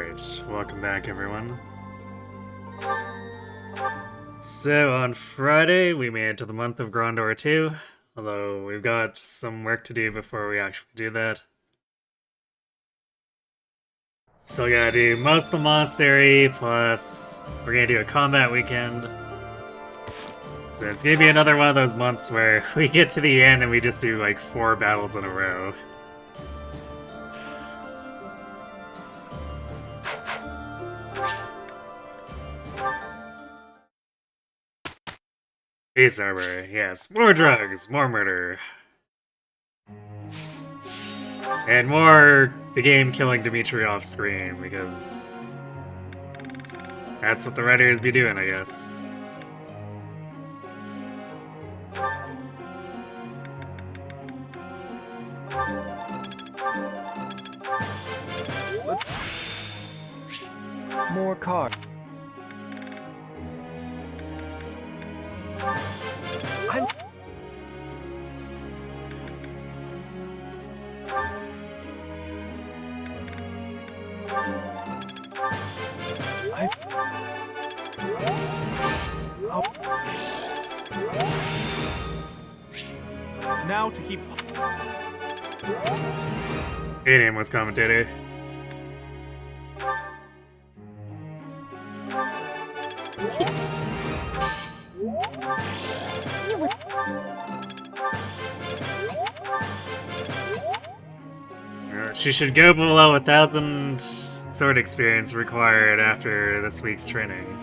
Alright, welcome back everyone. So on Friday we made it to the month of Grondor 2, although we've got some work to do before we actually do that. Still gotta do most of the monastery, plus we're gonna do a combat weekend. So it's gonna be another one of those months where we get to the end and we just do like 4 battles in a row. Peace armor, yes. More drugs, more murder. And more the game killing Dimitri off screen, because that's what the writers be doing, I guess. More cars. Now to keep. Your name was commentator. She should go below 1,000 sword experience required after this week's training.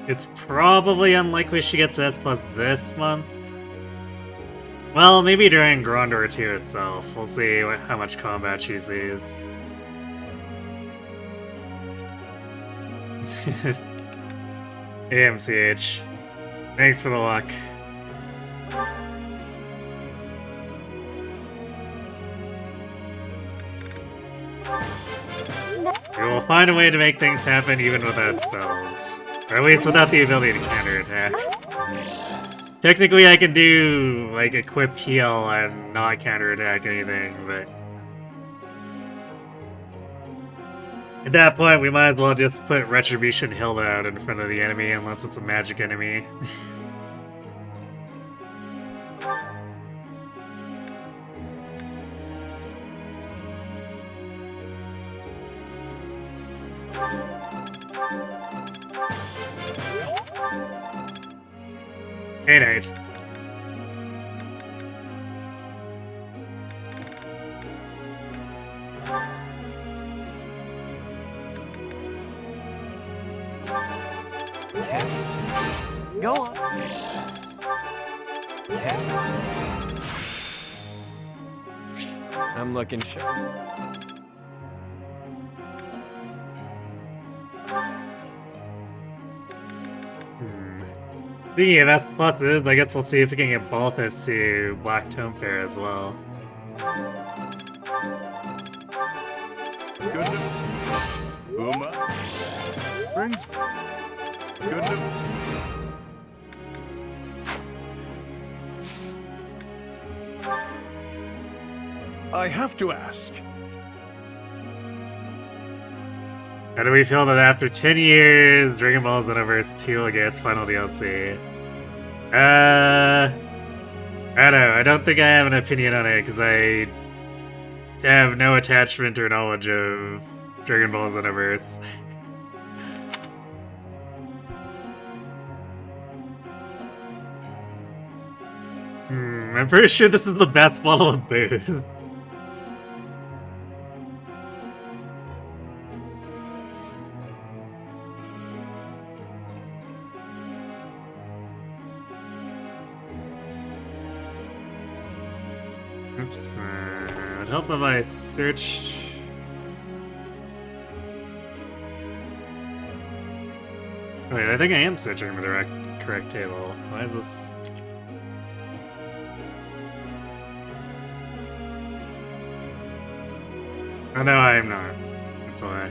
It's probably unlikely she gets S+ this month. Well, maybe during Grondor 2 itself. We'll see how much combat she sees. AMCH. Thanks for the luck. We will find a way to make things happen even without spells. Or at least without the ability to counterattack. Technically I can do, like, equip heal and not counterattack anything, but... at that point we might as well just put Retribution Hilda out in front of the enemy unless it's a magic enemy. Hey, Nate. Kiss. Go on. Kiss. I'm looking sharp. Speaking of S pluses, I guess we'll see if we can get Balthus to Black Tome Fair as well. Goodness. Uma. Brings. Goodness. I have to ask. How do we feel that after 10 years, Dragon Ball Xenoverse 2 will get its final DLC? I don't know. I don't think I have an opinion on it, because I have no attachment or knowledge of Dragon Ball Xenoverse. I'm pretty sure this is the best model of Booth. Oops, it'd help if I searched... wait, I think I am searching for the correct table. Why is this... oh no, I am not. That's why.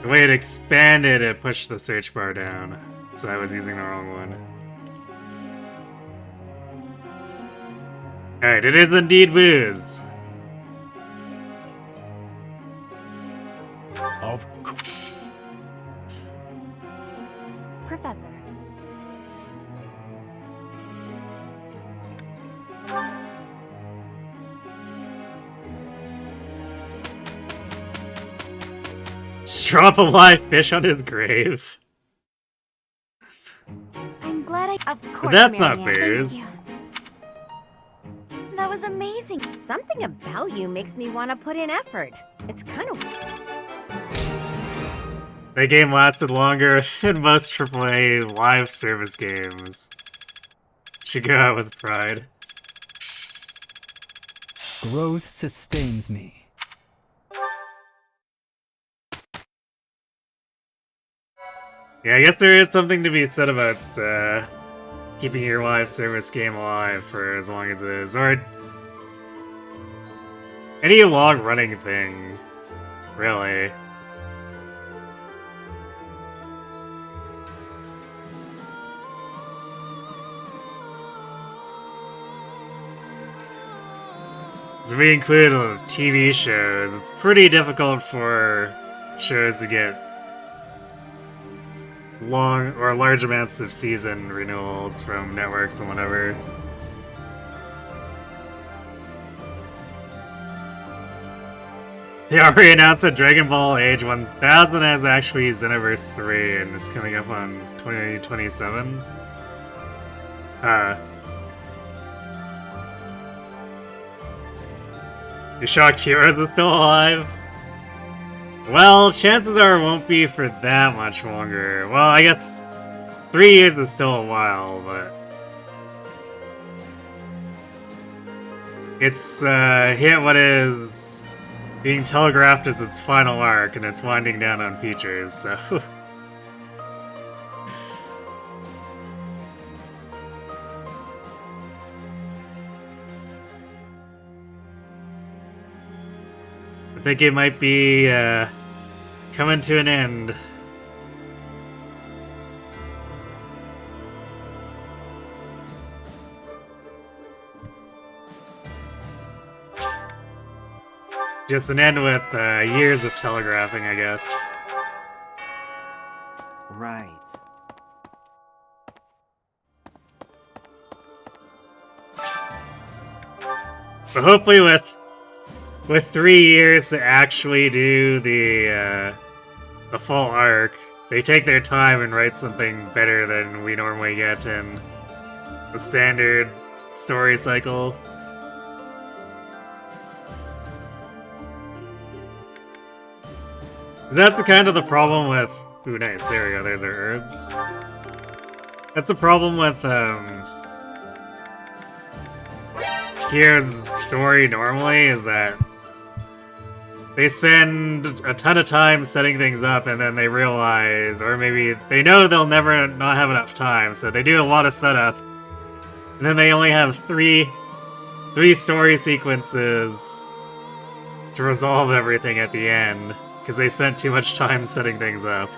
The way it expanded, it pushed the search bar down. So I was using the wrong one. Alright, it is indeed booze. Of course. Professor. Just drop a live fish on his grave. I'm glad I. Of course, That's not Marianne, thank booze. you. That was amazing. Something about you makes me want to put in effort. It's kind of. That game lasted longer than most AAA live service games. Should go out with pride. Growth sustains me. Yeah, I guess there is something to be said about keeping your live service game alive for as long as it is, or any long-running thing, really. So if we include TV shows, it's pretty difficult for shows to get long or large amounts of season renewals from networks and whatever. They already announced that Dragon Ball Age 1000 has actually Xenoverse 3 and is coming up on 2027. You shocked Heroes is still alive? Well, chances are it won't be for that much longer. Well, I guess 3 years is still a while, but it's hit what is being telegraphed as its final arc, and it's winding down on features, so I think it might be coming to an end. Just an end with years of telegraphing, I guess. Right. But hopefully with 3 years to actually do the full arc, they take their time and write something better than we normally get in the standard story cycle. That's the kind of the problem with... Ooh, nice, there we go, there's our herbs. That's the problem with, Here's story normally, is that they spend a ton of time setting things up and then they realize, or maybe they know they'll never not have enough time, so they do a lot of setup. And then they only have three story sequences to resolve everything at the end, because they spent too much time setting things up.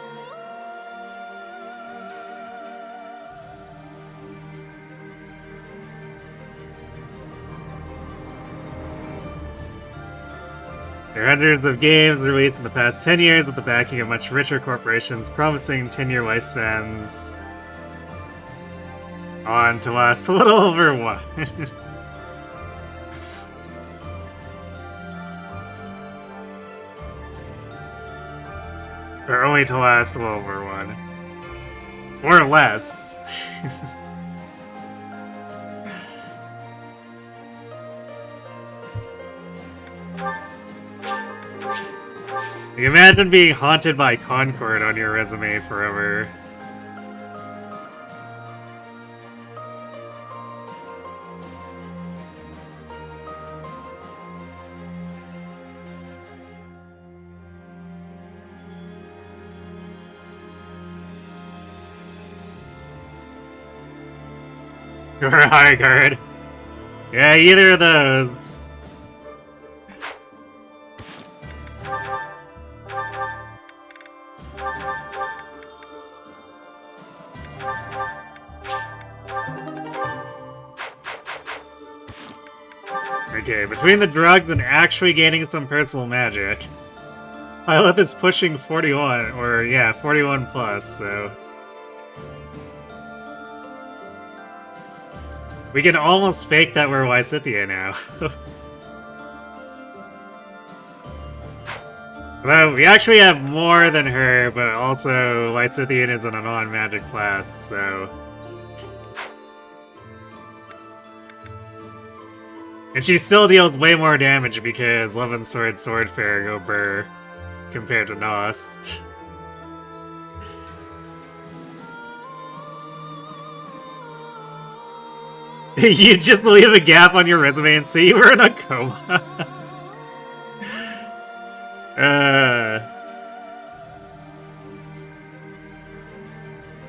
There are hundreds of games released in the past 10 years with the backing of much richer corporations, promising 10-year lifespans on to last a little over one. Or only to last a little over one. Or less. You imagine being haunted by Concord on your resume forever. Or a high guard. Yeah, either of those. Okay, between the drugs and actually gaining some personal magic, Pilot is pushing 41, or yeah, 41 plus, so... We can almost fake that we're Lysithea now. Well, we actually have more than her, but also Lysithian is in a non-magic class, so... And she still deals way more damage because Love and Sword Swordfarer go burr compared to Nos. You just leave a gap on your resume and say you were in a coma.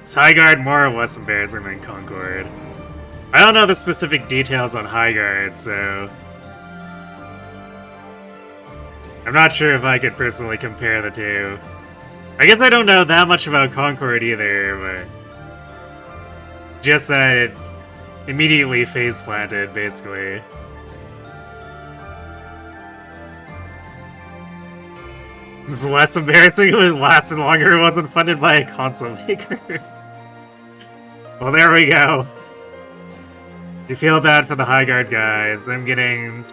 Is Highguard more or less embarrassing than Concord? I don't know the specific details on Highguard, so... I'm not sure if I could personally compare the two. I guess I don't know that much about Concord either, but... Just that it immediately face-planted, basically. It's less embarrassing, it was lasted longer, it wasn't funded by a console maker. Well, there we go. You feel bad for the Highguard guys. I'm getting...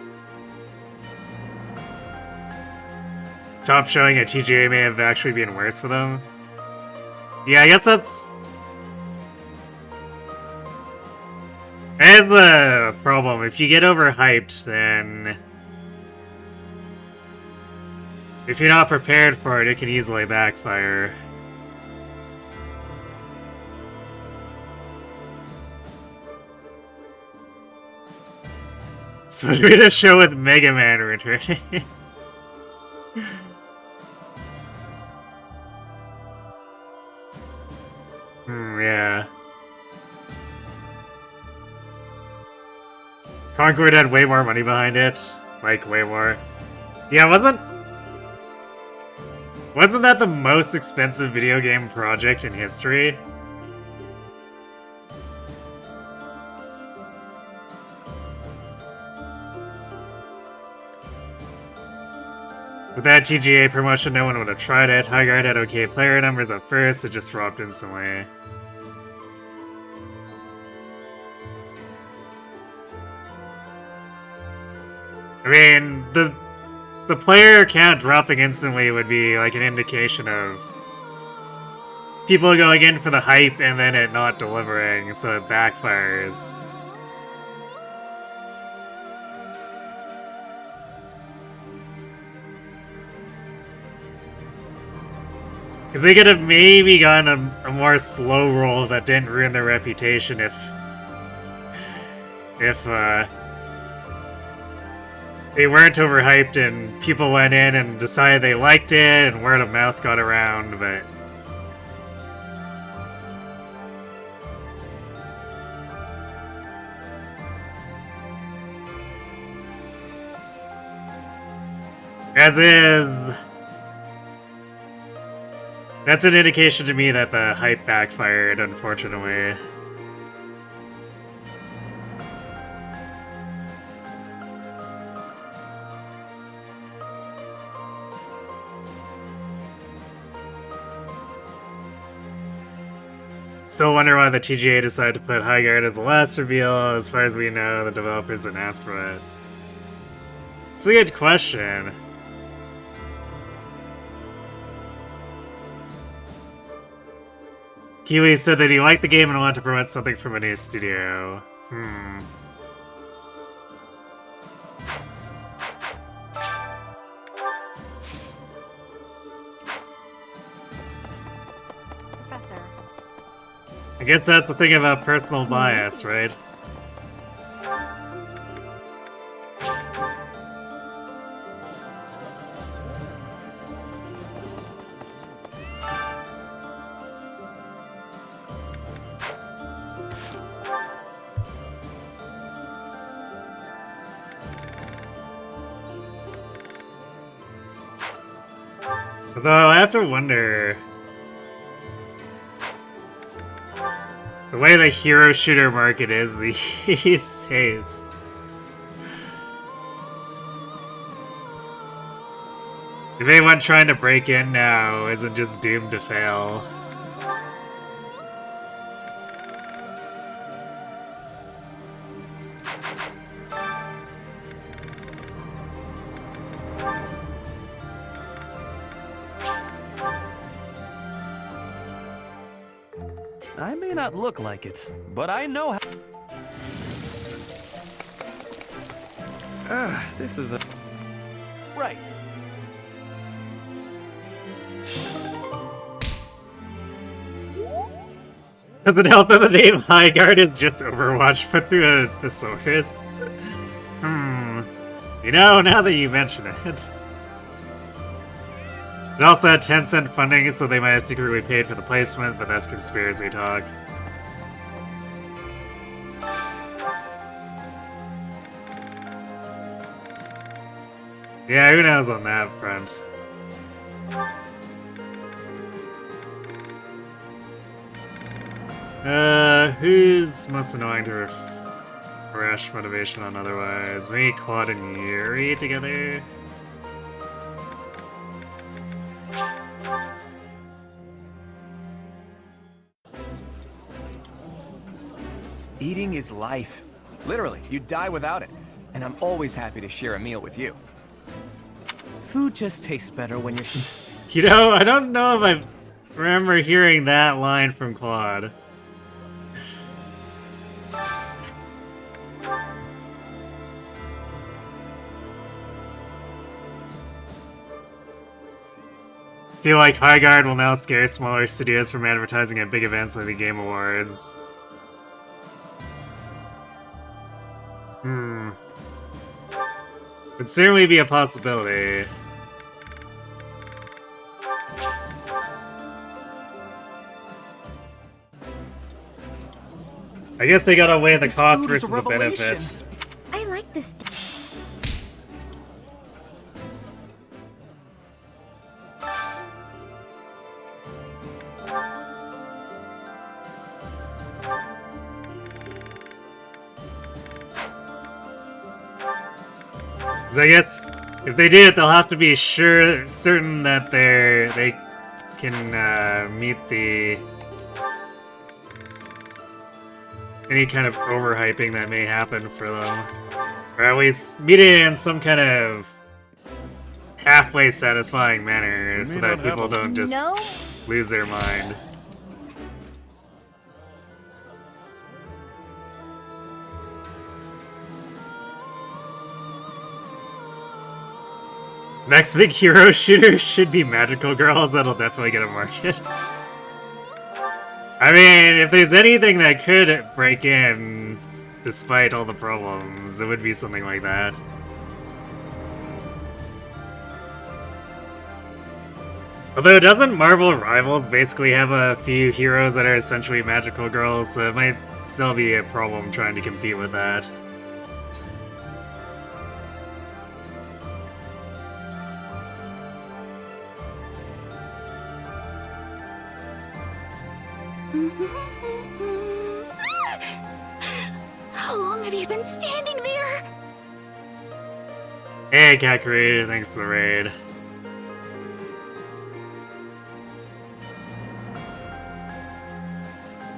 Top showing at TGA may have actually been worse for them. Yeah, I guess that's... That's the problem. If you get overhyped, then... If you're not prepared for it, it can easily backfire. Especially in a show with Mega Man returning. Yeah. Concord had way more money behind it. Like, way more. Yeah, wasn't that the most expensive video game project in history? With that TGA promotion, no one would have tried it. Highguard had okay player numbers at first, it just dropped instantly. I mean, the player count dropping instantly would be like an indication of people going in for the hype and then it not delivering, so it backfires. Because they could have maybe gotten a more slow roll that didn't ruin their reputation if they weren't overhyped and people went in and decided they liked it and word of mouth got around, but... As is... That's an indication to me that the hype backfired, unfortunately. Still wonder why the TGA decided to put Highguard as the last reveal. As far as we know, the developers didn't ask for it. It's a good question. Keeley said that he liked the game and wanted to promote something from a new studio. Professor. I guess that's the thing about personal bias, right? Although, I have to wonder... The way the hero shooter market is these days... If anyone trying to break in now isn't just doomed to fail. I may not look like it, but I know how. This is a. Right. Does it help that the name Highguard is just Overwatch put through a thesaurus? You know, now that you mention it. It also had 10-cent funding, so they might have secretly paid for the placement, but that's conspiracy talk. Yeah, who knows on that front. Who's most annoying to refresh motivation on otherwise? Maybe Quad and Yuri together? Eating is life. Literally, you die without it. And I'm always happy to share a meal with you. Food just tastes better when you're... You know, I don't know if I remember hearing that line from Quad. Feel like Highguard will now scare smaller studios from advertising at big events like the Game Awards. Would certainly be a possibility. I guess they gotta weigh the cost versus the benefit. I like this. So I guess if they do it, they'll have to be certain that they can meet the any kind of overhyping that may happen for them, or at least meet it in some kind of halfway satisfying manner, so that people don't just lose their mind. Next big hero shooter should be magical girls. That'll definitely get a market. I mean, if there's anything that could break in despite all the problems, it would be something like that. Although, doesn't Marvel Rivals basically have a few heroes that are essentially magical girls, so it might still be a problem trying to compete with that. How long have you been standing there? Hey, Kakuri, thanks for the raid.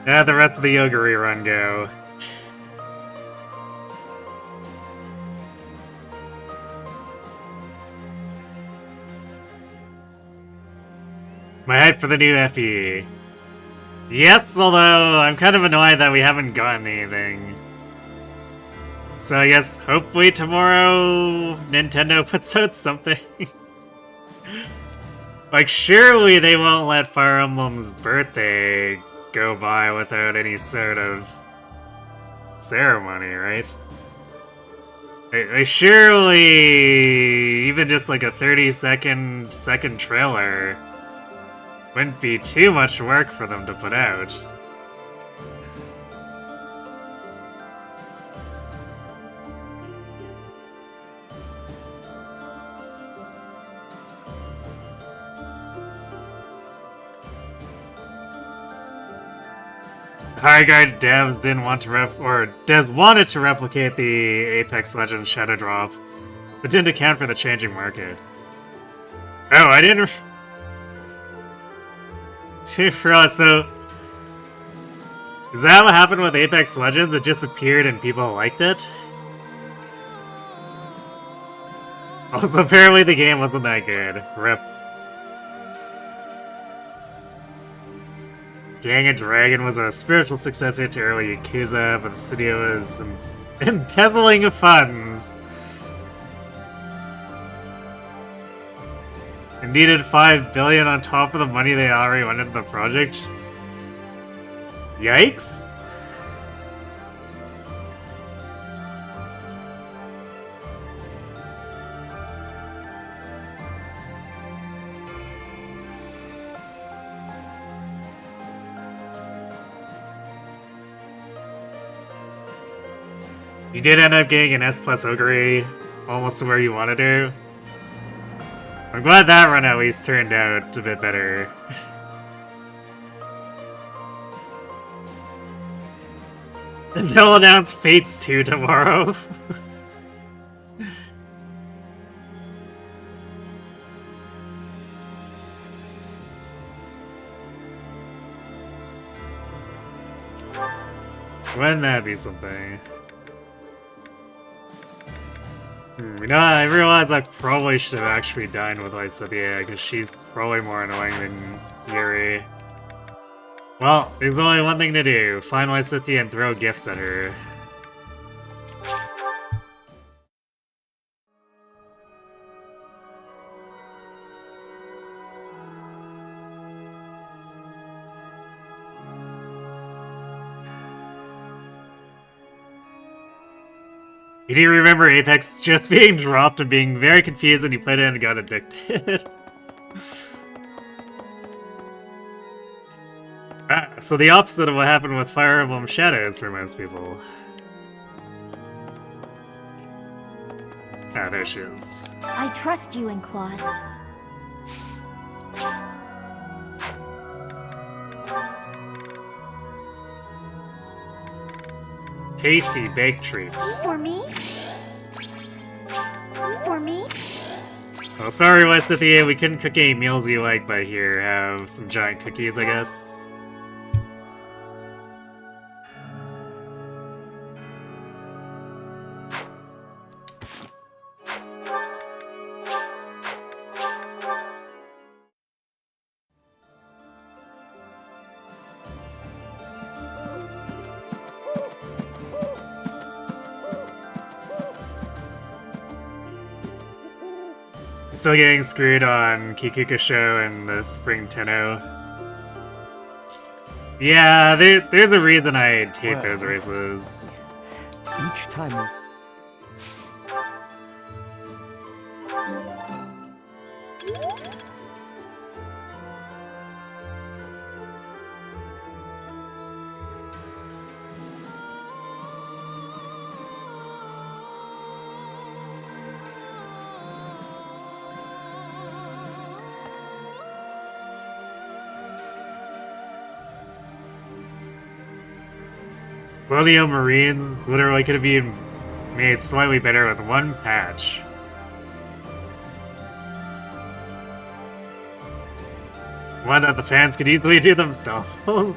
How'd the rest of the yoga rerun go? My hype for the new FE. Yes, although I'm kind of annoyed that we haven't gotten anything. So I guess hopefully tomorrow Nintendo puts out something. Like, surely they won't let Fire Emblem's birthday go by without any sort of ceremony, right? They surely, even just like a 30-second trailer wouldn't be too much work for them to put out. Highguard devs didn't want to devs wanted to replicate the Apex Legends Shadow Drop, but didn't account for the changing market. Oh, I didn't. So, is that what happened with Apex Legends? It just appeared and people liked it? Also, apparently the game wasn't that good. RIP. Gang of Dragon was a spiritual successor to early Yakuza, but the studio was embezzling funds. And needed $5 billion on top of the money they already went into the project. Yikes! You did end up getting an S+ Ogre, almost to where you wanted to. I'm glad that run at least turned out a bit better. And they'll announce Fates 2 tomorrow. Wouldn't that be something? You know, I realized I probably should have actually dined with Lysithea, because she's probably more annoying than Yuri. Well, there's only one thing to do. Find Lysithea and throw gifts at her. You do remember Apex just being dropped and being very confused and you played it and got addicted. So the opposite of what happened with Fire Emblem Shadows for most people. Ah, there she is. I trust you and Claude. Tasty baked treat. For me? For me? Oh, sorry, Lysithea, we couldn't cook any meals you like, but here, have some giant cookies, I guess. Still getting screwed on Kikuka Show and the Spring Tenno. Yeah, there's a reason I hate those races. Each time. Rodeo Marine literally could have been made slightly better with one patch. One that the fans could easily do themselves. Oh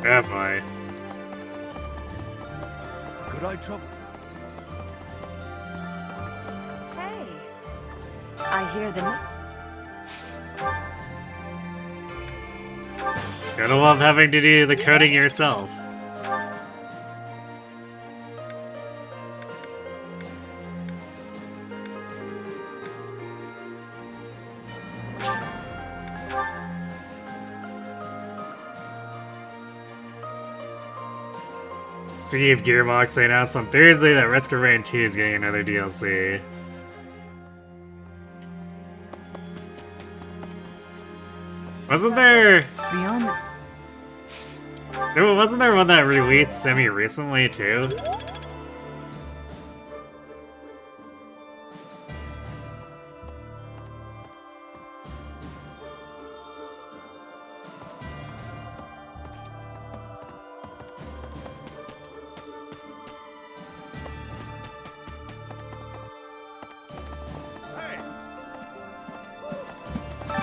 boy. Could I trouble? Hey, I hear them. Gotta love having to do the coding yourself. Speaking of Gearbox, they announced on Thursday that Risk of Rain 2 is getting another DLC. Wasn't there... Beyond. Wasn't there one that released semi-recently, too?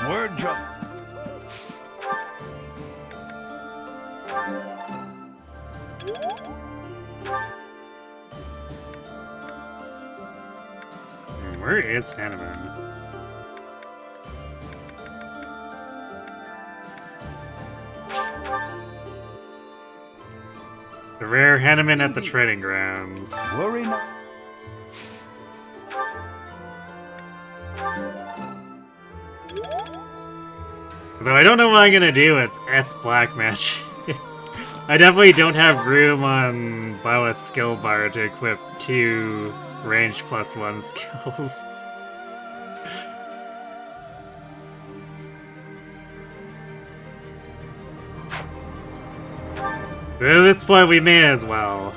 We're just... Where is Hanneman? The rare Hanneman at the training grounds. Worry not. Though I don't know what I'm gonna do with S Black Match. I definitely don't have room on Violet's skill bar to equip 2 range +1 skills. But at this point, we may as well.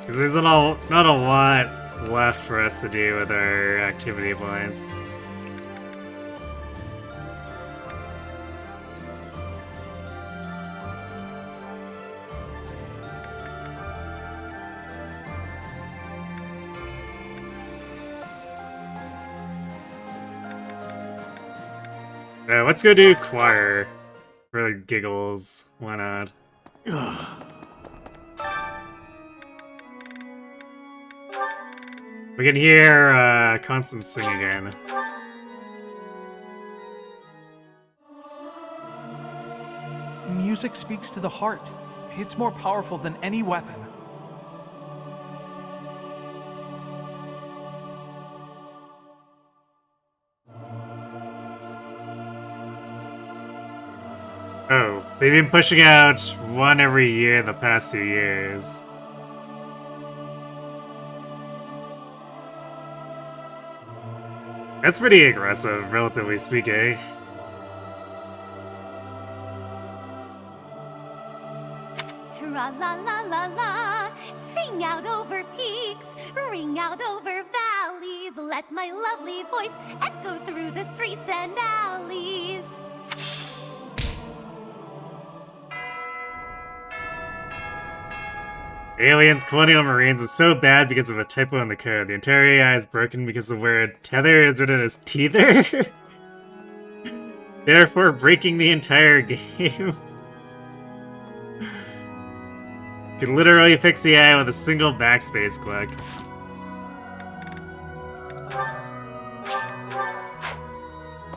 Because there's not a lot left for us to do with our activity points. Let's go do choir for the giggles. Why not? We can hear Constance sing again. Music speaks to the heart. It's more powerful than any weapon. Oh, they've been pushing out one every year the past 2 years. That's pretty aggressive, relatively speaking. Tra-la-la-la-la, sing out over peaks, ring out over valleys, let my lovely voice echo through the streets and alleys. Aliens, Colonial Marines is so bad because of a typo in the code. The entire AI is broken because the word tether is written as teether. Therefore breaking the entire game. You can literally fix the AI with a single backspace click.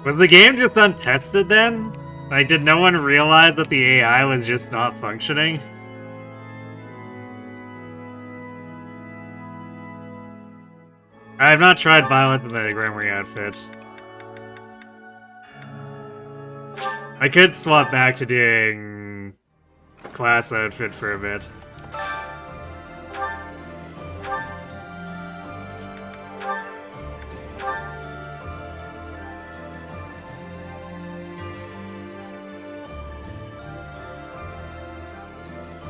Was the game just untested then? Like, did no one realize that the AI was just not functioning? I have not tried Violet in the Grammary outfit. I could swap back to doing class outfit for a bit.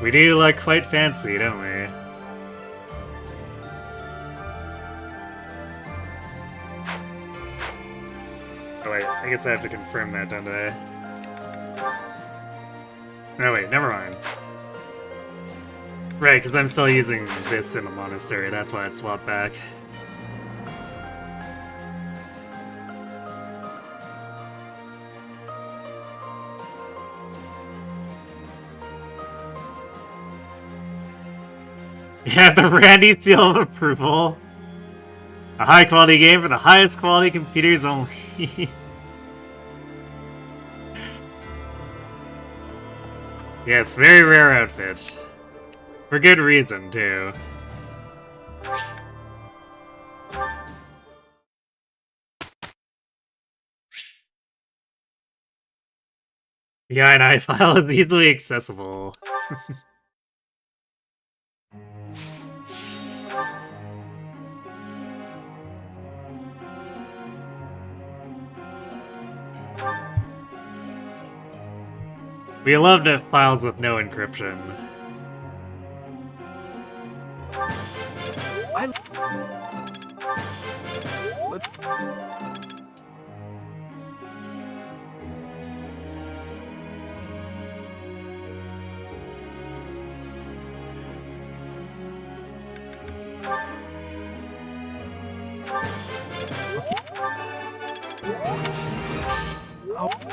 We do look quite fancy, don't we? Oh wait, I guess I have to confirm that, don't I? No wait, never mind. Right, because I'm still using this in the monastery, that's why it swapped back. Yeah, the Randy seal of approval. A high quality game for the highest quality computers only. Yes, very rare outfit. For good reason, too. The INI file is easily accessible. We love the files with no encryption. how...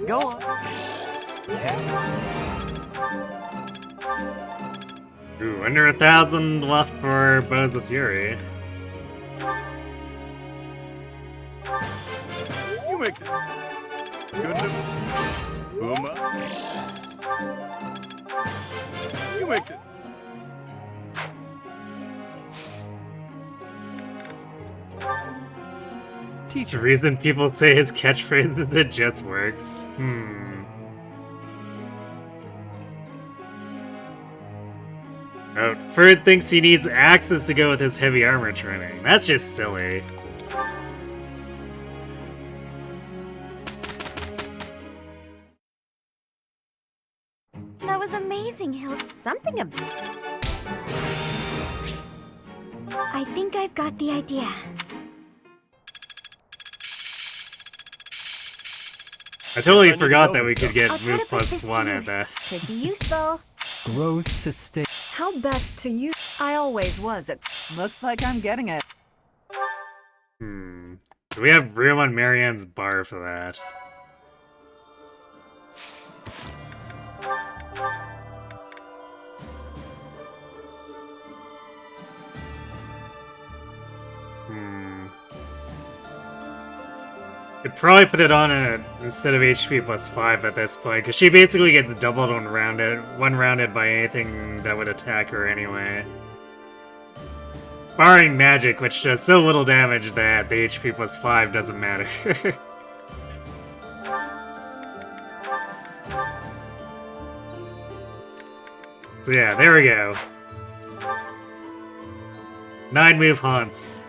Go on. Ooh, under 1,000 left for Bows of Fury. You make the goodness. Uma. You make the It's the reason people say his catchphrase is it just works. Oh, Ferd thinks he needs axes to go with his heavy armor training. That's just silly. That was amazing, Hilt. Something about... I think I've got the idea. I totally I need to forgot know that we this could get I'll try move to put this plus 1 to at use. that. Could be useful. Growth sustain. How best to use? I always was at. Looks like I'm getting it. Do we have room on Marianne's bar for that? Could probably put it on instead of HP plus 5 at this point, because she basically gets doubled when rounded by anything that would attack her anyway. Barring magic, which does so little damage that the HP plus 5 doesn't matter. So yeah, there we go. 9 move haunts.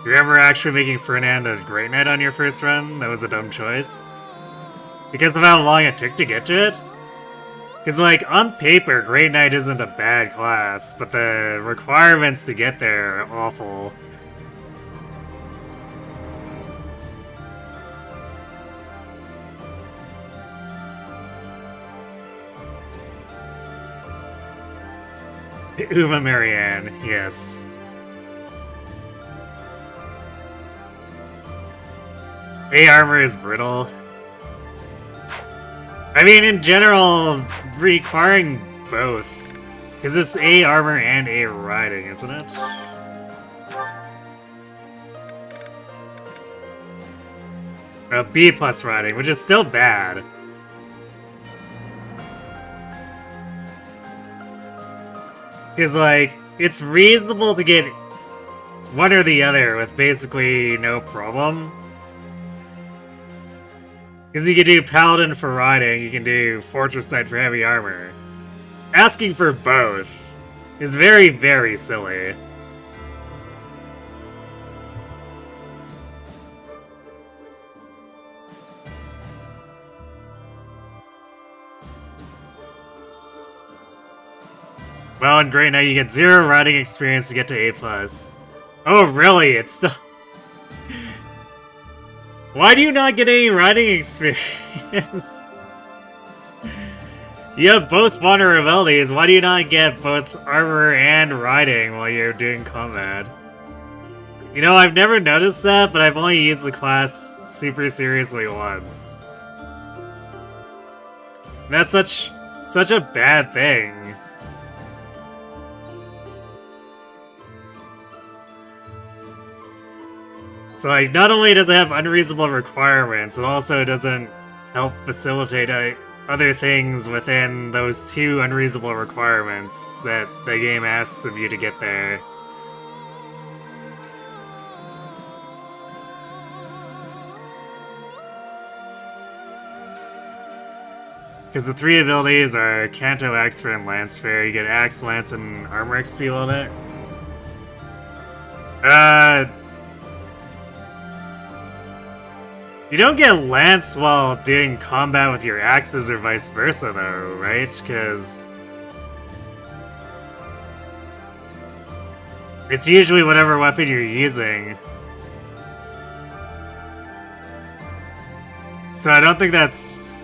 You ever actually making Fernand a Great Knight on your first run? That was a dumb choice. Because of how long it took to get to it? Because, like, on paper, Great Knight isn't a bad class, but the requirements to get there are awful. Uma Marianne, yes. A armor is brittle. I mean, in general, requiring both. Because it's A armor and A riding, isn't it? B plus riding, which is still bad. Because, like, it's reasonable to get one or the other with basically no problem. Because you can do Paladin for riding, you can do Fortress Knight for heavy armor. Asking for both is very, very silly. Well, in Great Knight, you get 0 riding experience to get to A+. Oh, really? It's still... Why do you not get any riding experience? You have both vulnerabilities. Why do you not get both armor and riding while you're doing combat? You know, I've never noticed that, but I've only used the class super seriously once. That's such a bad thing. So, like, not only does it have unreasonable requirements, it also doesn't help facilitate other things within those 2 unreasonable requirements that the game asks of you to get there. Because the 3 abilities are Canto, Axe Fair, and Lance Fair. You get Axe, Lance, and Armor XP on it. You don't get Lance while doing combat with your axes or vice versa, though, right? Because it's usually whatever weapon you're using. So I don't think that's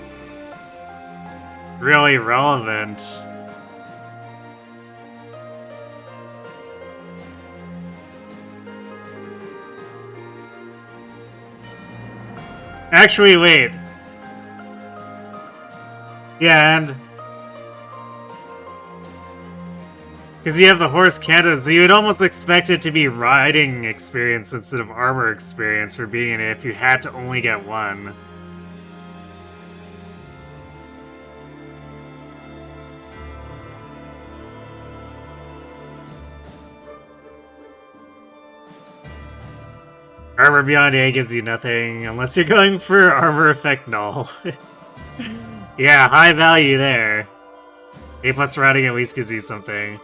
really relevant. Actually, wait. Yeah, and because you have the horse canto, so you would almost expect it to be riding experience instead of armor experience for being it if you had to only get one. Armor Beyond A gives you nothing, unless you're going for Armor Effect Null. Yeah, high value there. A plus riding at least gives you something.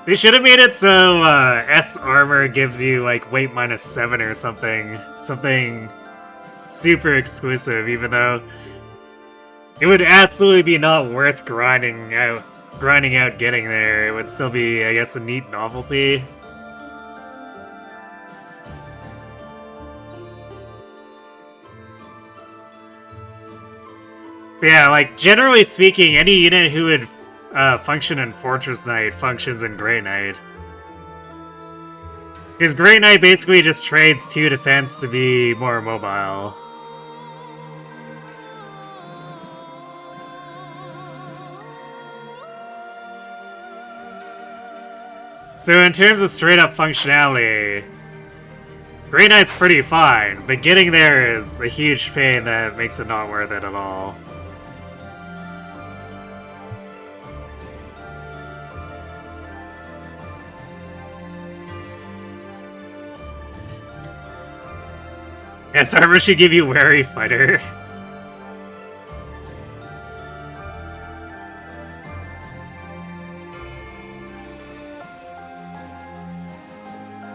They should have made it so S armor gives you like weight -7 or something. Something super exclusive, even though it would absolutely be not worth grinding out getting there. It would still be, I guess, a neat novelty. But yeah, like, generally speaking, any unit who would function in Fortress Knight functions in Grey Knight. Because Grey Knight basically just trades 2 defense to be more mobile. So in terms of straight-up functionality, Grey Knight's pretty fine, but getting there is a huge pain that makes it not worth it at all. Yes, armor should give you Wary Fighter.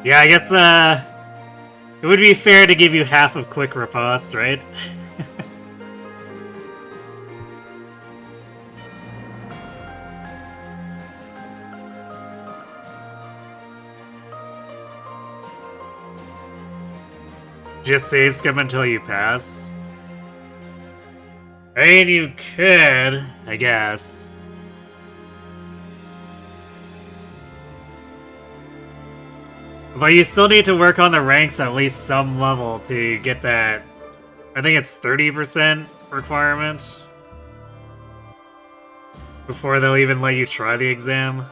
Yeah, I guess, it would be fair to give you half of Quick Riposte, right? Just save skip until you pass? I mean, you could, I guess. But you still need to work on the ranks at least some level to get that, I think it's 30% requirement before they'll even let you try the exam.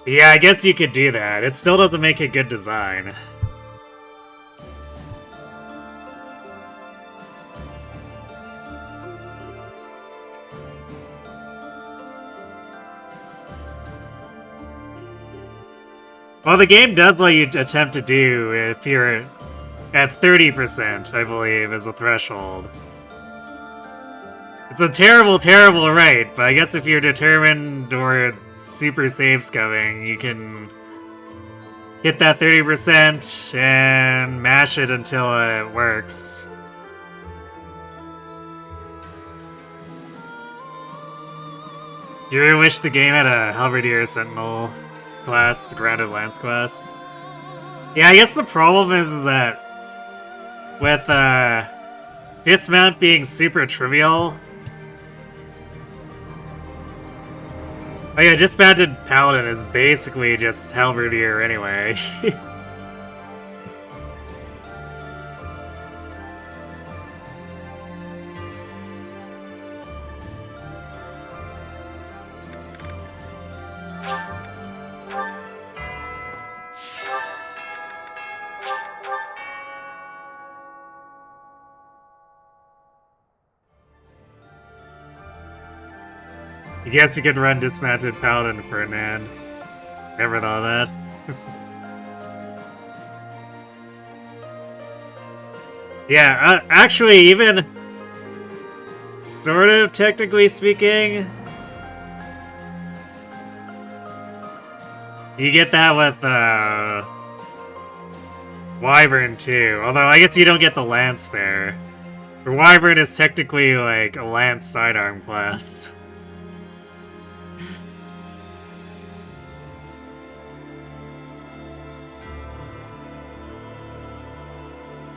Yeah, I guess you could do that. It still doesn't make a good design. Well, the game does let you attempt to do if you're at 30%, I believe, as a threshold. It's a terrible, terrible rate, but I guess if you're determined or super save scumming, you can hit that 30% and mash it until it works. Do you really wish the game had a Halberdier Sentinel class, Grounded Lance class? Yeah, I guess the problem is that with dismount being super trivial. Oh yeah, dismounted Paladin is basically just Halberdier anyway. I guess you could run Dismounted Paladin, Ferdinand. Never thought of that. Yeah, actually, even sort of technically speaking, you get that with Wyvern too. Although I guess you don't get the Lance there. The Wyvern is technically like a Lance sidearm class.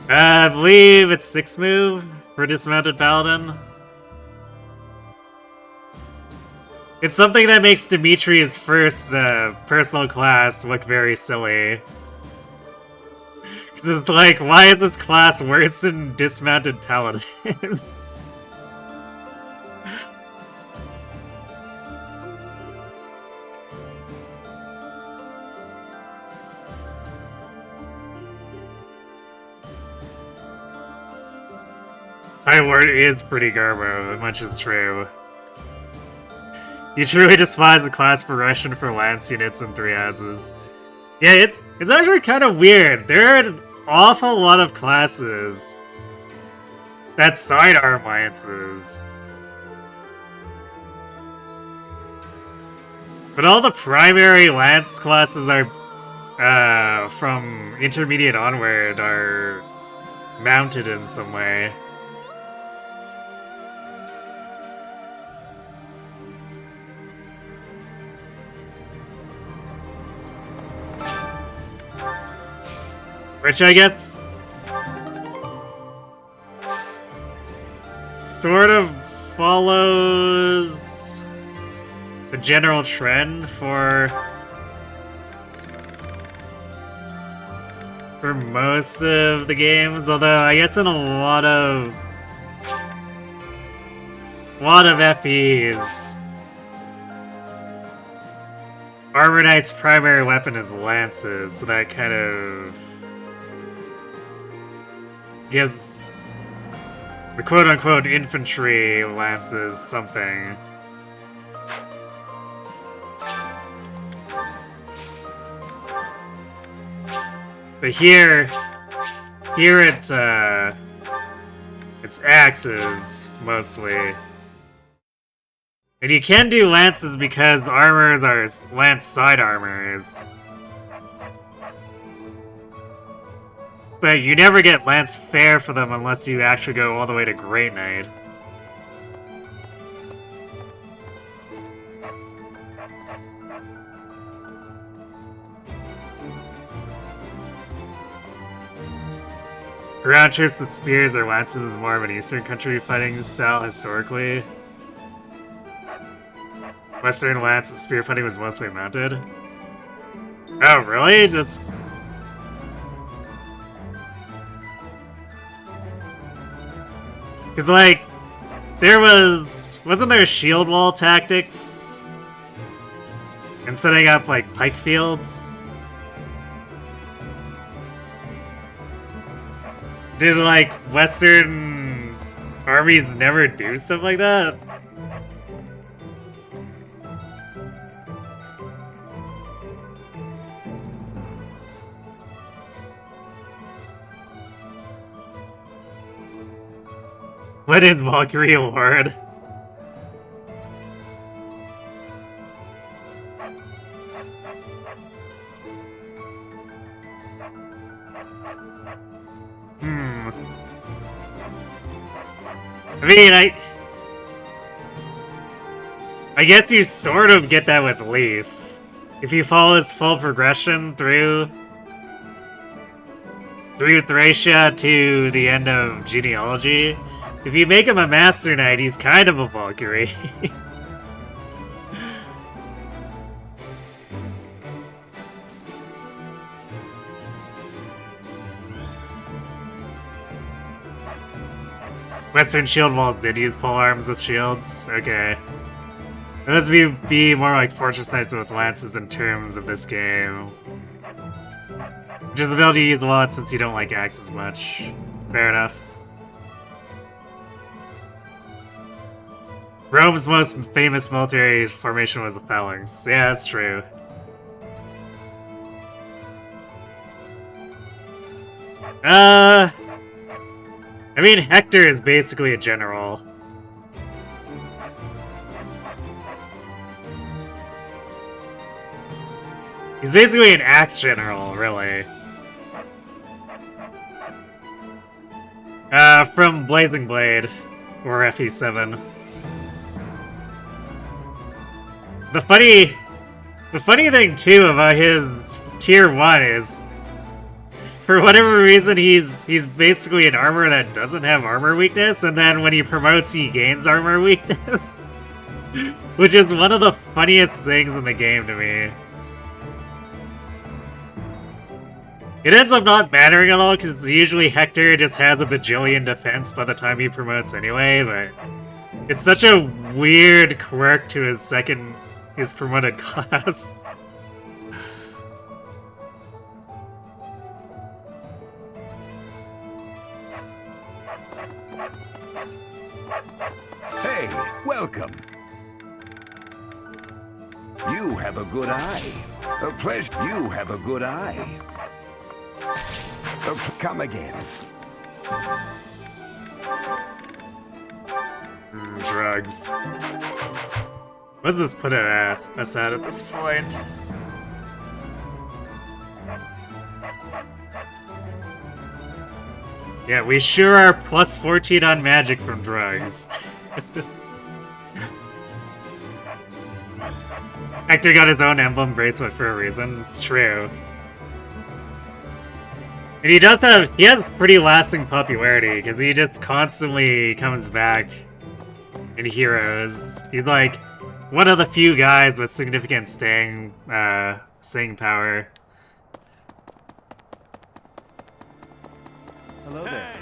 I believe it's 6 move for Dismounted Paladin. It's something that makes Dimitri's first personal class look very silly. Because it's like, why is this class worse than Dismounted Paladin? My word is pretty garbo, much is true. You truly despise the class progression for Lance units and 3 asses. Yeah, it's actually kind of weird. There are an awful lot of classes that sidearm Lances. But all the primary Lance classes are, from intermediate onward, are mounted in some way. Which I guess sort of follows the general trend for most of the games, although I guess in a lot of FEs, Armor Knight's primary weapon is lances, so that kind of gives the quote-unquote infantry lances something. But here it's axes, mostly. And you can do lances because the armors are lance side armors. But you never get Lance Fair for them unless you actually go all the way to Great Knight. Ground troops with spears or lances is more of an Eastern country fighting style historically. Western lance and spear fighting was mostly mounted. Oh, really? That's... Because, like, there wasn't there shield wall tactics? And setting up, like, pike fields? Did, like, Western armies never do stuff like that? What is Valkyrie Lord? I mean, I guess you sort of get that with Leaf. If you follow his full progression through Thracia to the end of Genealogy, if you make him a Master Knight, he's kind of a Valkyrie. Western shield walls did use polearms with shields? Okay. It must be more like Fortress Knights with lances in terms of this game. Which is ability to use a lot since you don't like axes much. Fair enough. Rome's most famous military formation was the phalanx. Yeah, that's true. I mean, Hector is basically a general. He's basically an axe general, really. From Blazing Blade, or FE7. The funny thing too about his tier 1 is, for whatever reason, he's basically an armor that doesn't have armor weakness, and then when he promotes, he gains armor weakness. Which is one of the funniest things in the game to me. It ends up not mattering at all, because usually Hector just has a bajillion defense by the time he promotes anyway, but it's such a weird quirk to his promoted class. Hey, welcome. You have a good eye. A pleasure. You have a good eye. Come again. Drugs. What does this put us at this point? Yeah, we sure are plus 14 on magic from drugs. Hector got his own emblem bracelet for a reason, it's true. And he has pretty lasting popularity, because he just constantly comes back in Heroes. He's like one of the few guys with significant staying power. Hello there.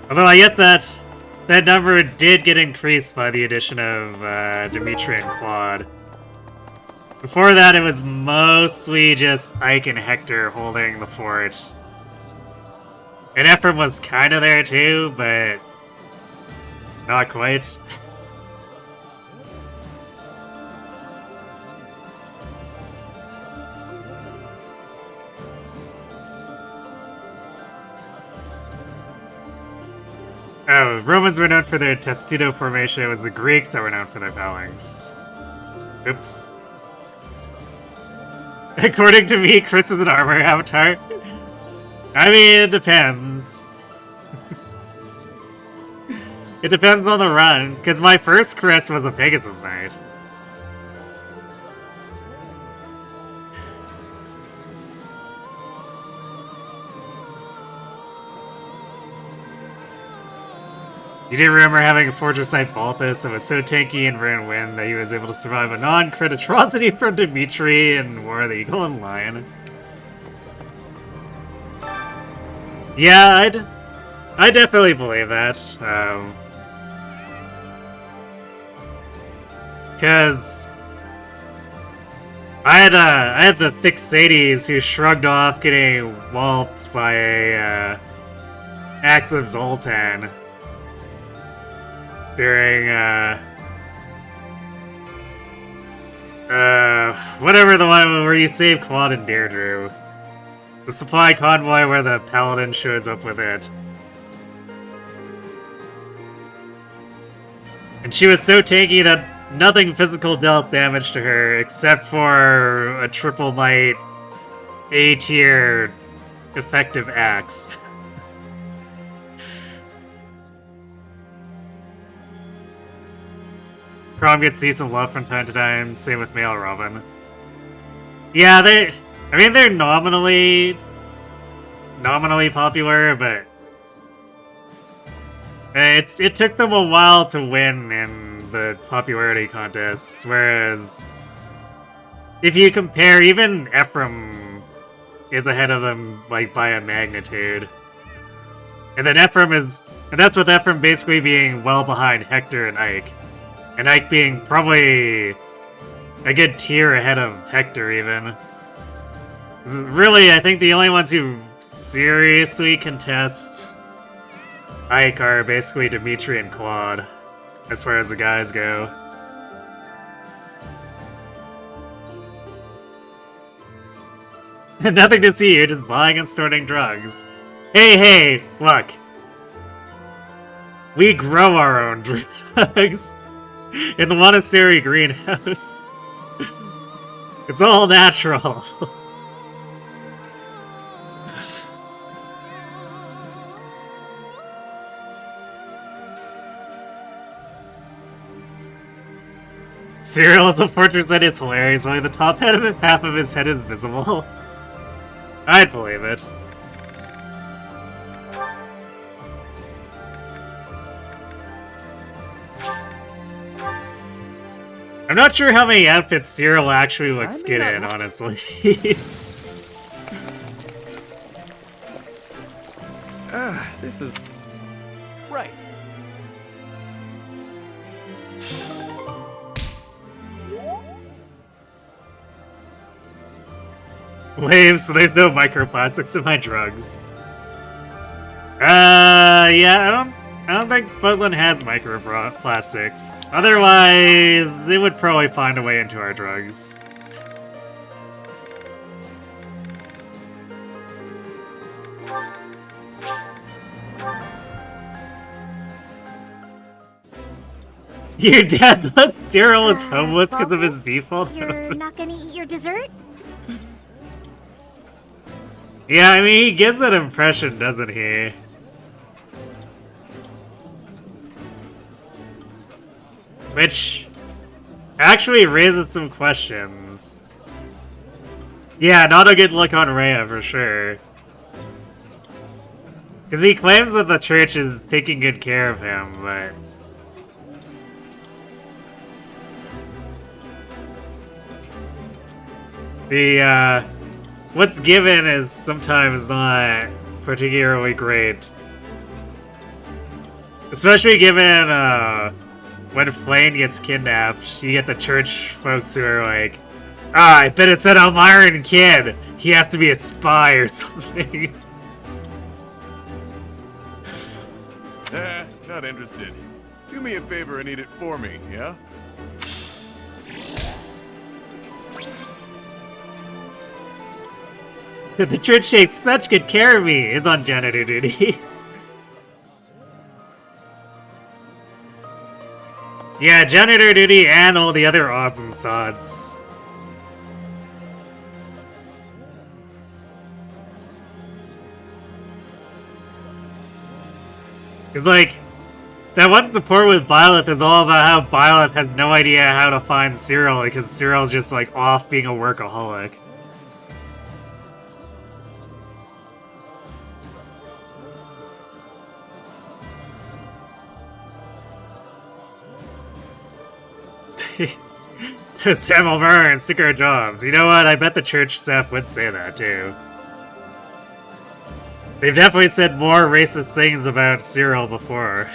Although I guess that number did get increased by the addition of Dimitri and Quad. Before that, it was mostly just Ike and Hector holding the fort. And Ephraim was kind of there too, but not quite. Oh, Romans were known for their testudo formation. It was the Greeks that were known for their phalanx. Oops. According to me, Chris is an armor avatar. I mean, it depends. It depends on the run, because my first Chris was a Pegasus Knight. You do remember having a Fortress Knight Balthus that was so tanky in Burn Wind that he was able to survive a non-crit atrocity from Dimitri in War of the Eagle and Lion. Yeah, I definitely believe that. Because I had the thick Sadies who shrugged off getting walloped by a Axe of Zoltan during whatever the one where you save Quad and Deirdre. The supply convoy where the paladin shows up with it. And she was so tanky that nothing physical dealt damage to her except for a triple knight A-tier effective axe. Crom gets decent love from time to time, same with Male Robin. Yeah, they're nominally popular, but it took them a while to win in the popularity contests, whereas if you compare, even Ephraim is ahead of them like by a magnitude. And then that's with Ephraim basically being well behind Hector and Ike. And Ike being probably a good tier ahead of Hector, even. Really, I think the only ones who seriously contest Ike are basically Dimitri and Claude. as far as the guys go. Nothing to see here, just buying and storing drugs. Hey, look. We grow our own drugs in the monastery greenhouse. It's all natural. Cyril is a portrait that is hilarious, only the top half of his head is visible. I'd believe it. I'm not sure how many outfits Cyril actually looks good in, honestly. This is... Right. Lame, so there's no microplastics in my drugs. Yeah, I don't think Footland has microplastics. Otherwise, they would probably find a way into our drugs. Your dad thought Cyril was homeless because of his default. You're not gonna eat your dessert? Yeah, I mean, he gives that impression, doesn't he? Which actually raises some questions. Yeah, not a good look on Rhea, for sure. Because he claims that the church is taking good care of him, but... what's given is sometimes not particularly great. Especially given, when Flane gets kidnapped, you get the church folks who are like, I bet it's an Elmyran kid! He has to be a spy or something. Not interested. Do me a favor and eat it for me, yeah? The church takes such good care of me is on janitor duty. Yeah, janitor duty and all the other odds and sods. It's like, that one support with Byleth is all about how Byleth has no idea how to find Cyril because Cyril's just like off being a workaholic. Sam Elmyran, stick our jobs. You know what? I bet the church staff would say that too. They've definitely said more racist things about Cyril before.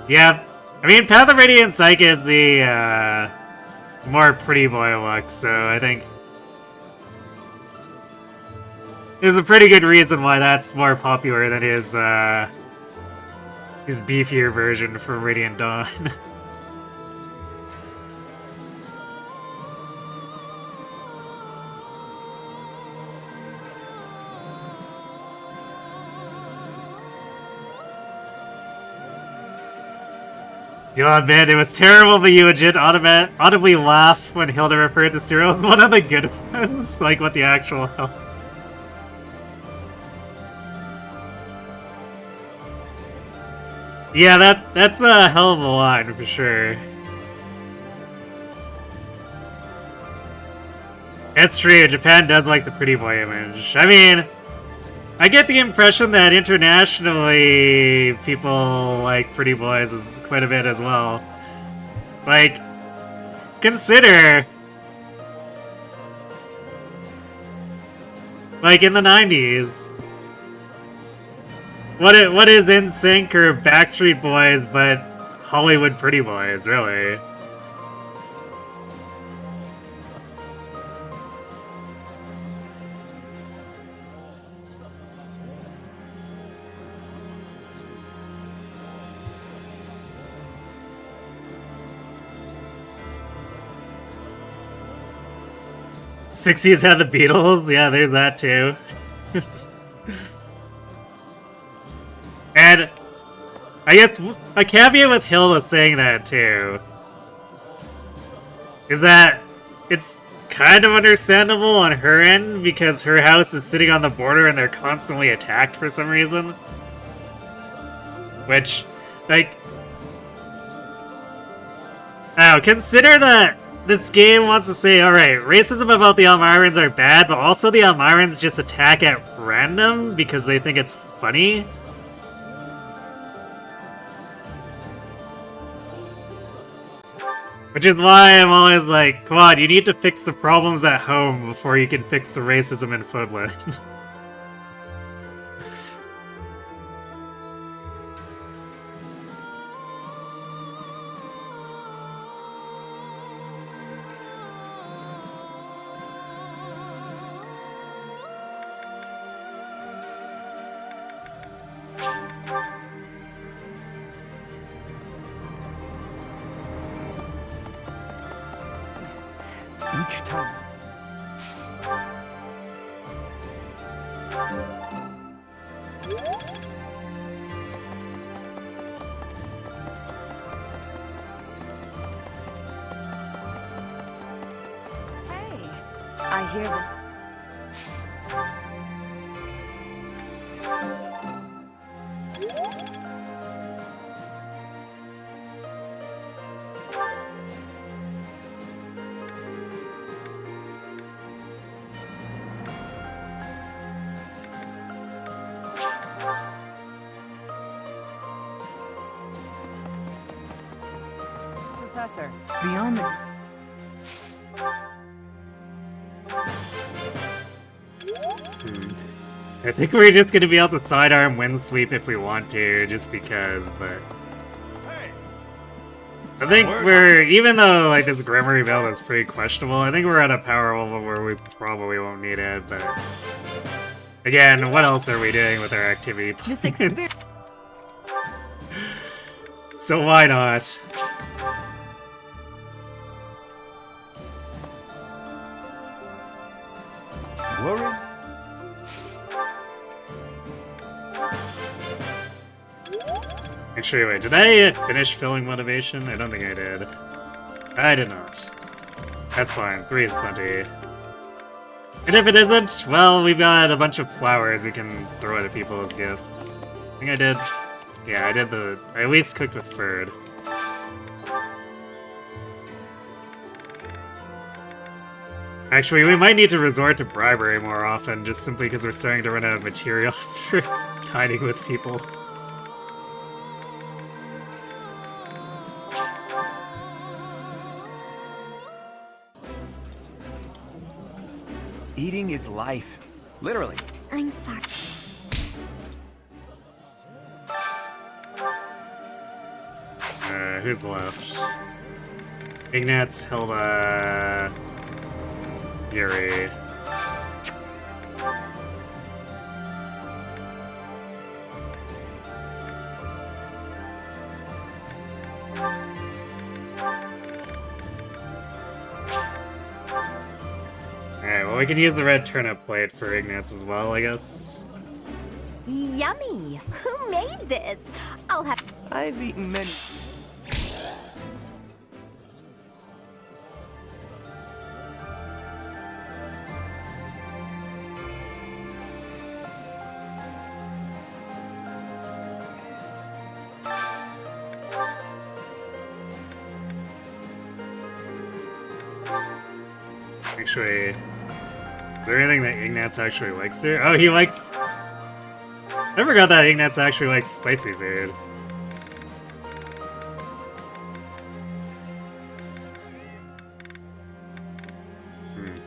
Yeah, I mean, Path of Radiant Psyche is the more pretty boy look, so I think there's a pretty good reason why that's more popular than his beefier version from Radiant Dawn. God, man, it was terrible, but you legit audibly laughed when Hilda referred to Cyril as one of the good ones. Like, what the actual hell? Yeah, that's a hell of a line, for sure. It's true, Japan does like the pretty boy image. I mean, I get the impression that internationally people like pretty boys is quite a bit as well. Like, consider, like in the 90s, what is NSYNC or Backstreet Boys but Hollywood pretty boys, really? 60s had the Beatles? Yeah, there's that too. And I guess a caveat with Hilda saying that too is that it's kind of understandable on her end because her house is sitting on the border and they're constantly attacked for some reason. Which, like, now consider that this game wants to say, alright, racism about the Elmirans are bad, but also the Elmirans just attack at random because they think it's funny. Which is why I'm always like, come on, you need to fix the problems at home before you can fix the racism in Footland. Each time. Hey, I hear that. Professor, beyond the... I think we're just gonna be able to sidearm wind sweep if we want to, just because, but... I think we're, even though like this Grimoire build is pretty questionable, I think we're at a power level where we probably won't need it, but... Again, what else are we doing with our activity points? So why not? Worry? Actually, wait, did I finish filling motivation? I don't think I did. I did not. That's fine, 3 is plenty. And if it isn't, well, we've got a bunch of flowers we can throw at people as gifts. I think I did. Yeah, I did the. I at least cooked with Ferd. Actually, we might need to resort to bribery more often, just simply because we're starting to run out of materials for dining with people. Eating is life. Literally. I'm sorry. Who's left? Ignatz, Hilda, Yuri. Alright, well we can use the red turnip plate for Ignatz as well, I guess. Yummy! Who made this? I'll have. I've eaten many. Actually, is there anything that Ignatz actually likes here? Oh, he likes... I forgot that Ignatz actually likes spicy food.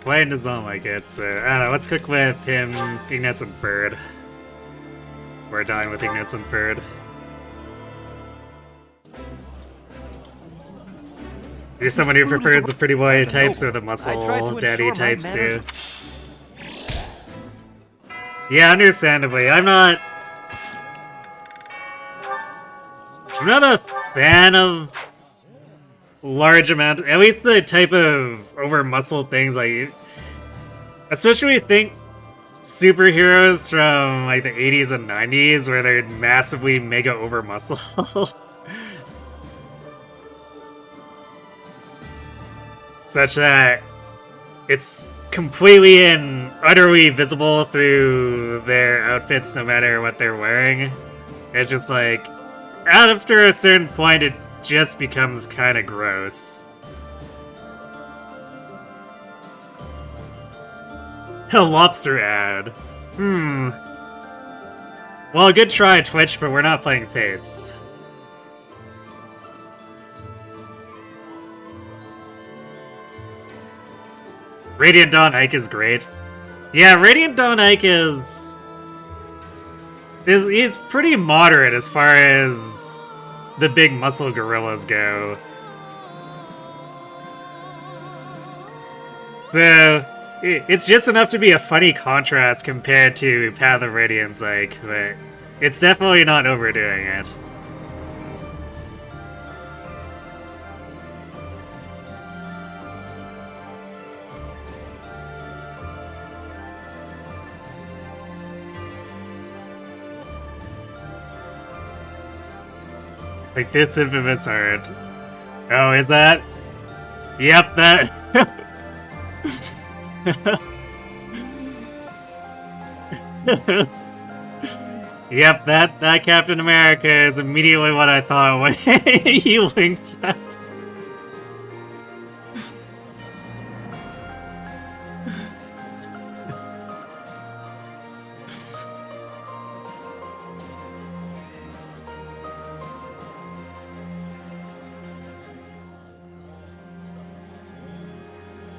Flame does not like it, so I don't know, let's cook with him, Ignatz, and Bird. We're dying with Ignatz and Bird. You're someone who prefers the pretty boy types or the muscle daddy types too. Yeah, understandably. I'm not a fan of large amount, at least the type of over muscle things like Especially when you think superheroes from like the 80s and 90s where they're massively mega over muscled. Such that it's completely and utterly visible through their outfits no matter what they're wearing. It's just like, after a certain point, it just becomes kind of gross. A lobster ad. Well, good try, Twitch, but we're not playing Fates. Radiant Dawn Ike is great. Yeah, Radiant Dawn Ike is he's pretty moderate as far as the big muscle gorillas go. So it's just enough to be a funny contrast compared to Path of Radiance Ike, but it's definitely not overdoing it. Like, this infamous art. Oh, is that? Yep, that... Yep, that Captain America is immediately what I thought when you linked that.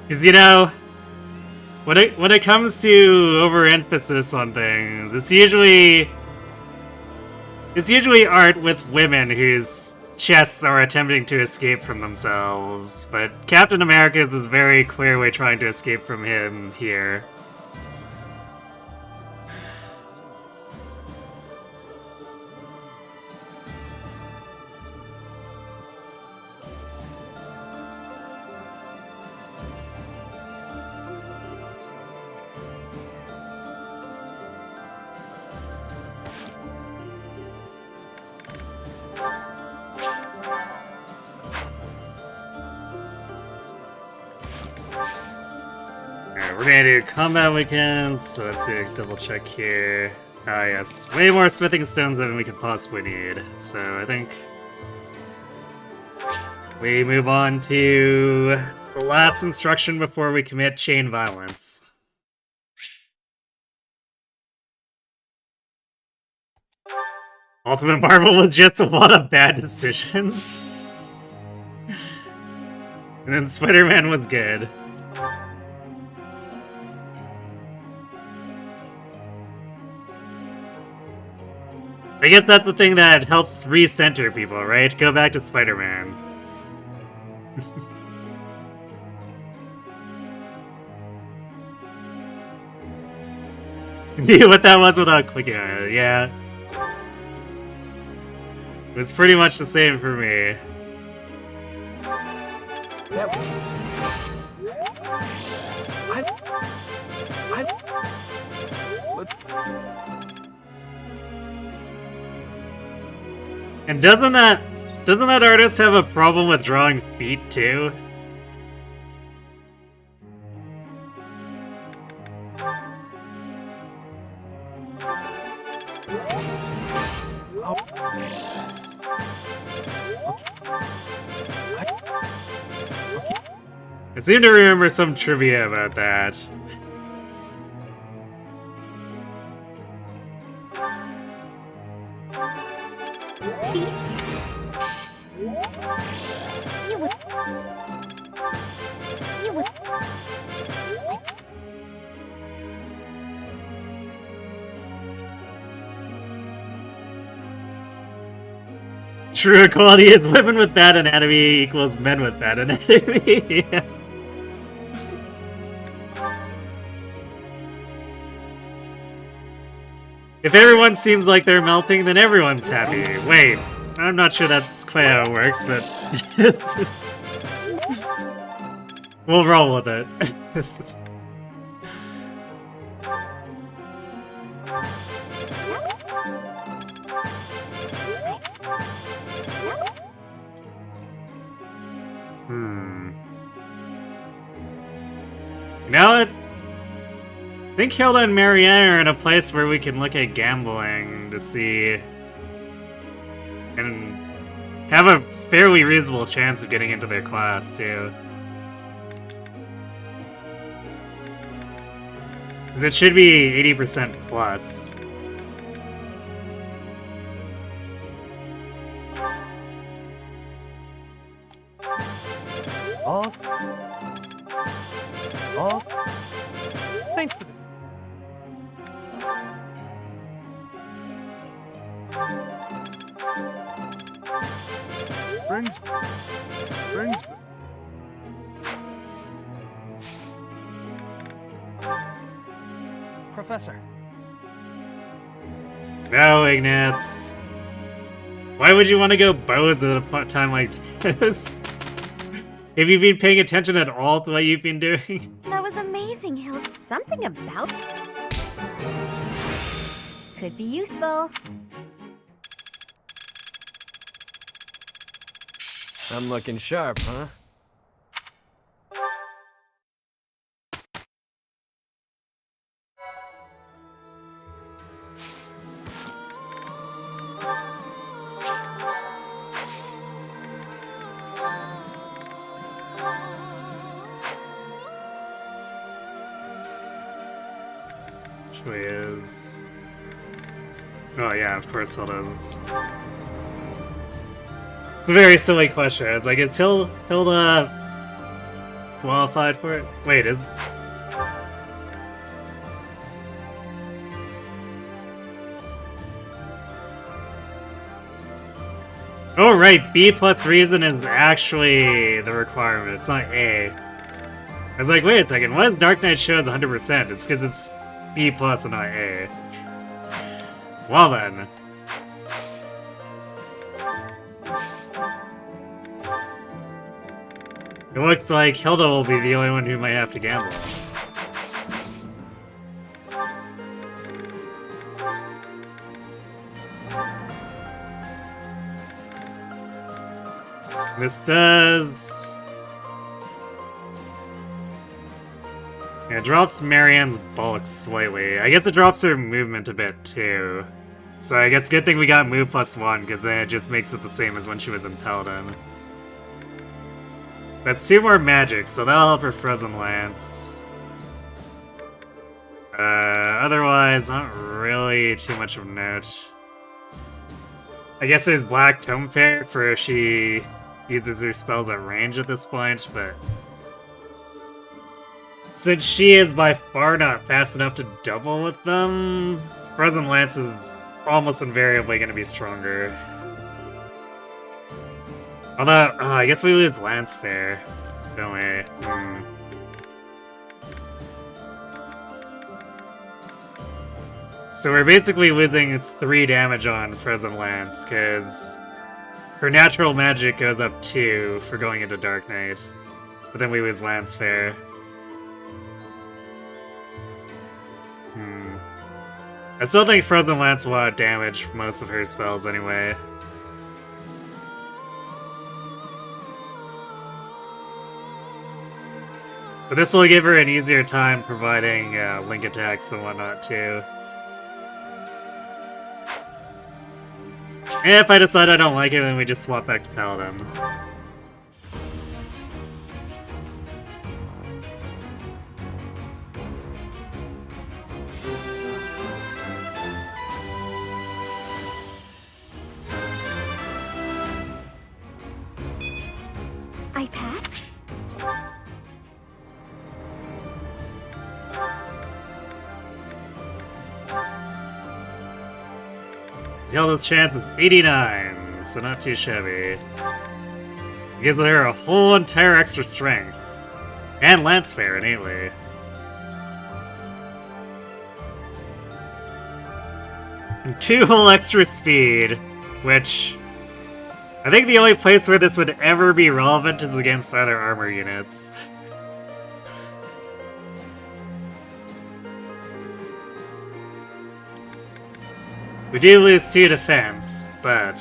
Because, you know, when it comes to overemphasis on things, it's usually art with women whose chests are attempting to escape from themselves. But Captain America's is very clearly trying to escape from him here. We're gonna do combat weekends, so let's do a double check here. Ah, yes, way more smithing stones than we could possibly need. So I think we move on to the last instruction before we commit chain violence. Ultimate Marvel was just a lot of bad decisions. And then Spider-Man was good. I guess that's the thing that helps recenter people, right? Go back to Spider-Man. Knew what that was without clicking on it, yeah. It was pretty much the same for me. And doesn't that artist have a problem with drawing feet too? I seem to remember some trivia about that. True equality is women with bad anatomy equals men with bad anatomy. Yeah. If everyone seems like they're melting, then everyone's happy. Wait, I'm not sure that's quite how it works, but we'll roll with it. Now I think Hilda and Marianne are in a place where we can look at gambling to see and have a fairly reasonable chance of getting into their class too. Because it should be 80% plus. Off. Thanks for the... Brings... Professor. No, Ignatz. Why would you want to go bows at a time like this? Have you been paying attention at all to what you've been doing? That was amazing, Hilt. Something about... Could be useful. I'm looking sharp, huh? Actually is... Oh yeah, of course it is. It's a very silly question. It's like, is Hilda qualified for it? Wait, is... Oh right, B plus reason is actually the requirement. It's not A. I was like, wait a second, why does Dark Knight show as 100%? It's because it's B plus and not A. Well then. It looks like Hilda will be the only one who might have to gamble. This does... Yeah, it drops Marianne's bulk slightly. I guess it drops her movement a bit too. So I guess good thing we got move +1, because then it just makes it the same as when she was in Paladin. That's 2 more magic, so that'll help her Frozen Lance. Otherwise, not really too much of note. I guess there's Black Tome Fair for if she uses her spells at range at this point, but... Since she is by far not fast enough to double with them, Frozen Lance is almost invariably going to be stronger. Although, I guess we lose Lance Fair, don't we? So we're basically losing 3 damage on Frozen Lance, because her natural magic goes up 2 for going into Dark Knight. But then we lose Lance Fair. I still think Frozen Lance will outdamage most of her spells anyway. But this will give her an easier time providing link attacks and whatnot too. And if I decide I don't like it, then we just swap back to Paladin. iPad? Hilda's chance is 89, so not too shabby. It gives her a whole entire extra strength. And Lance Fair, innately. And 2 whole extra speed, which... I think the only place where this would ever be relevant is against other armor units. We do lose 2 defense, but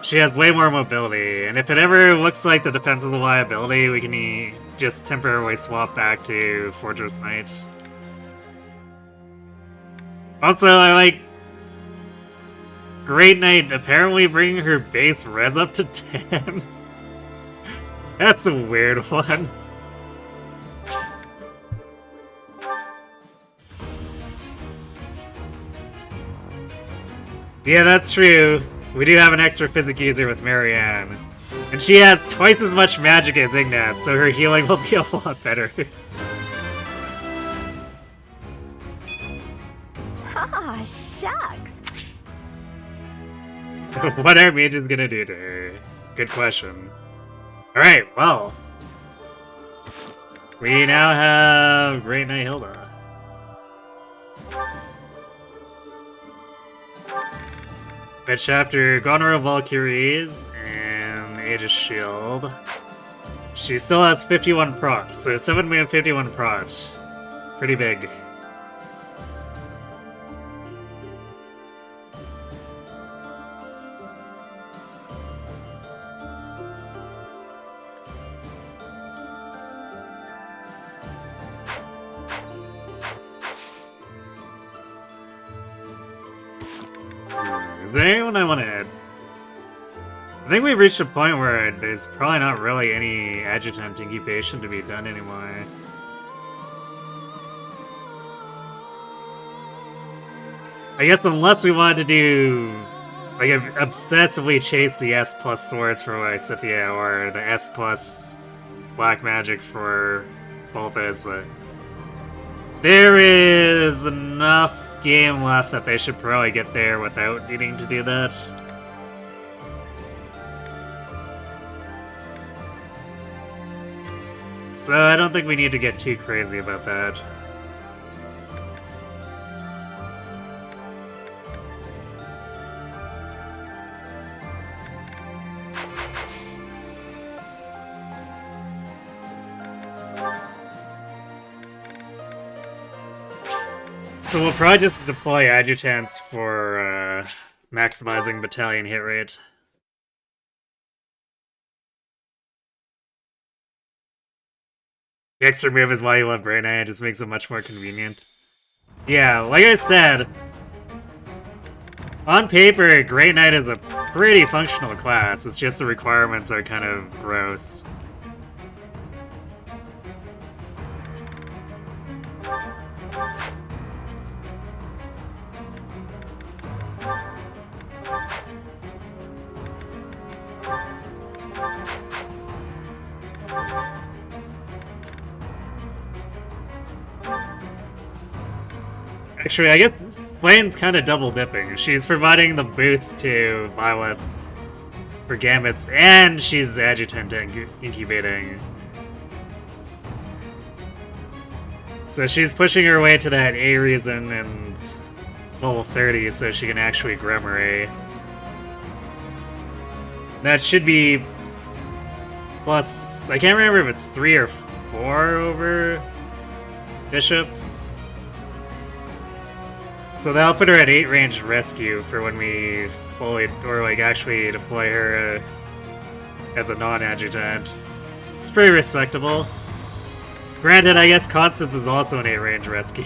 She has way more mobility, and if it ever looks like the defense is a liability, we can just temporarily swap back to Fortress Knight. Also, I like Great Knight apparently bringing her base res up to 10. That's a weird one. Yeah, that's true. We do have an extra physic user with Marianne. And she has twice as much magic as Ignat, so her healing will be a lot better. Ah, shucks. What are mages gonna do to her? Good question. Alright, well. We now have Great Knight Hilda. Which after Gonora Valkyries and Aegis Shield, she still has 51 proc, so 7 man 51 proc. Pretty big. Is there anyone I want to add? I think we've reached a point where there's probably not really any adjutant incubation to be done anymore. I guess unless we wanted to do, like, obsessively chase the S plus swords for Lysithia or the S plus black magic for Balthus, but there is enough game left that they should probably get there without needing to do that. So I don't think we need to get too crazy about that. So we'll probably just deploy adjutants for maximizing battalion hit rate. The extra move is why you love Great Knight, it just makes it much more convenient. Yeah, like I said, on paper, Great Knight is a pretty functional class, it's just the requirements are kind of gross. Actually, I guess Flame's kind of double dipping. She's providing the boost to Violet for Gambits, and she's adjutant incubating. So she's pushing her way to that A reason and level 30 so she can actually Grimoire. That should be plus, I can't remember if it's 3 or 4 over Bishop. So that'll put her at 8 range rescue for when we fully, or like actually deploy her as a non-adjutant. It's pretty respectable. Granted, I guess Constance is also an 8 range rescue.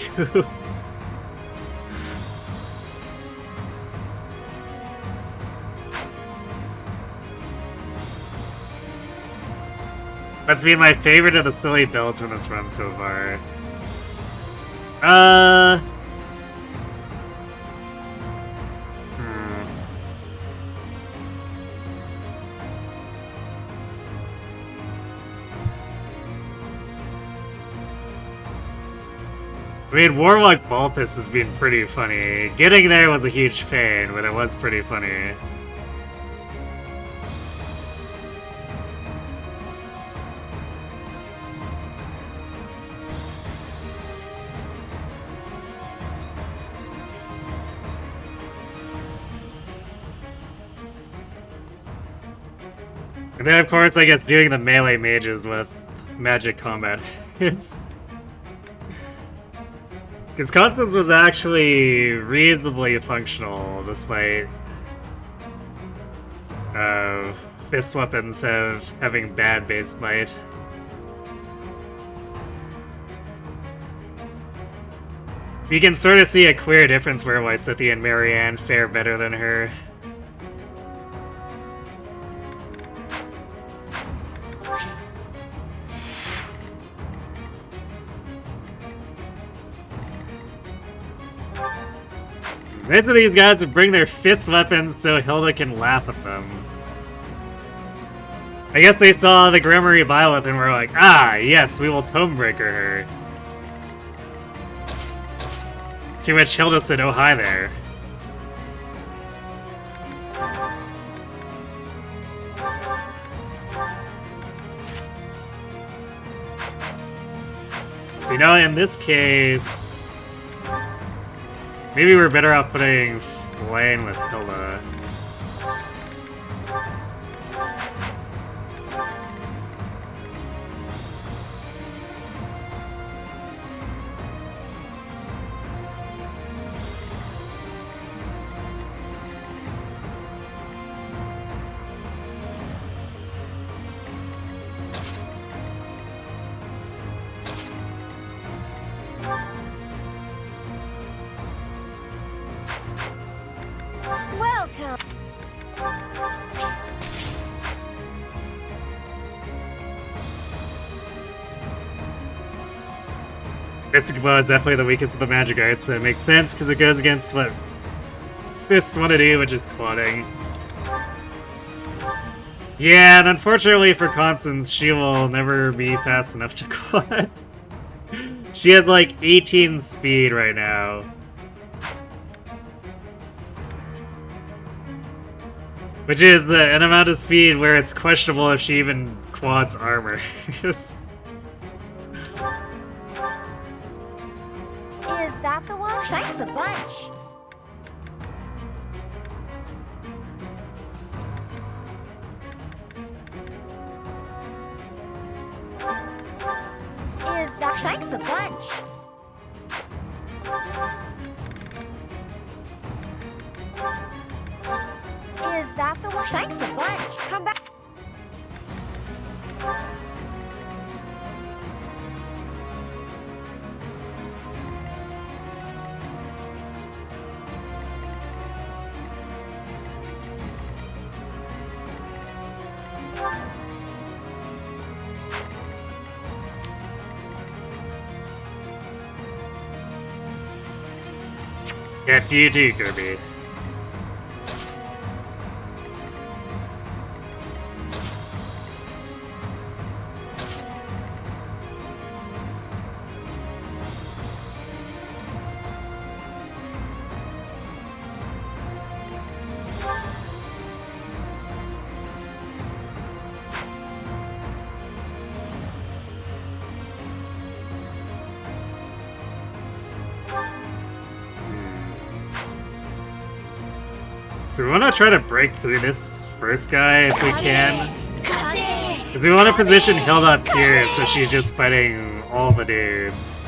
That's been my favorite of the silly builds from this run so far. I mean, Warlock Balthus has been pretty funny. Getting there was a huge pain, but it was pretty funny. And then, of course, I guess doing the melee mages with magic combat. Because Constance was actually reasonably functional, despite fist weapons having bad base might. You can sort of see a clear difference where Wysithia and Marianne fare better than her. Most of these guys would bring their fist weapons so Hilda can laugh at them. I guess they saw the Grimoire Byleth and were like, ah, yes, we will Tomebreaker her. To which Hilda said, oh, hi there. So, you know, in this case, maybe we're better off putting Flame with Hilda. Welcome. Mystic Blow is definitely the weakest of the magic arts, but it makes sense because it goes against what fists want to do, which is quadding. Yeah, and unfortunately for Constance, she will never be fast enough to quad. She has like 18 speed right now. Which is an amount of speed where it's questionable if she even quads armor. Is that the one? Thanks a bunch. Is that thanks a bunch? Is that the one? Thanks a bunch. Come back. Yeah, to you too, Kirby. So we want to try to break through this first guy if we can. Because we want to position Hilda up here so she's just fighting all the dudes.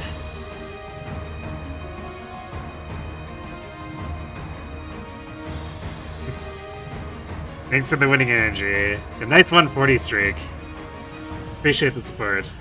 Thanks for the winning energy. The Knight's 140 streak. Appreciate the support.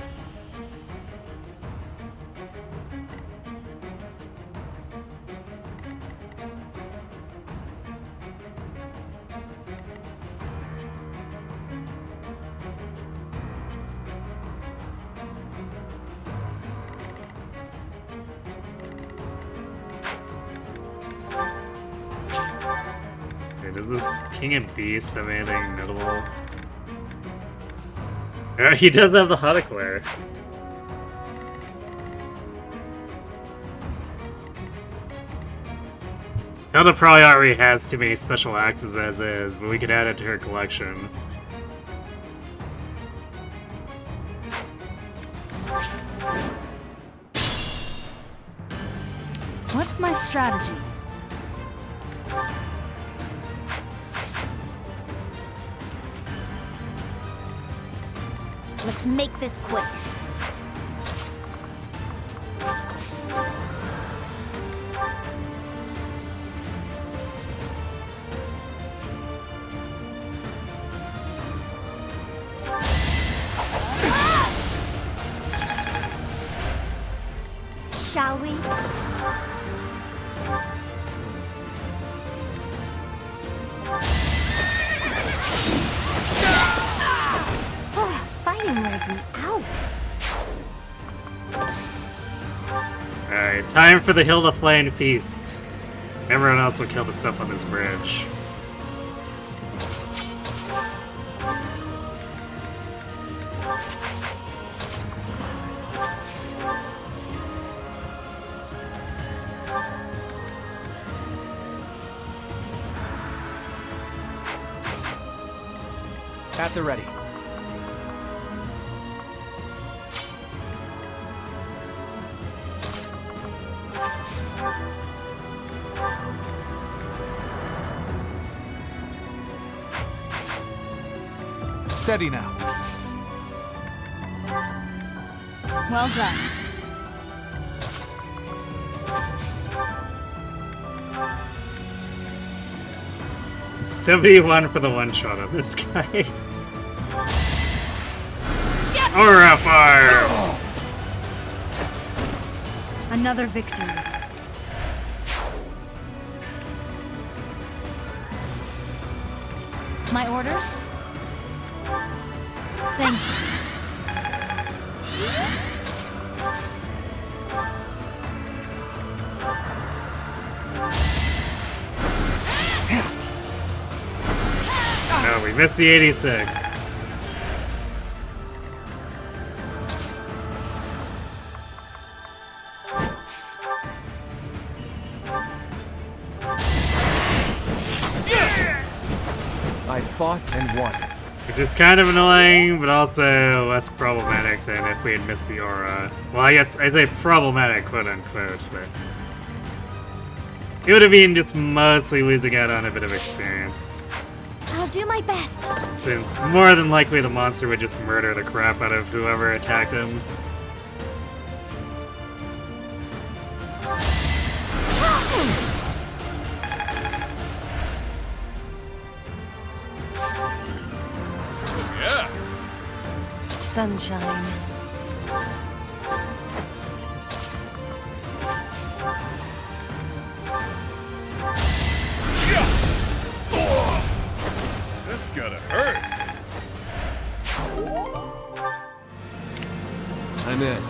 Does this King and Beast have anything notable? He does have the Hadouken. Hilda probably already has too many special axes as is, but we could add it to her collection. What's my strategy? Let's make this quick. Time for the Hill to Flame feast. Everyone else will kill the stuff on this bridge. At the ready. Steady now. Well done. $71 for the one shot of this guy. Aura fire! Another victory. My orders? Thank you. No, we missed the 86. I fought and won. Which is kind of annoying, but also less problematic than if we had missed the aura. Well, I guess I say problematic, quote unquote, but it would have been just mostly losing out on a bit of experience. I'll do my best. Since more than likely the monster would just murder the crap out of whoever attacked him. Yeah. Sunshine. That's gotta hurt. I'm in.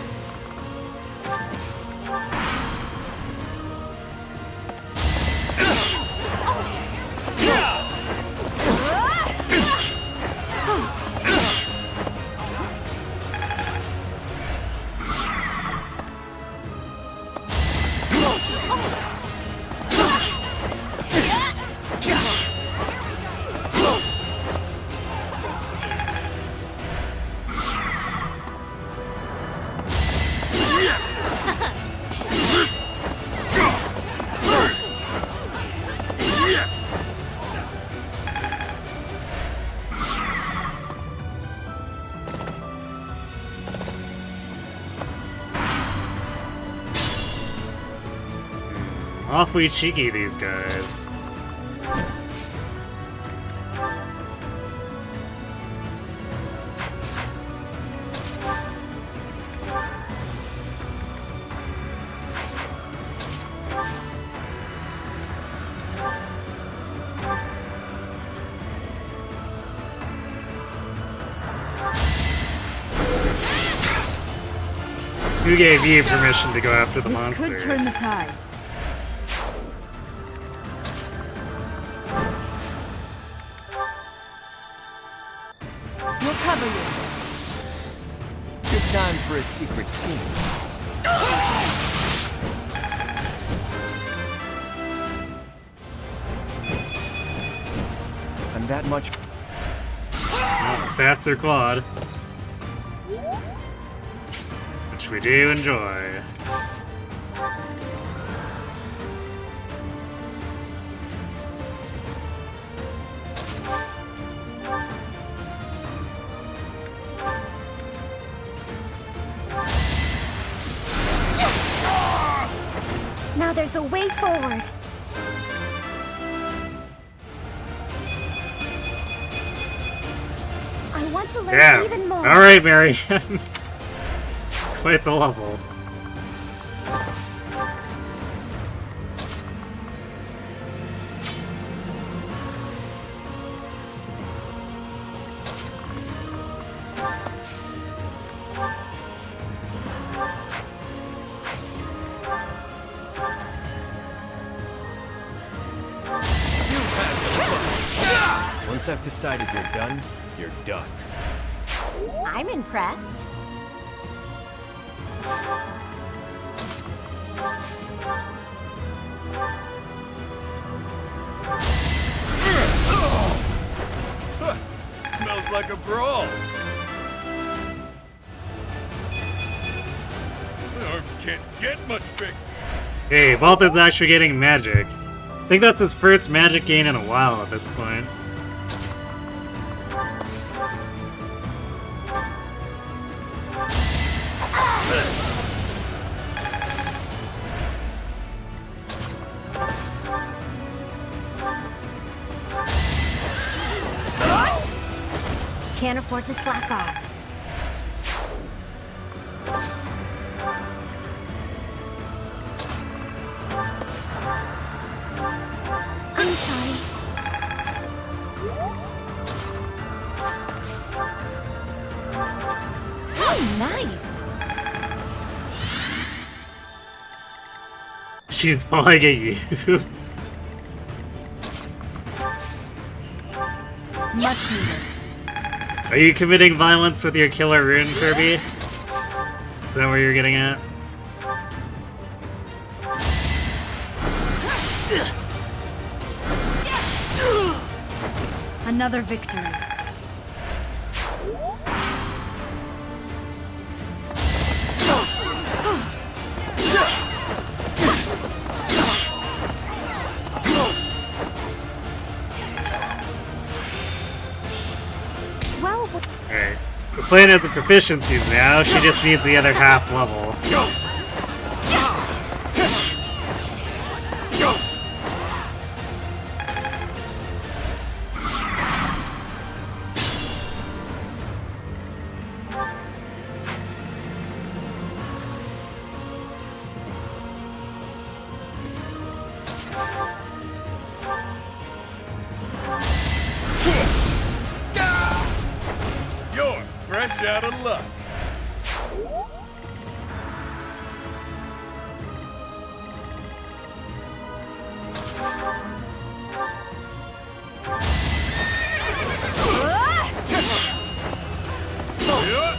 Awfully cheeky, these guys. Who gave you permission to go after the monster? This could turn the tides. We'll cover you. Good time for a secret scheme. I'm that much. Faster quad. Which we do enjoy. Now there's a way forward. I want to learn Yeah. even more. Alright, Mary. It's quite the level. Once I've decided you're done, you're done. I'm impressed. Smells like a brawl. My arms can't get much bigger. Hey, Bolt is actually getting magic. I think that's his first magic gain in a while at this point. Can't afford to slack off. I'm sorry. Oh, nice. She's pulling at you. Much needed. Are you committing violence with your killer rune, Kirby? Is that where you're getting at? Another victory. Well, Alright, so playing at the proficiencies now, she just needs the other half level. You're fresh out of luck. Yeah.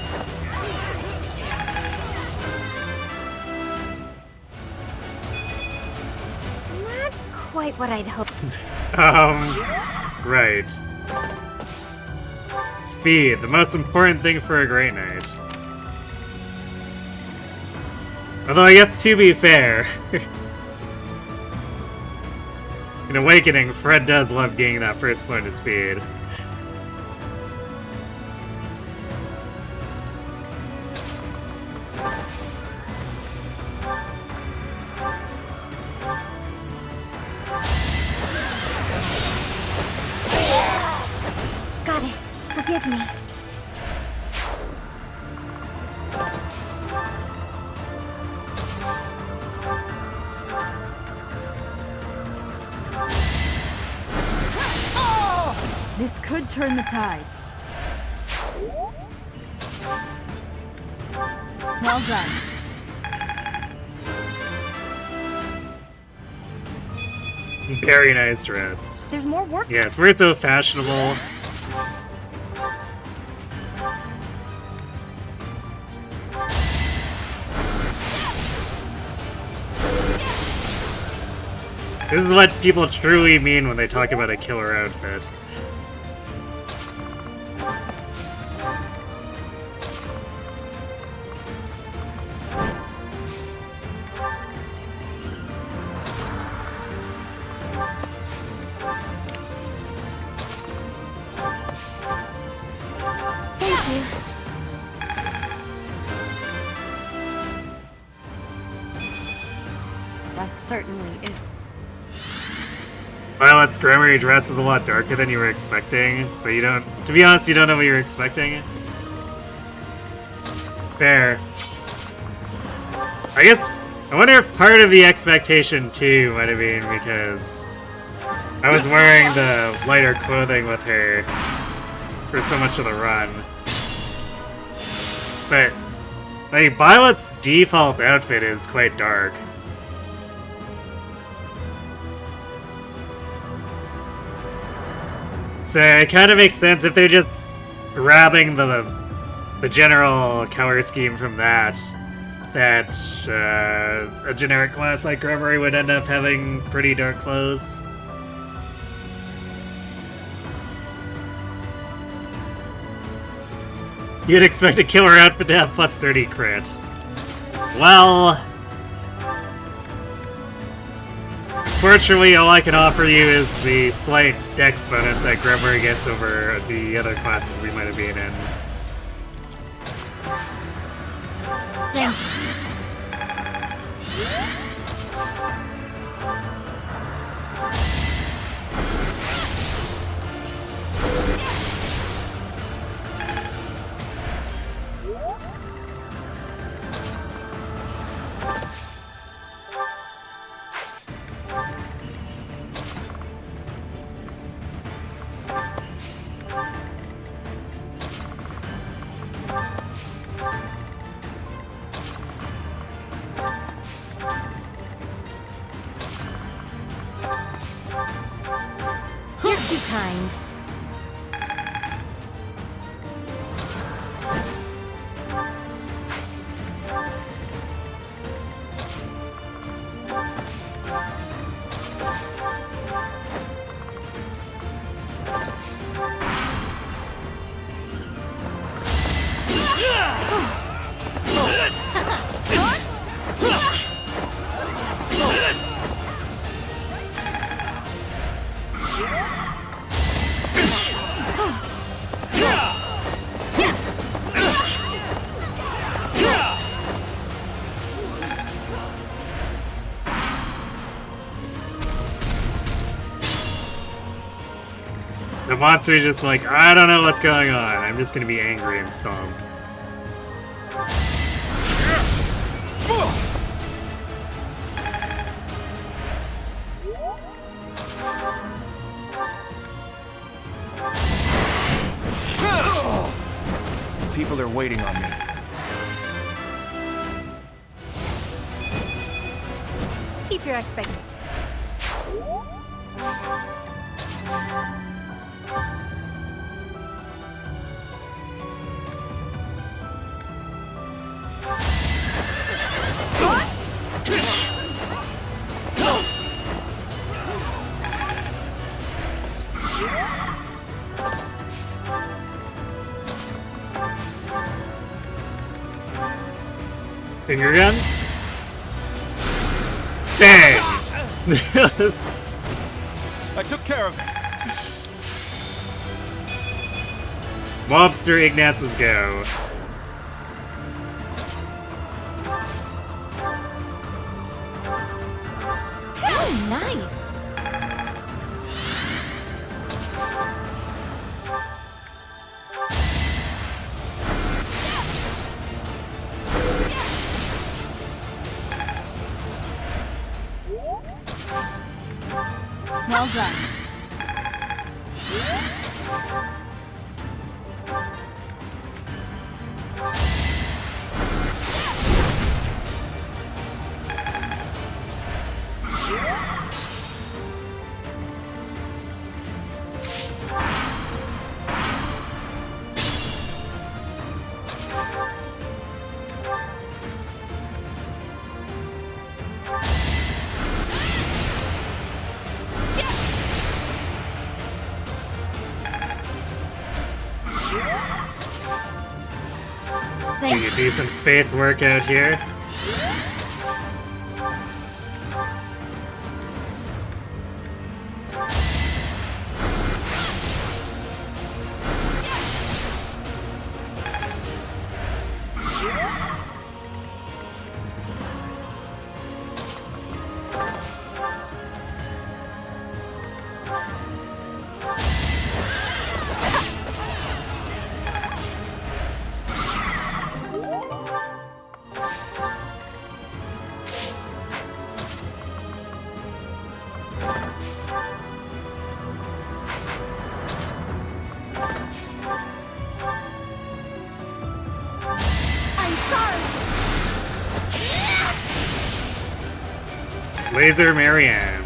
not quite what I'd hoped. Right. Speed, the most important thing for a Great Knight. Although I guess to be fair, in Awakening, Fred does love gaining that first point of speed. Goddess, forgive me. This could turn the tides. Well done. Very nice rest. There's more work to Yes, we're so fashionable. This is what people truly mean when they talk about a killer outfit. Thank you. That certainly is. Violet's grammar dress is a lot darker than you were expecting, but you don't... To be honest, you don't know what you're expecting. Fair. I guess... I wonder if part of the expectation, too, might have been because... I was wearing the lighter clothing with her for so much of the run. But... like, Violet's default outfit is quite dark. So it kind of makes sense if they're just grabbing the general color scheme from that a generic class like Reverie would end up having pretty dark clothes. You'd expect a killer outfit to have plus 30 crit. Well, fortunately, all I can offer you is the slight dex bonus that Reverie gets over the other classes we might have been in. Thank you. You're too kind. The monster's just like, I don't know what's going on. I'm just gonna be angry and stomp. People are waiting on me. Keep your expectations. Finger guns? Bang! I took care of it. Mobster Ignatius go. Oh, nice. Well done. Doing a decent faith workout here. Laser Marianne.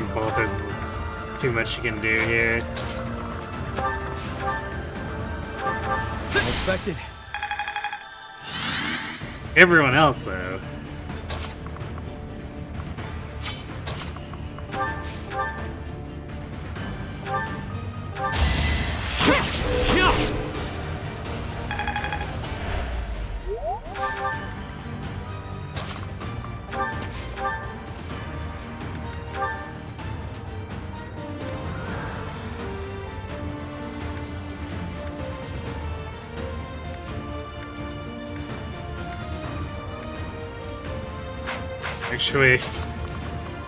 think both is too much you can do here. Unexpected. Everyone else, though. Actually,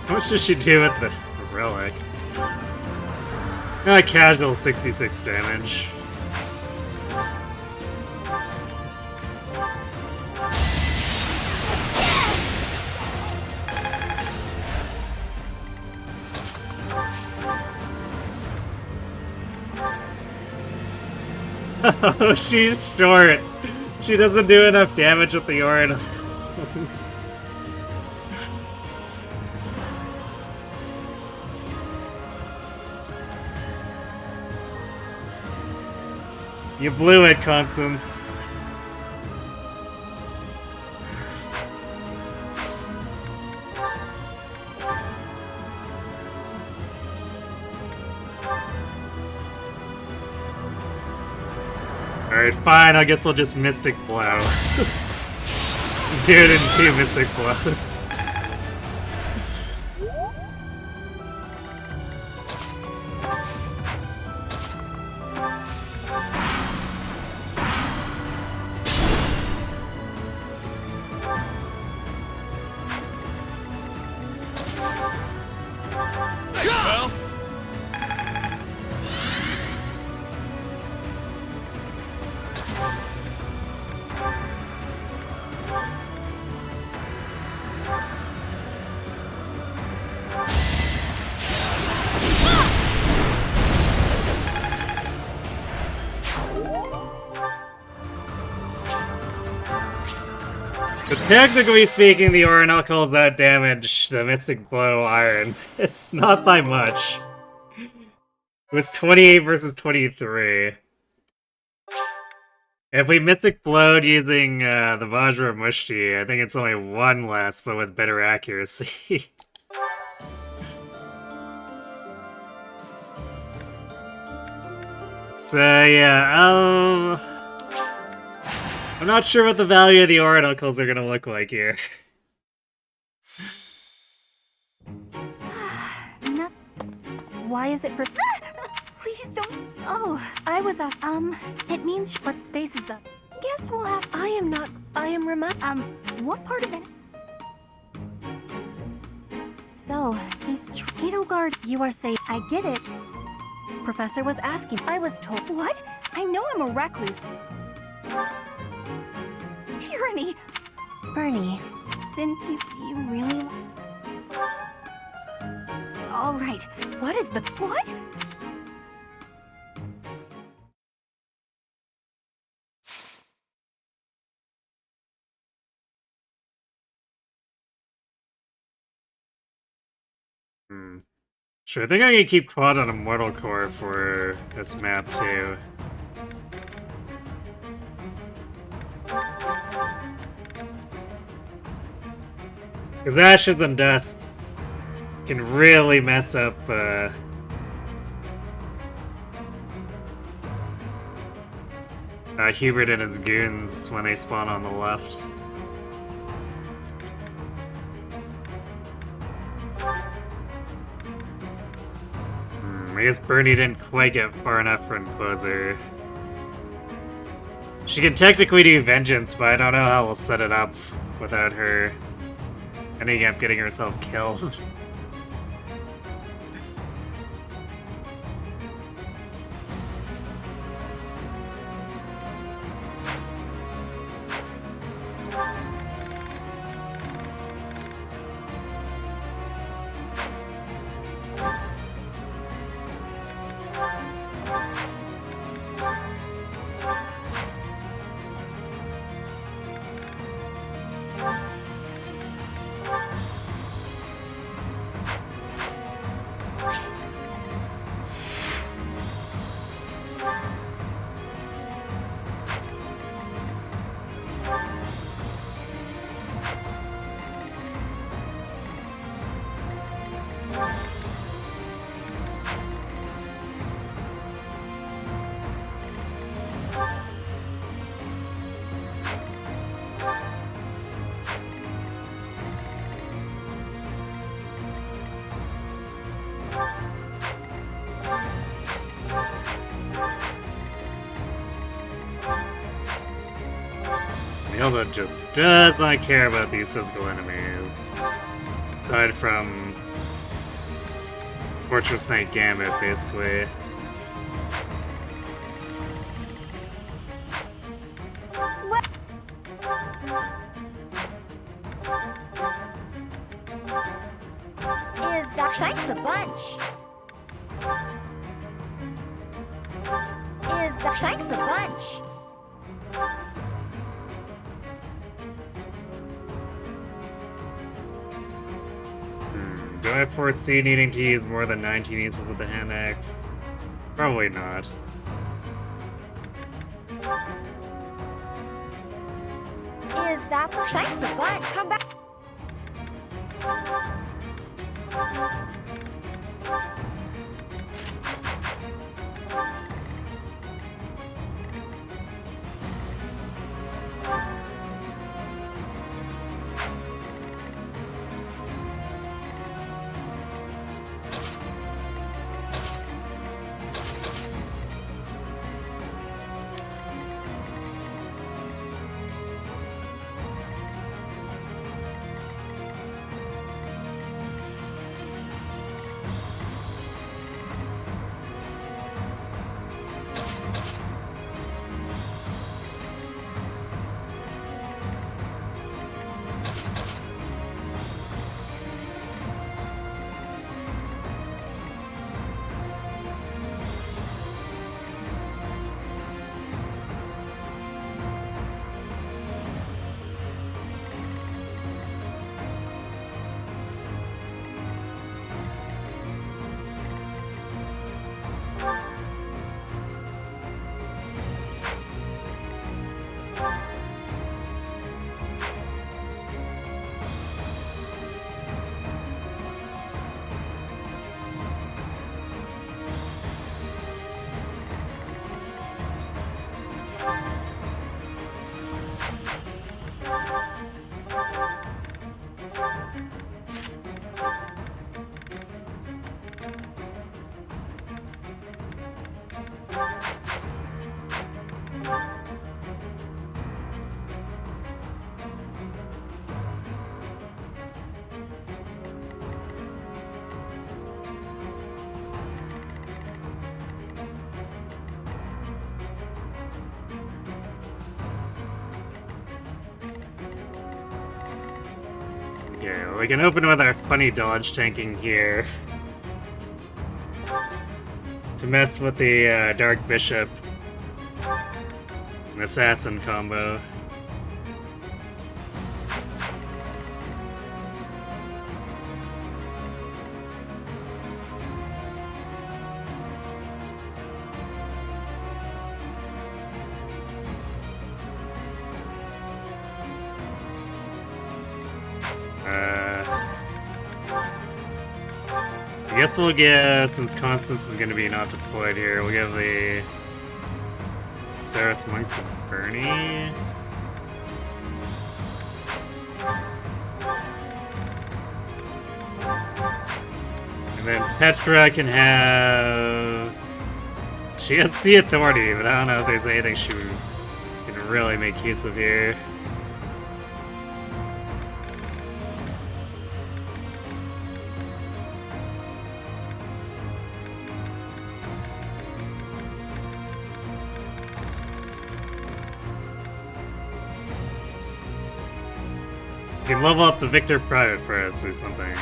how much does she do with the relic? Casual 66 damage. Oh, she's short. She doesn't do enough damage with the Orin. You blew it, Constance. Alright, fine, I guess we'll just Mystic Blow. Do it in 2 Mystic Blows. Technically speaking, the Orin calls that damage the Mystic Blow Iron. It's not by much. It was 28 versus 23. If we Mystic Blowed using the Vajra Mushti, I think it's only 1 less, but with better accuracy. So yeah, I'm not sure what the value of the Oracles are gonna look like here. No. Why is it Please don't. Oh, I was asked. It means what space is that? Guess we'll have. I am what part of it? So, he's Edelgard. You are safe. I get it. Professor was asking. I was told. What? I know I'm a recluse. Tyranny! Bernie, since you really... Alright, what is the... What? Sure, I think I can keep Quad on Immortal Core for this map too. Because Ashes and Dust can really mess up Hubert and his goons when they spawn on the left. I guess Bernie didn't quite get far enough for Encloser. She can technically do Vengeance, but I don't know how we'll set it up without her ending up getting herself killed. Hilda just does not care about these physical enemies. Aside from Fortress Knight Gambit, basically. Is that thanks a bunch? Is that thanks a bunch? Do I foresee needing to use more than 19 uses of the hand axe? Probably not. Is that the thanks a bunch? Come back. Okay, well, we can open with our funny dodge tanking here. To mess with the Dark Bishop and Assassin combo. I guess we'll give, since Constance is going to be not deployed here, we'll give the Saris Monks of Bernie. And then Petra can have... She has Sea Authority, but I don't know if there's anything she can really make use of here. You can level up the Victor Private for us or something.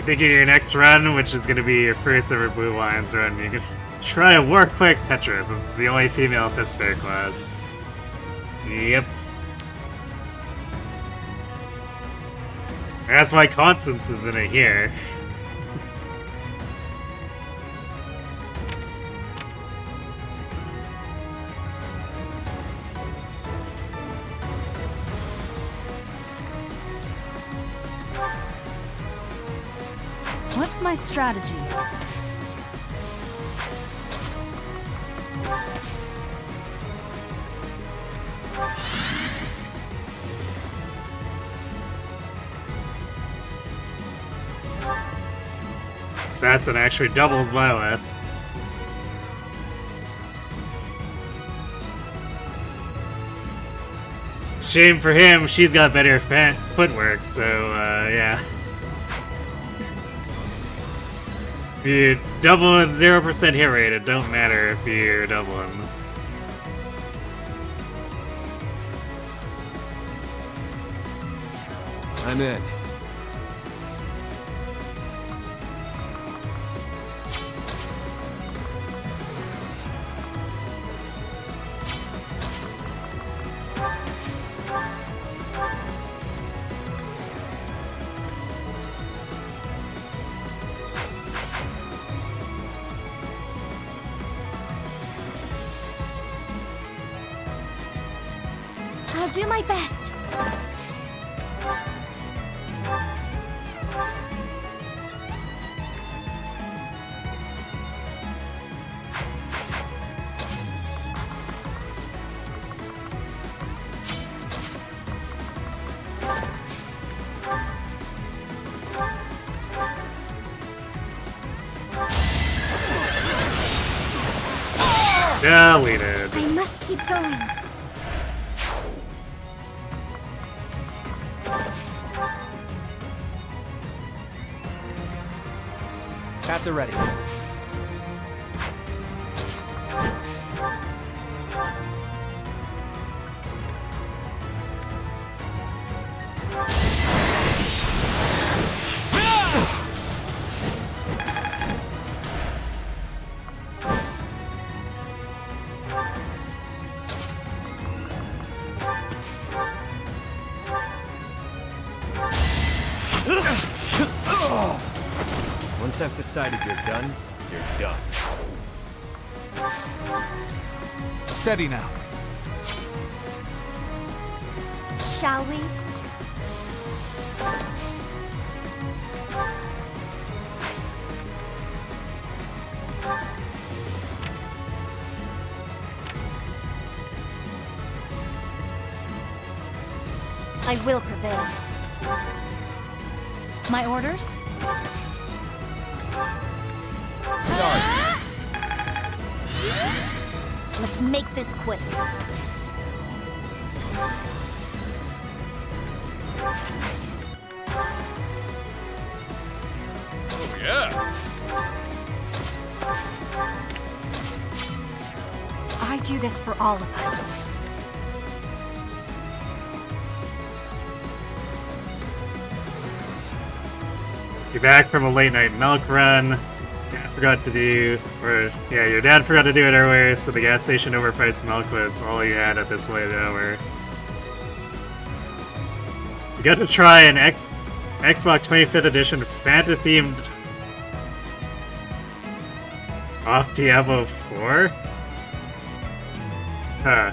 You think in your next run, which is going to be your first ever Blue Lions run, you can try a War Quick Petrus. It's the only female Fisphere class. Yep. That's why Constance is in it here. What's my strategy? Assassin actually doubled Lilith. Shame for him, she's got better footwork, so yeah. If you double and 0% hit rate, it don't matter if you're doubling. I'm in. I'll do my best. Deleted. I must keep going. At the ready. Once I've decided you're done, you're done. Steady now. Shall we? I will prevail. My orders? Sorry. Let's make this quick. Oh, yeah. I do this for all of us. You're back from a late night milk run. Dad forgot to do, your dad forgot to do it earlier, so the gas station overpriced milk was all you had at this late hour. You got to try an Xbox 25th Edition Fanta themed off Diablo 4? Huh.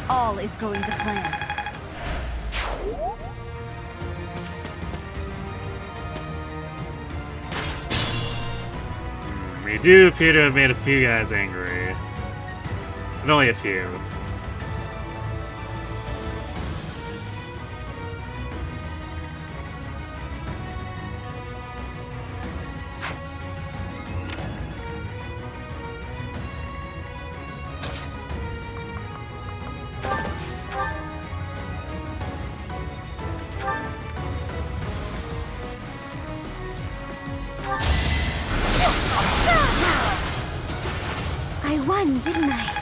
All is going to plan. We do appear to have made a few guys angry. But only a few. didn't I?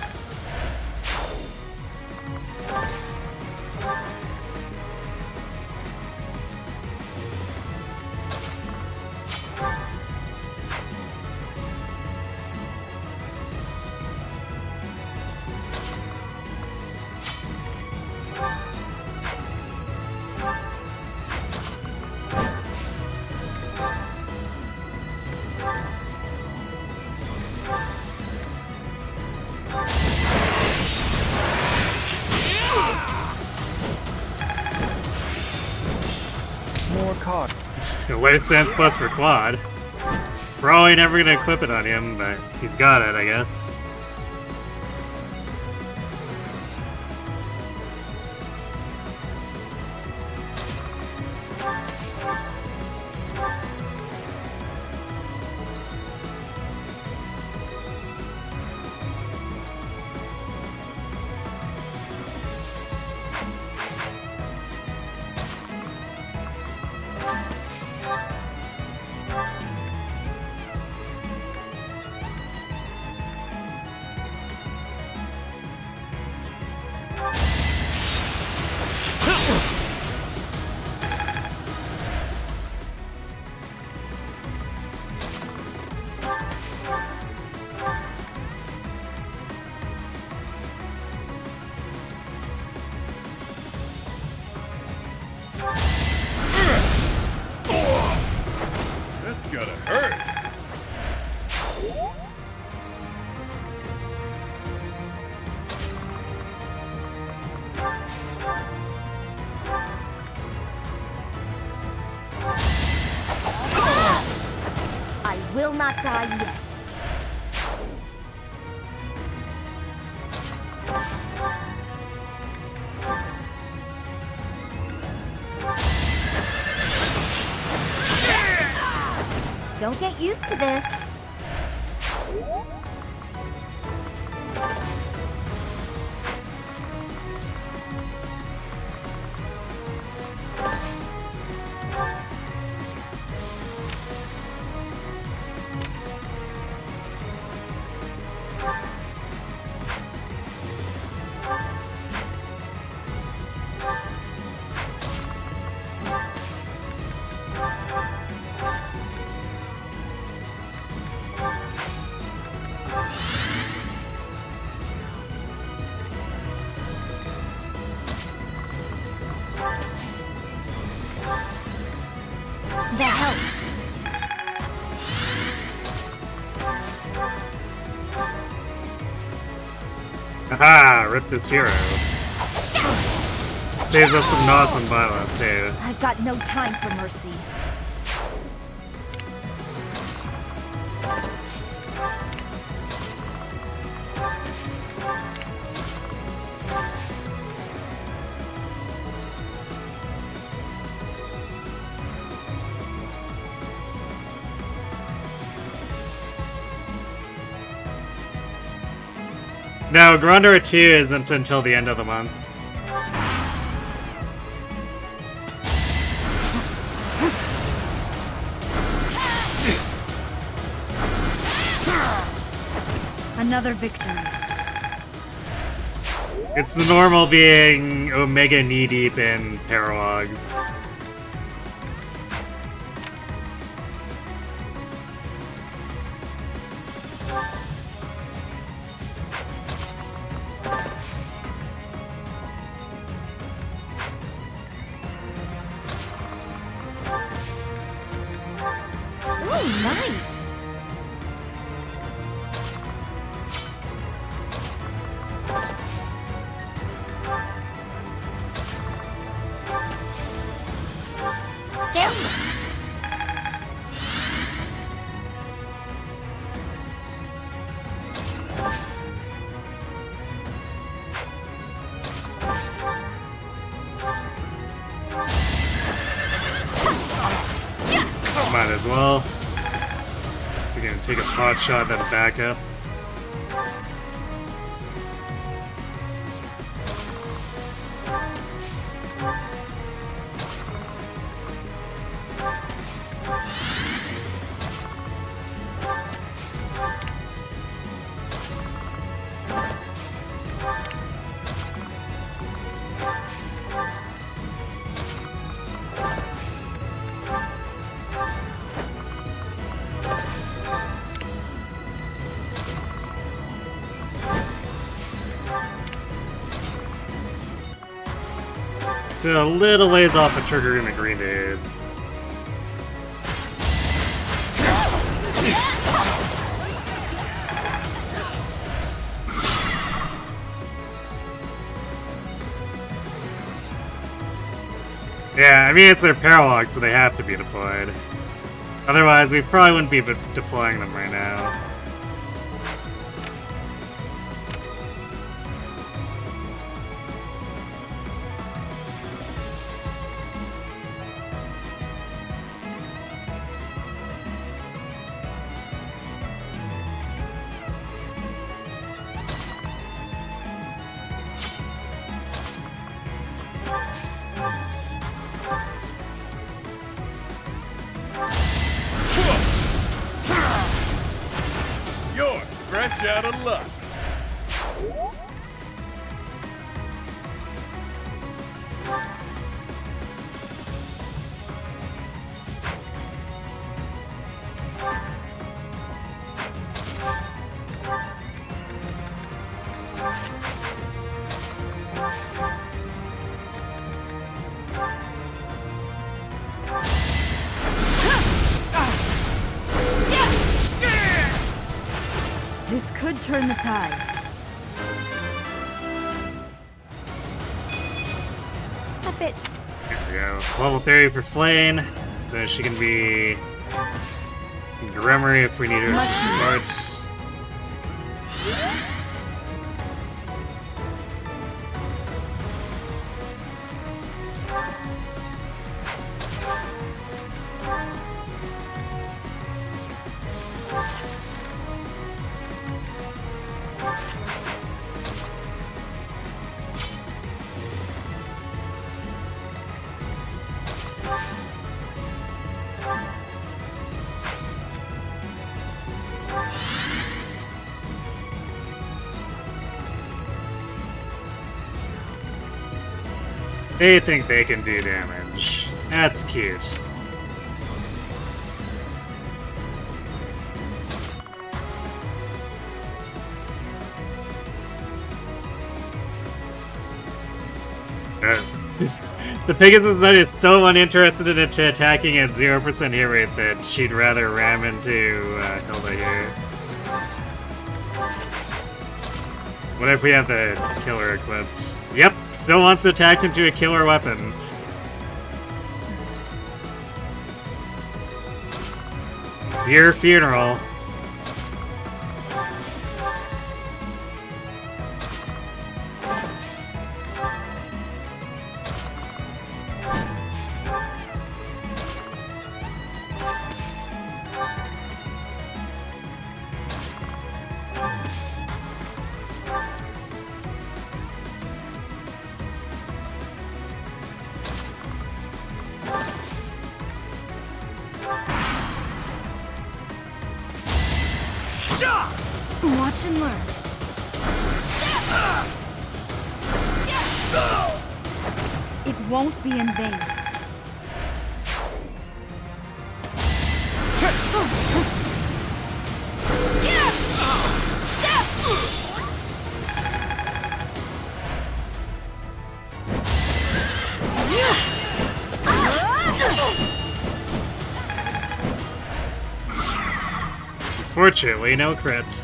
More cards. Alert Sense Plus for Quad. Probably never gonna equip it on him, but he's got it, I guess. That's gotta hurt. I will not die yet. Don't get used to this. That helps. Haha! Ripped its hero. Saves us some awesome violence, too. I've got no time for mercy. No, Grandeur 2 isn't until the end of the month. Another victory. It's the normal being Omega knee-deep in paralogs. Ooh, nice. There we go. Might as well. So gonna take a pot shot, then back up. So a little ways off of triggering the green dudes. Yeah, I mean, it's their paralog, so they have to be deployed. Otherwise, we probably wouldn't be deploying them right now. You're fresh out of luck. This could turn the tides. A bit. There we go. Level 30 for Flane. So she can be Grimory if we need her Much support. They think they can do damage. That's cute. The Pegasus Knight is so uninterested in attacking at 0% hit rate that she'd rather ram into Hilda here. What if we have the killer equipped? Yep, still wants to attack into a killer weapon. Dear funeral. Watch and learn. It won't be in vain. Unfortunately, no crit.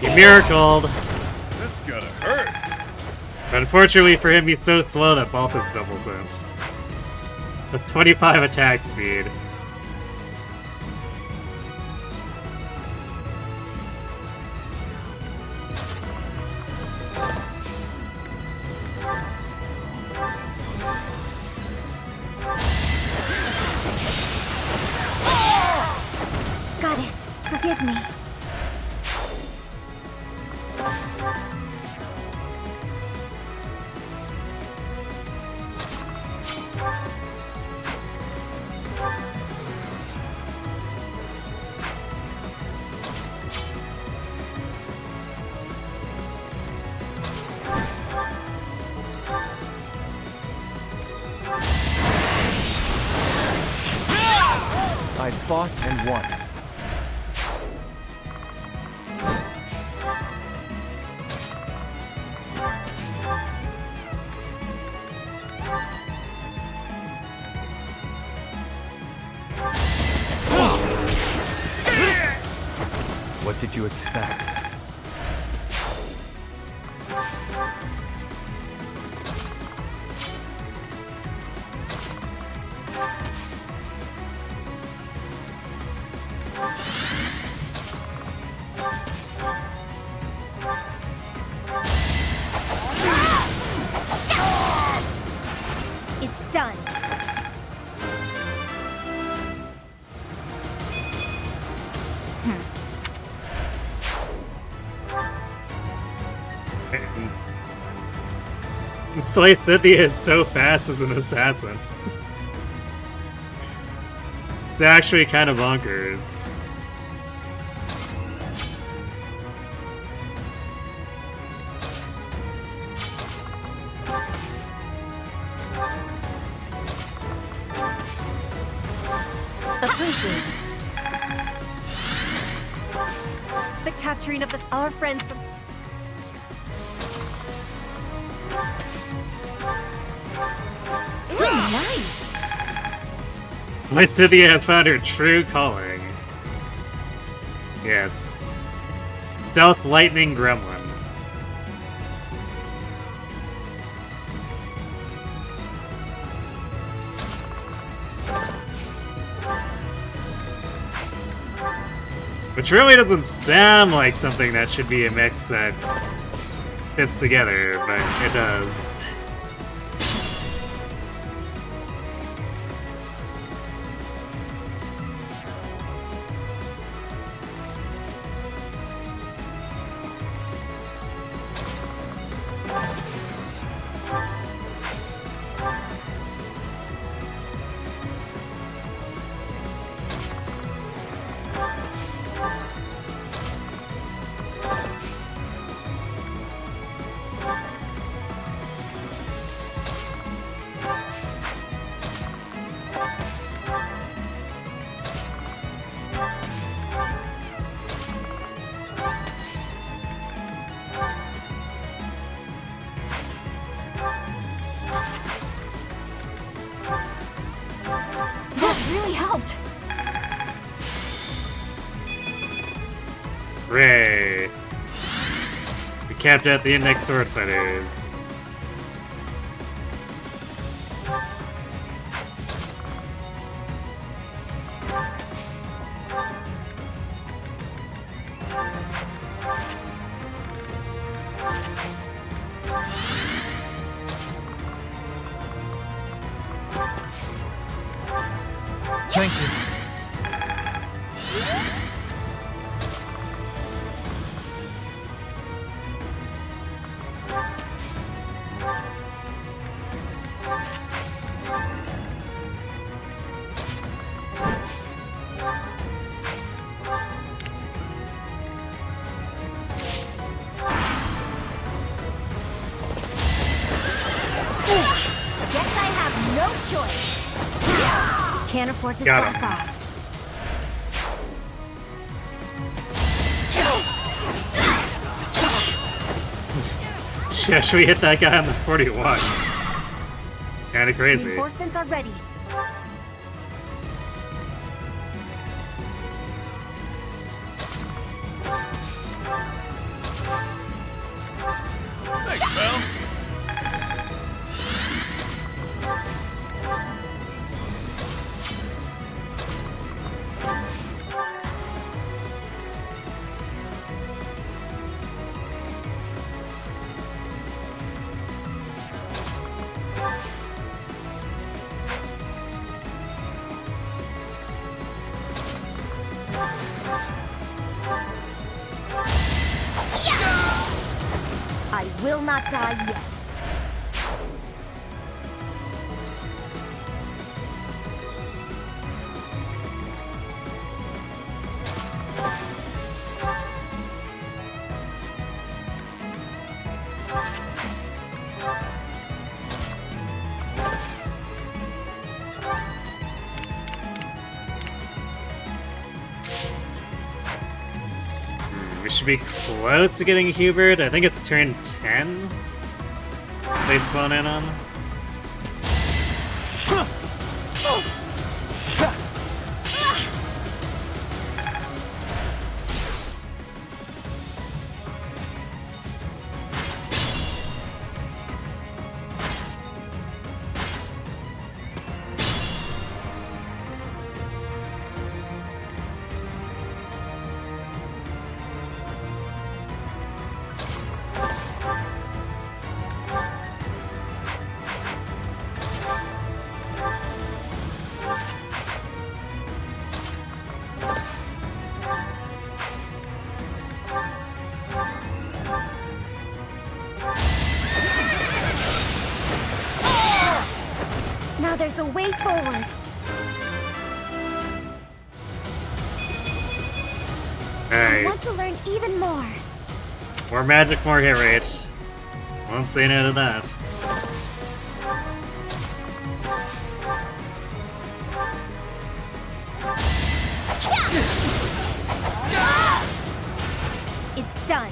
He miracled. That's gotta hurt. But unfortunately for him, he's so slow that Balthus doubles him. With 25 attack speed. Goddess, forgive me. fought and won. What did you expect? It's done. Soy Cynthia is so fast as an assassin. It's actually kind of bonkers. Appreciate the capturing of our friends from. Ooh, nice. My Cynthia has found her true calling. Yes. Stealth Lightning Gremlin. Which really doesn't sound like something that should be a mix that fits together, but it does. Really helped. Hooray! We capped out the index sword fighters. Thank you. Guess I have no choice. Can't afford to Got slack him. off. Yeah, should we hit that guy on the 41? Kinda crazy. Reinforcements are ready. Thanks, pal. I will not die yet. should be close to getting Hubert. I think it's turn 10 they spawn in on. Now there's a way forward. I want to Nice. learn even more. More magic, more hit rate. Won't say no to that. It's done.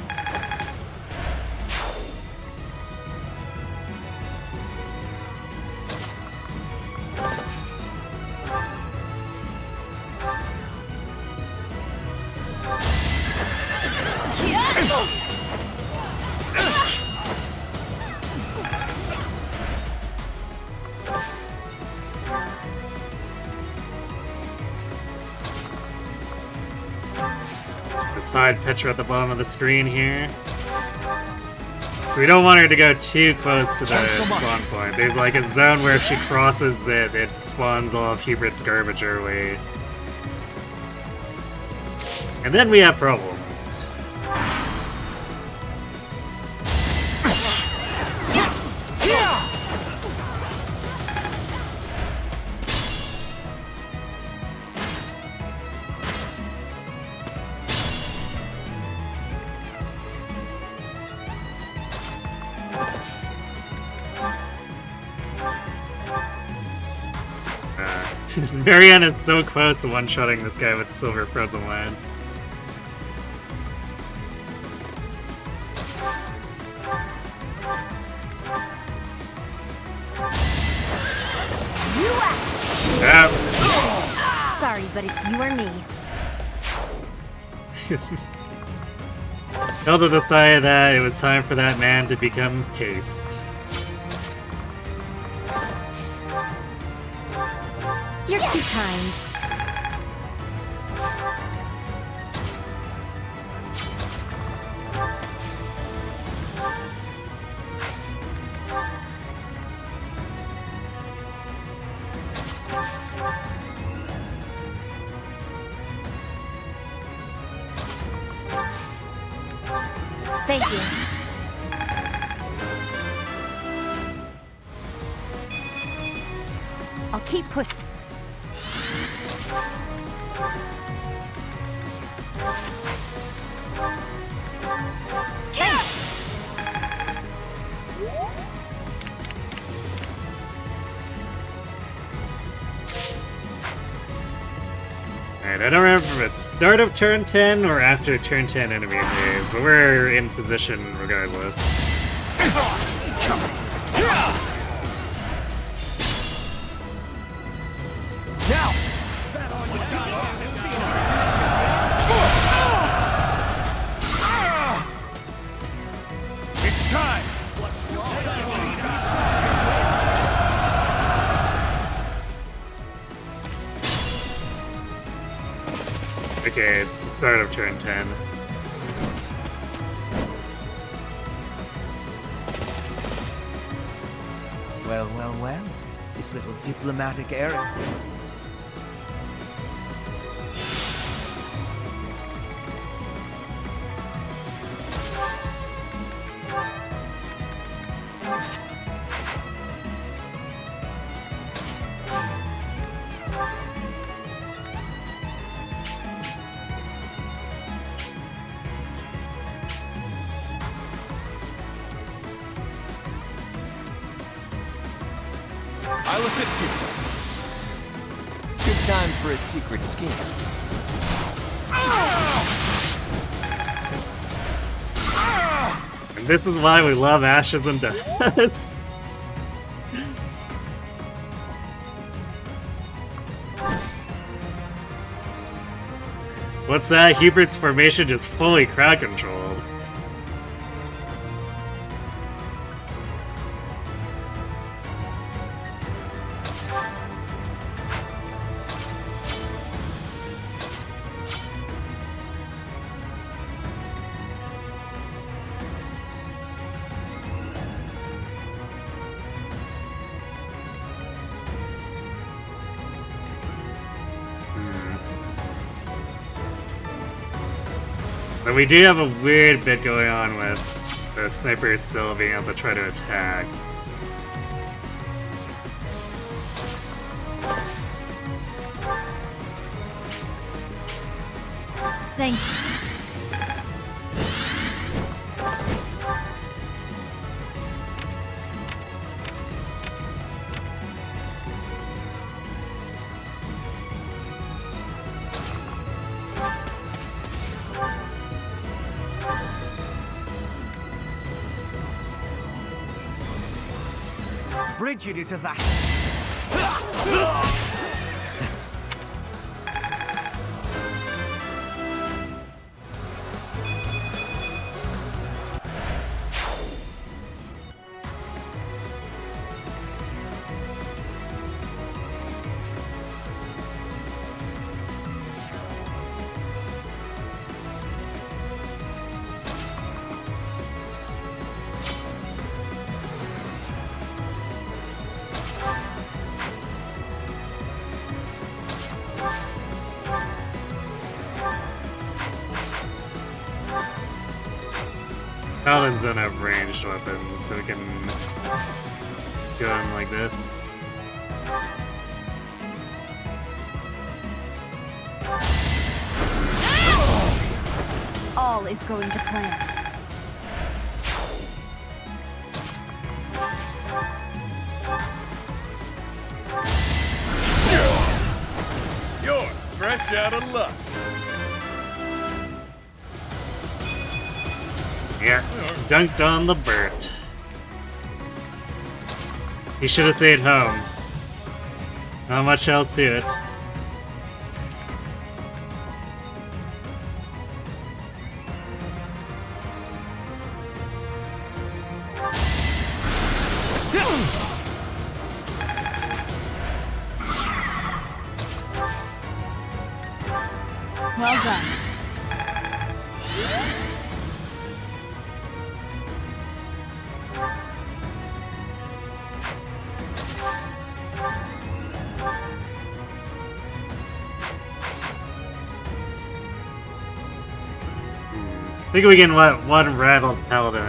Just hide Petra at the bottom of the screen here. So we don't want her to go too close to the spawn point. There's like a zone where if she crosses it, it spawns all of Hubert's garbage her way. And then we have problems. Marianne is so close to one-shotting this guy with silver frozen lance. Yep. Sorry, but it's you or me. Zelda decided that it was time for that man to become paste. You're too kind. Thank you. I'll keep pushing. Alright, I don't remember if it's start of turn 10 or after turn 10 enemy phase, but we're in position regardless. Now! It's time! Okay, it's the start of turn 10. Well, well, well. This little diplomatic errand. I'll assist you. Good time for a secret scheme. And this is why we love Ashes and Dust. What's that? Hubert's formation just fully crowd controlled. But we do have a weird bit going on with the snipers still being able to try to attack. Thank you. Bridget is a that. Paladins don't have ranged weapons, so we can go in like this. All is going to plan. You're fresh out of luck. Yeah, dunked on the Bert. He should have stayed home. Not much else to it. Well done. I think we can let one rattled paladin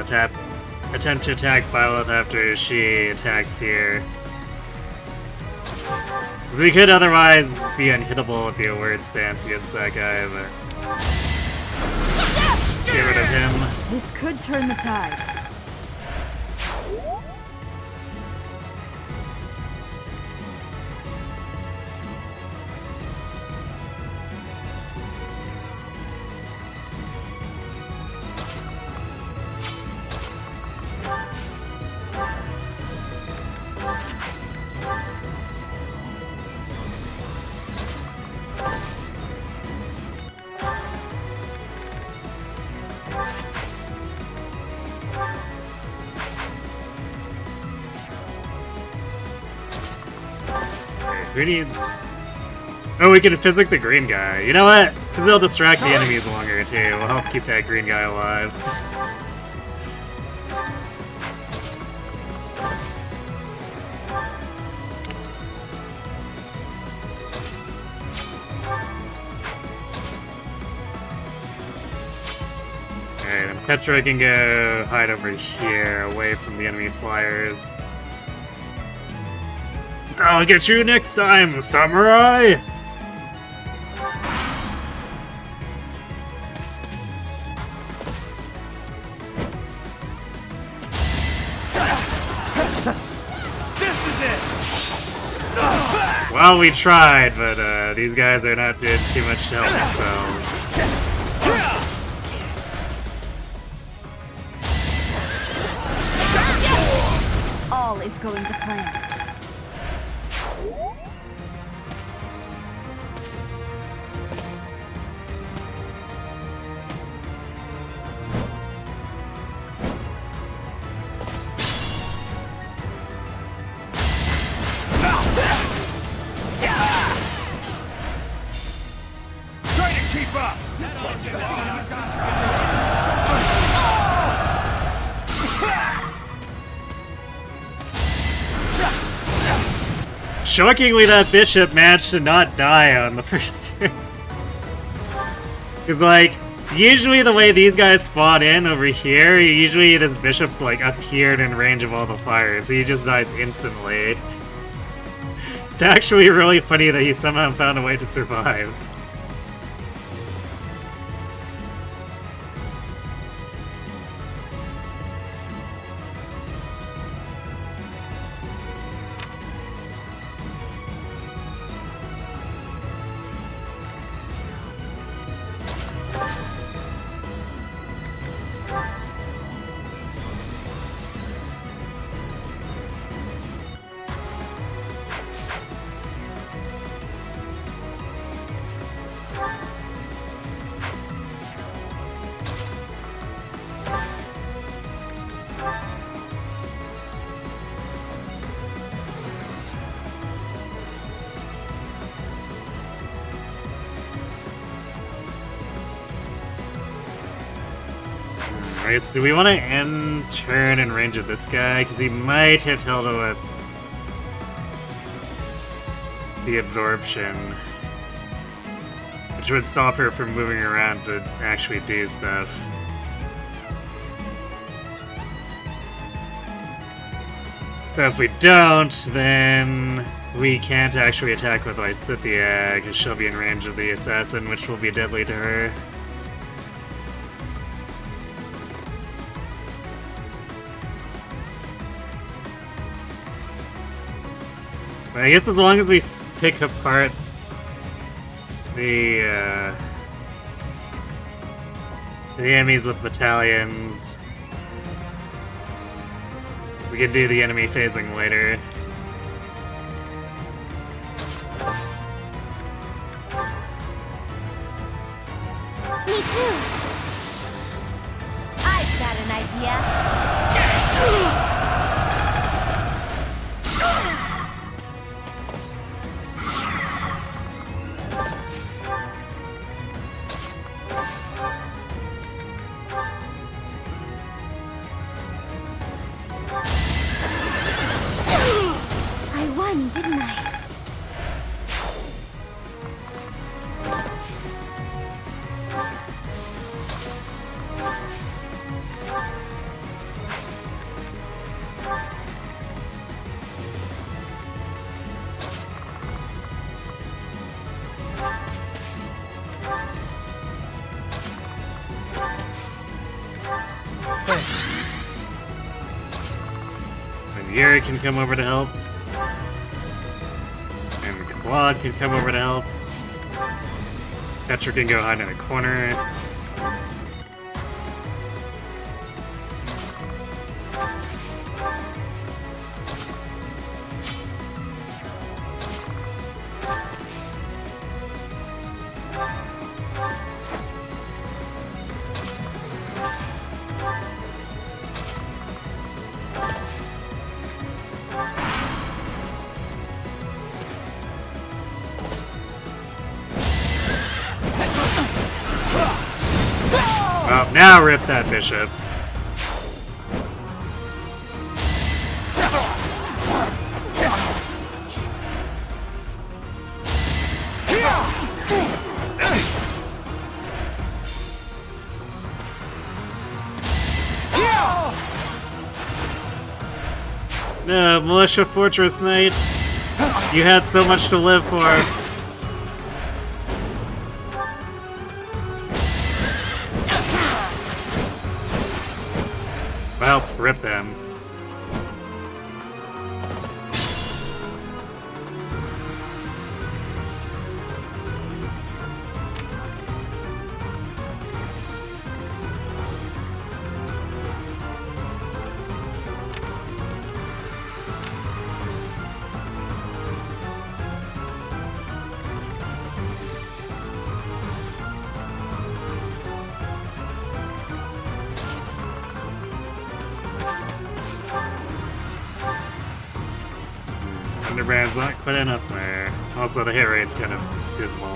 attempt to attack Violet after she attacks here. Because we could otherwise be unhittable with the alert stance against that guy, but let's get rid of him. This could turn the tides. Who needs... Oh, we can physic the green guy. You know what? Because they'll distract the enemies longer, too. We'll help keep that green guy alive. Alright, and Petra can go hide over here, away from the enemy flyers. I'll get you next time, samurai! This is it! Well, we tried, but these guys are not doing too much to help themselves. all is going to plan. Try to keep up! Shockingly, that bishop managed to not die on the first turn. Because, like, usually the way these guys spawn in over here, usually this bishop's, like, appeared in range of all the fires, so he just dies instantly. It's actually really funny that he somehow found a way to survive. Alright, so do we want to end turn in range of this guy? Because he might hit Hilda with the absorption, which would stop her from moving around to actually do stuff. But if we don't, then we can't actually attack with Lysithia, because she'll be in range of the assassin, which will be deadly to her. I guess as long as we pick apart the enemies with battalions, we can do the enemy phasing later. Me too. I've got an idea. Didn't I? Thanks. And Yuri can come over to help. Claude can come over to help. Petra can go hide in a corner. Well, now rip that bishop. No, Militia Fortress Knight. You had so much to live for. Well, rip them. Firebrand's not quite enough there. Also, the hit rate's kind of dismal.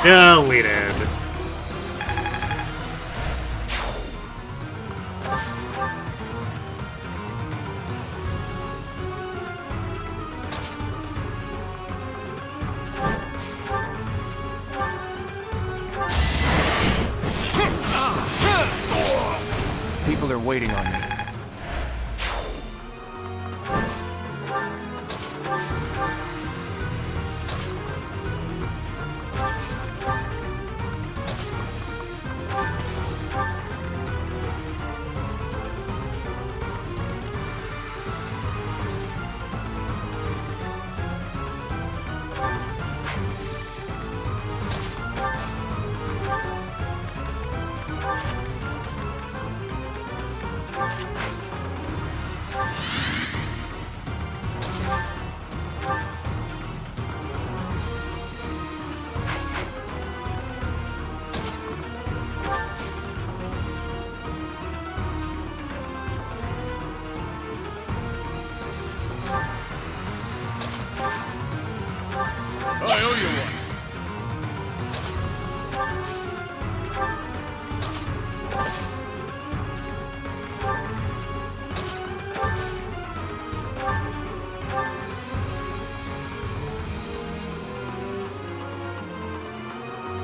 Deleted. People are waiting on me. I owe you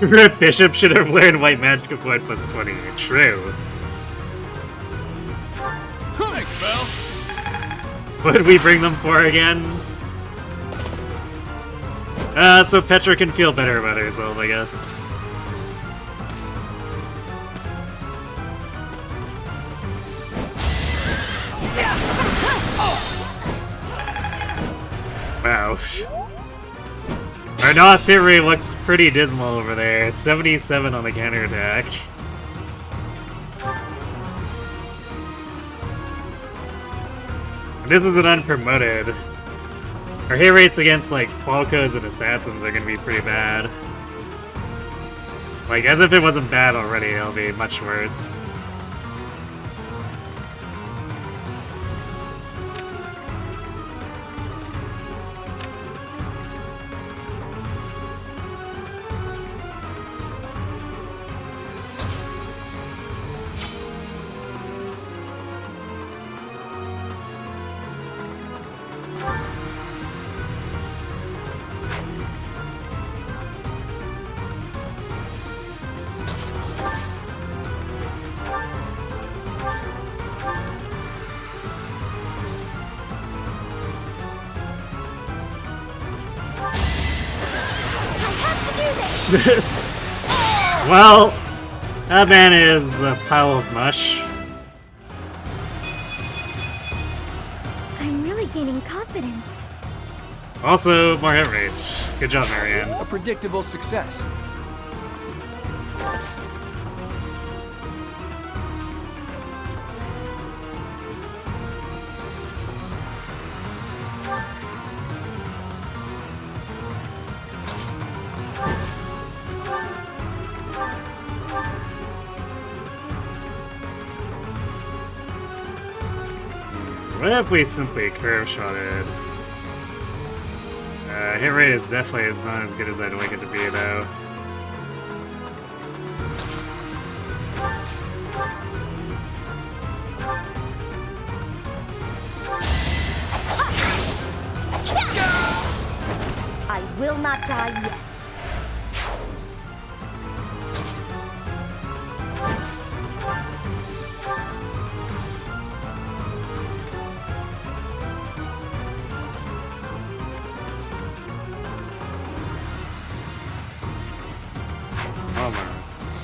one. Red Bishop should have learned White Magic of Blood plus 20. True. Thanks, pal. What did we bring them for again? So Petra can feel better about herself, I guess. Wow. Our NOS hit rate looks pretty dismal over there. It's 77 on the counterattack. This is an unpromoted. Our hit rates against, like, Falcos and Assassins are gonna be pretty bad. Like, as if it wasn't bad already, it'll be much worse. Well, that man is a pile of mush. I'm really gaining confidence. Also, more hit rates. Good job, Marianne. A predictable success. What if we simply curve shotted? Hit rate is definitely not as good as I'd like it to be, though. I will not die yet. Almost.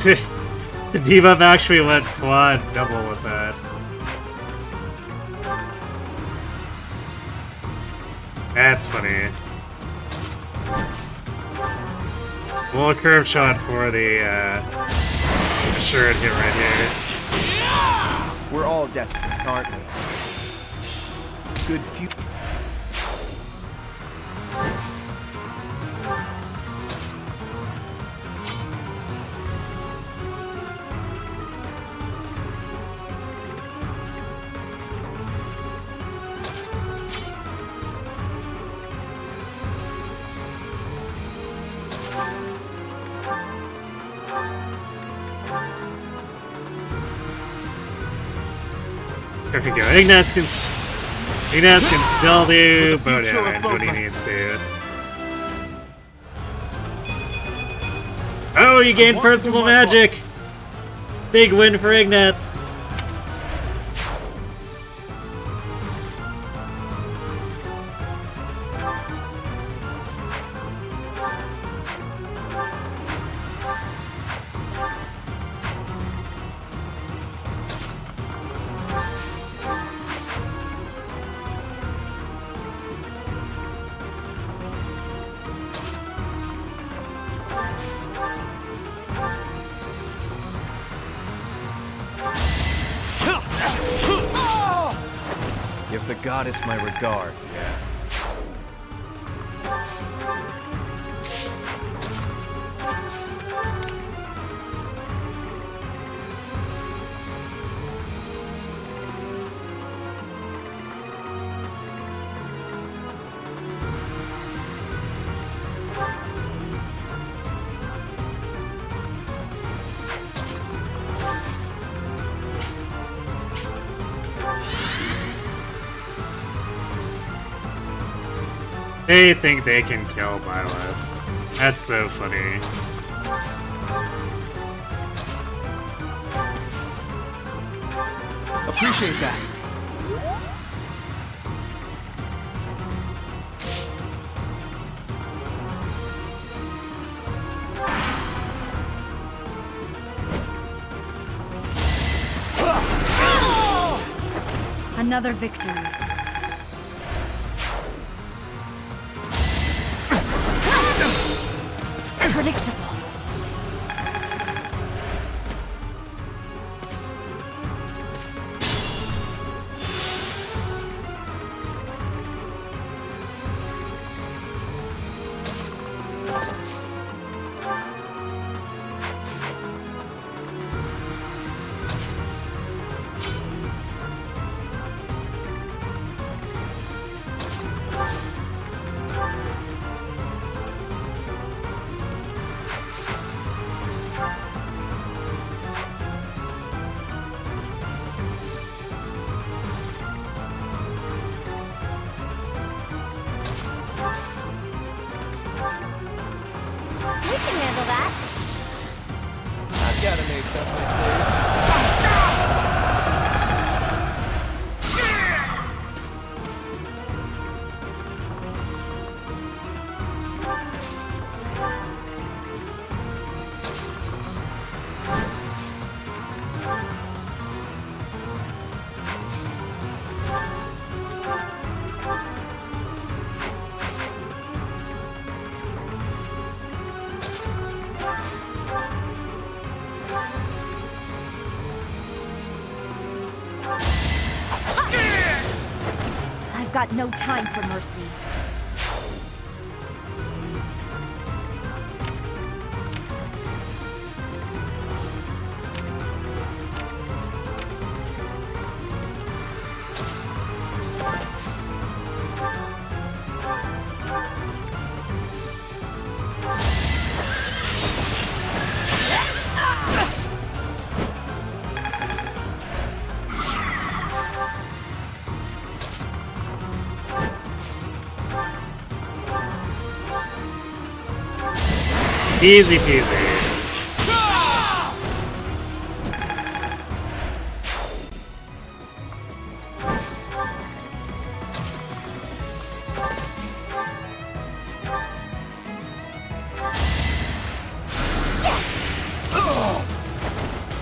The debuff actually went quad double with that. That's funny. Well, curve shot for the insured hit right here. We're all desperate, aren't we? Good few. There we go. Ignatz can still do bow damage when he needs to. Oh, you gained personal magic! Big win for Ignatz. Give the goddess my regards, yeah. They think they can kill Byleth. That's so funny. Appreciate that. Another victory. Predictable. got an ace up my sleeve. I've got no time for mercy. Easy peasy.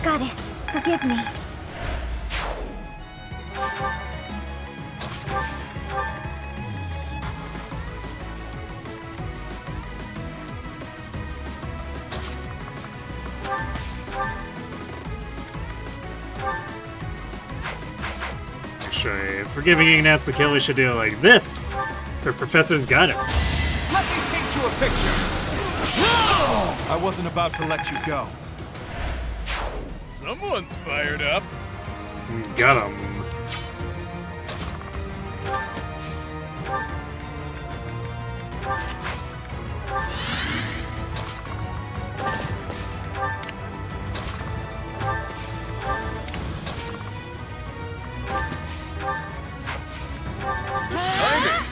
Goddess, forgive me. Actually, forgiving Ignat's the kill, we should do it like this for Professor's guidance. Let me paint you a picture. I wasn't about to let you go. Someone's fired up. Got him. Timing.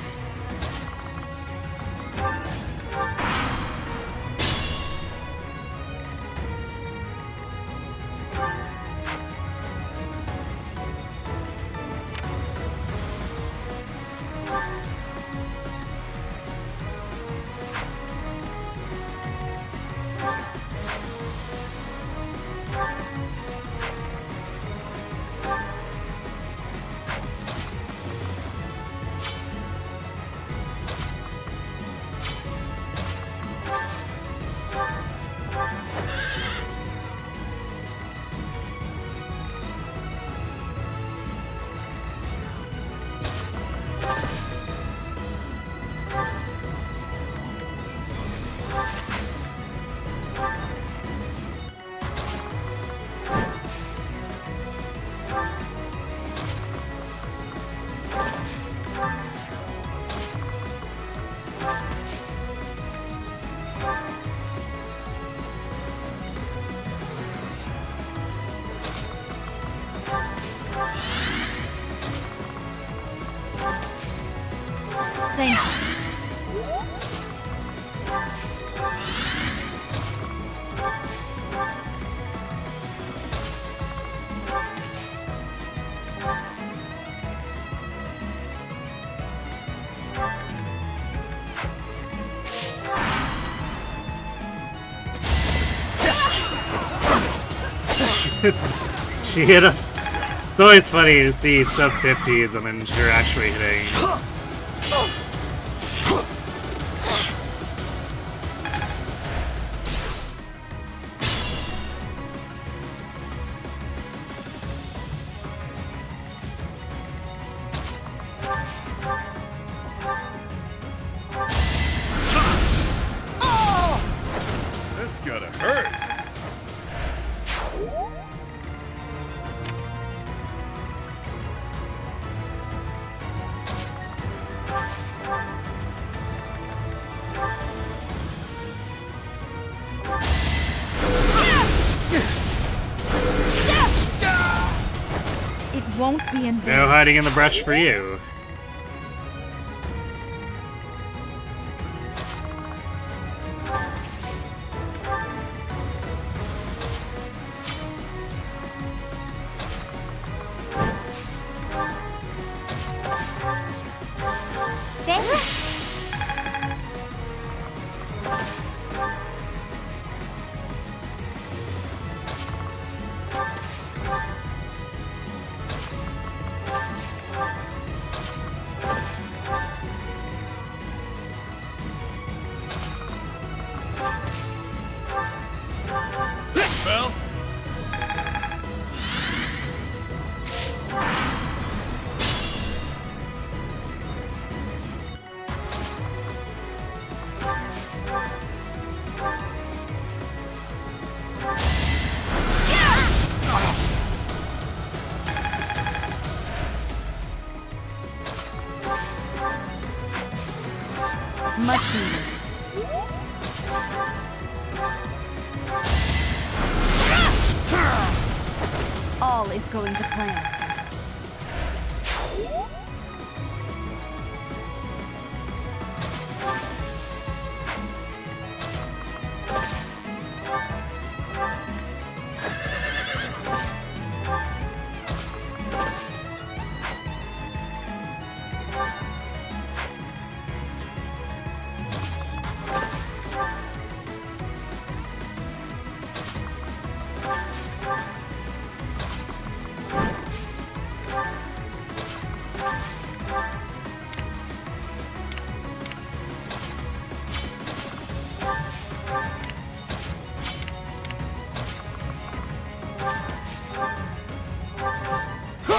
Thank you. She hit him. It's always funny to see sub 50s and then her actually hitting. That's gotta hurt. It won't be in vain. No hiding in the brush for you. Much needed. All is going to plan.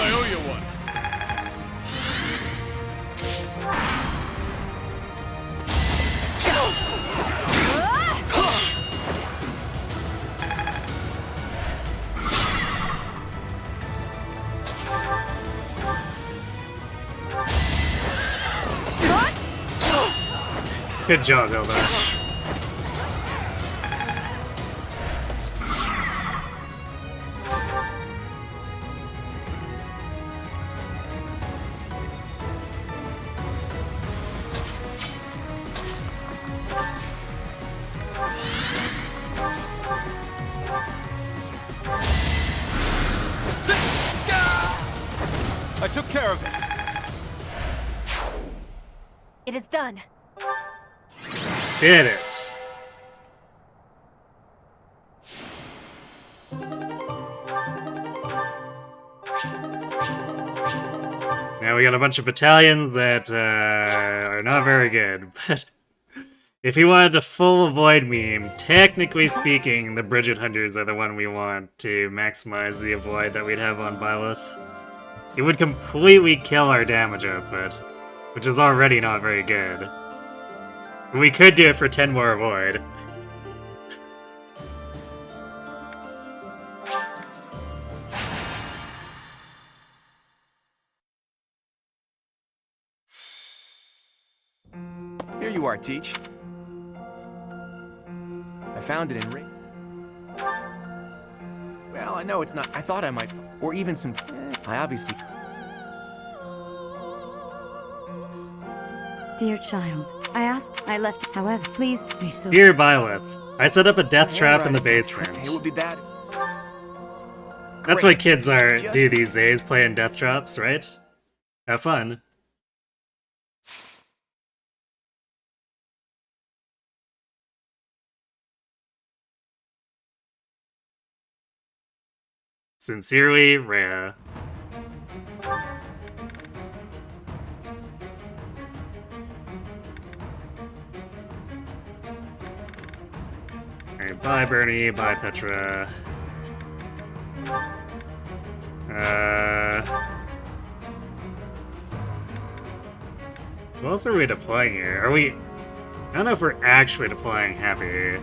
I owe you one. Good job, Hilda. I took care of it. It is done. Did it. Now we got a bunch of battalions that are not very good, but if you wanted a full avoid meme, technically speaking, the Bridget Hunters are the one we want to maximize the avoid that we'd have on Byleth. It would completely kill our damage output, which is already not very good. We could do it for 10 more avoid. Here you are, Teach. I found it in Well, I know it's not. I thought I might. Or even some. I obviously. Dear child, I asked, I left, however, please be so. Dear Byleth, I set up a death trap in the Handwriting. basement. It would be bad. That's Great. what kids Just- do these days, playing death traps, right? Have fun. Sincerely, Rhea. Alright, bye Bernie, bye Petra. Who else are we deploying here? Are we... I don't know if we're actually deploying Happy.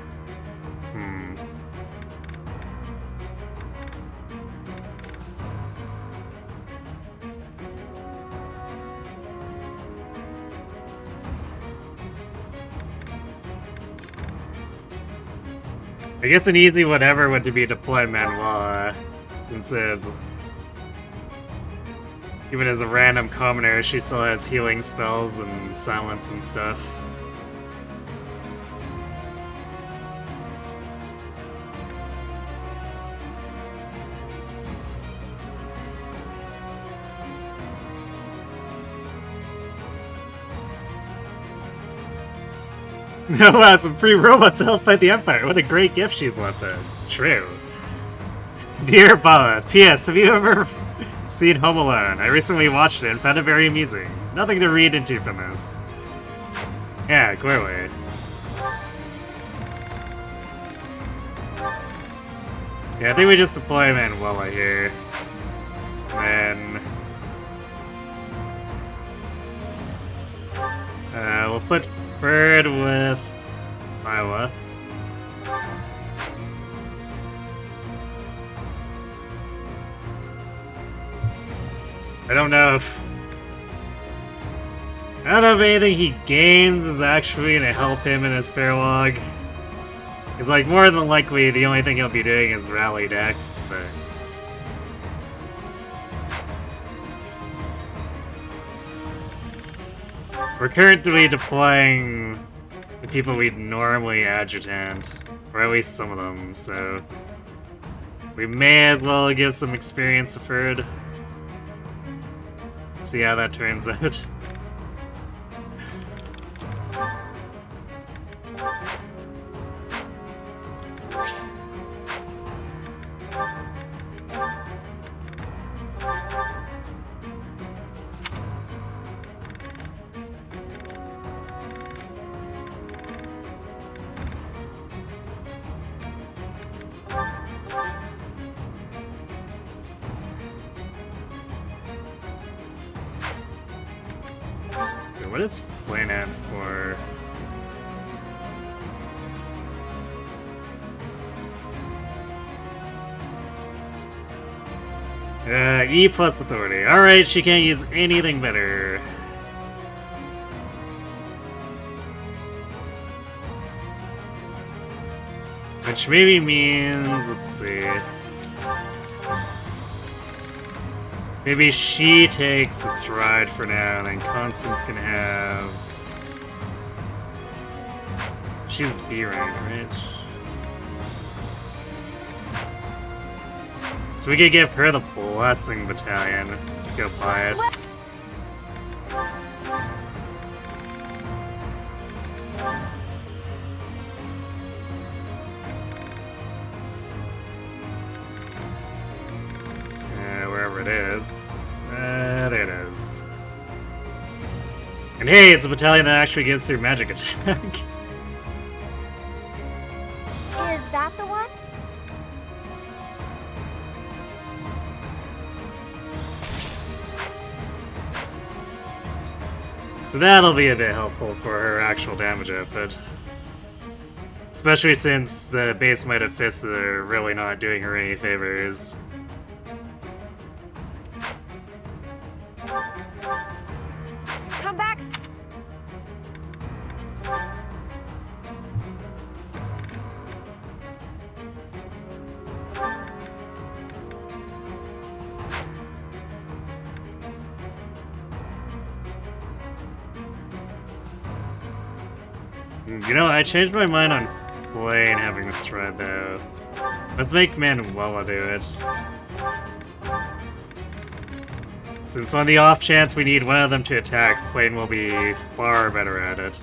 I guess an easy whatever would be deploy Manuela, since it's... Even as a random commoner, she still has healing spells and silence and stuff. Wow, some free robots to help fight the Empire. What a great gift she's left us. True. Dear Bella, P.S. Have you ever seen Home Alone? I recently watched it and found it very amusing. Nothing to read into from this. Yeah, clearly. Yeah, I think we just deploy Manuela here. And then... we'll put Bird with Byleth. I don't know if... I don't know if anything he gains is actually gonna help him in his paralog. It's like more than likely the only thing he'll be doing is rally decks, but we're currently deploying the people we'd normally adjutant, or at least some of them, so we may as well give some experience to Ferd. See how that turns out. What is Flanan for? E plus authority. Alright, she can't use anything better. Which maybe means, let's see. Maybe she takes the stride for now, and then Constance can have... She's B rank, right? So we could give her the Blessing Battalion to go buy it. Wherever it is. There it is. And hey, it's a battalion that actually gives through magic attack. Is that the one? So that'll be a bit helpful for her actual damage output. Especially since the base Might of Fists are really not doing her any favors. Come back. You know, I changed my mind on Flane having this thread though. Let's make Manuela do it. Since on the off chance we need one of them to attack, Flane will be far better at it.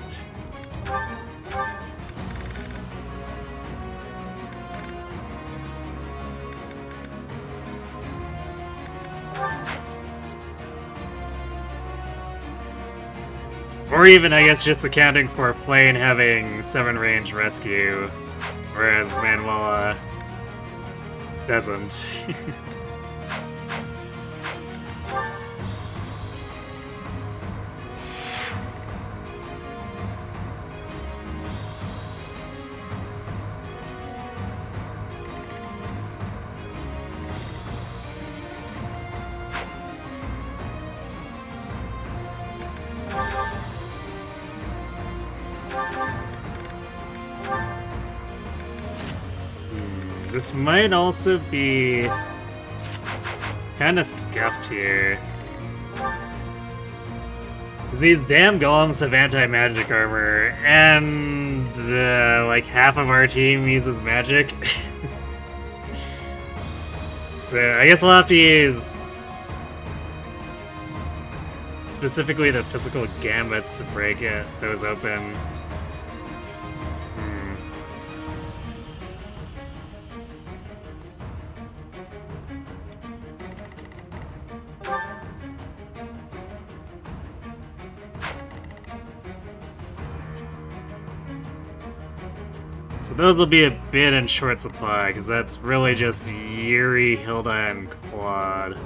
Or even, I guess, just accounting for Flane having 7-range rescue, whereas Manuela doesn't. This might also be kind of scuffed here. Because these damn golems have anti-magic armor, and like half of our team uses magic. So I guess we'll have to use specifically the physical gambits to break those open. So those will be a bit in short supply, because that's really just Yuri, Hilda, and Claude.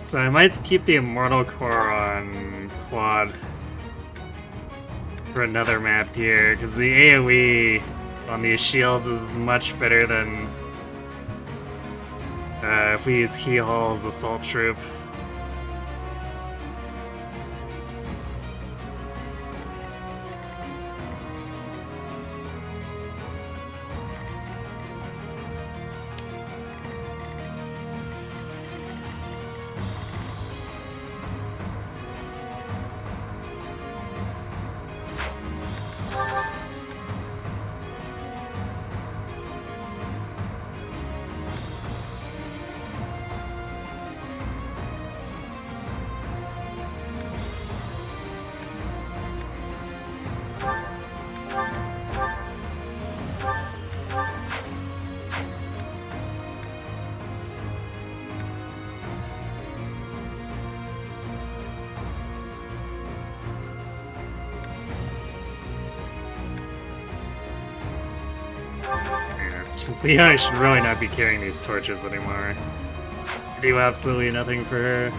So I might keep the Immortal Core on quad for another map here, because the AoE on these shields is much better than if we use Keyhole's Assault Troop. Leon should really not be carrying these torches anymore. Do absolutely nothing for her.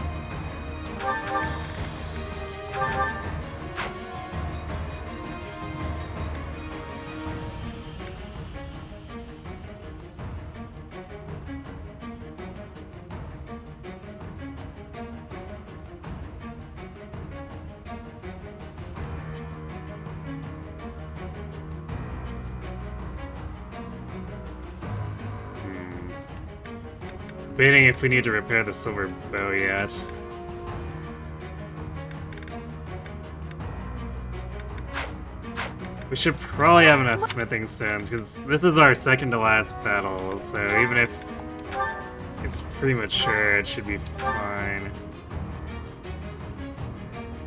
Debating if we need to repair the silver bow yet. We should probably have enough smithing stones, because this is our second to last battle, so even if it's premature, it should be fine.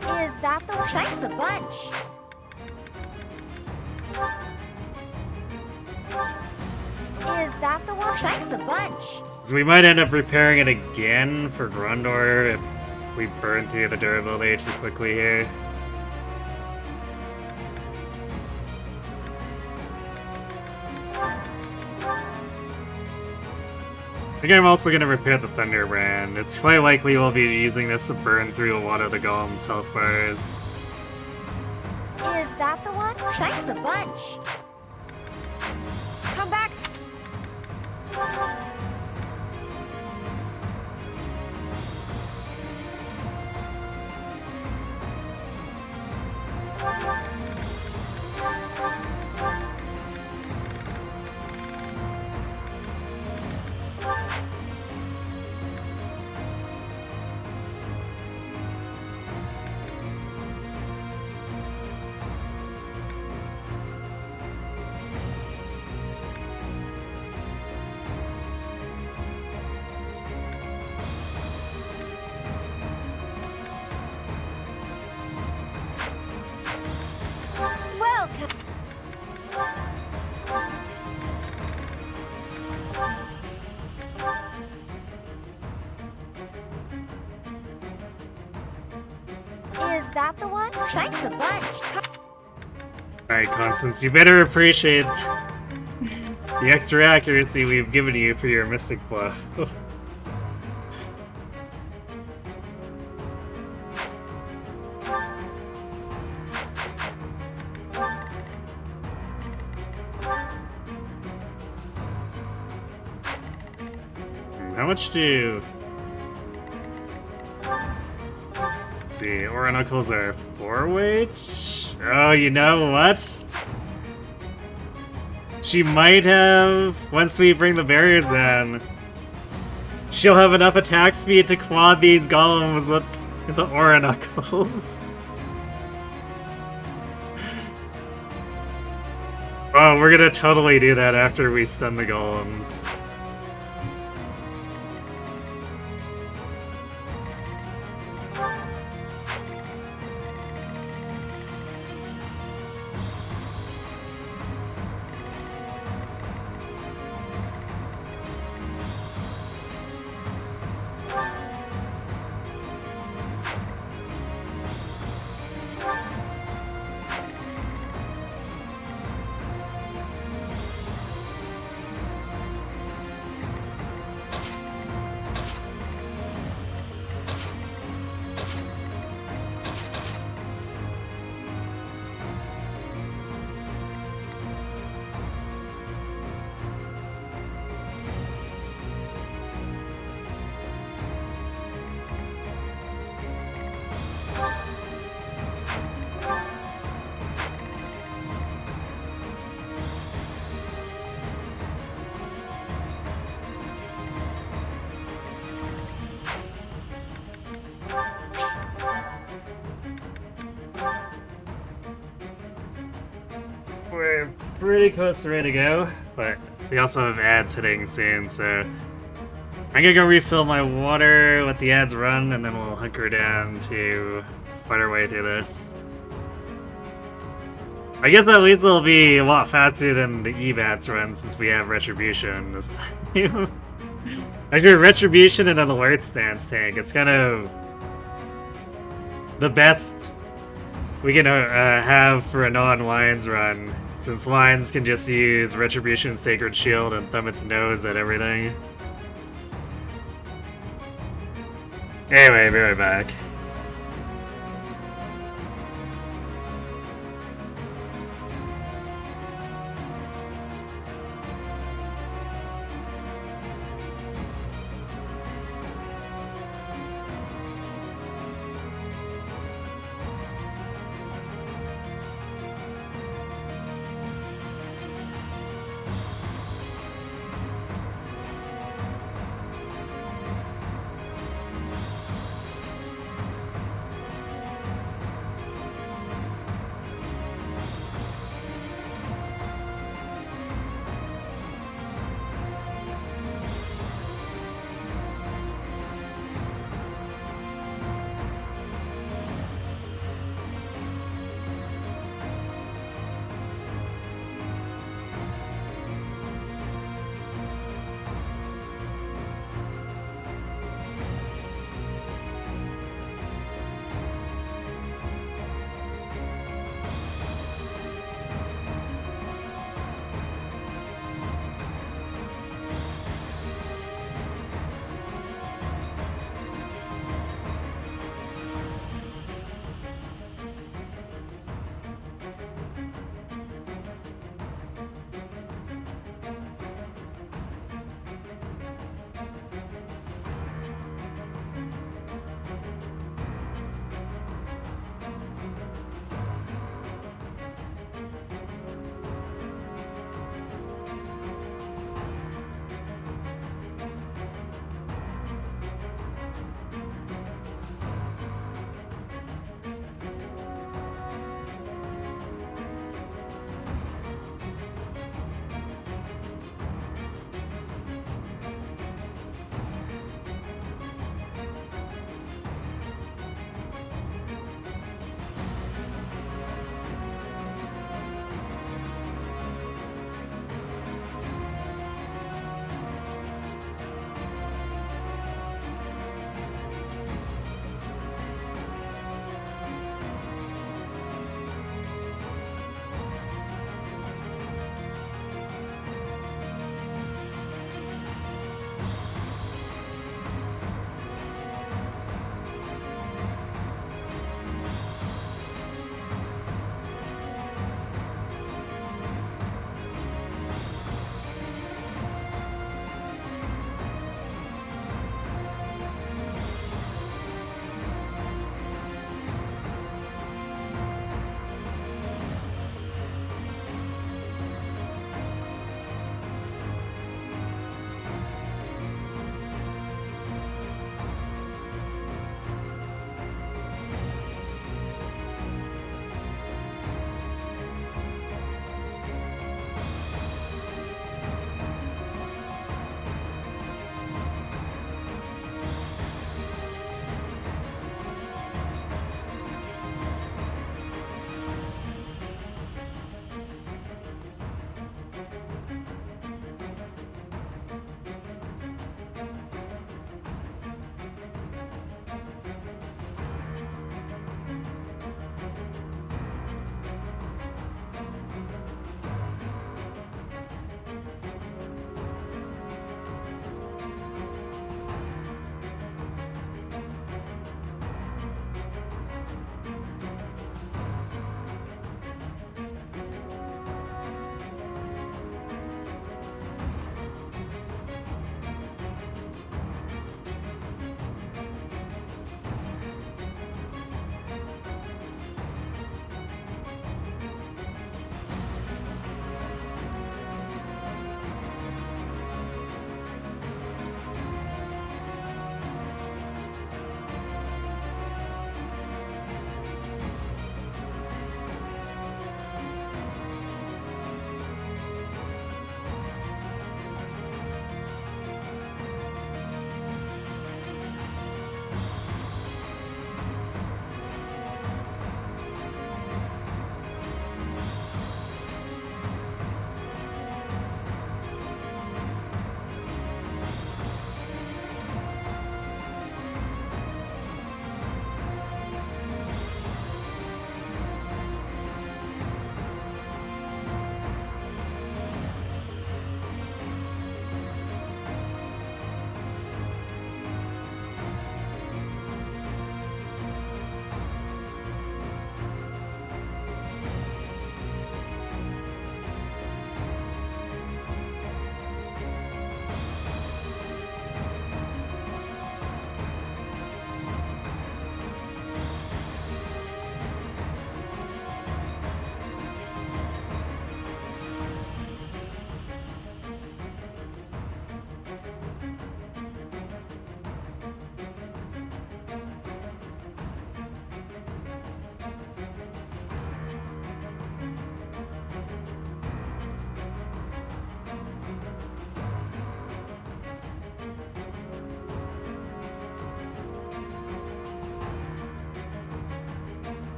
Is that the... Thanks a bunch! Is that the one? Thanks a bunch! So we might end up repairing it again for Grundor if we burn through the durability too quickly here. I think I'm also going to repair the Thunderbrand. It's quite likely we'll be using this to burn through a lot of the Golem's health bars. Is that the one? Thanks a bunch! Come back! Is that the one? Thanks a bunch! Alright, Constance, you better appreciate the extra accuracy we've given you for your Mystic Blow. How much do... The Aura Knuckles are 4 weight? Oh, you know what? She might have, once we bring the barriers in, she'll have enough attack speed to quad these golems with the Aura Knuckles. Oh, we're gonna totally do that after we stun the golems. pretty close to ready to go, but we also have ads hitting soon, so I'm gonna go refill my water, let the ads run, and then we'll hunker down to fight our way through this. I guess that at least it'll be a lot faster than the EBATS run since we have Retribution this time. Actually, Retribution and an Alert Stance tank, it's kind of the best we can have for a non-Lions run, since Lions can just use Retribution Sacred Shield and thumb its nose at everything. Anyway, be right back.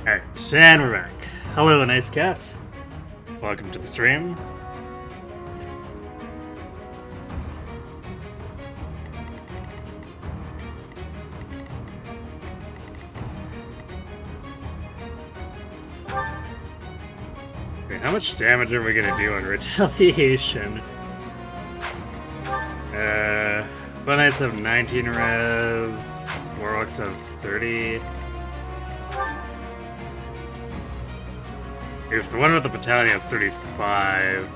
Alright, and we're back. Hello, Nice Cat. Welcome to the stream. Okay, how much damage are we gonna do on retaliation? Bone Knights have 19 res, Warlocks have 30. If the one with the battalion has 35.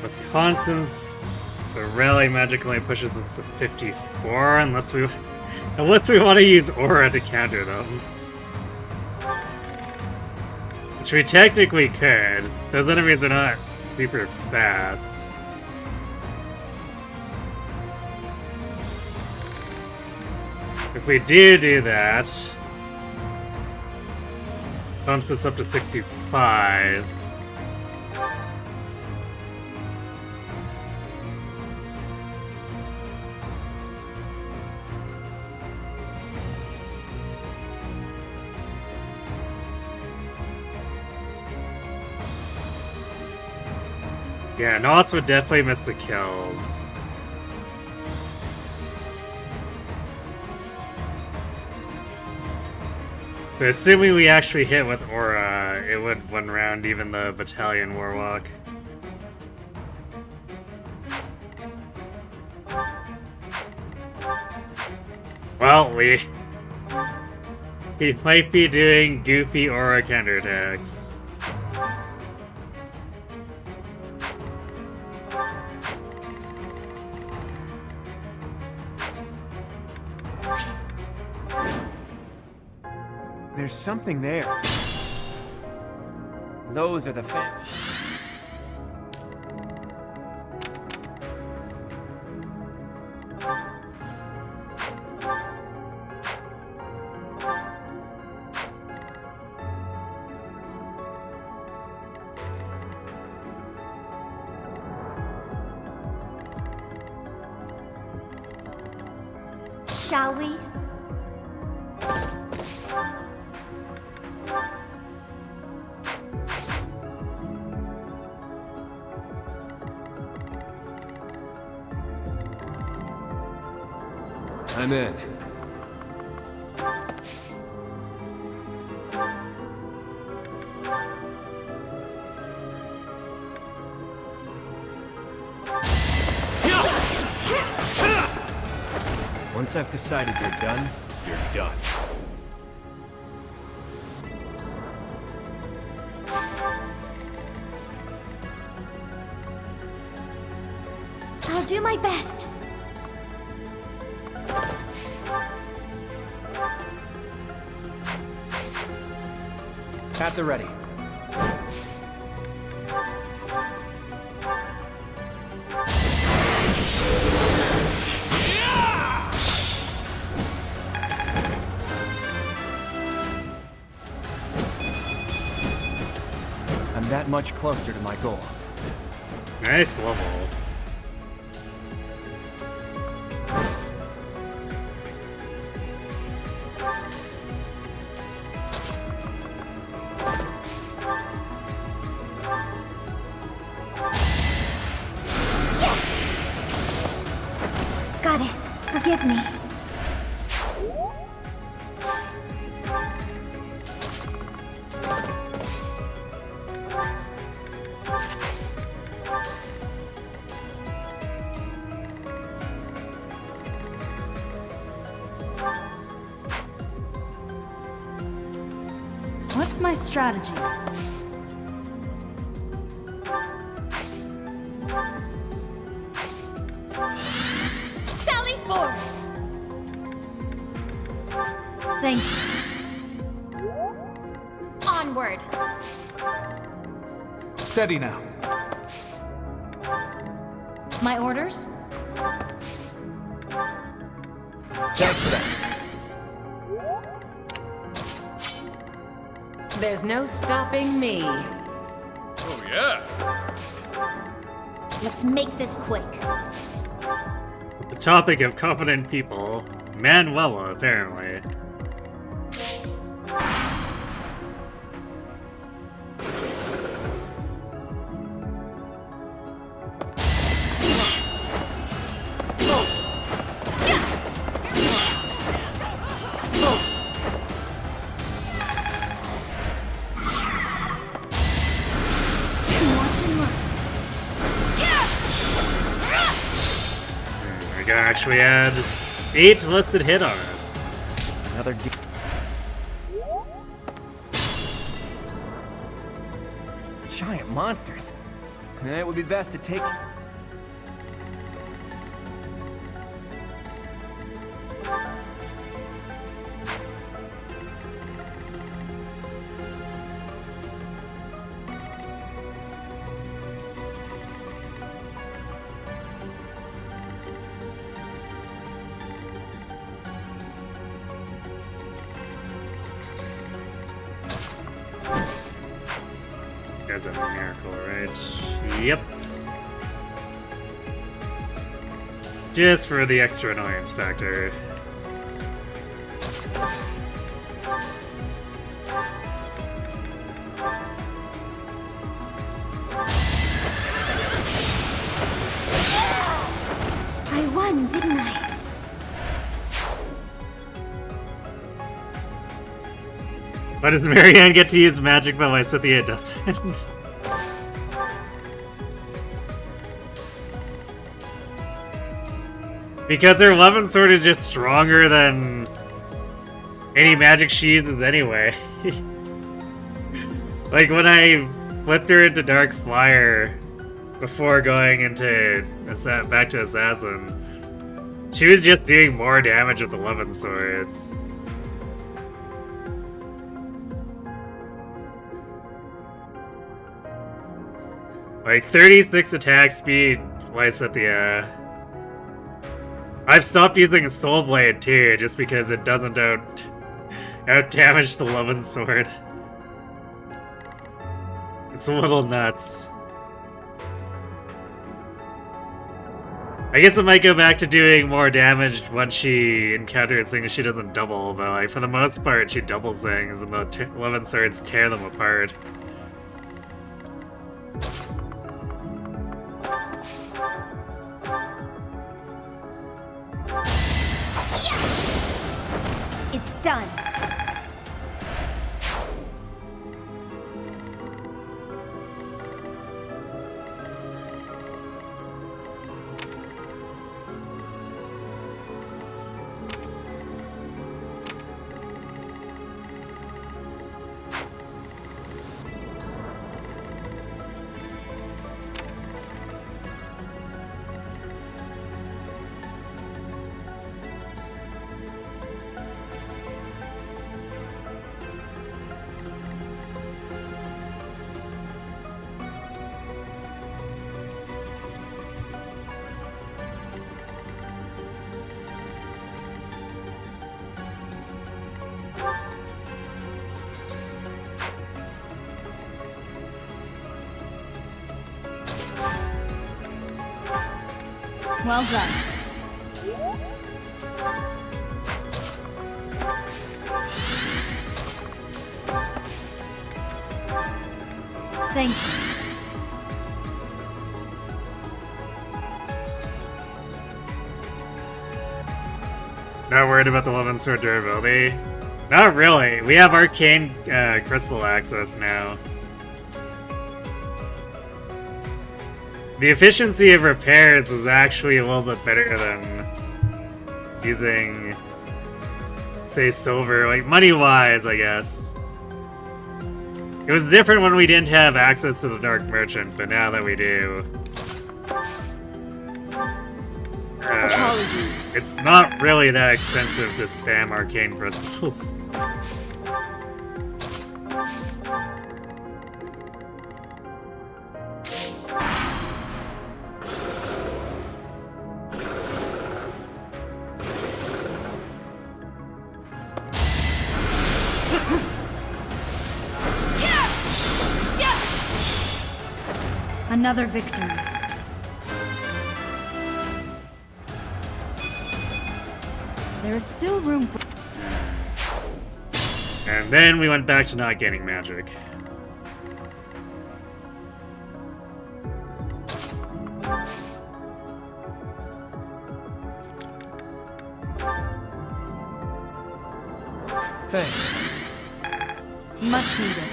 With Constance, the rally magic only pushes us to 54 unless we want to use aura to counter them. Which we technically could. Doesn't mean they're not super fast. If we do that, bumps us up to 65. Yeah, Nos would definitely miss the kills. But assuming we actually hit with Aura, it would one round even the Battalion Warlock. Well, we might be doing goofy Aura counterattacks. There's something there. Those are the fans. Shall we? I'm in. Once I've decided you're done, you're done. I'll do my best. At the ready. I'm that much closer to my goal. Nice level. Goddess, forgive me. What's my strategy? Sally forth! Thank you. Onward! Steady now. My orders? Thanks for that. There's no stopping me. Oh, yeah. Let's make this quick. The topic of competent people. Manuela, apparently. We had 8 listed hit on us. Another giant monsters. It would be best to take. That's a miracle, right? Yep. Just for the extra annoyance factor. I won, didn't I? Why does Marianne get to use magic but Lysithea doesn't? Because their 11th sword is just stronger than any magic she uses anyway. Like when I flipped her into Dark Flyer before going into back to Assassin, she was just doing more damage with 11 swords. Like 36 attack speed, Lysithea. I've stopped using Soul Blade too, just because it doesn't out damage the 11 sword. It's a little nuts. I guess it might go back to doing more damage once she encounters things she doesn't double, but like for the most part she doubles things and the 11 swords tear them apart. It's done. Well done. Thank you. Not worried about the 11 sword durability? Not really. We have arcane crystal access now. The efficiency of repairs is actually a little bit better than using, say, silver, like money-wise, I guess. It was different when we didn't have access to the Dark Merchant, but now that we do... Apologies. It's not really that expensive to spam arcane crystals. Another victory. There is still room for. And then we went back to not getting magic. Thanks. Much needed.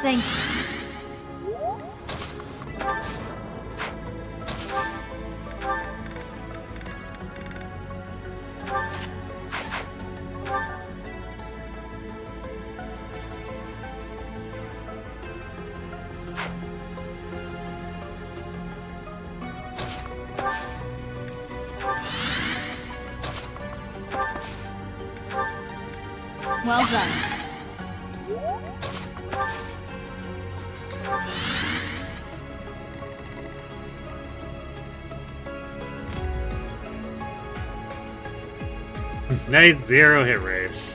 Thank you. Well done. Nice 0 hit rate.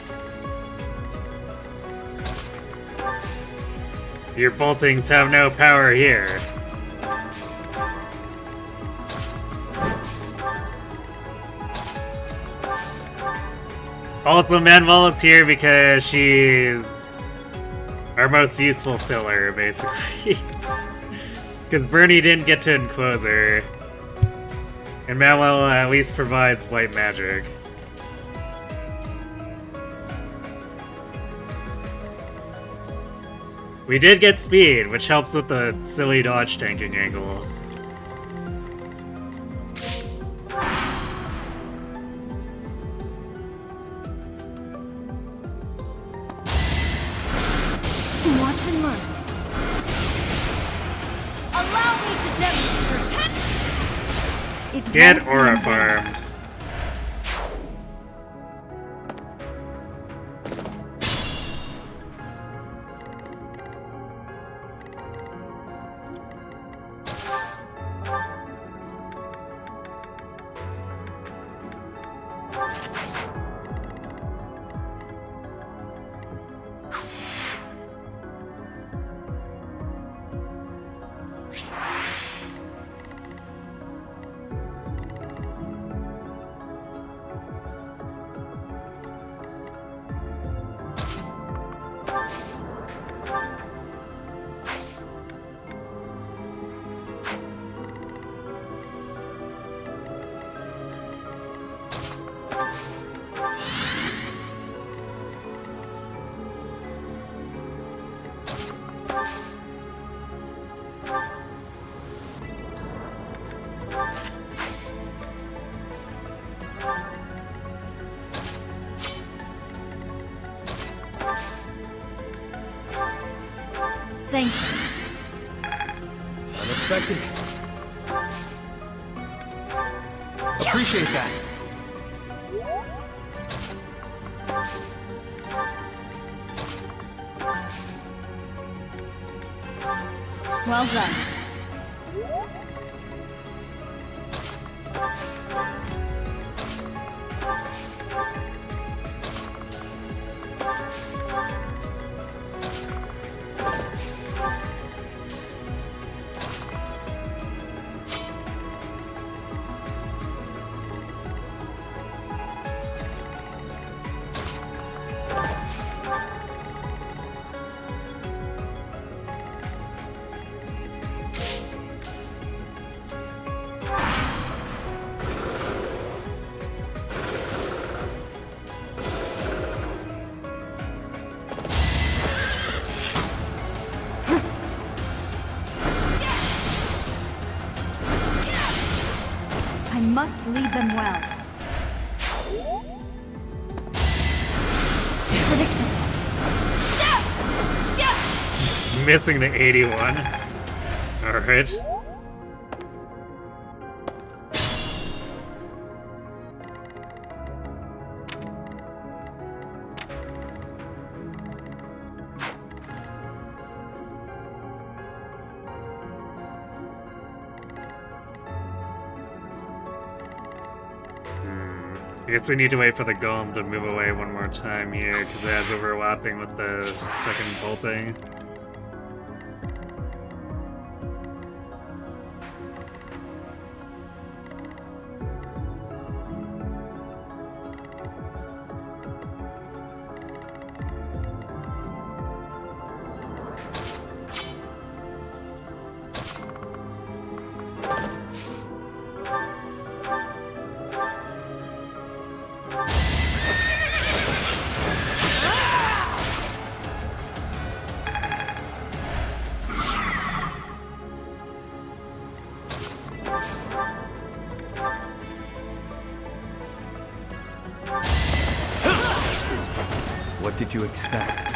Your boltings have no power here. Also, Manuel is here because she's our most useful filler, basically. Because Bernie didn't get to enclose her. And Manuel at least provides white magic. We did get speed, which helps with the silly dodge tanking angle. Watch and learn. Allow me to demonstrate. It Get won't aura be in vain. farmed. Thank you. Unexpected. Appreciate that. Well done. I must lead them well. Predictable. Missing the 81. Alright. I guess we need to wait for the golem to move away one more time here, because it has overlapping with the second bolting. What did you expect?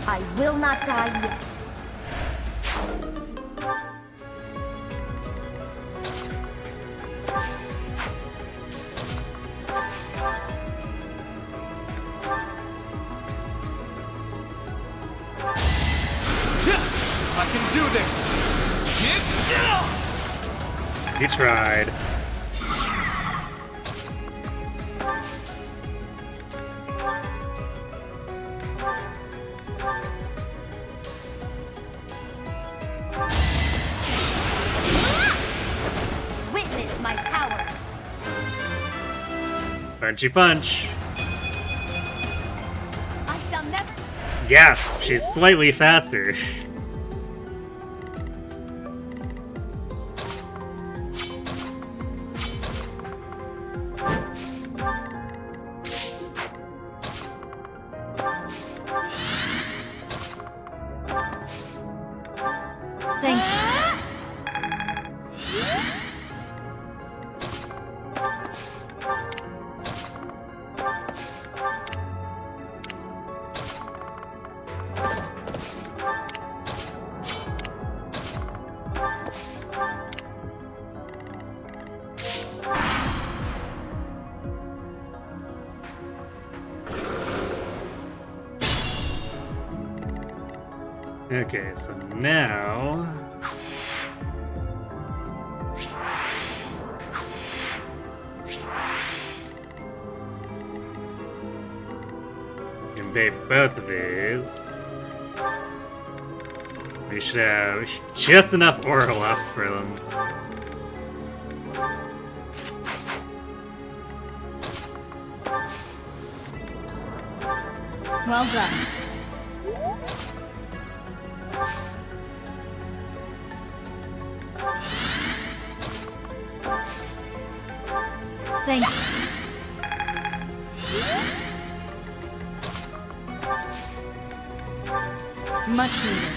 I will not die yet. I can do this! He tried. Witness my power. Punchy punch. I shall never. Yes, she's slightly faster. Thank you. Okay, so now... invade both of these. We should have just enough aura left for them. Well done. Thank you. Much needed.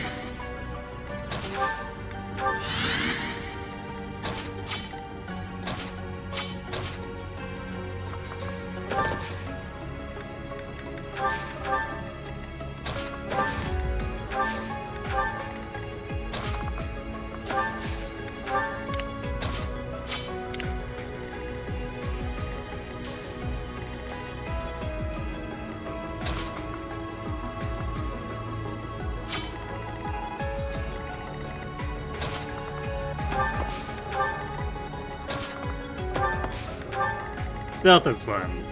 Stealth is fun.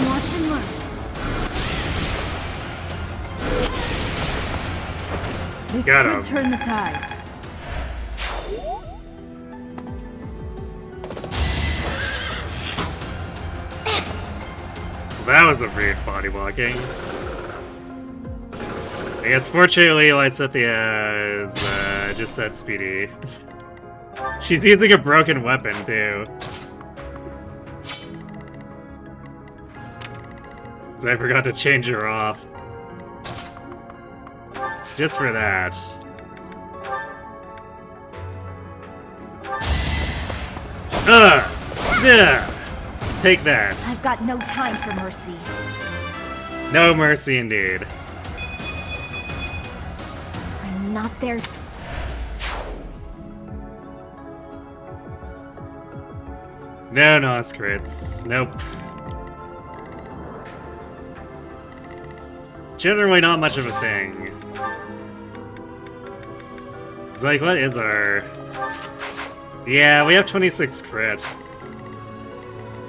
Watch and learn. This Got could him. turn the tides. That was a rude body blocking. I guess fortunately Lysithea is just that speedy. She's using a broken weapon too. So I forgot to change her off. Just for that. Yeah. Take that. I've got no time for mercy. No mercy indeed. I'm not there. No nos crits. Nope. Generally not much of a thing. It's like, what is our... Yeah, we have 26 crit.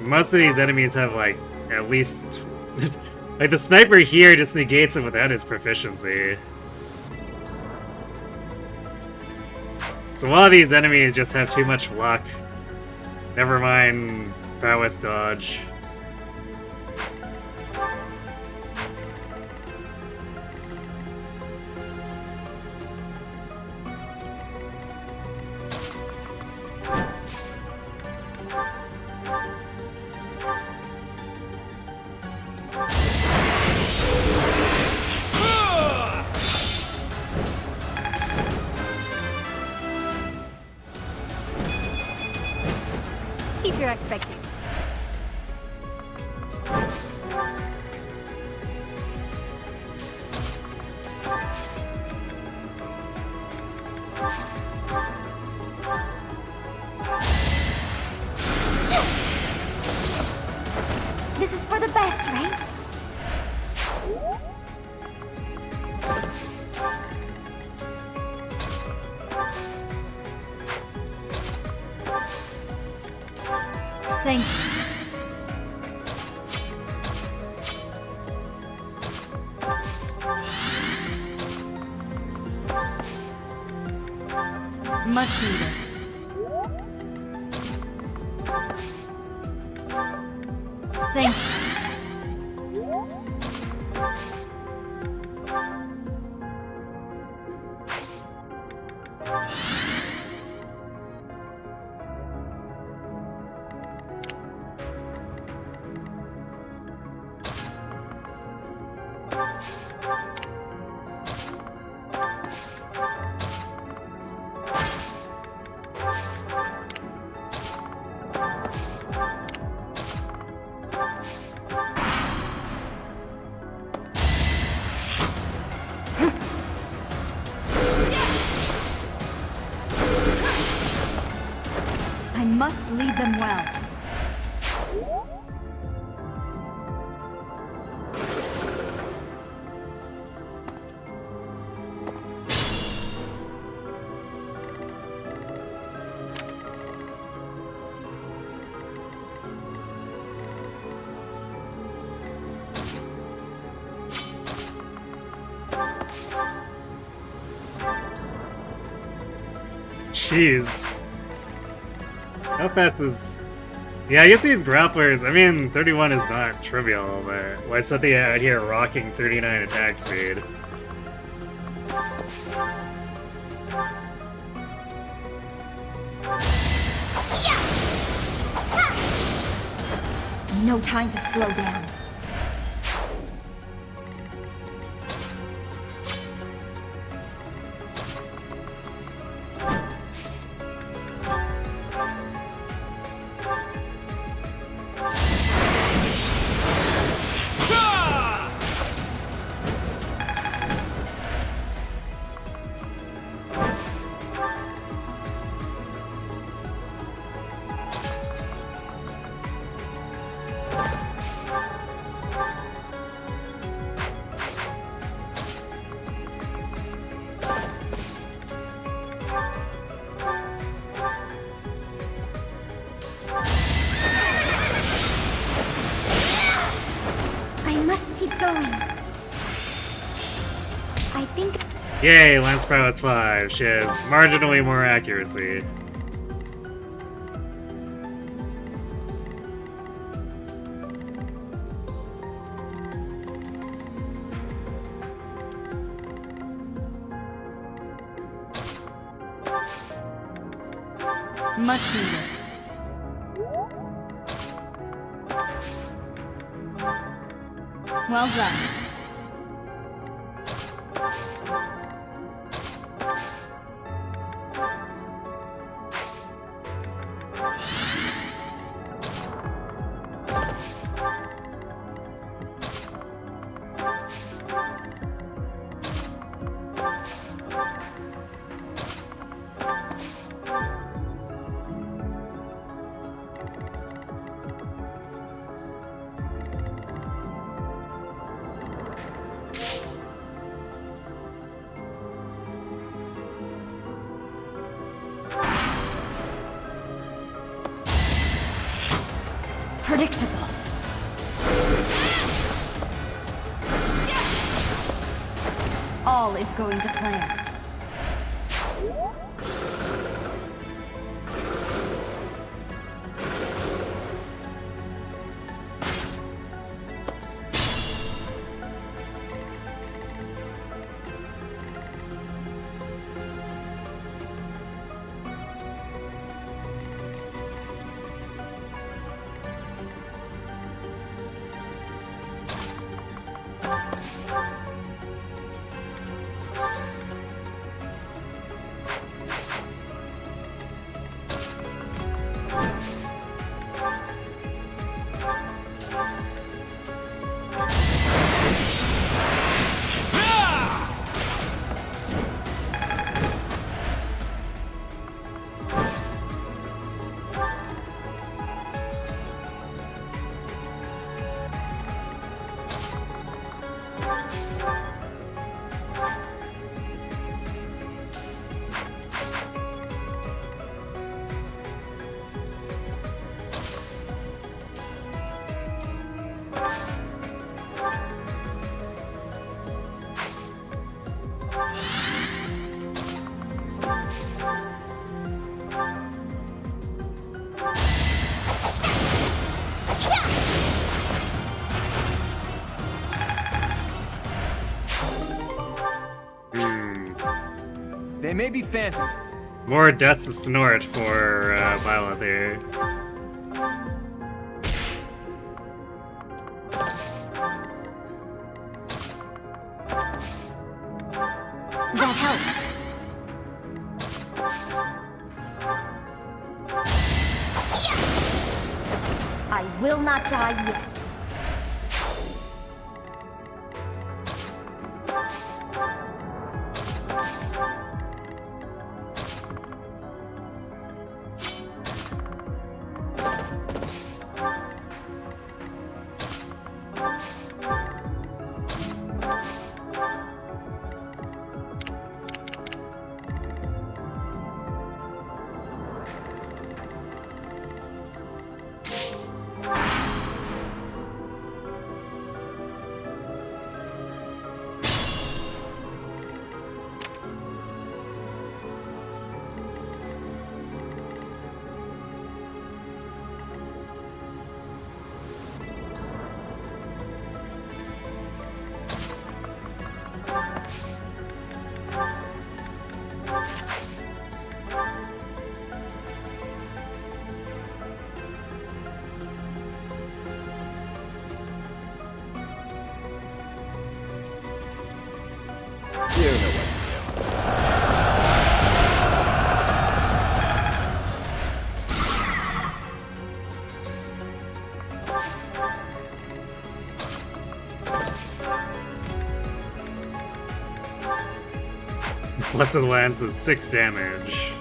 Most of these enemies have, like, at least... like, the sniper here just negates it without his proficiency. So a lot of these enemies just have too much luck. Never mind prowess dodge. Keep your expectations. This is for the best, right? Thank you. Much needed. Thank you. I must lead them well. Jeez. How fast is... Yeah, I guess these grapplers, I mean, 31 is not trivial, but what's something out here rocking 39 attack speed? No time to slow down. Keep going. I think... Yay, Lance Prowess 5. She has marginally more accuracy. Much needed. Well done. predictable. All is going to plan. They may be phantoms. More deaths to snort for Violet here. That helps. I will not die yet. You know what to do. Lesson lands with 6 damage.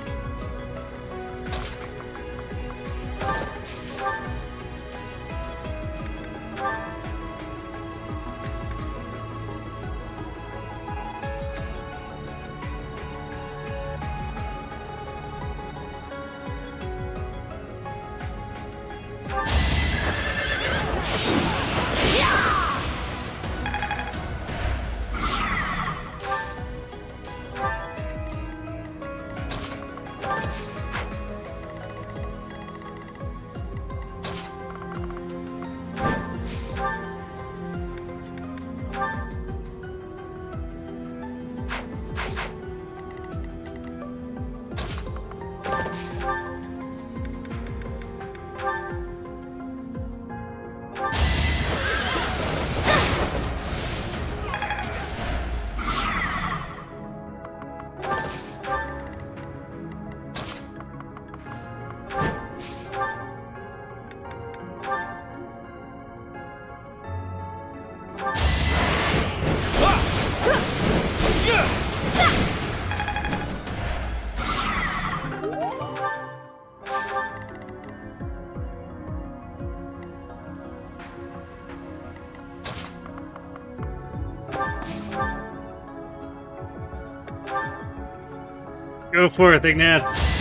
Go for it, Ignatz.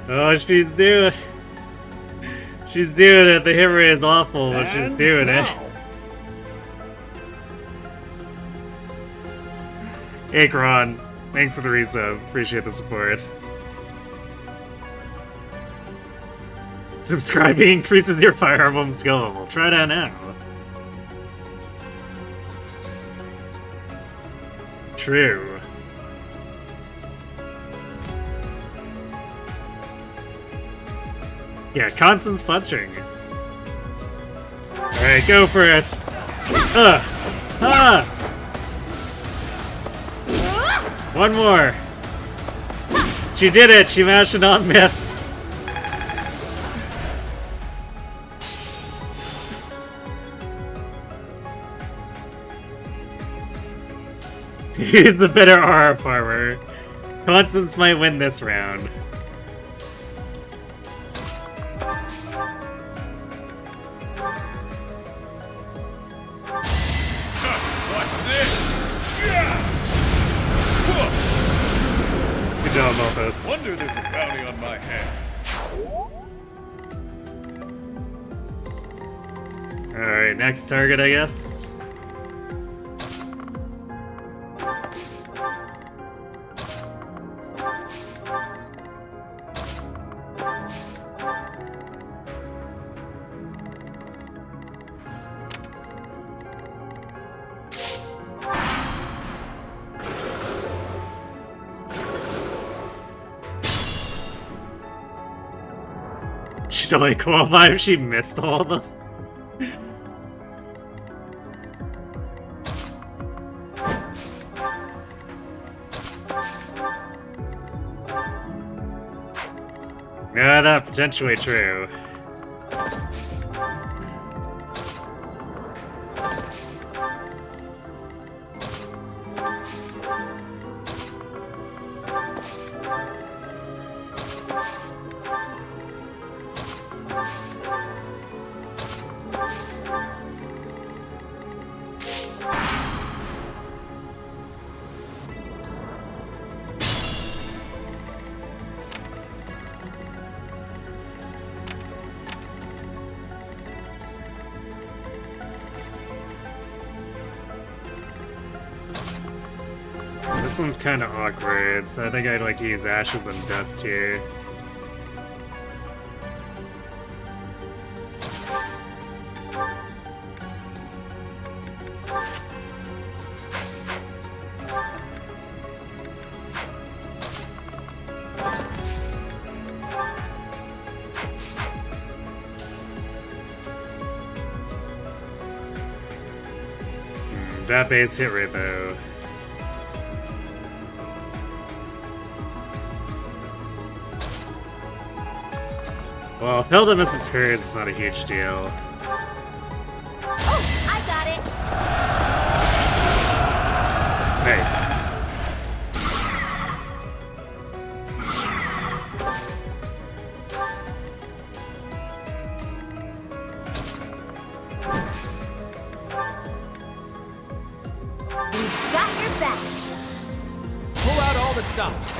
Oh, she's doing it. The hit rate is awful, but she's doing it. Akron, thanks for the resub. Appreciate the support. Subscribing increases your Fire Emblem skill level. Try that now. True. Yeah, constant sputtering. Alright, go for it. Ah! One more. She did it. She managed to not miss. He's the better aura farmer. Constance might win this round. Good job, Malthus. Wonder there's a bounty on my head. Alright, next target, I guess. She'd only qualify if she missed all of them. Yeah, that's potentially true. This one's kind of awkward, so I think I'd like to use Ashes and Dust here. That bait's hit rate though. Well, if Hilda misses hers, it's not a huge deal. Oh, I got it. Nice. We've got your back. Pull out all the stops.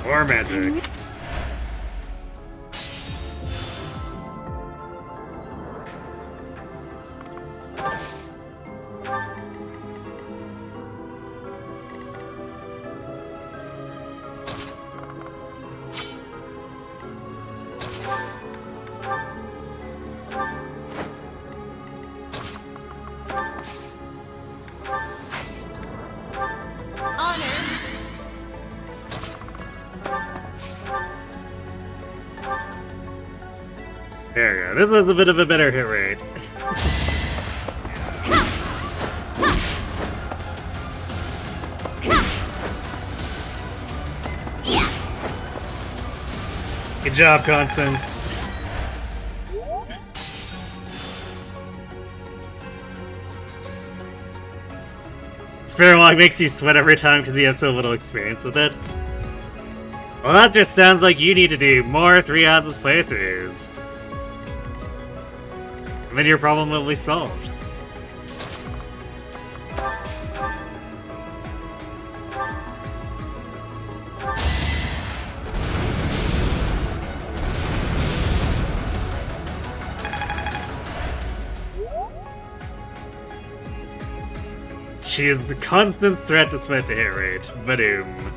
Or magic. this was a bit of a better hit rate. Good job, Constance. Spirit Walk makes you sweat every time because you have so little experience with it. Well, that just sounds like you need to do more 3 houses playthroughs. And then your problem will be solved. She is the constant threat despite the hit rate. Badoom.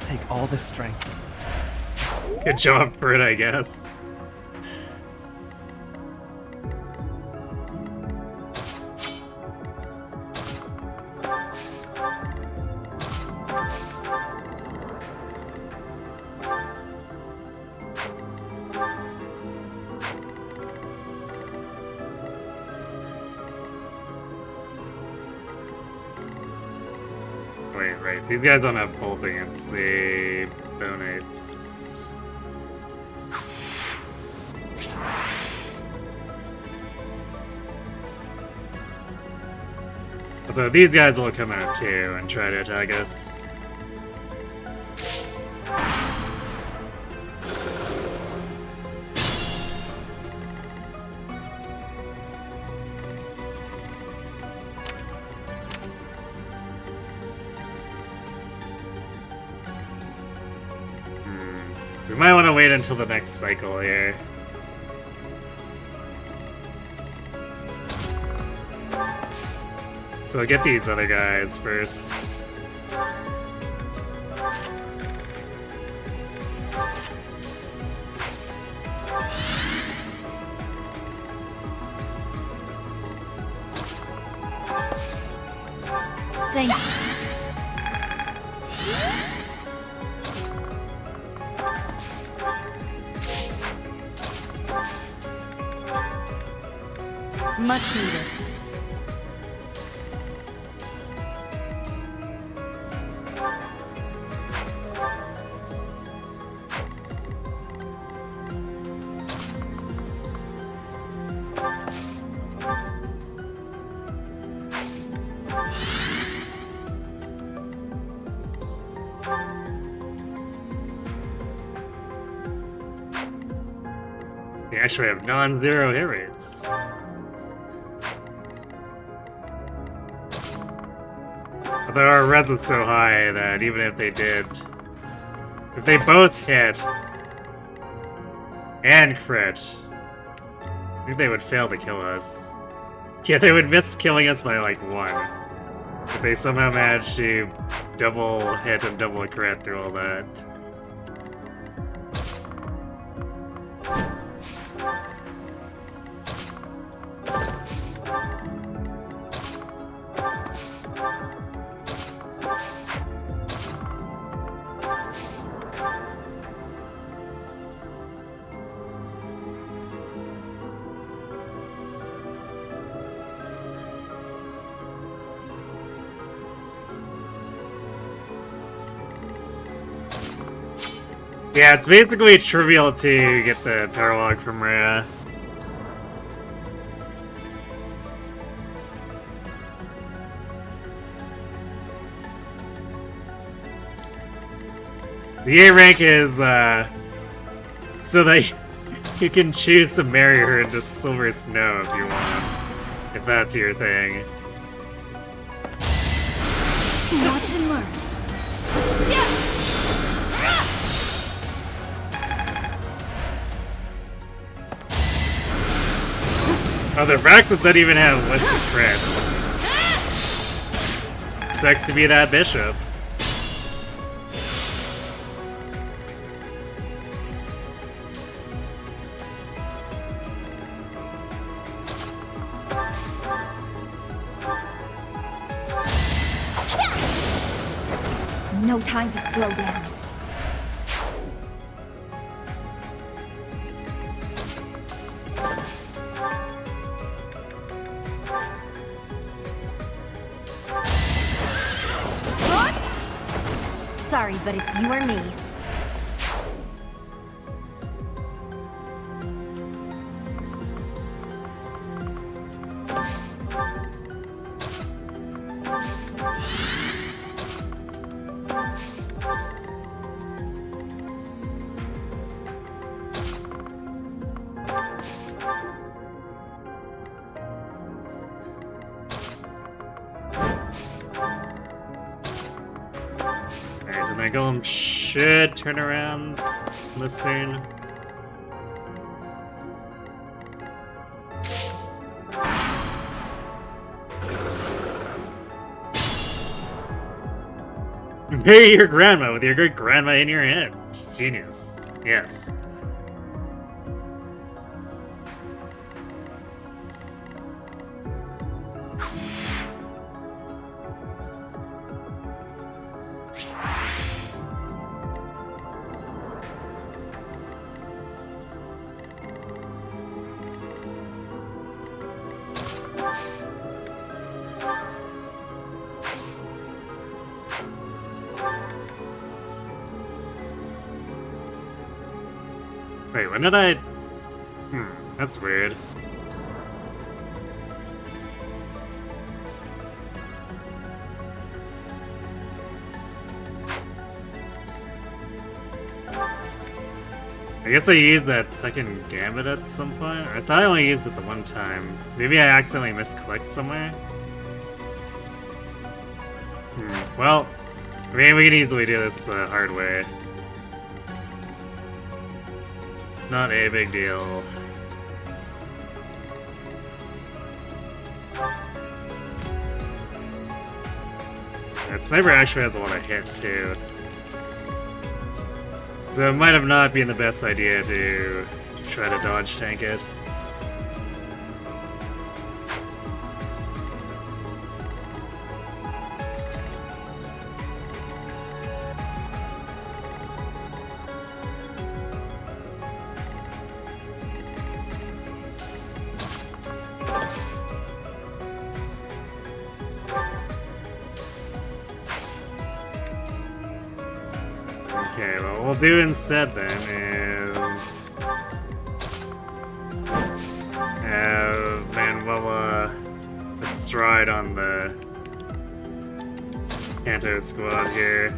Take all the strength. Good job for it, I guess. Wait, right. These guys don't have bolting and say donates. Although these guys will come out too and try to attack us. We might want to wait until the next cycle here. So get these other guys first. Thank you. Much needed. They actually have non-zero hit rates. Although our res was so high that even if they did... If they both hit and crit, I think they would fail to kill us. Yeah, they would miss killing us by like 1. If they somehow managed to double hit and double crit through all that. Yeah, it's basically trivial to get the power log from Rhea. The A rank is so that you can choose to marry her into Silver Snow if you want, if that's your thing. Watch and learn. Oh, the Braxtons don't even have listed crit. Sucks to be that bishop. No time to slow down. Sorry, but it's you or me. Alright, then my golem should turn around this soon. Marry your grandma with your great grandma in your head. Just genius. Yes. Wait, when did I... that's weird. I guess I used that second gambit at some point. I thought I only used it the one time. Maybe I accidentally misclicked somewhere? Well, I mean, we can easily do this the hard way. It's not a big deal. That sniper actually has a lot of hit too. So it might have not been the best idea to try to dodge tank it. Okay, well, what we'll do instead then is have Manuela put Stride on the Kanto squad here.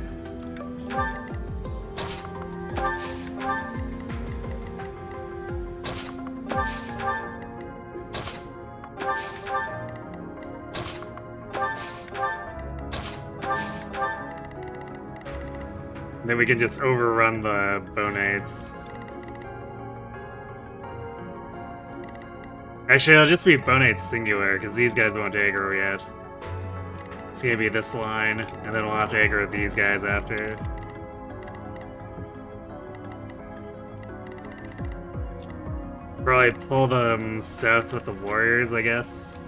Then we can just overrun the Bonates. Actually, it'll just be Bonates singular, because these guys won't aggro yet. It's gonna be this line, and then we'll have to aggro these guys after. Probably pull them south with the warriors, I guess.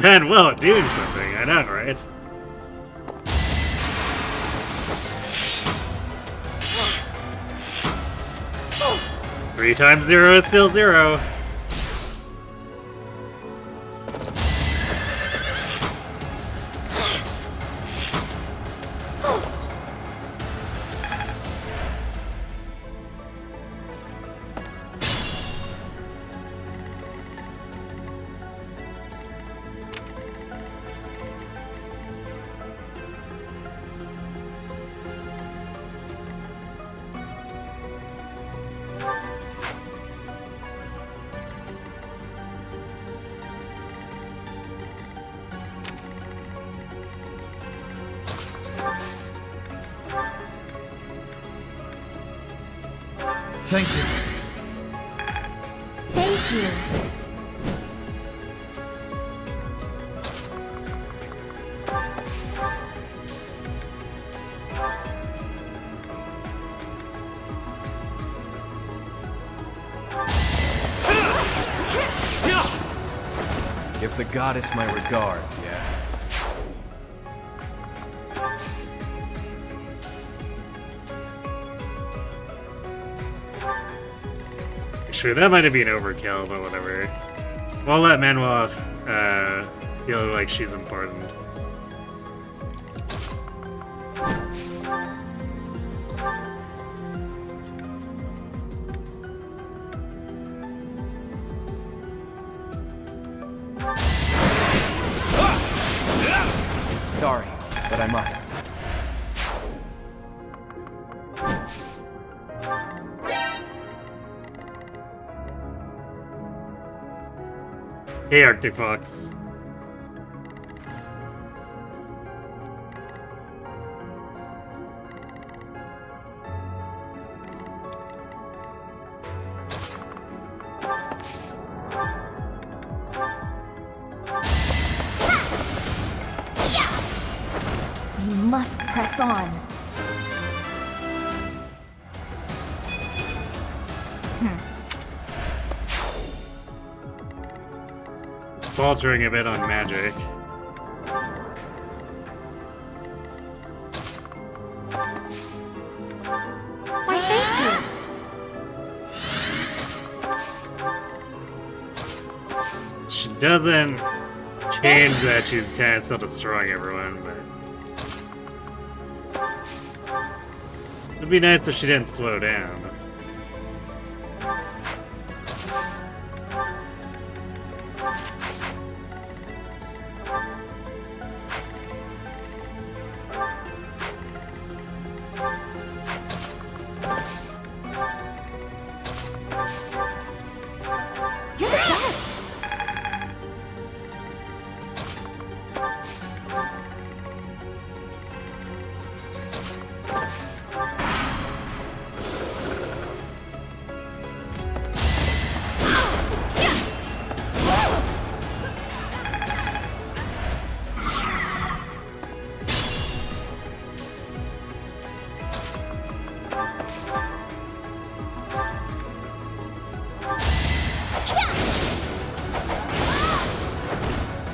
Ben, well, doing something, I know, right? Three times 0 is still 0. Thank you. Thank you. Give the goddess my regards, yeah? Sure, that might have been overkill, but whatever. We'll let Manuel feel like she's important. Sorry, but I must. Hey, Arctic Fox. You must press on. It's faltering a bit on magic. Why, thank you. She doesn't change that she's kind of still destroying everyone, but it'd be nice if she didn't slow down. You're the best.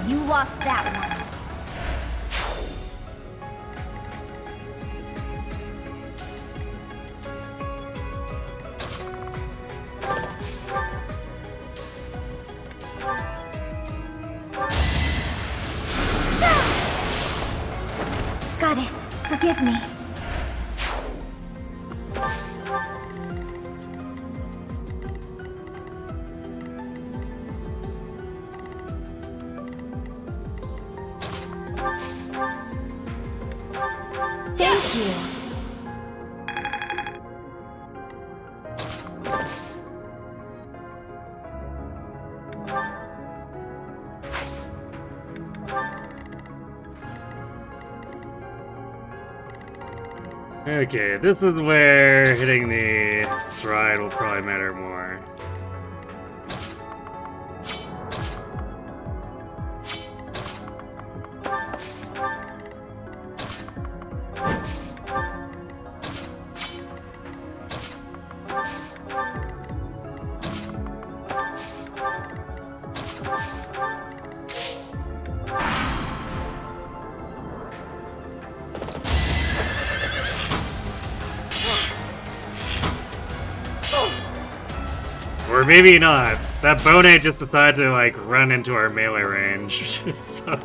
You lost that one. Goddess, forgive me. Thank you. Okay, this is where hitting the stride will probably matter more. Or maybe not. That Bonate just decided to, like, run into our melee range. So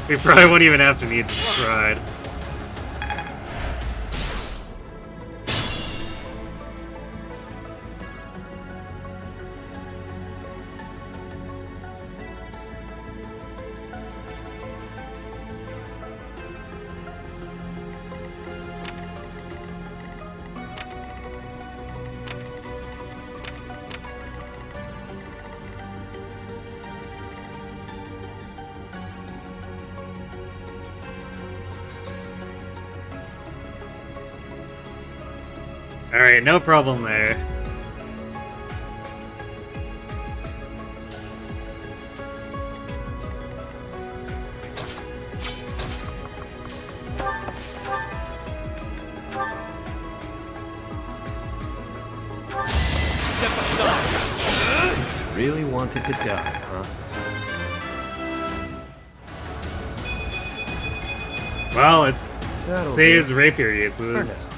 we probably won't even have to need the stride. Alright, no problem there. Step aside. Really wanted to die, huh? Well, it That'll saves do. rapier uses.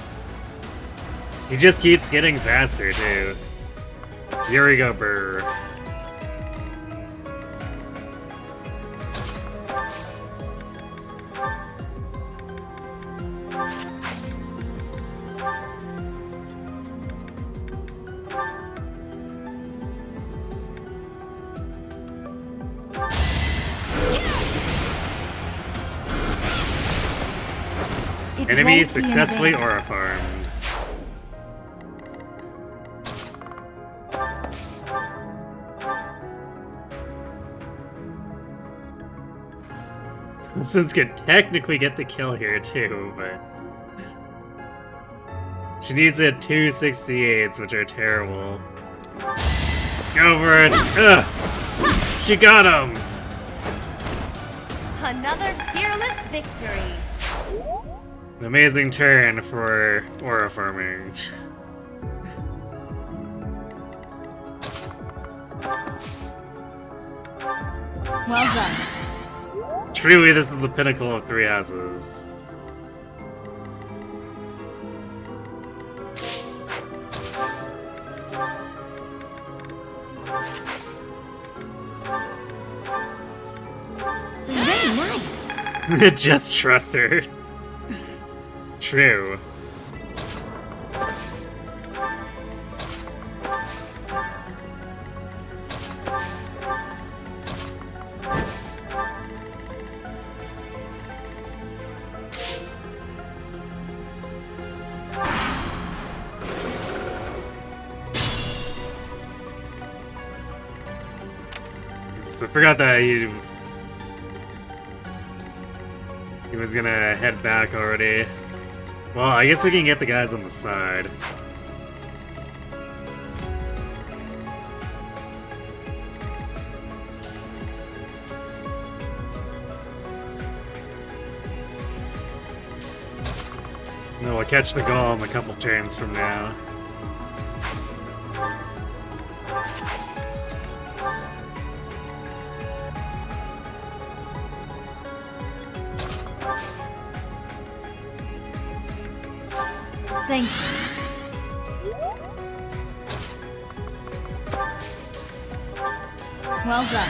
He just keeps getting faster, too. Here we go, brr. Enemy successfully aura farmed. Since could technically get the kill here too, but she needs at 268s, which are terrible. Go for it! Ugh! She got him! Another peerless victory. An amazing turn for aura farming. Well done. Truly, this is the pinnacle of 3 houses. Very nice. Just trust her. True. So I forgot that he was gonna head back already. Well, I guess we can get the guys on the side. No, we'll catch the golem a couple turns from now. Thank you. Well done.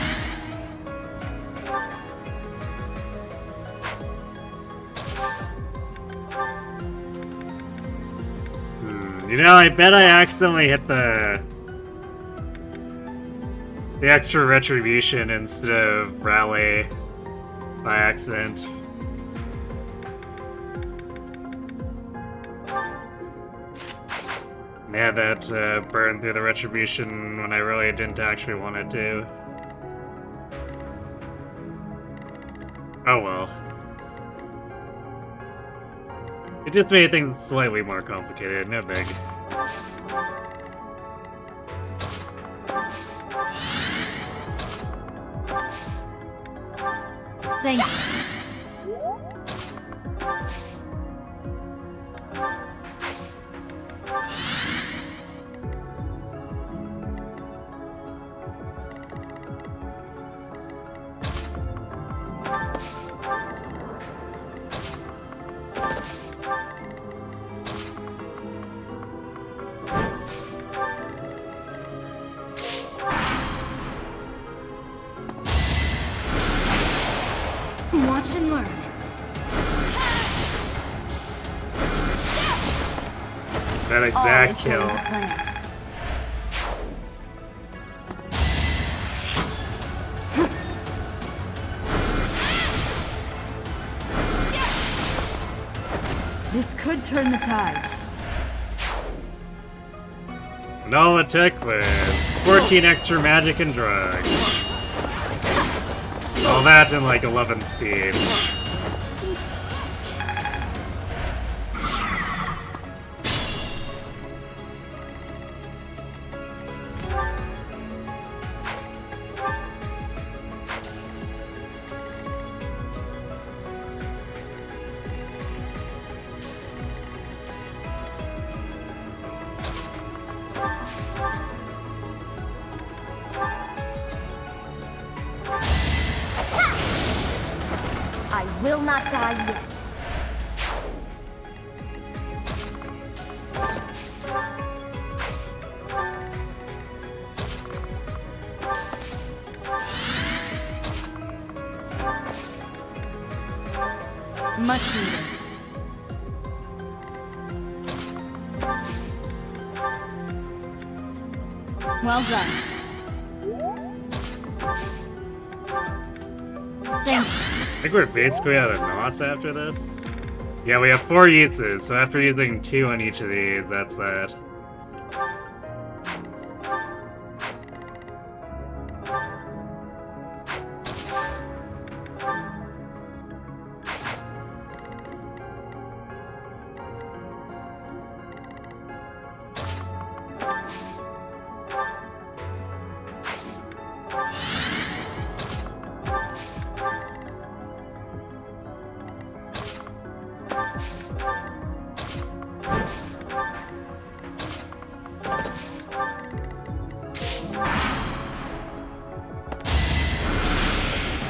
You know, I bet I accidentally hit the extra retribution instead of rally by accident. I had that burn through the retribution when I really didn't actually want it to. Oh well. It just made things slightly more complicated, no big. Thank you. Watch and learn. That exact Always kill. going to plan. This could turn the tides. And all it took was 14 extra magic and drugs. All that in like 11 speed. I will not die yet. Much needed. Well done. Thank you. I think we're basically out of NOS after this. Yeah, we have 4 uses, so after using 2 on each of these, that's that.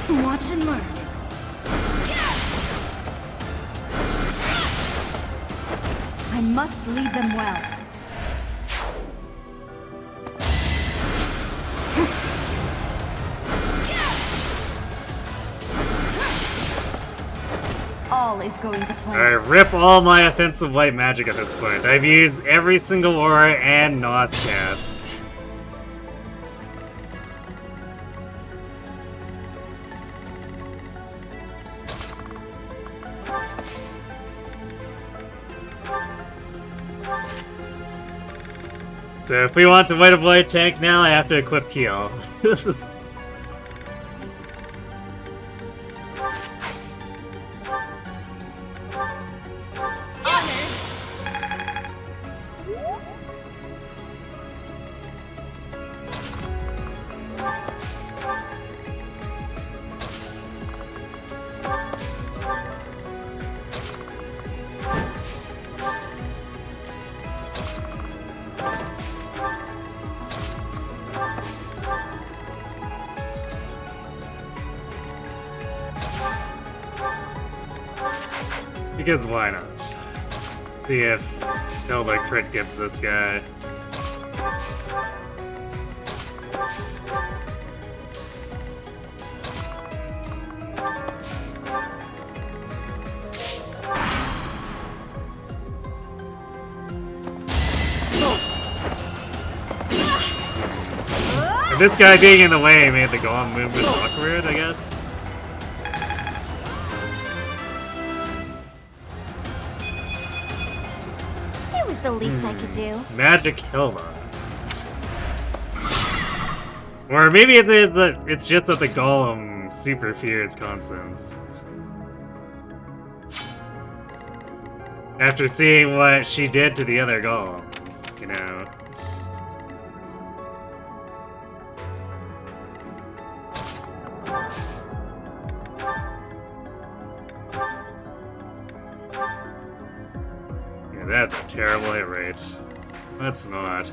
Watch and learn. I must lead them well. All is going to plan. Alright, rip all my offensive light magic at this point. I've used every single aura and NOS cast. So if we want to white a blight tank now, I have to equip Keel. This is... Because why not? See if Zelda crit gives this guy. And this guy being in the way made the golem movement awkward, I guess. The least I could do. Magic Hilda. Or maybe it is that it's just that the golem super fears Constance. After seeing what she did to the other golems, you know. That's a terrible hit rate. That's not.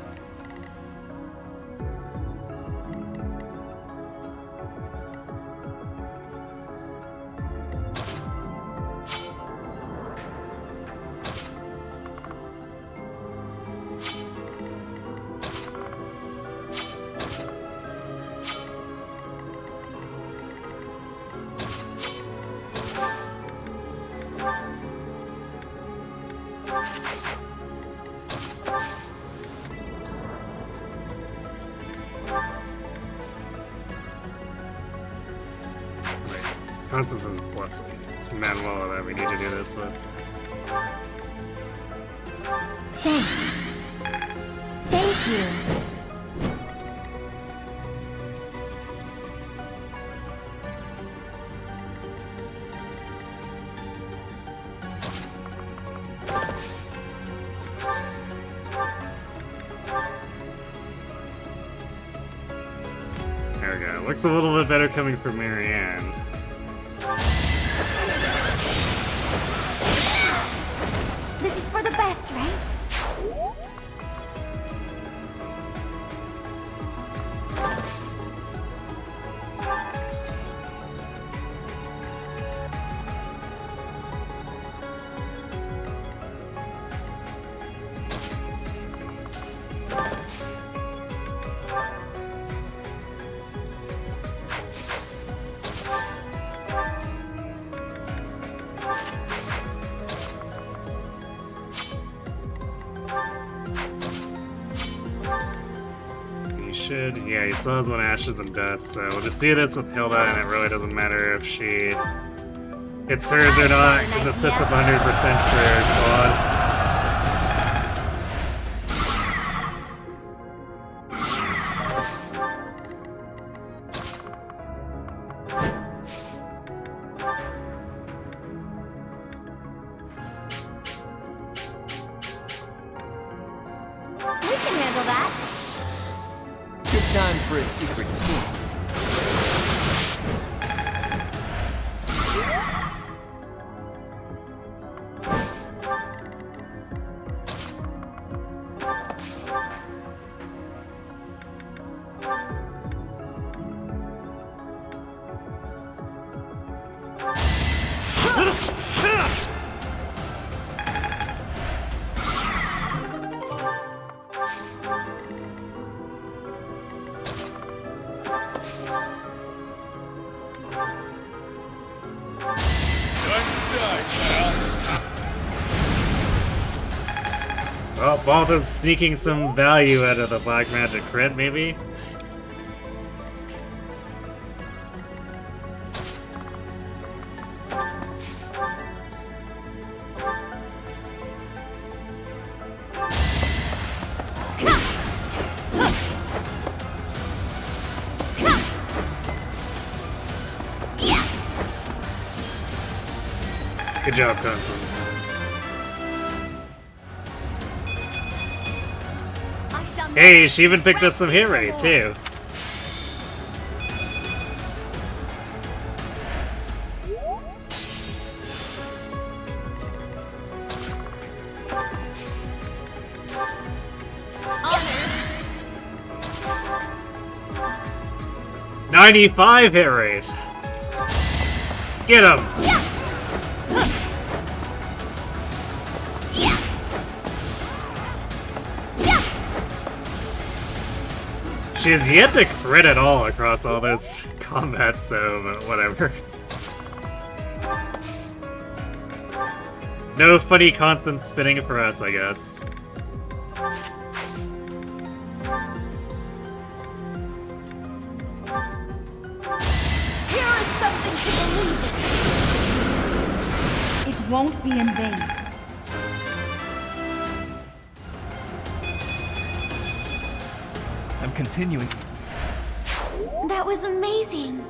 Constance's blessing. It's Manuela that we need to do this with. Thanks. Thank you. There we go. Looks a little bit better coming from Marianne. This is for the best, right? Yeah, he still has one Ashes and Dust, so we'll just do this with Hilda, and it really doesn't matter if she hits hers or not, because it sets up 100% for Claude. We can handle that. Good time for a secret scheme. Well, Baltim's sneaking some value out of the Black Magic crit, maybe? Good job, Constance. Hey, she even picked up some hit rate, too. Honor. 95 hit rate. Get him. She has yet to crit at all across all those combats, though, but whatever. No funny constant spinning for us, I guess. Here is something to believe in. It won't be in vain. I'm continuing. That was amazing.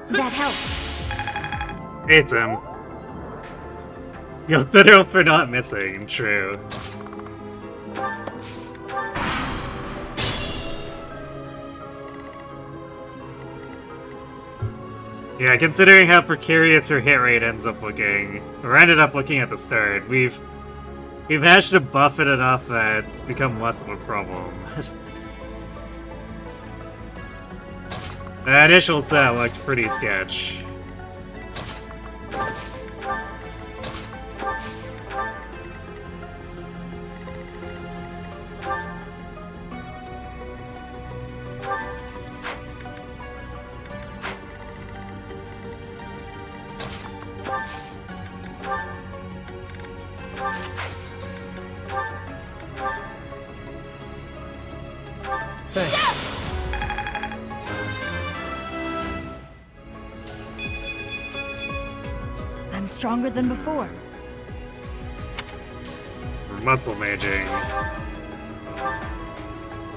That helps. It's him. You'll still for not missing, true. Yeah, considering how precarious her hit rate ends up looking, or ended up looking at the start, we've managed to buff it enough that it's become less of a problem. The initial set looked pretty sketch. Thanks. I'm stronger than before. We're muscle maging.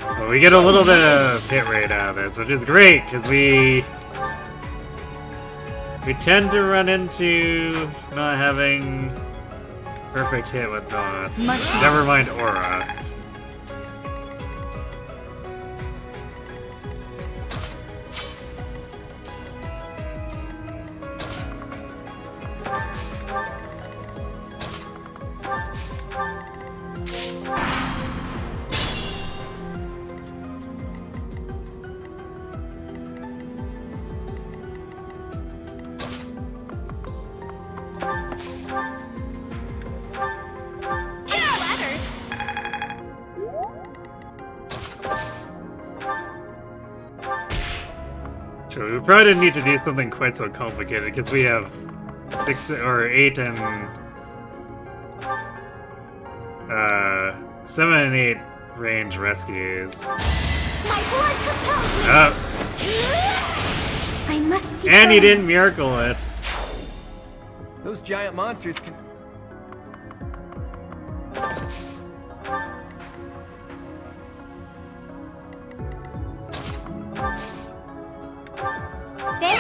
Well, we get a little bit of hit rate out of this, which is great, because we tend to run into not having perfect hit with boss. Never mind aura. Actually, we probably didn't need to do something quite so complicated because we have 6 or 8 and 7 and 8 range rescues. My blood compels me. I must keep And he going. didn't miracle it. Those giant monsters can... There.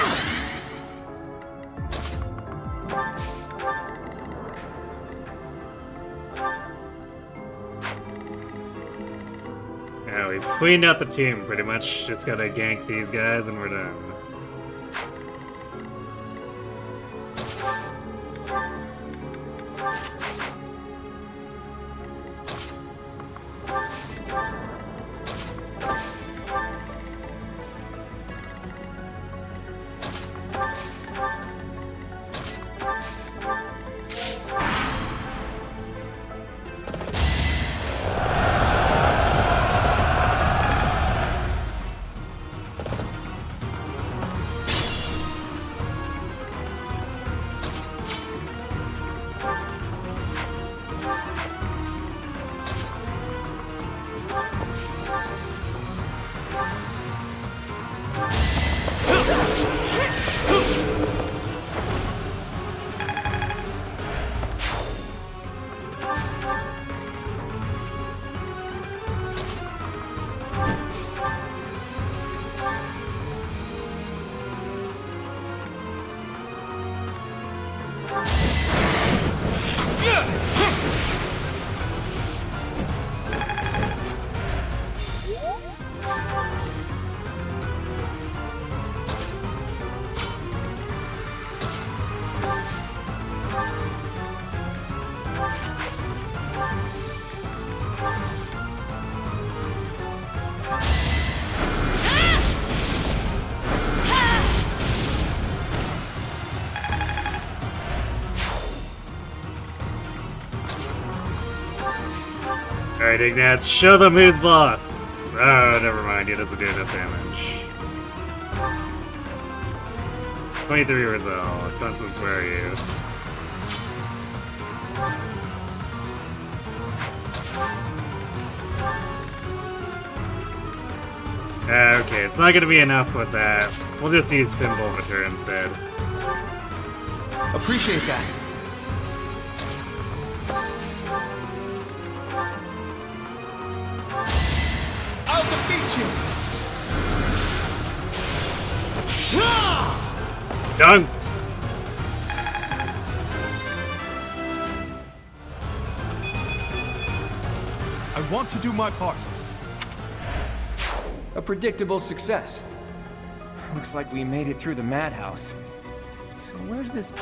Yeah, we cleaned out the team pretty much. Just gotta gank these guys and we're done. Alright, Ignatz, show them who's boss! Oh, never mind, he doesn't do enough damage. 23 resolve. Constance, where are you? Okay, it's not gonna be enough with that. We'll just use Pinball with her instead. Appreciate that. I'll defeat you! Dunked! I want to do my part. A predictable success. Looks like we made it through the madhouse. So where's this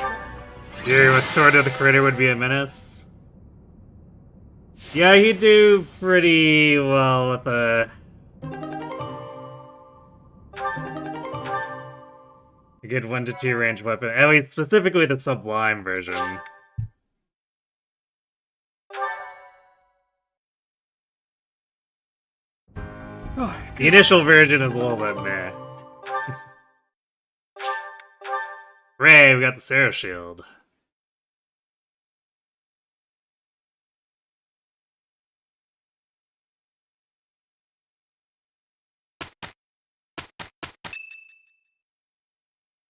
Yeah, what sort of the critter would be a menace? Yeah, he'd do pretty well with a good 1 to 2 range weapon. At least specifically the Sublime version. The initial version is a little bit meh. Hooray, we got the Sarah Shield.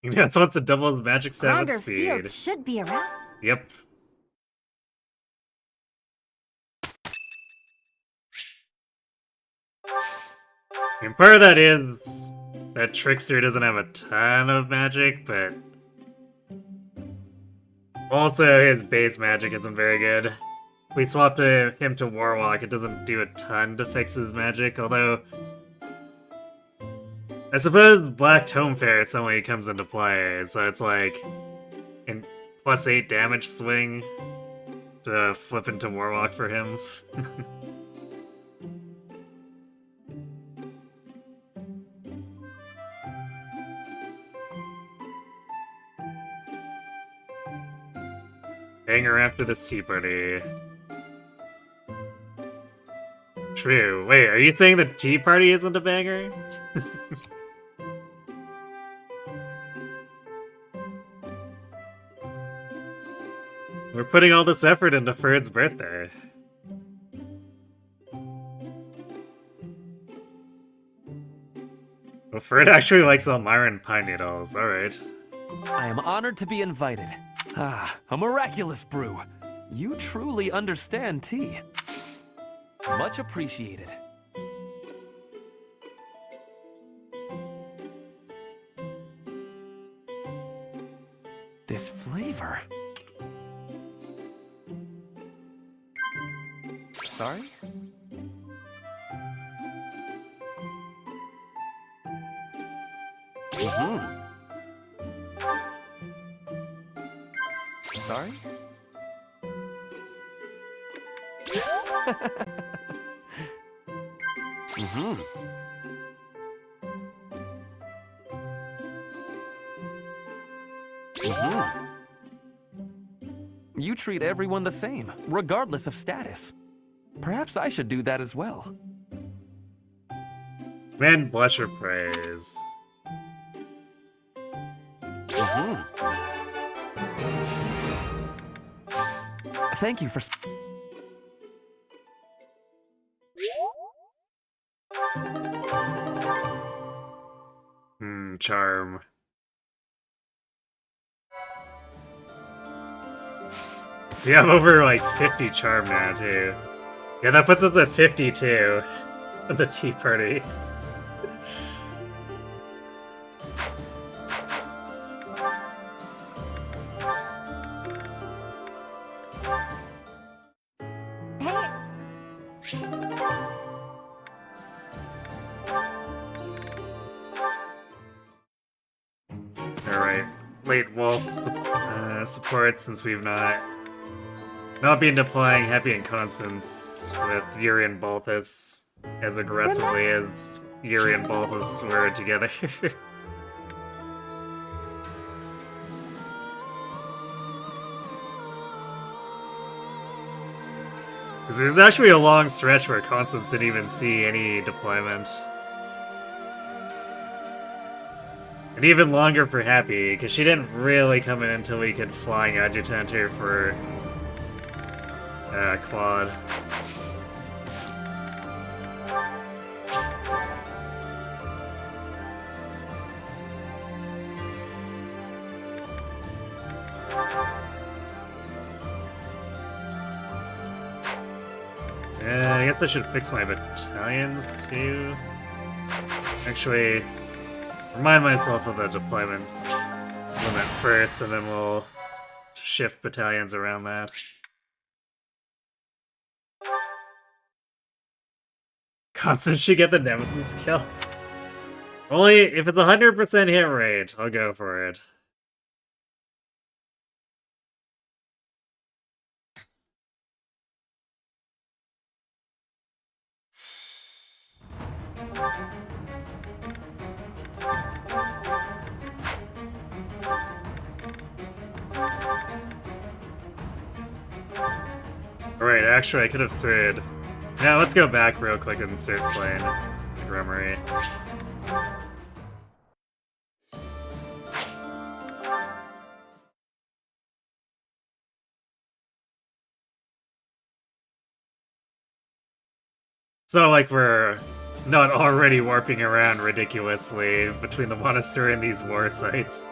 That's what's to double his magic stat with Grounder speed. Field should be around. Yep. And part of that is that Trickster doesn't have a ton of magic, but also his base magic isn't very good. If we swap him to Warlock, it doesn't do a ton to fix his magic, although I suppose Black Tome Fair suddenly comes into play, so it's like an +8 damage swing to flip into Warlock for him. Banger after this tea party. True. Wait, are you saying the tea party isn't a banger? We're putting all this effort into Ferd's birthday. Well, Ferd actually likes Elmiran pine needles, alright. I am honored to be invited. Ah, a miraculous brew. You truly understand tea. Much appreciated. This flavor. Sorry? Sorry? You treat everyone the same, regardless of status. Perhaps I should do that as well. Man, blush or praise. Thank you for... Charm. We have over like 50 charm now too. Yeah, that puts us at 52 at the tea party. Alright, late wolf support since we've not been deploying Happy and Constance with Yuri and Balthus as aggressively as Yuri and Balthus were together. Because there's actually a long stretch where Constance didn't even see any deployment. And even longer for Happy, because she didn't really come in until we could flying adjutant her for Claude. I guess I should fix my battalions too. Actually, remind myself of the deployment limit first, and then we'll shift battalions around that. Constance should get the Nemesis kill. Only if it's 100% hit rate, I'll go for it. Alright, actually I could have started... Now let's go back real quick and start playing the Grummery. It's not like we're not already warping around ridiculously between the monastery and these war sites.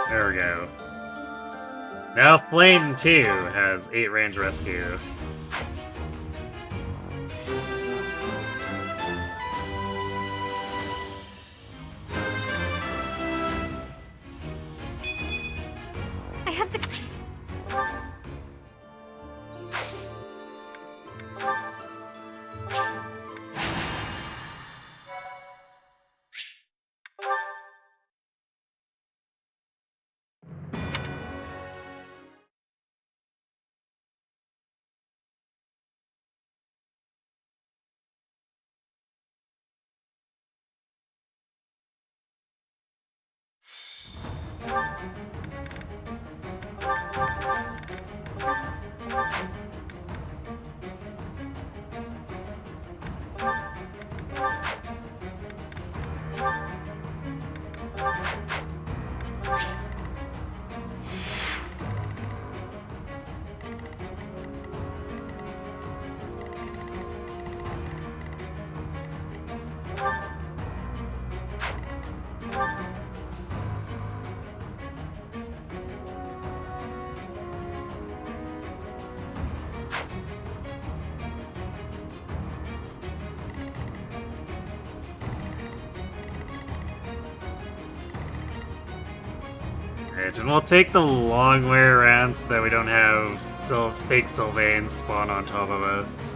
There we go. Now Flame 2 has 8 range rescue. I have the... Alright, and we'll take the long way around so that we don't have fake Sylvains spawn on top of us.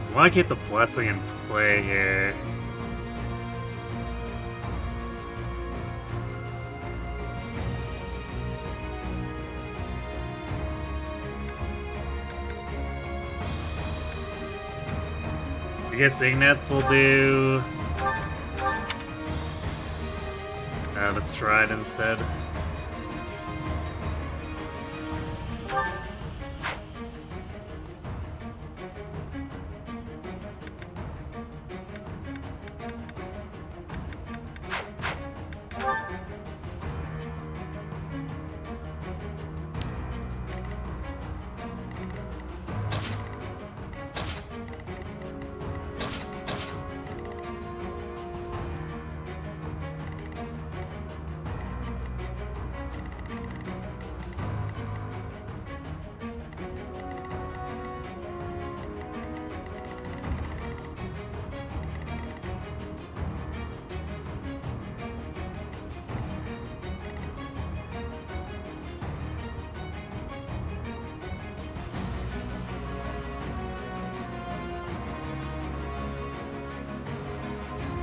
I want to keep the blessing in play here. I guess Ignats will do the Stride instead.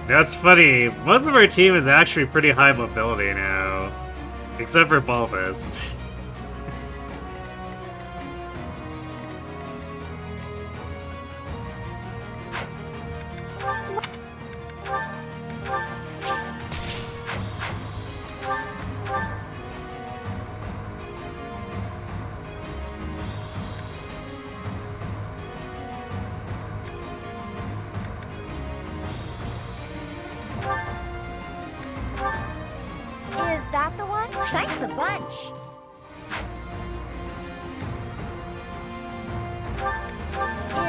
That's funny. Most of our team is actually pretty high mobility now. Except for Bulbous. Is that the one? Thanks a bunch.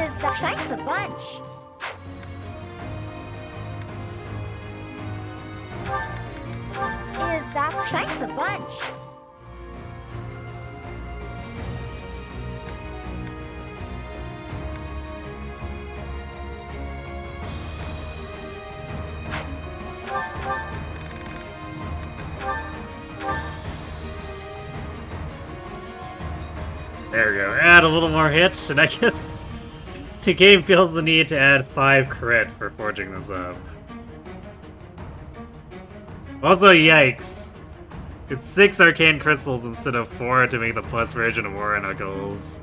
Is that? Thanks a bunch. Is that? Thanks a bunch. There we go. Add a little more hits, and I guess the game feels the need to add 5 crit for forging this up. Also, yikes. It's 6 arcane crystals instead of 4 to make the plus version of War Knuckles.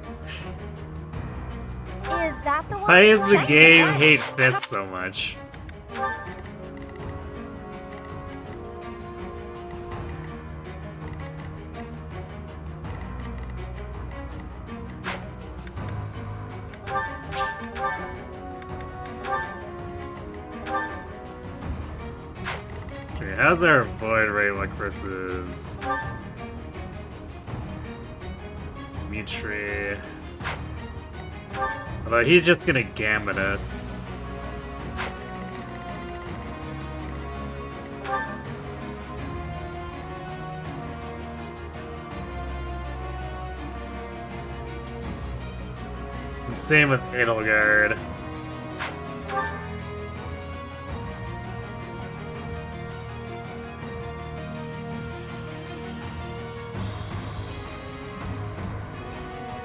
Is that the one? Why does the Thanks a game bunch. hate this so much? Okay, how's their Void Ray look versus Mitri? Although he's just gonna Gambit us. same with Edelgard.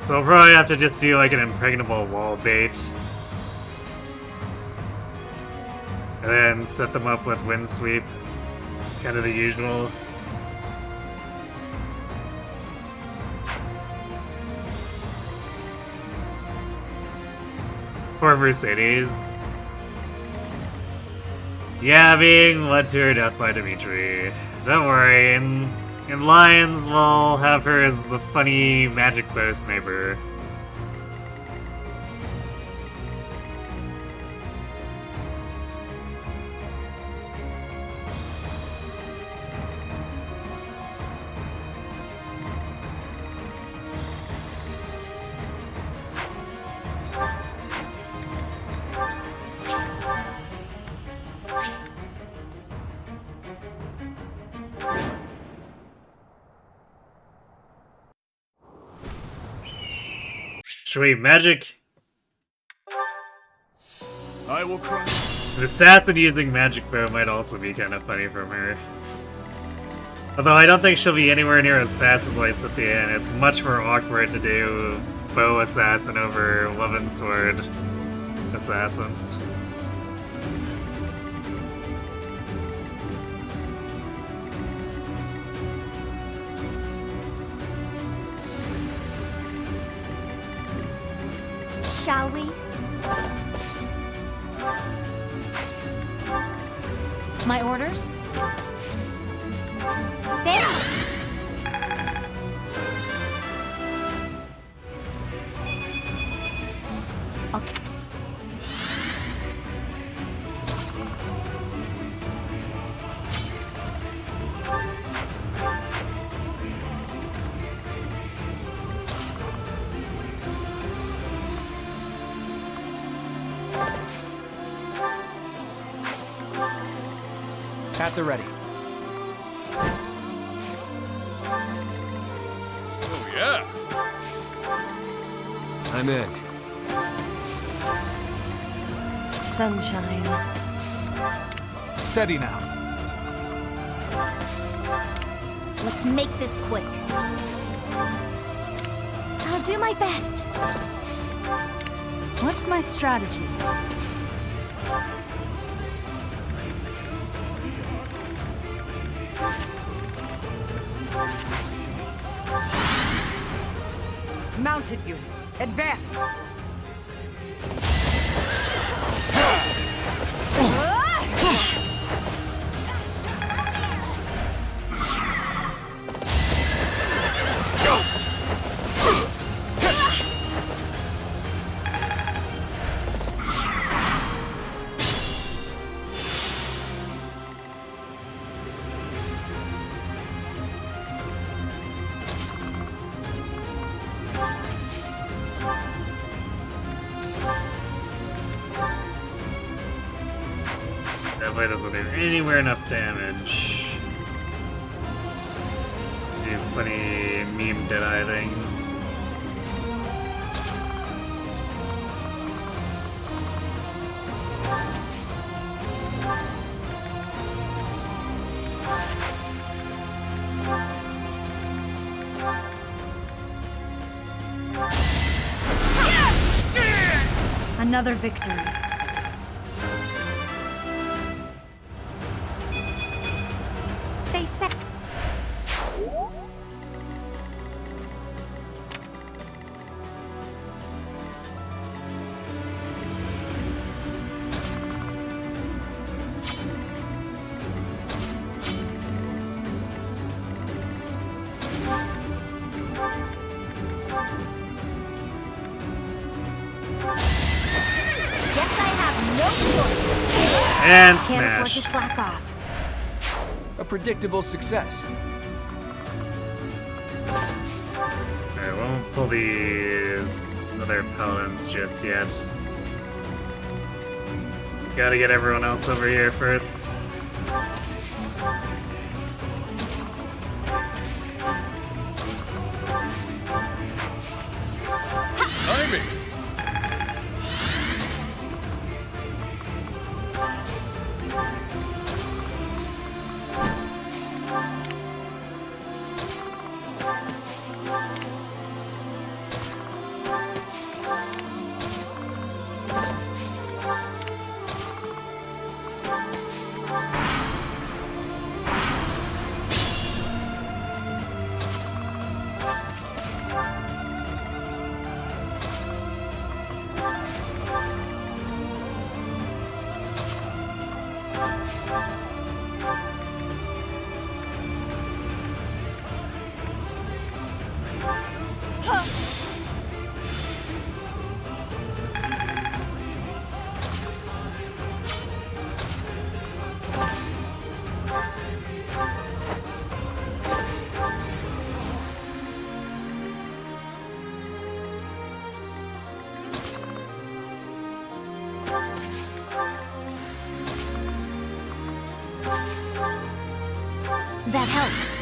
So I'll probably have to just do like an impregnable wall bait. And then set them up with wind sweep. Kind of the usual. Poor Mercedes. Yeah, being led to her death by Dimitri. Don't worry, in Lions we'll have her as the funny magic bow sniper. Sweet magic. I will cry. An assassin using magic bow might also be kind of funny from her. Although I don't think she'll be anywhere near as fast as Lysithea, and it's much more awkward to do bow assassin over Levin sword assassin. Shall we? My orders? There! Okay. At the ready. Oh, yeah. I'm in. Sunshine. Steady now. Let's make this quick. I'll do my best. What's my strategy? Mounted units, advance! Definitely doesn't do anywhere enough damage. Do funny meme Deadeye things. Another victory. They said. And Can't afford smash. to slack off. A predictable success. I won't pull these other paladins just yet. Gotta get everyone else over here first. Timing. That helps.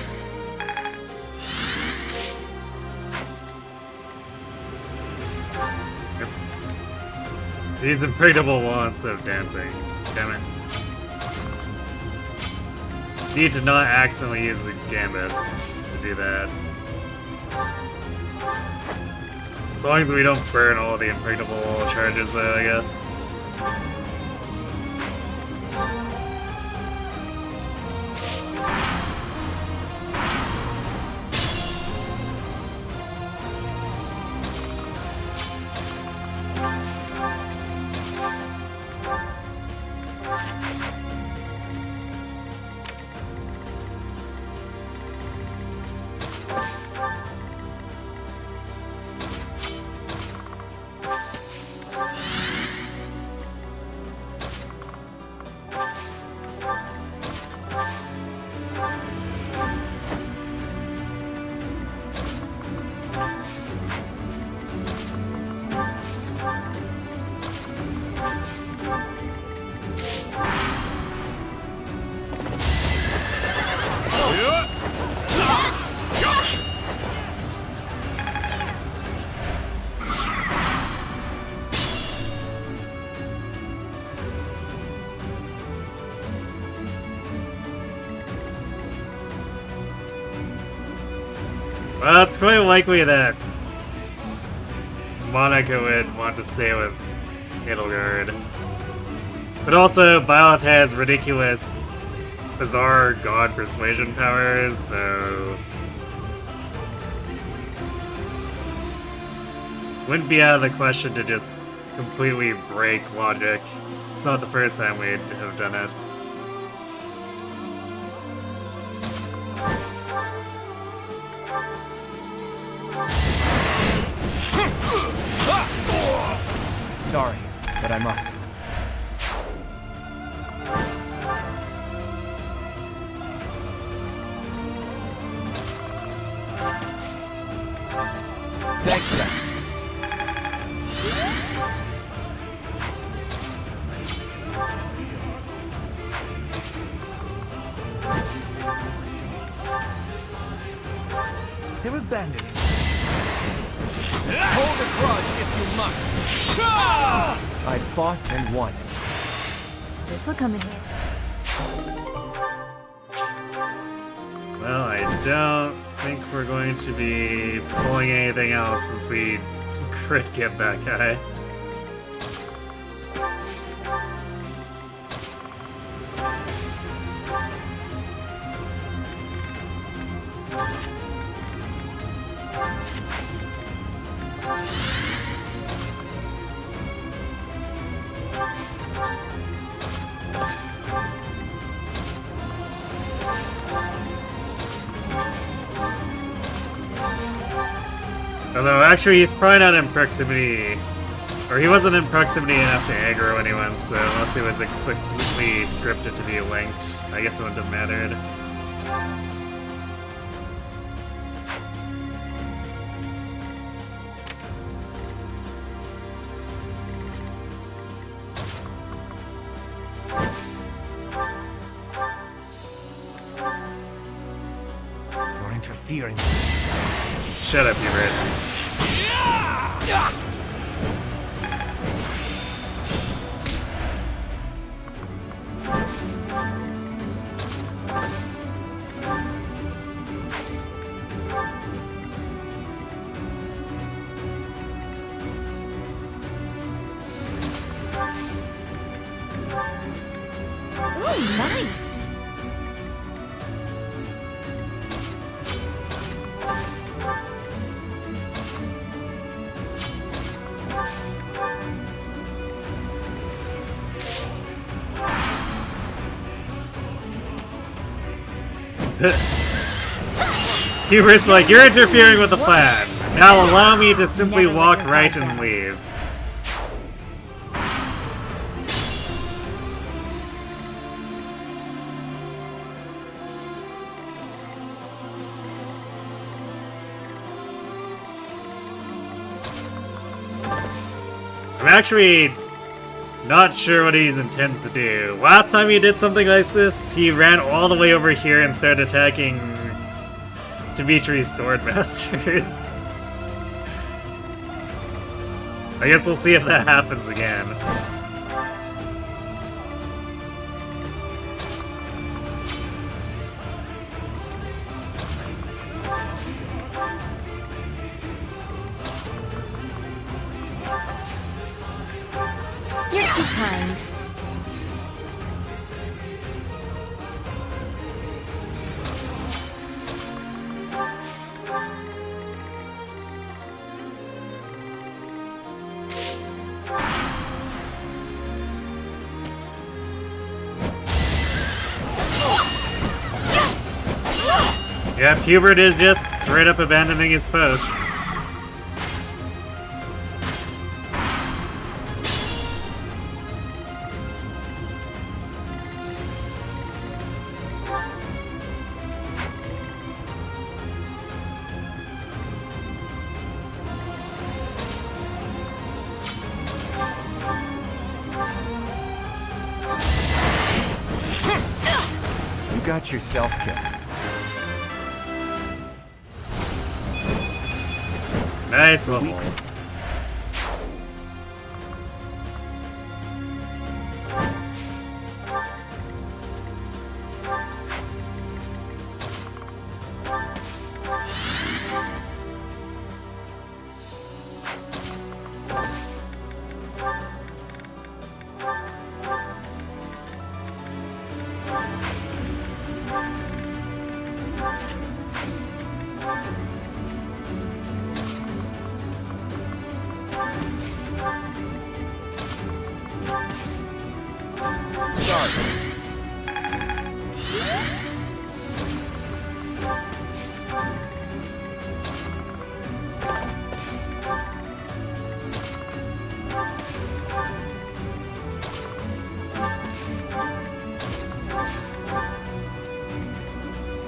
Oops. These unpredictable wants of dancing. Damn it. Need to not accidentally use the gambits to do that. As long as we don't burn all the unpredictable charges though, I guess. Well, it's quite likely that Monica would want to stay with Edelgard. But also, Byleth has ridiculous, bizarre god persuasion powers, so... wouldn't be out of the question to just completely break logic. It's not the first time we'd have done it. Sorry, but I must. Thanks for that. They're abandoned. Hold a grudge if you must. I fought and won. This'll come in handy. Well, I don't think we're going to be pulling anything else since we crit get that guy. Although, actually, he's probably not in proximity, or he wasn't in proximity enough to aggro anyone, so unless he was explicitly scripted to be linked, I guess it wouldn't have mattered. You're interfering. Shut up, Hubert. Oh, nice. Hubert's like, you're interfering with the plan. Now allow me to simply walk right and leave. I'm actually not sure what he intends to do. Last time he did something like this, he ran all the way over here and started attacking Dimitri's Swordmasters. I guess we'll see if that happens again. You're too kind. Yep, Hubert is just straight up abandoning his post. You got yourself killed. Nice level.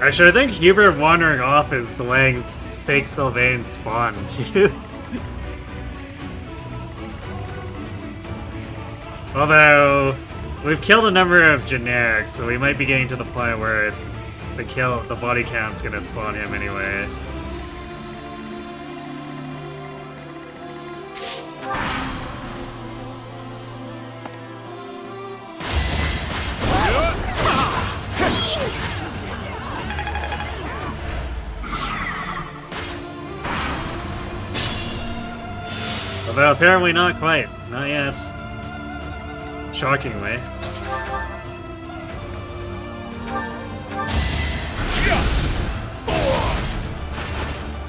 Actually, I think Hubert wandering off is delaying fake Sylvain spawn too. Although, we've killed a number of generics, so we might be getting to the point where it's the body count's gonna spawn him anyway. Although apparently not quite. Not yet. Shockingly.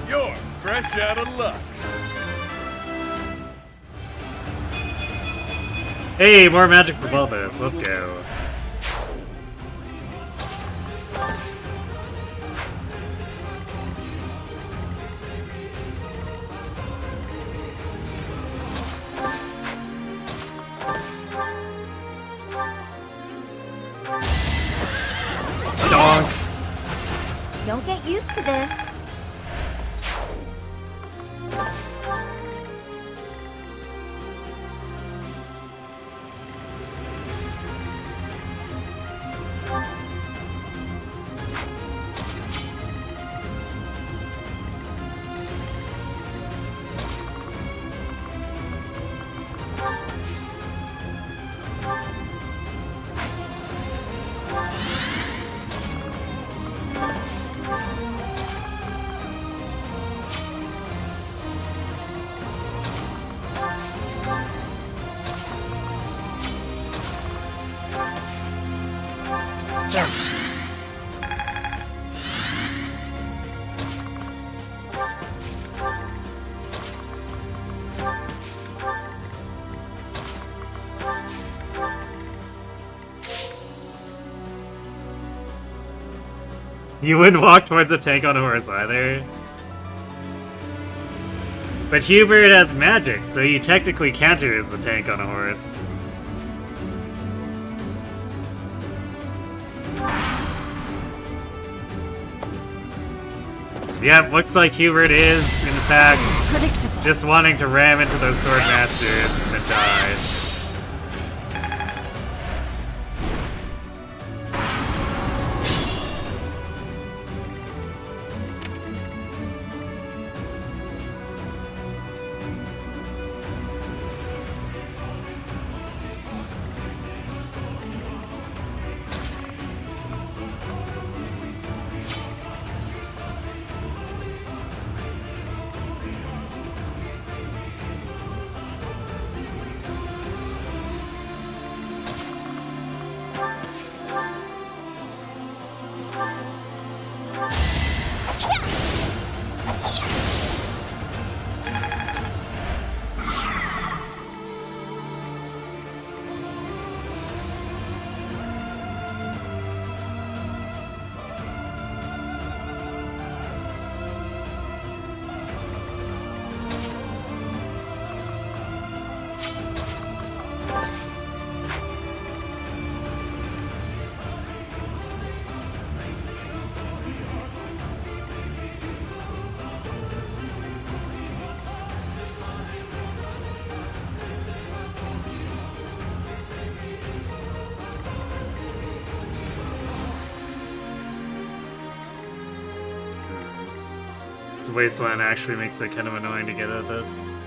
You're fresh out of luck. Hey, more magic for Bulbous. Let's go. Donk. Don't get used to this. Thanks. You wouldn't walk towards a tank on a horse either. But Hubert has magic, so you technically counter as the tank on a horse. Yep, looks like Hubert is, in fact, just wanting to ram into those sword masters and die. This wasteland actually makes it kind of annoying to get at this.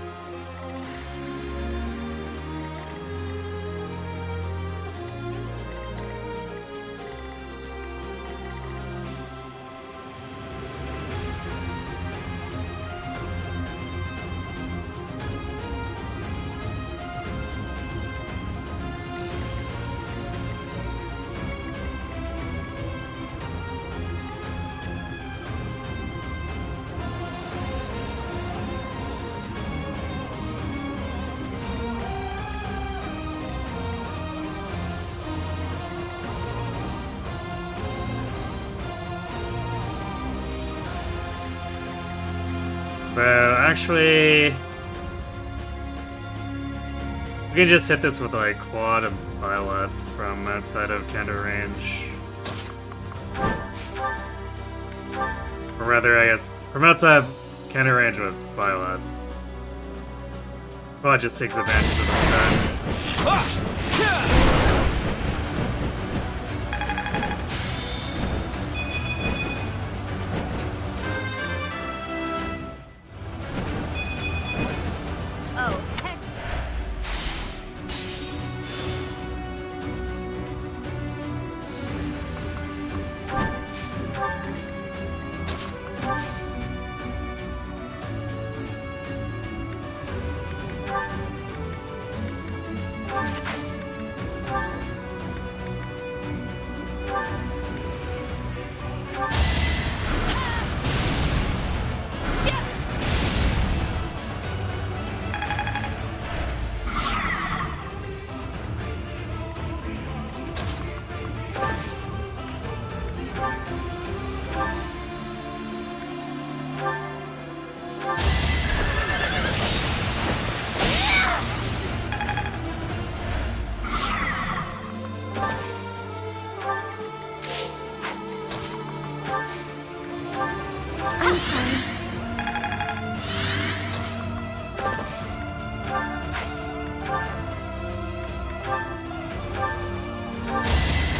But actually, we can just hit this with like quad and byleth from outside of counter range. Or rather, I guess, from outside counter range with byleth. Well, it just takes advantage of the stun.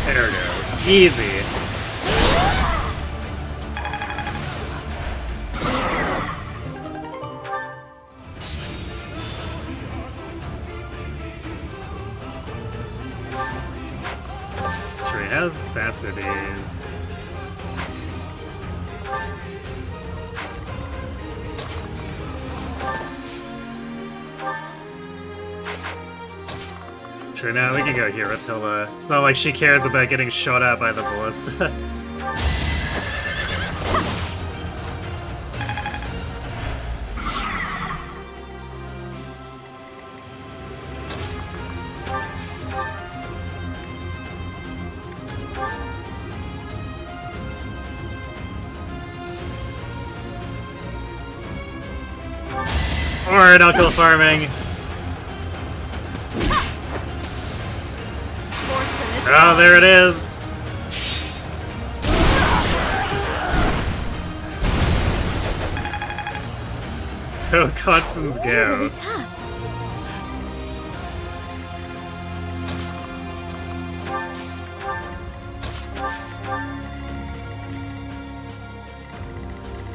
There we go. Easy. Sure, how fast it is. True, now we can go here with Hilda. It's not like she cares about getting shot at by the bullets. Or knuckle farming. Oh, there it is. Oh, Constance go. Really tough.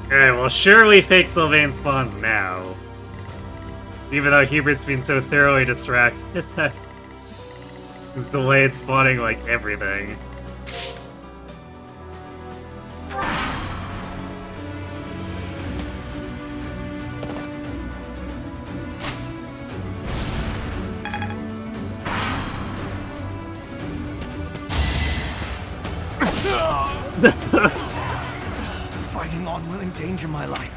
Okay, well, surely fake Sylvain spawns now. Even though Hubert's been so thoroughly distracted. It's delayed spawning like everything. Fighting on will endanger my life.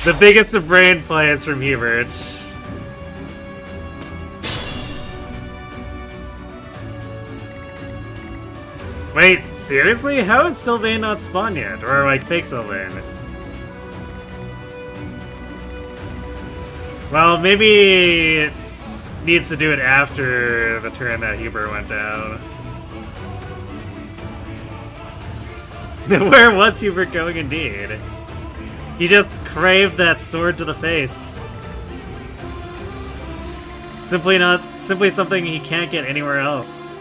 The biggest of brain plays from Hubert. Wait, seriously? How is Sylvain not spawned yet? Or like fake Sylvain? Well, maybe it needs to do it after the turn that Hubert went down. Where was Hubert going indeed? He just craved that sword to the face. Simply something he can't get anywhere else.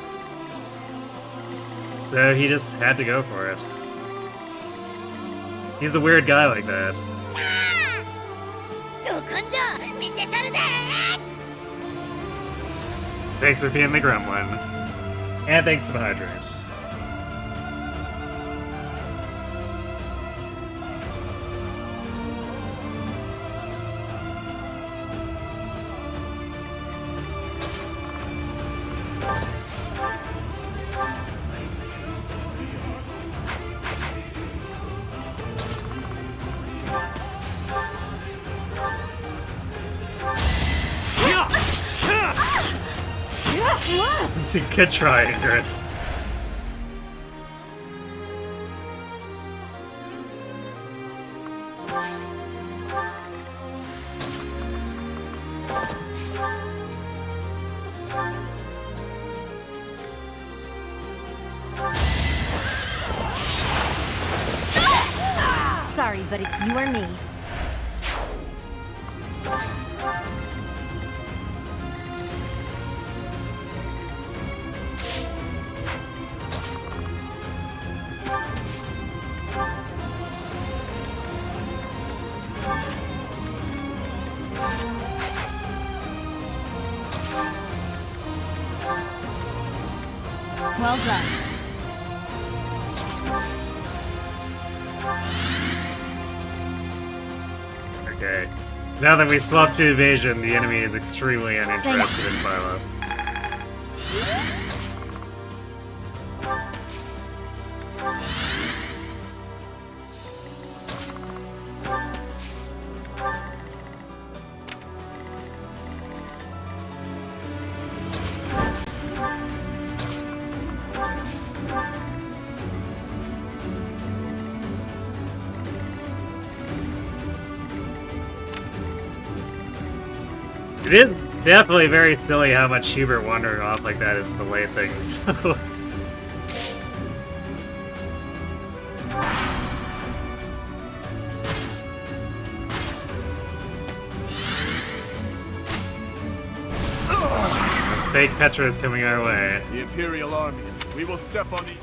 So he just had to go for it. He's a weird guy like that. Thanks for being the gremlin. And thanks for the hydrant. It's a good try, Ingrid. Sorry, but it's you or me. Well done. Okay. Now that we swapped to evasion, the enemy is extremely uninterested in Phyllis. It is definitely very silly how much Hubert wandering off like that is delayed things. Fake Petra is coming our way. The Imperial armies. We will step on the...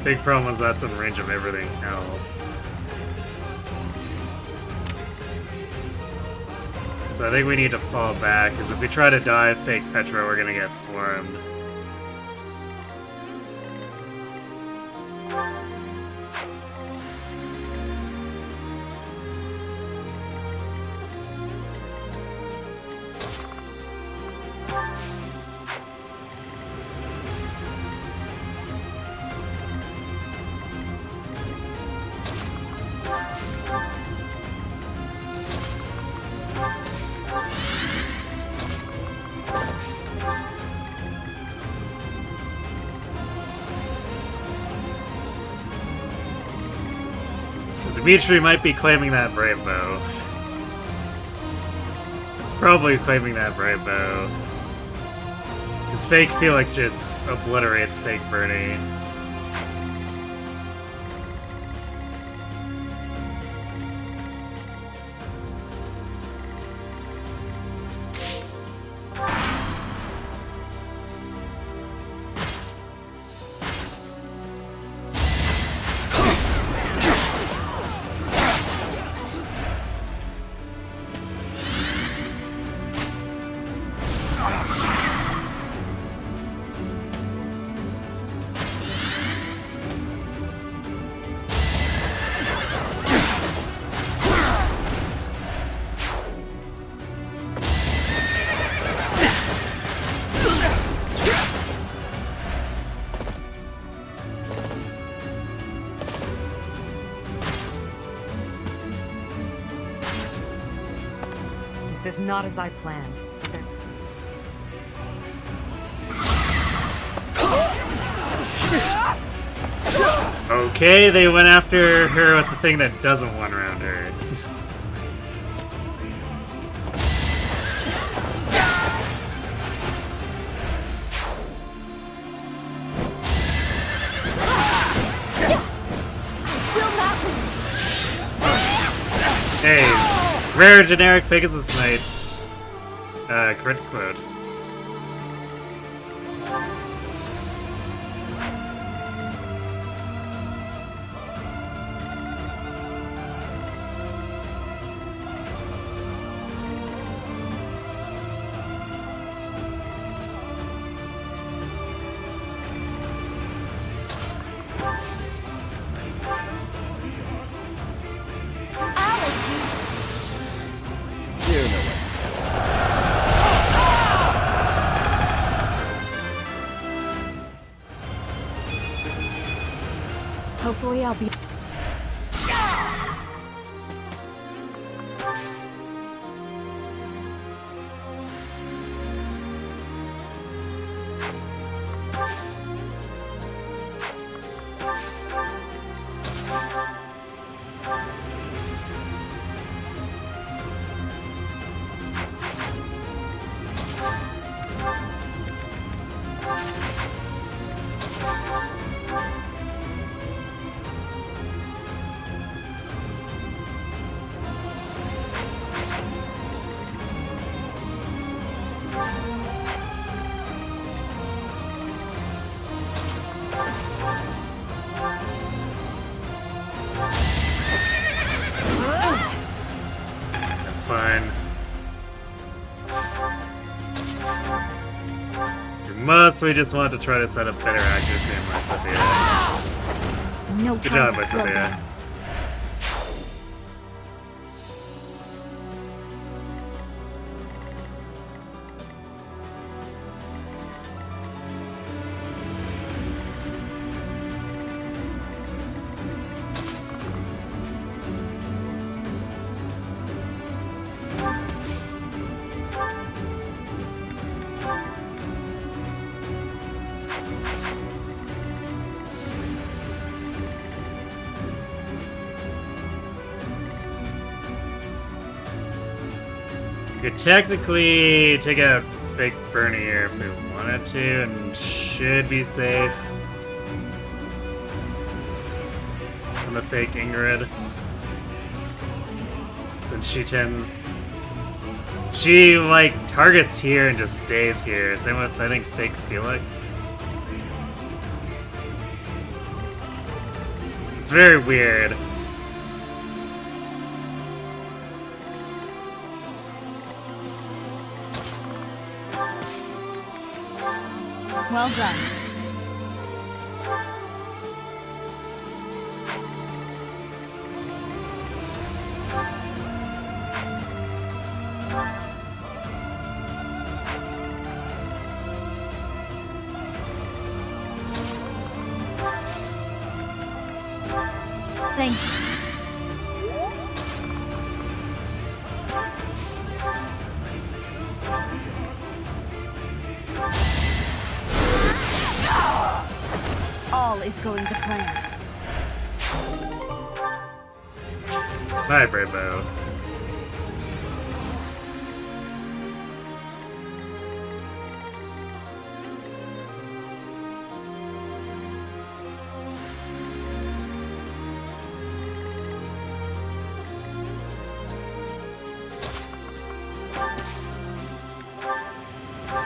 Big problem is that's in range of everything else. So I think we need to fall back, because if we try to dive fake Petra, we're gonna get swarmed. Dimitri might be claiming that brave bow. Probably claiming that brave bow. Because fake Felix just obliterates fake Bernie. This is not as I planned. Okay, they went after her with the thing that doesn't one round her. Hey, rare generic Pegasus Knight. Crit quote. Hopefully I'll be... That's fine. We just want to try to set up better accuracy in my Sophia. No Good time job, to my slow Sophia. down. We could technically take out Big Bernie here if we wanted to, and should be safe from the fake Ingrid. Since she like targets here and just stays here. Same with I think fake Felix. It's very weird. Well done. Thank you. All is going to plan. Bye, Bravo.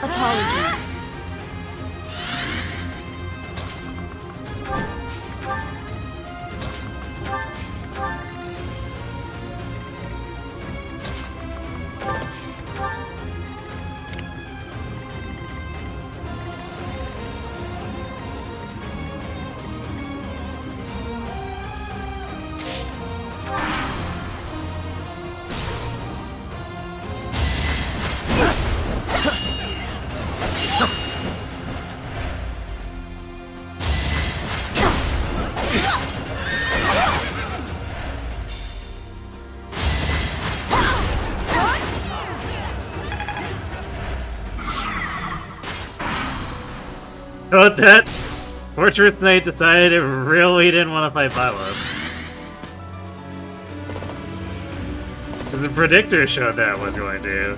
Apologies. Oh, that Fortress Knight decided it really didn't want to fight Philo. Because the predictor showed that was going to.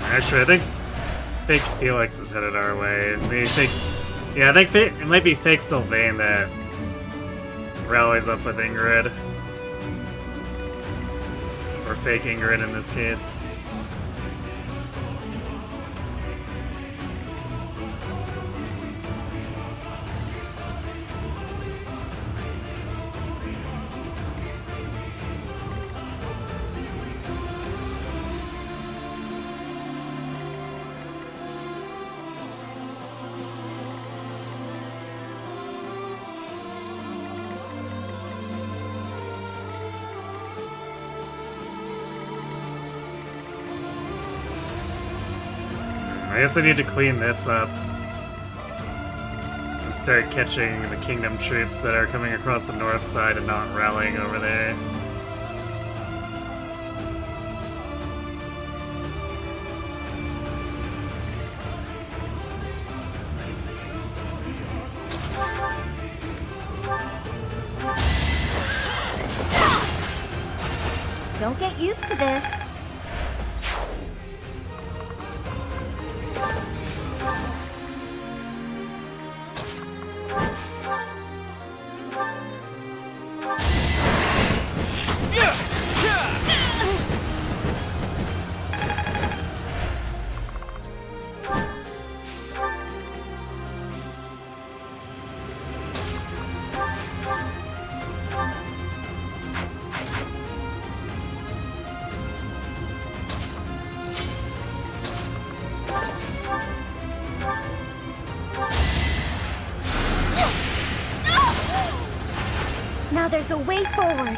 Actually, I think Fake Felix is headed our way. I think it might be Fake Sylvain that rallies up with Ingrid. Or Fake Ingrid in this case. I guess I need to clean this up and start catching the Kingdom troops that are coming across the north side and not rallying over there. Don't get used to this. Now there's a way forward.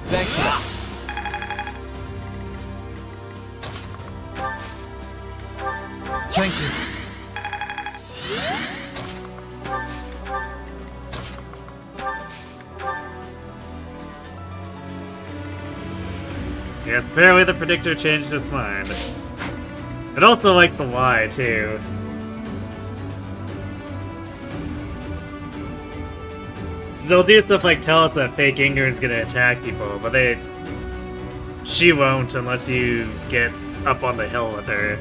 Thanks for that. Thank you. Yes, apparently the predictor changed its mind. It also likes to lie, too. So they'll do stuff like tell us that fake Ingrid's gonna attack people, but she won't unless you get up on the hill with her.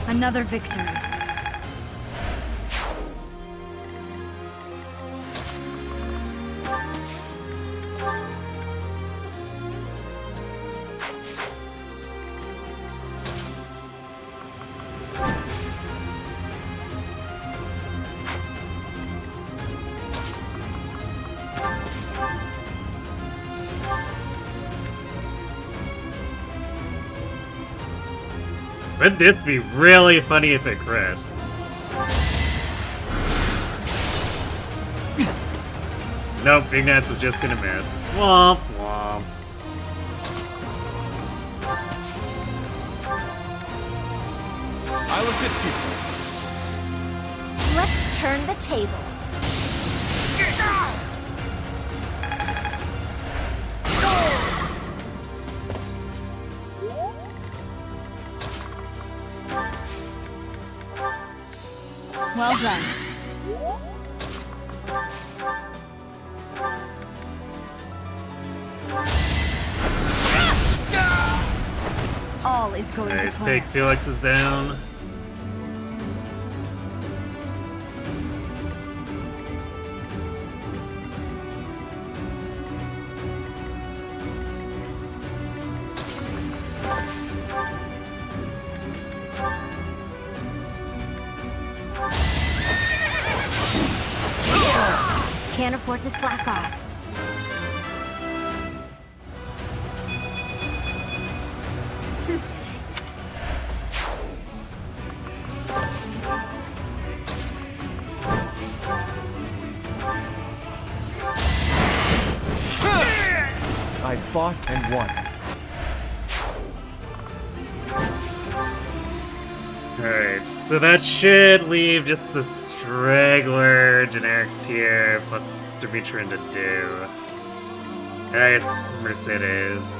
Another victory. Wouldn't this be really funny if it crit? Nope, Ignatz is just gonna miss. Womp womp. I'll assist you. Let's turn the tables. Well done. All is going to Alright, plan. fake Felix is down. Can't afford to slack off. I fought and won. Alright, so that should leave just the straggler generics here, plus Dimitrin to do. I guess Mercedes.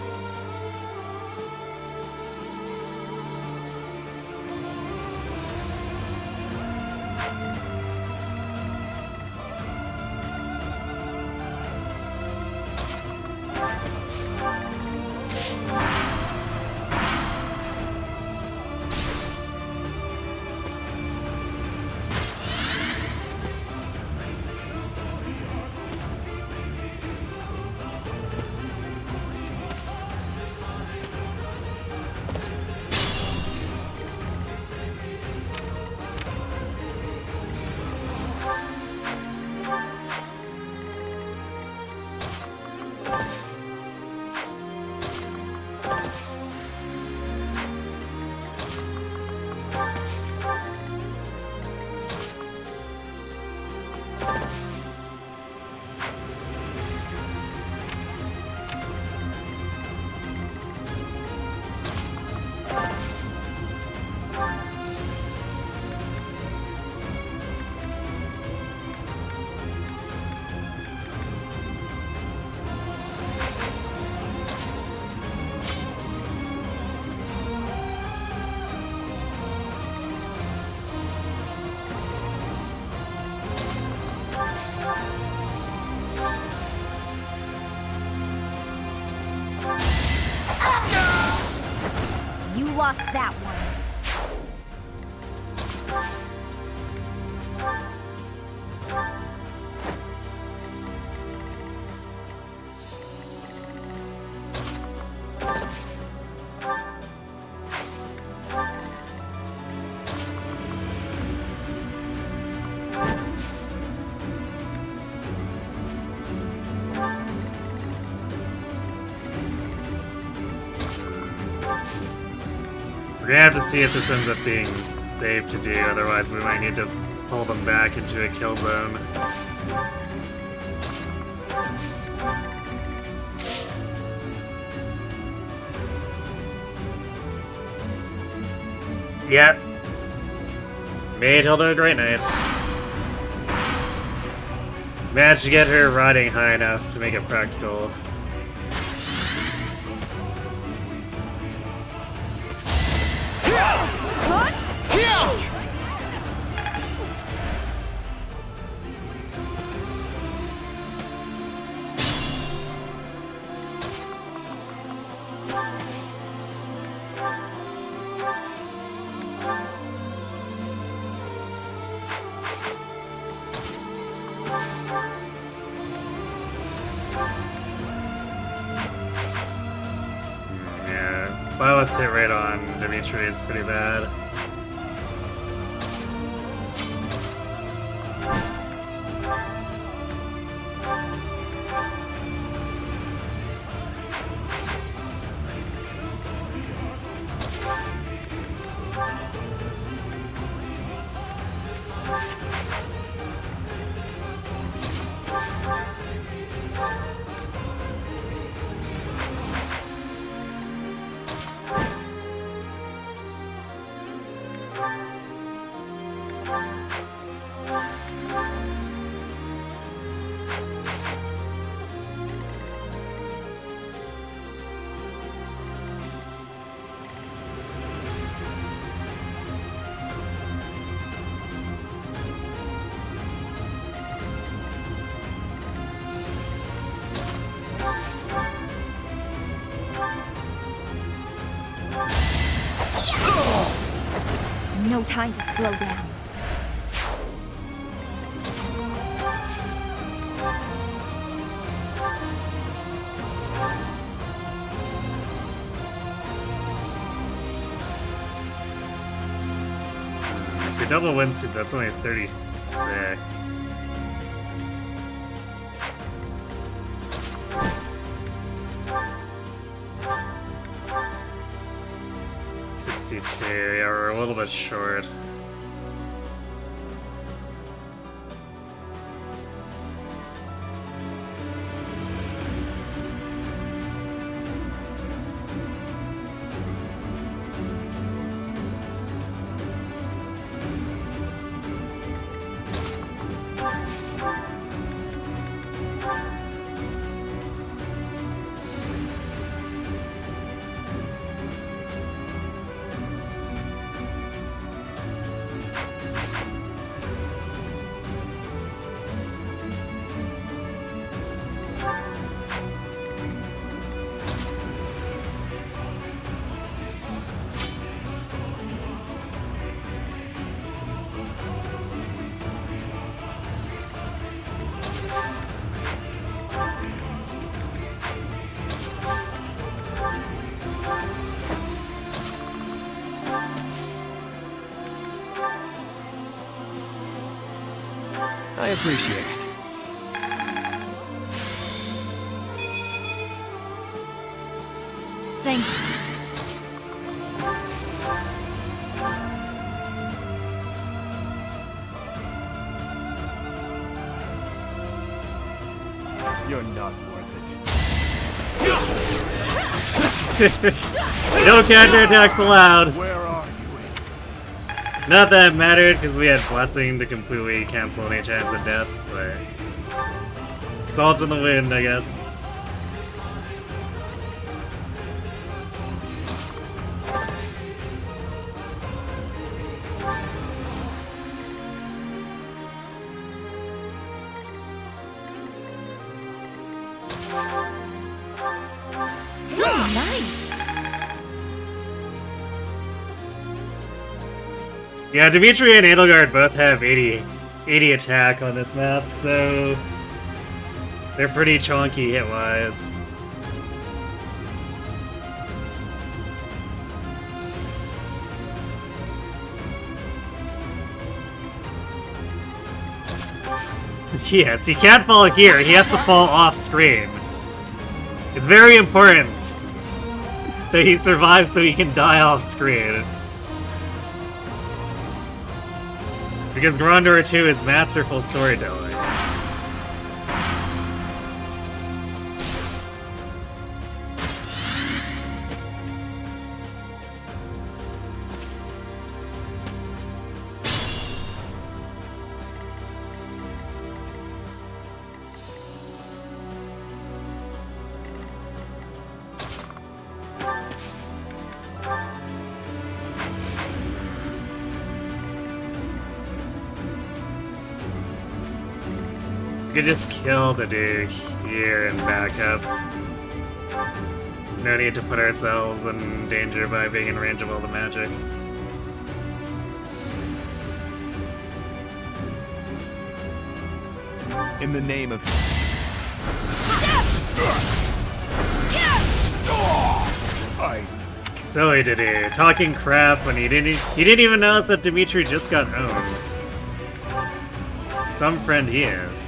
lost that one. We're gonna have to see if this ends up being safe to do, otherwise we might need to pull them back into a kill zone. Yep. Made Hilda a great night. Managed to get her riding high enough to make it practical. Yeah, Violet's hit right on Dimitri is pretty bad. No time to slow down. If we double windsuit, that's only 36. Yeah, we're a little bit short. I appreciate it. Thank you. You're not worth it. No counterattacks allowed. Where are you? Not that it mattered, because we had Blessing to completely cancel any chance of death, but... Salt in the wind, I guess. Nice. Yeah, Dimitri and Edelgard both have 80 attack on this map, so they're pretty chonky hit-wise. Yes, he can't fall here, he has to fall off screen. It's very important that he survives so he can die off screen. Because Grandor 2 is masterful storytelling. We could just kill the Duke here and back up. No need to put ourselves in danger by being in range of all the magic. In the name of... Silly did he, talking crap when he didn't even notice that Dimitri just got owned. Some friend he is.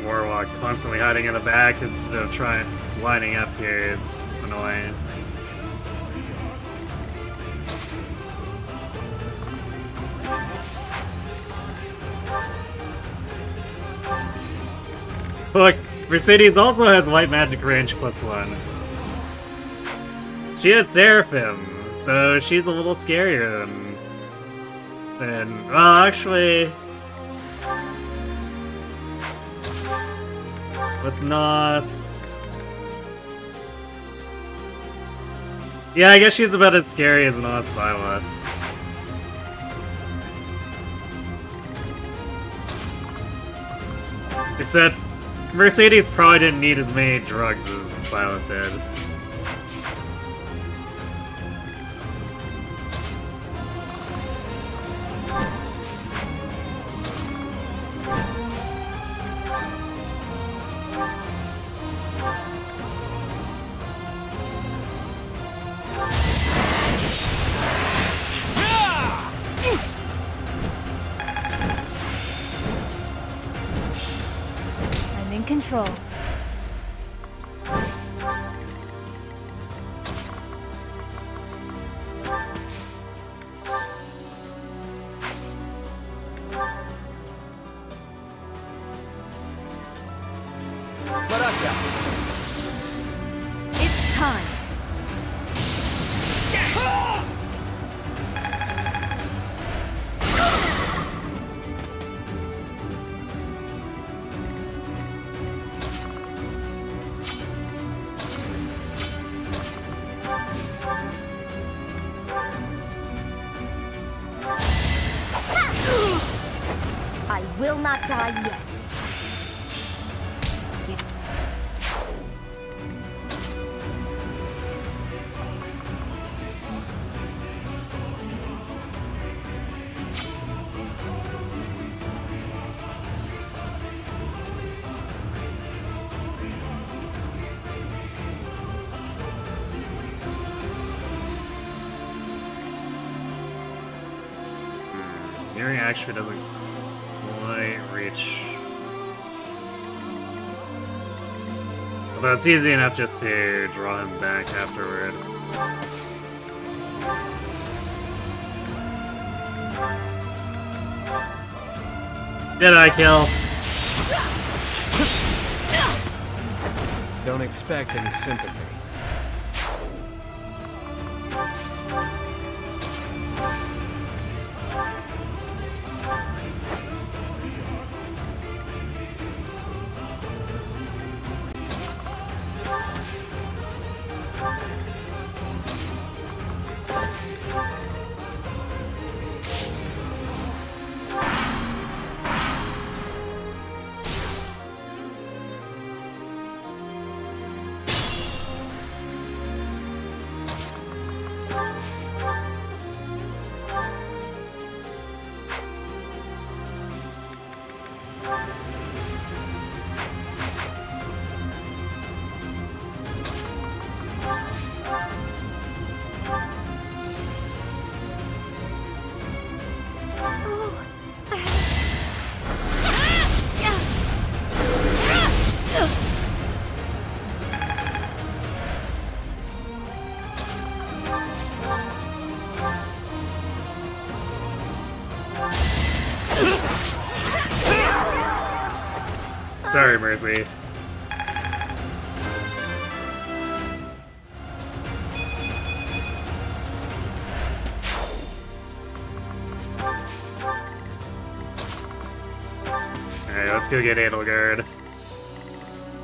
Warlock constantly hiding in the back instead of lining up here is annoying. Look, Mercedes also has white magic range +1. She has Therapim, so she's a little scarier than well, actually. With Nos... Yeah, I guess she's about as scary as Nos Byleth. Except, Mercedes probably didn't need as many drugs as Byleth did. Control. Let us out. It's time. I will not die yet. Mirroring actually doesn't quite reach. Although it's easy enough just to draw him back afterward. Jedi kill. Don't expect any sympathy. Sorry, Mercy. Alright, let's go get Edelgard.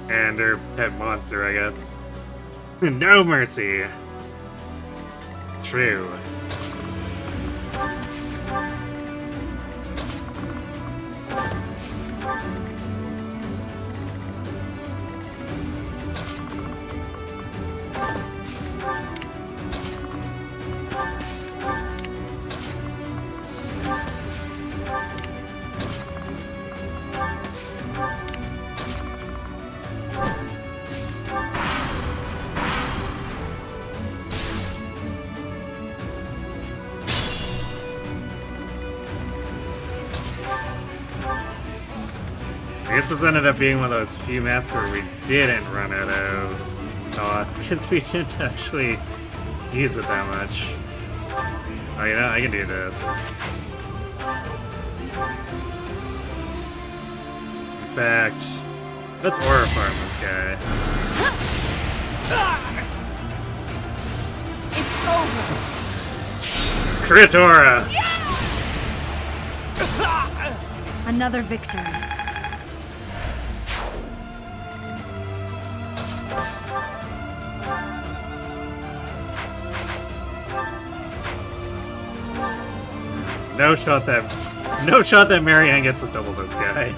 And her pet monster, I guess. No mercy. True. I guess this ended up being one of those few maps where we didn't run out of DOS, because we didn't actually use it that much. Oh, you know, I can do this. In fact, let's aura farm this guy. It's over. Crit aura! Another victory. No shot that Marianne gets to double this guy.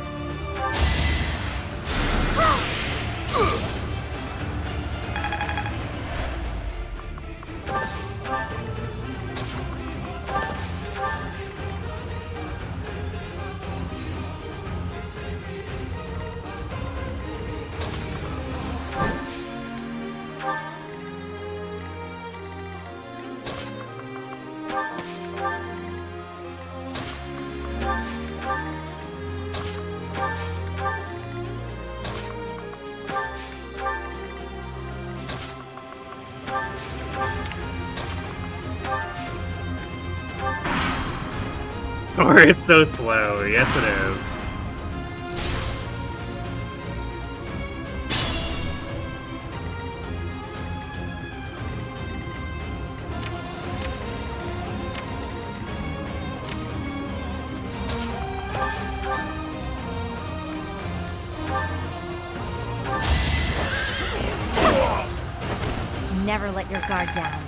Or it's so slow. Yes, it is. Never let your guard down.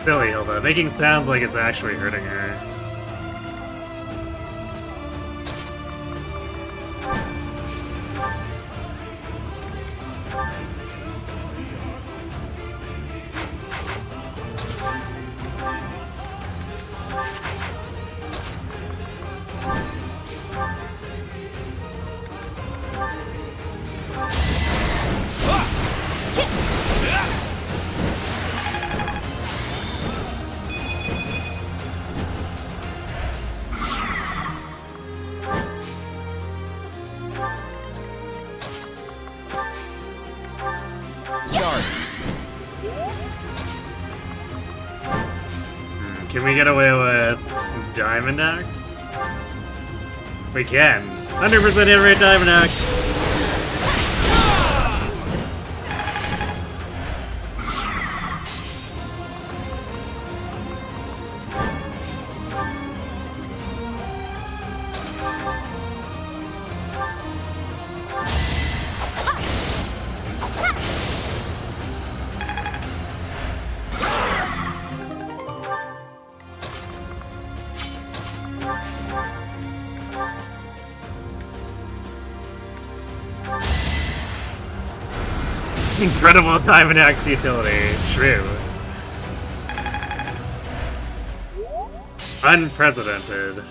silly, Hilda. Making sounds like it's actually hurting her. Sorry. Can we get away with Diamond Axe? We can. 100% hit rate Diamond Axe. Incredible Diamond Axe utility. True. Unprecedented.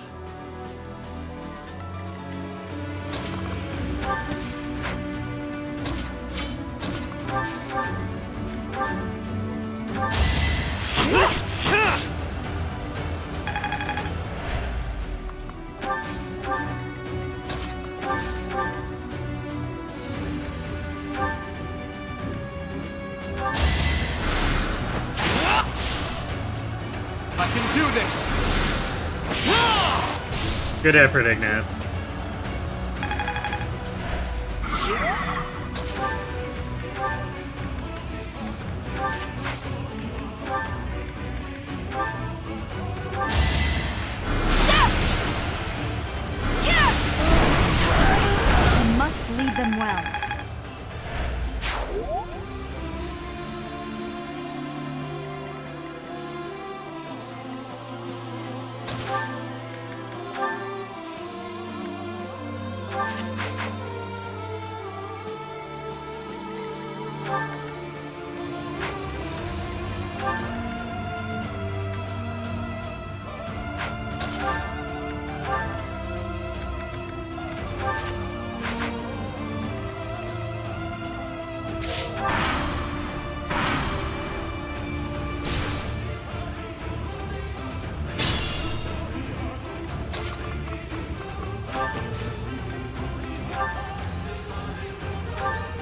I can do this! Good effort, Ignatz. I must lead them well.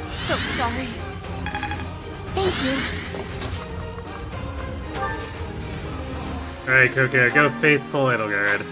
So sorry. Thank you. Alright, Coco, go faithful Edelgard.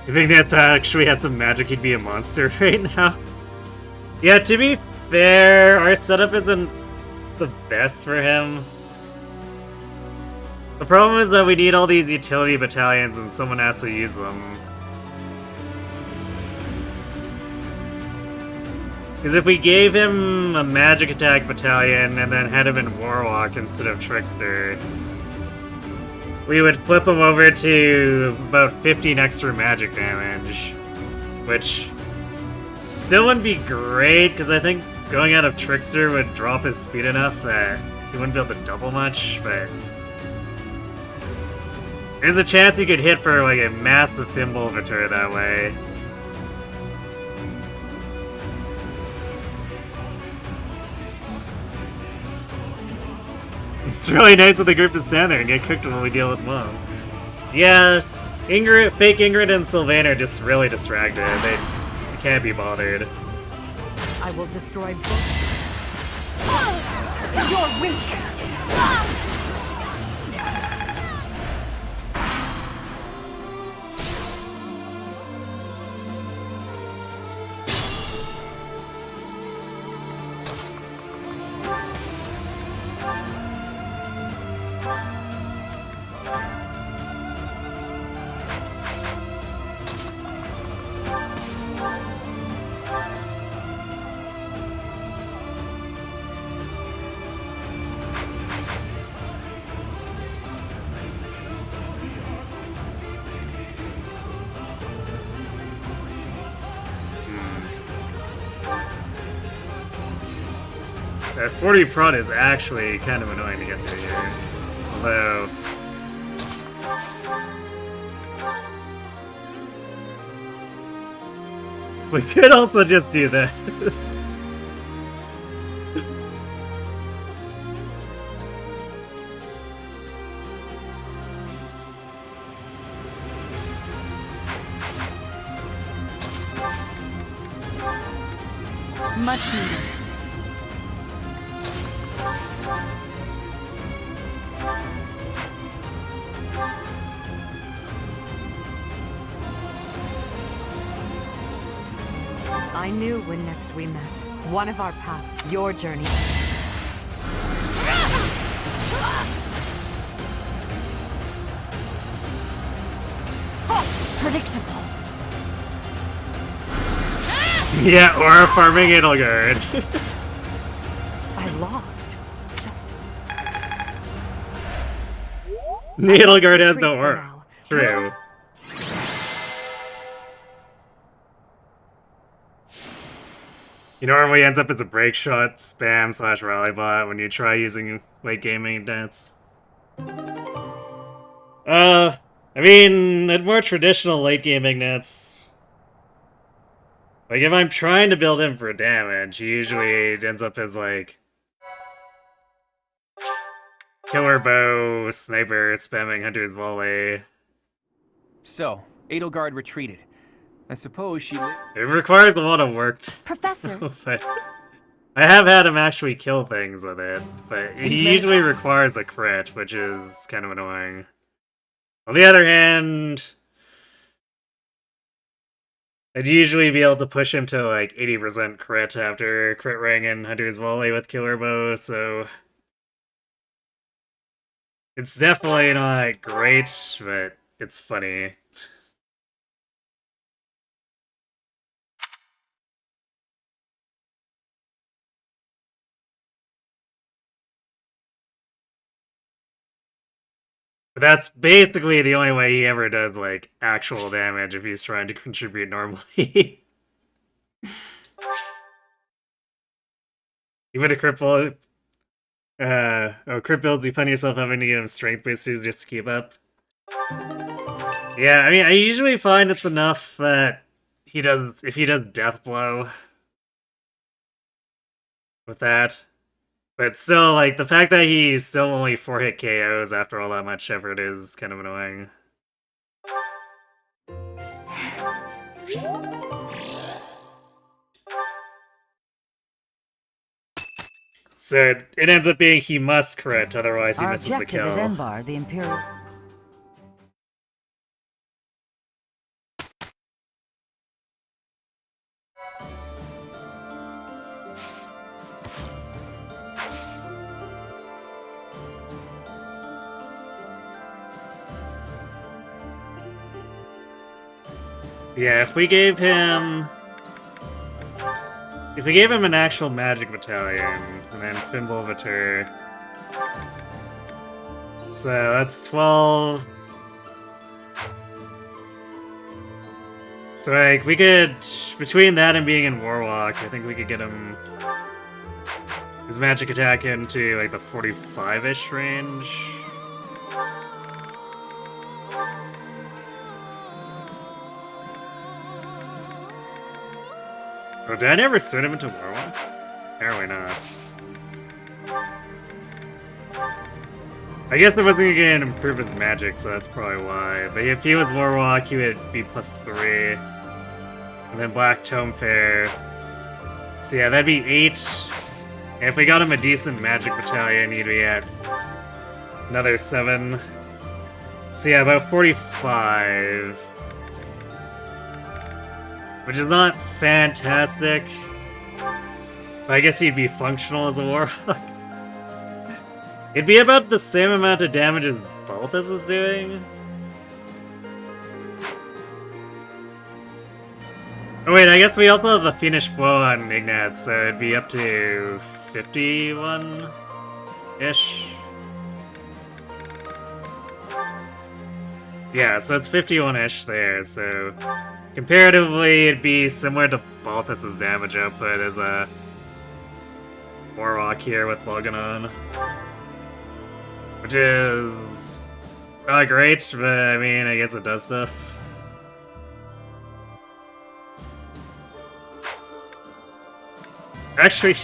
You think that actually had some magic, he'd be a monster right now? Yeah, to be fair, our setup isn't the best for him. The problem is that we need all these utility battalions and someone has to use them. Because if we gave him a magic attack battalion and then had him in Warlock instead of Trickster, we would flip him over to about 15 extra magic damage, which still wouldn't be great, because I think going out of Trickster would drop his speed enough that he wouldn't be able to double much, but there's a chance he could hit for like a massive Thimble Vitor that way. It's really nice of the group to stand there and get cooked when we deal with Mom. Yeah, fake Ingrid and Sylvain are just really distracted. They can't be bothered. I will destroy both. You're weak! That 40 prod is actually kind of annoying to get through here. Although... we could also just do this. Much needed. I knew when next we met. One of our paths, your journey. Predictable. Yeah, or a farming Edelgard. I lost. Edelgard has no retreat for work. now. True. He normally ends up as a break shot, spam / rally bot when you try using late gaming nets. I mean, at more traditional late gaming nets, like if I'm trying to build him for damage, he usually ends up as like killer bow, sniper, spamming hunter's volley. So, Edelgard retreated. I suppose she... It requires a lot of work. Professor. But I have had him actually kill things with it, but he usually requires a crit, which is kind of annoying. On the other hand, I'd usually be able to push him to like 80% crit after crit ring and Hunter's Volley with Killer Bow, so it's definitely not great, but it's funny. But that's basically the only way he ever does, like, actual damage if he's trying to contribute normally. Even a cripple... crit builds, you find yourself having to give him strength boosters just to keep up. Yeah, I mean, I usually find it's enough that he does... if he does Death Blow with that. But still, like, the fact that he's still only 4-hit KOs after all that much effort is kind of annoying. So it ends up being he must crit, otherwise he misses the kill. Our objective is Enbar, the Imperial. Yeah, if we gave him... if we gave him an actual magic battalion, and then Thimble Vitur... so that's 12... so like, we could... between that and being in Warlock, I think we could get him... his magic attack into, like, the 45-ish range. Oh, did I never switch him into Warlock? Apparently not. I guess I wasn't gonna improve his magic, so that's probably why. But if he was Warlock, he would be +3. And then Black Tome Fair. So yeah, that'd be 8. And if we got him a decent magic battalion, he'd be at another 7. So yeah, about 45. Which is not fantastic. But I guess he'd be functional as a Warlock. It'd be about the same amount of damage as Balthus is doing. Oh wait, I guess we also have the finished blow on Ignat, so it'd be up to 51-ish. Yeah, so it's 51-ish there, so comparatively it'd be similar to Balthus's damage output as a Warlock here with Logan on. Which is not great, but I mean, I guess it does stuff. Actually,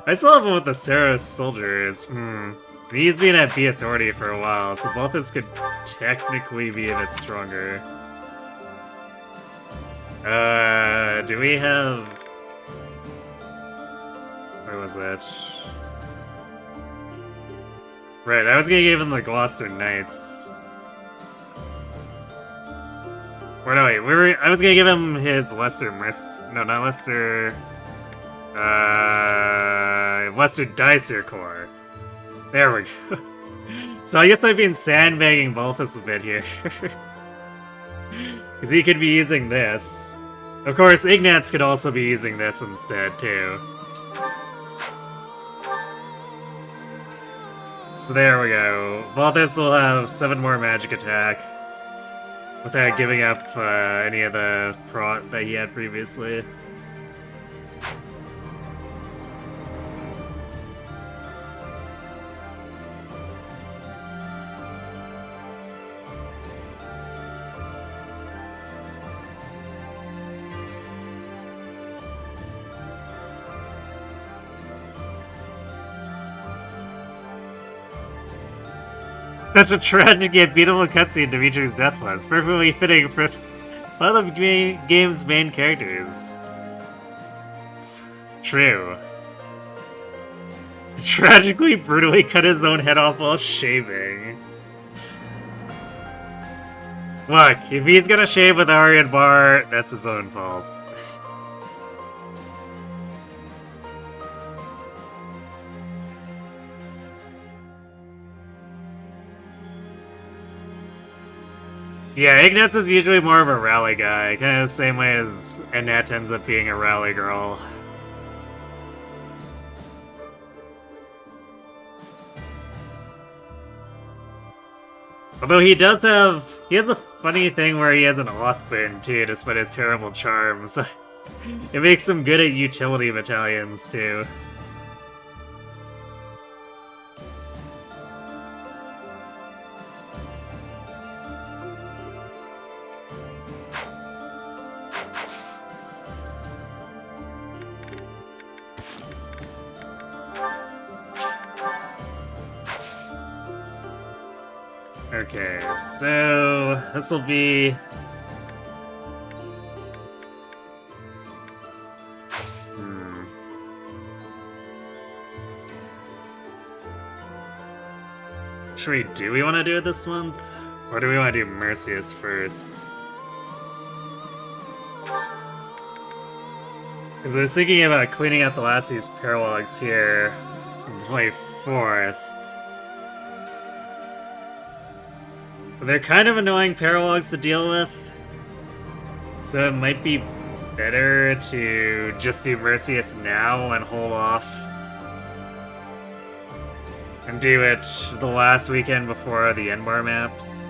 I still have him with the Saros soldiers. He's been at B Authority for a while, so Balthus could technically be a bit stronger. Do we have... Where was that? Right, I was gonna give him the Gloucester Knights. Or no, wait, I was gonna give him his Lesser no, not Lesser... Lesser Dicer Corps. There we go. So I guess I've been sandbagging Balthus a bit here. Because he could be using this. Of course, Ignatz could also be using this instead, too. So there we go. Balthus will have 7 more magic attack. Without giving up any of the prot that he had previously. Such a tragic yet beautiful cutscene Dimitri's death was, perfectly fitting for one of the game's main characters. True. Tragically, brutally cut his own head off while shaving. Look, if he's gonna shave with Aryan Bar, that's his own fault. Yeah, Ignatz is usually more of a rally guy, kind of the same way as Annette ends up being a rally girl. Although he has a funny thing where he has an Oathbane too, despite his terrible charms. It makes him good at utility battalions too. Okay, so this will be... Do we want to do it this month? Or do we want to do Mercius first? Because I was thinking about cleaning out the last of these paralogs here on the 24th. But they're kind of annoying paralogs to deal with. So it might be better to just do Mercius now and hold off. And do it the last weekend before the N-bar maps.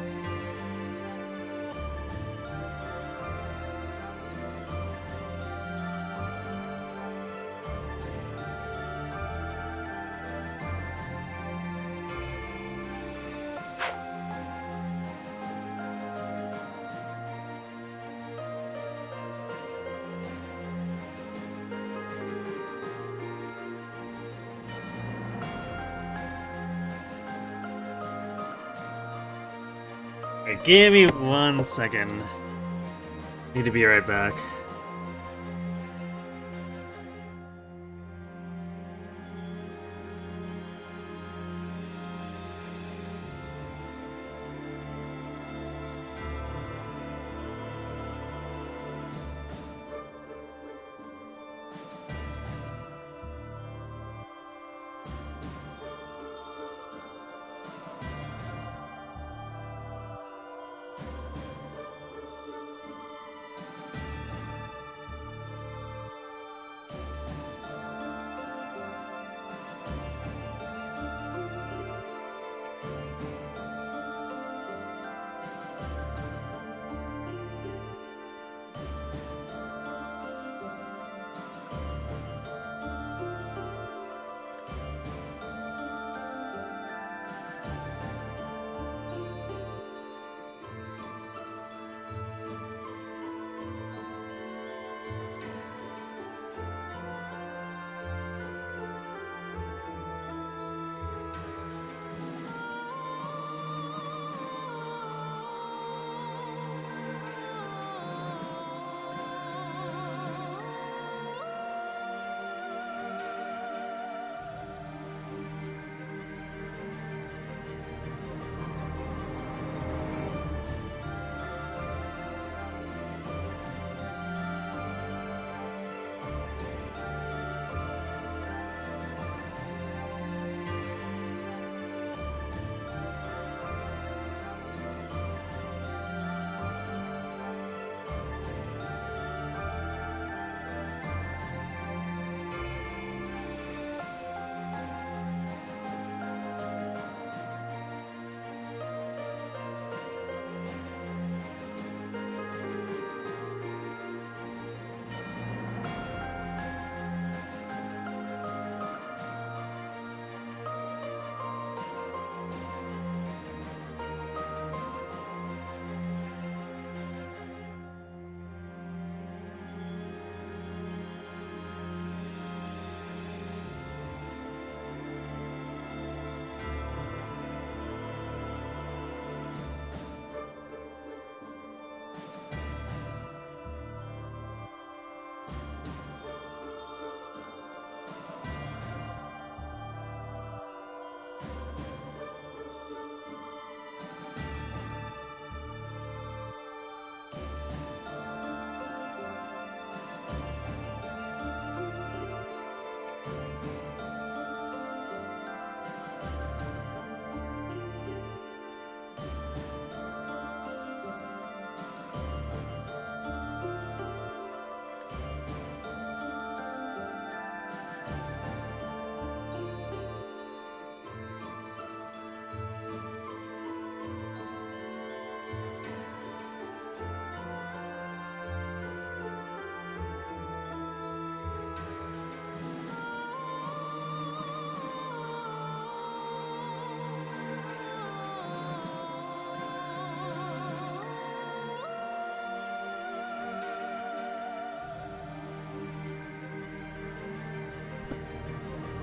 Okay, give me 1 second. Need to be right back.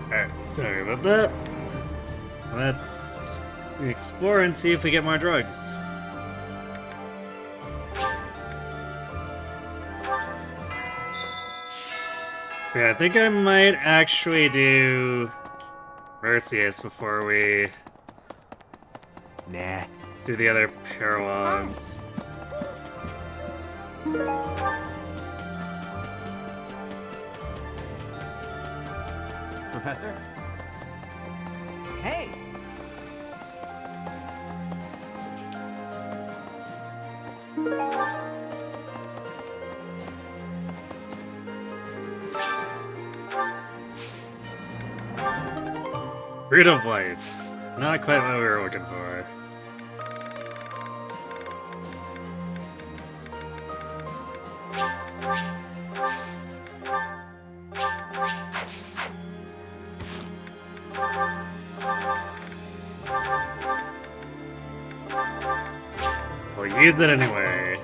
Alright, sorry about that. Let's explore and see if we get more drugs. Yeah, I think I might actually do Mercius before we do the other paralogs. Professor? Hey! Fruit of life. Not quite what we were looking for. We'll use it anyway.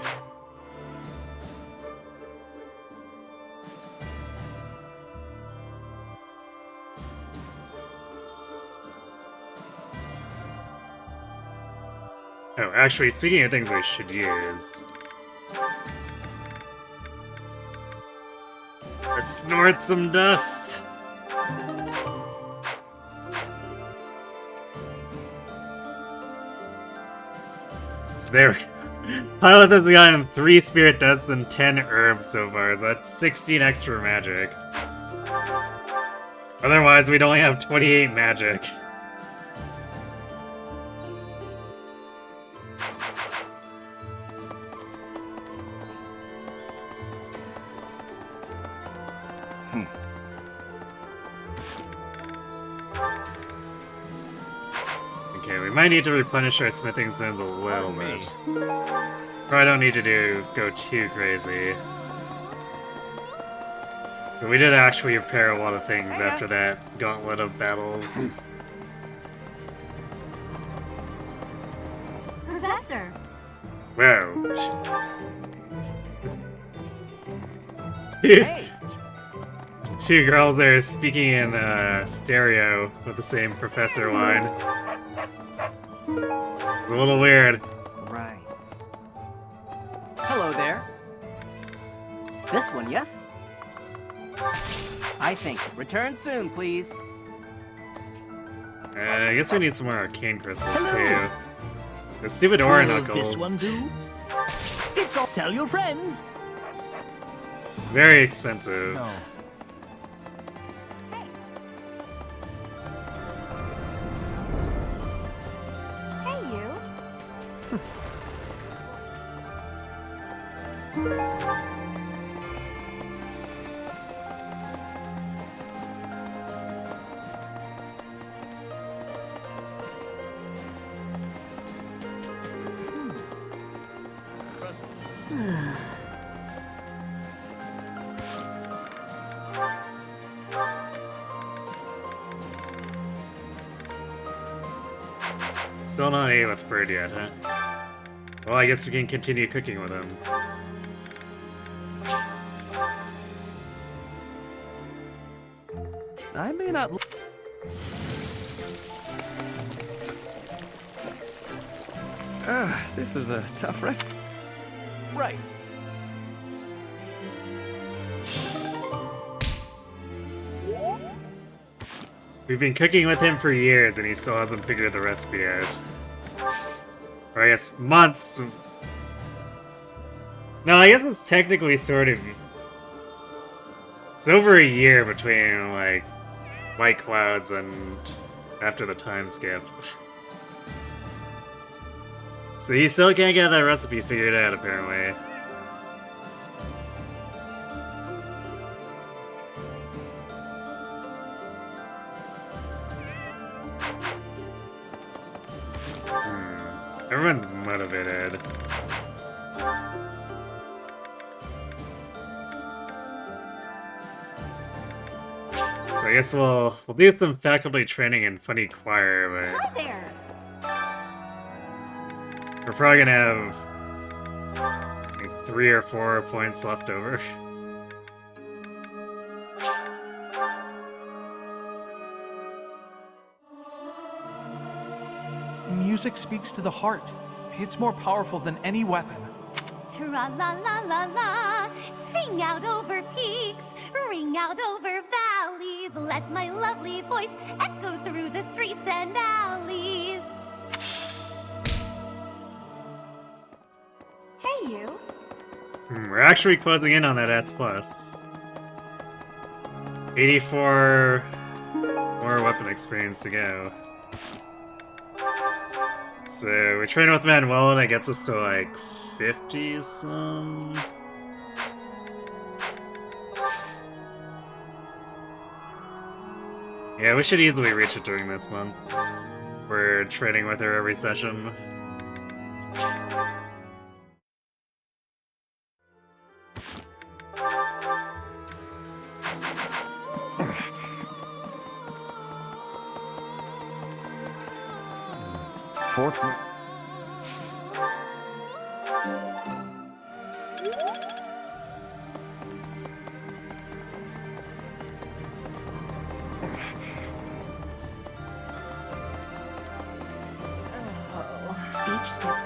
Oh, Actually, speaking of things we should use. Let's snort some dust! So there we go. Pilot has gotten 3 spirit dust and 10 herbs so far, so that's 16 extra magic. Otherwise, we'd only have 28 magic. Okay, we might need to replenish our smithing stones a little bit. Probably don't need to go too crazy. But we did actually repair a lot of things after that gauntlet of battles. Professor! Whoa. Hey! Two girls there speaking in stereo with the same professor line. It's a little weird. Right. Hello there. This one, yes? I think. Return soon, please. I guess we need some more arcane crystals too. The stupid aura knuckles. This one do? It's all. Tell your friends. Very expensive. No. Hey, you. Still not A with Bird yet, huh? Well, I guess we can continue cooking with him. I may not. This is a tough rest. Right. We've been cooking with him for years and he still hasn't figured the recipe out. Or I guess months. No, I guess it's technically sort of... It's over a year between, like, White Clouds and after the time skip. So he still can't get that recipe figured out, apparently. Everyone's motivated. So I guess we'll do some faculty training in funny choir, but Hi there! we're probably gonna have like 3 or 4 points left over. Music speaks to the heart. It's more powerful than any weapon. Tra-la-la-la-la, sing out over peaks, ring out over valleys, let my lovely voice echo through the streets and alleys. Hey, you. We're actually closing in on that S+. 84 more weapon experience to go. So we train with Manuel and it gets us to like 50-some. Yeah, we should easily reach it during this month. We're training with her every session. Fourth one. Each step.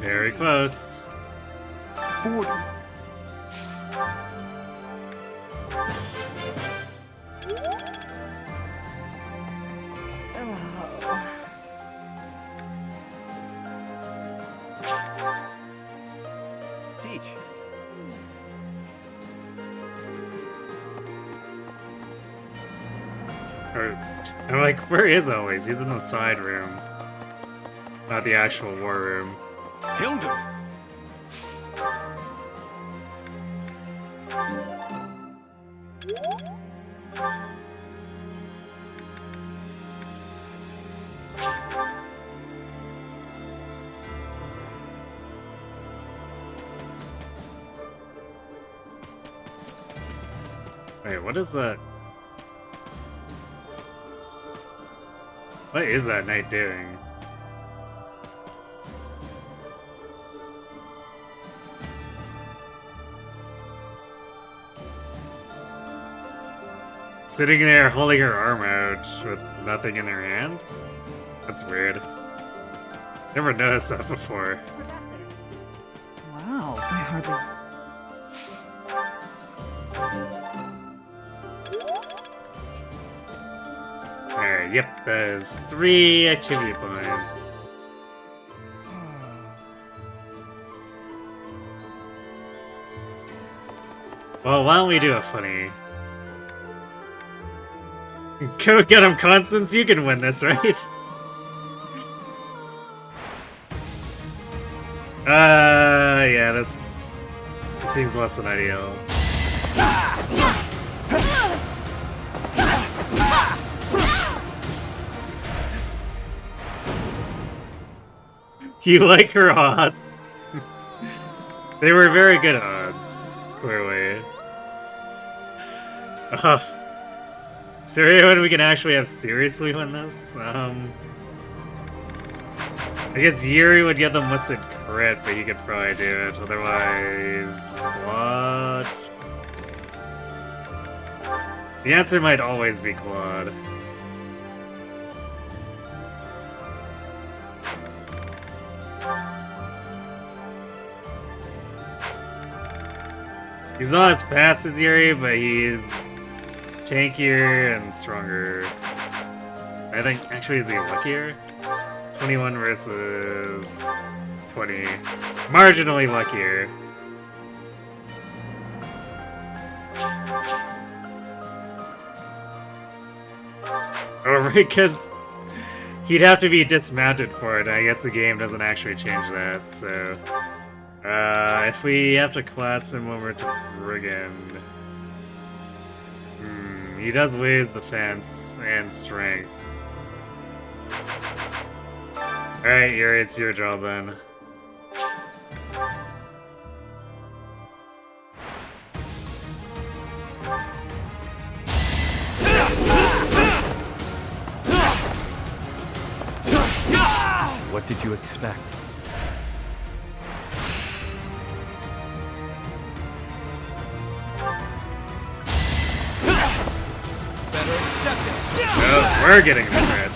Very close. 40. Teach. I'm like, where is Always? He's in the side room. Not the actual war room. Hildert. Wait, what is that? What is that knight doing? Sitting there holding her arm out with nothing in her hand? That's weird. Never noticed that before. Wow, I hardly. Alright, yep, there's 3 activity points. Well, why don't we do a funny? Go get him, Constance, you can win this, right? Yeah, this seems less than ideal. You like her odds? They were very good odds, clearly. Is there anyone we can actually have seriously win this? I guess Yuri would get the listed crit, but he could probably do it. Otherwise, Claude. The answer might always be Claude. He's not as fast as Yuri, but he's tankier and stronger. I think, actually, is he luckier? 21 versus 20. Marginally luckier. Or because he'd have to be dismounted for it. I guess the game doesn't actually change that, so... if we have to class him over to Brigand... he does lose defense and strength. Alright, Yuri, it's your job then. What did you expect? Oh, we're getting the crit.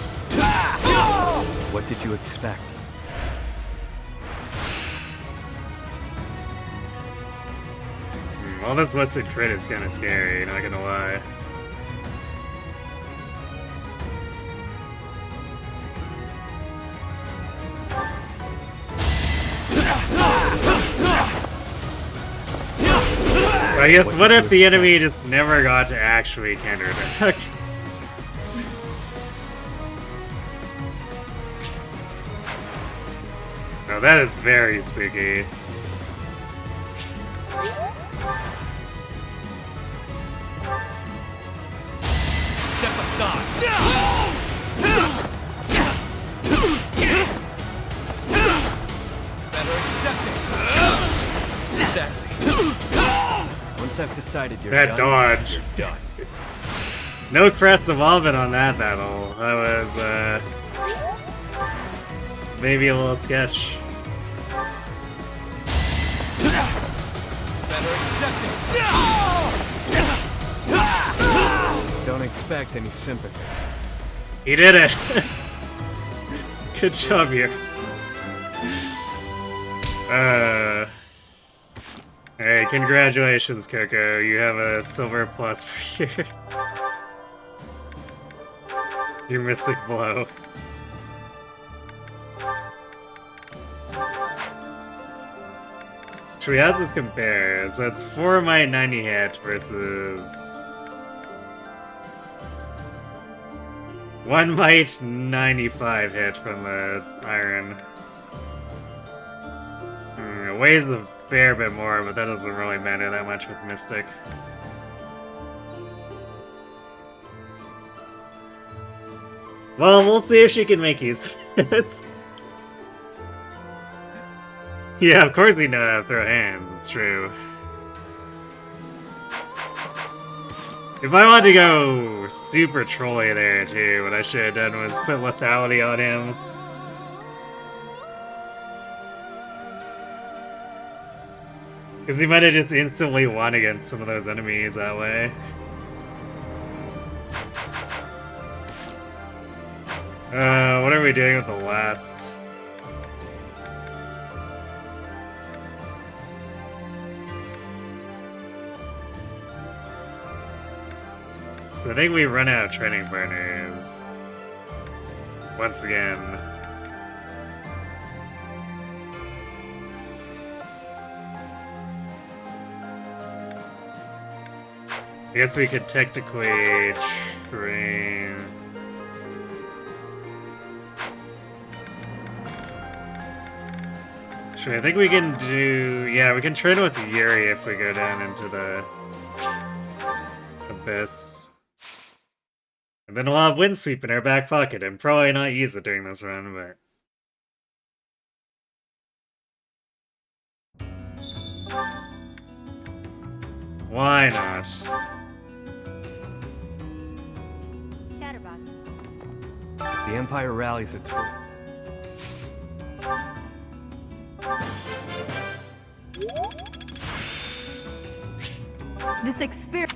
What did you expect? All this listed crit is kind of scary, not gonna lie. I guess, what if the enemy just never got to actually counterattack? Oh, that is very spooky. Step aside. Better accept it. Sassy. Once I've decided you're that done, dodge. You're done. No crest involvement on that battle. That was, maybe a little sketch. Better accept it. Don't expect any sympathy. He did it! Good job here. Hey, congratulations, Coco. You have a silver plus for your Mystic Blow. Should we have this compare? So it's 4 might 90 hit versus 1 might 95 hit from the iron. It weighs a fair bit more, but that doesn't really matter that much with Mystic. Well, we'll see if she can make use of it. Yeah, of course we know how to throw hands, it's true. If I wanted to go super trolly there too, what I should have done was put lethality on him. Because he might have just instantly won against some of those enemies that way. What are we doing with the last? So I think we run out of training partners. Once again. I guess we could technically train... Sure, I think we can do... Yeah, we can train with Yuri if we go down into the abyss. And then we'll have Windsweep in our back pocket and probably not use it during this run, but... Why not? If the Empire rallies its full... This experience.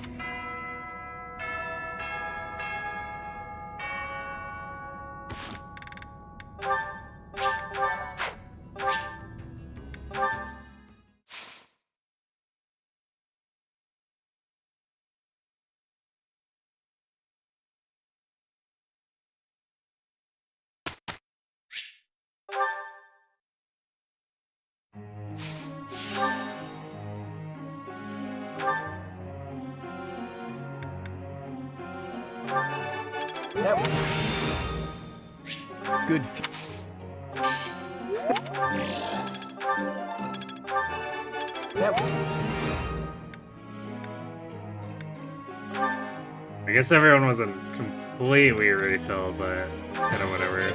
Good. I guess everyone wasn't completely refilled, but it's kind of whatever.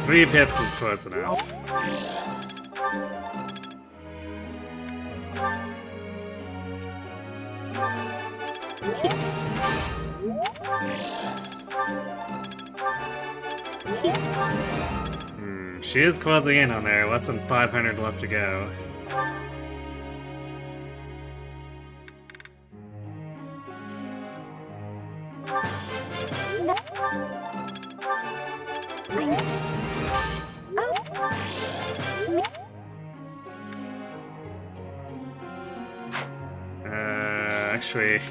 3 pips is close enough. She is closing in on there. Less than 500 left to go. Actually...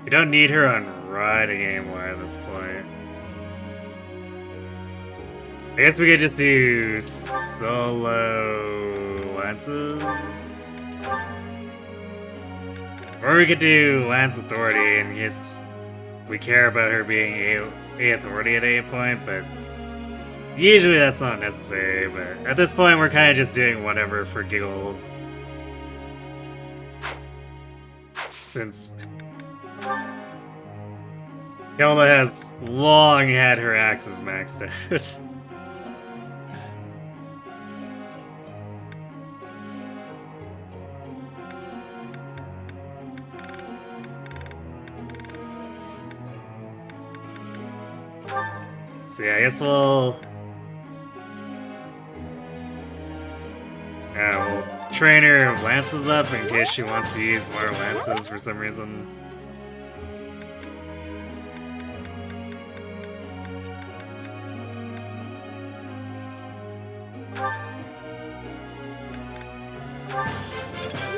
We don't need her on riding anymore at this point. I guess we could just do solo lances? Or we could do Lance Authority in case we care about her being a Authority at any point, but usually that's not necessary, but at this point we're kind of just doing whatever for giggles. Since Hilda has long had her axes maxed out. So yeah, I guess we'll trainer lances up in case she wants to use more lances for some reason.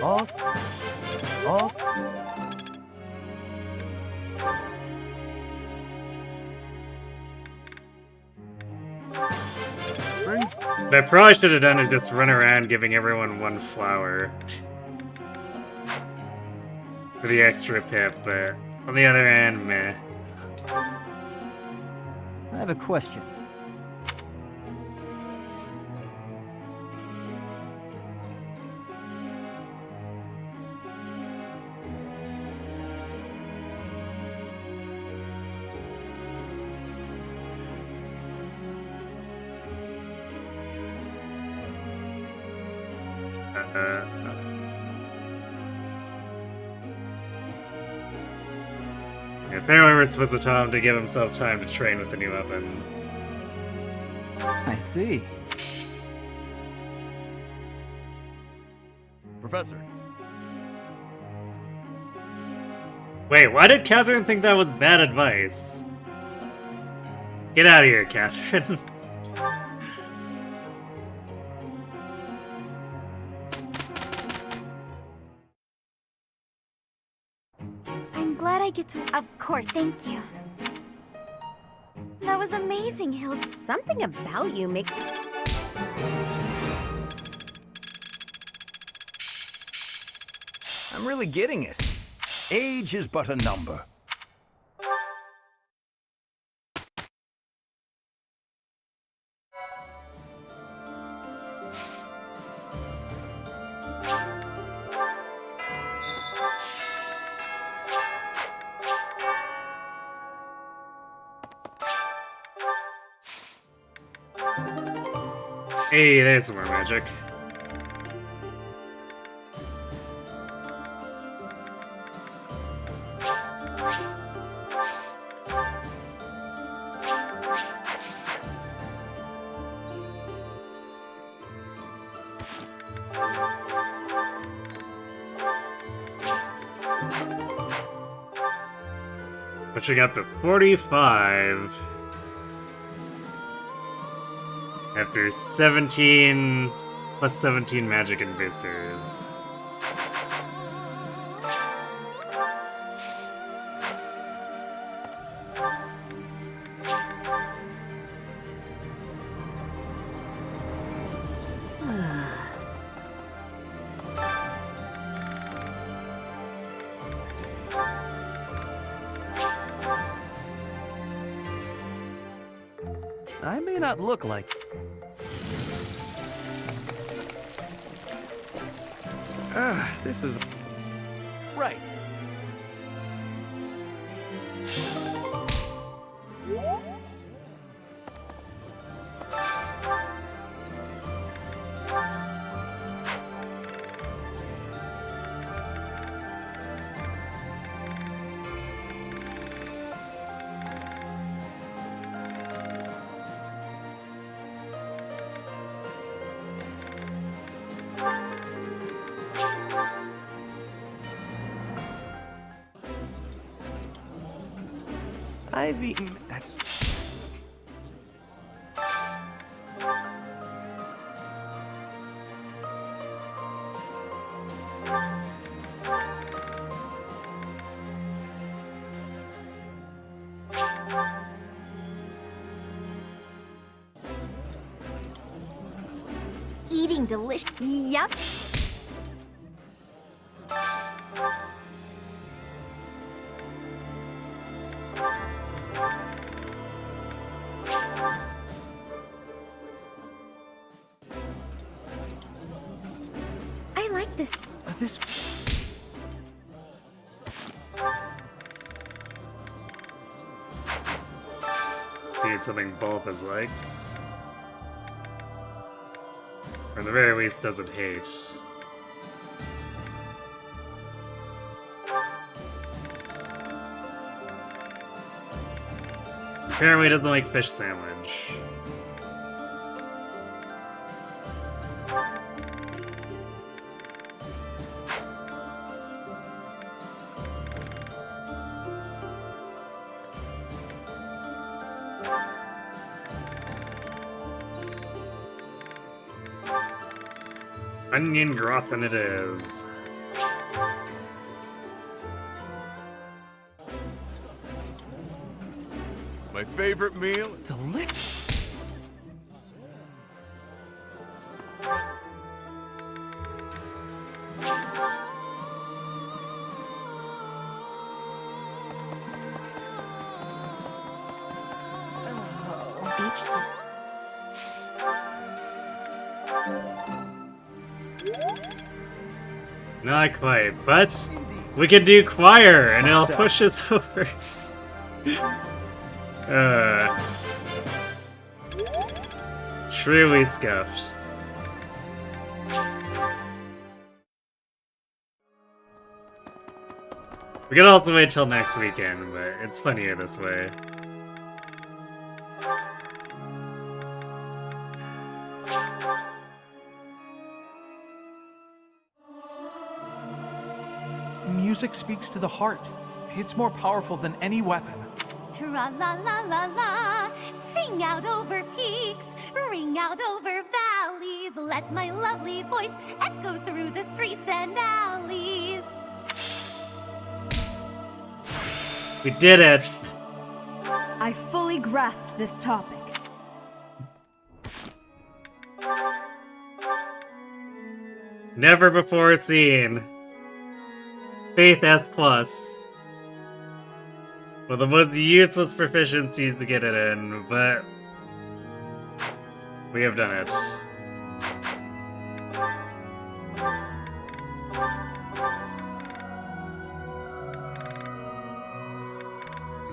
Off. Off. What I probably should have done is just run around giving everyone one flower. For the extra pip, but on the other hand, meh. I have a question. Apparently we're supposed to tell him to give himself time to train with the new weapon. I see. Professor. Wait, why did Catherine think that was bad advice? Get out of here, Catherine. I'm glad I get to. Of course, thank you. That was amazing, Hild. Something about you make... I'm really getting it. Age is but a number. Hey, there's some more magic. Pushing up to 45. After 17 plus 17 magic and boosters. I may not look like... this is... Right. I've eaten... That's... Eating delicious. Yup. I like this. This... See, it's something Bulbous likes. Or at the very least doesn't hate. Apparently doesn't like fish sandwich. Onion gratin it is. My favorite meal? Delicious. Beach stick. Not quite, but we could do choir and it'll push us over. Truly scuffed. We could also wait till next weekend, but it's funnier this way. Music speaks to the heart. It's more powerful than any weapon. Tra-la-la-la-la, sing out over peaks, ring out over valleys, let my lovely voice echo through the streets and alleys. We did it! I fully grasped this topic. Never before seen. Faith S+. Well, the most useless proficiencies to get it in, but we have done it.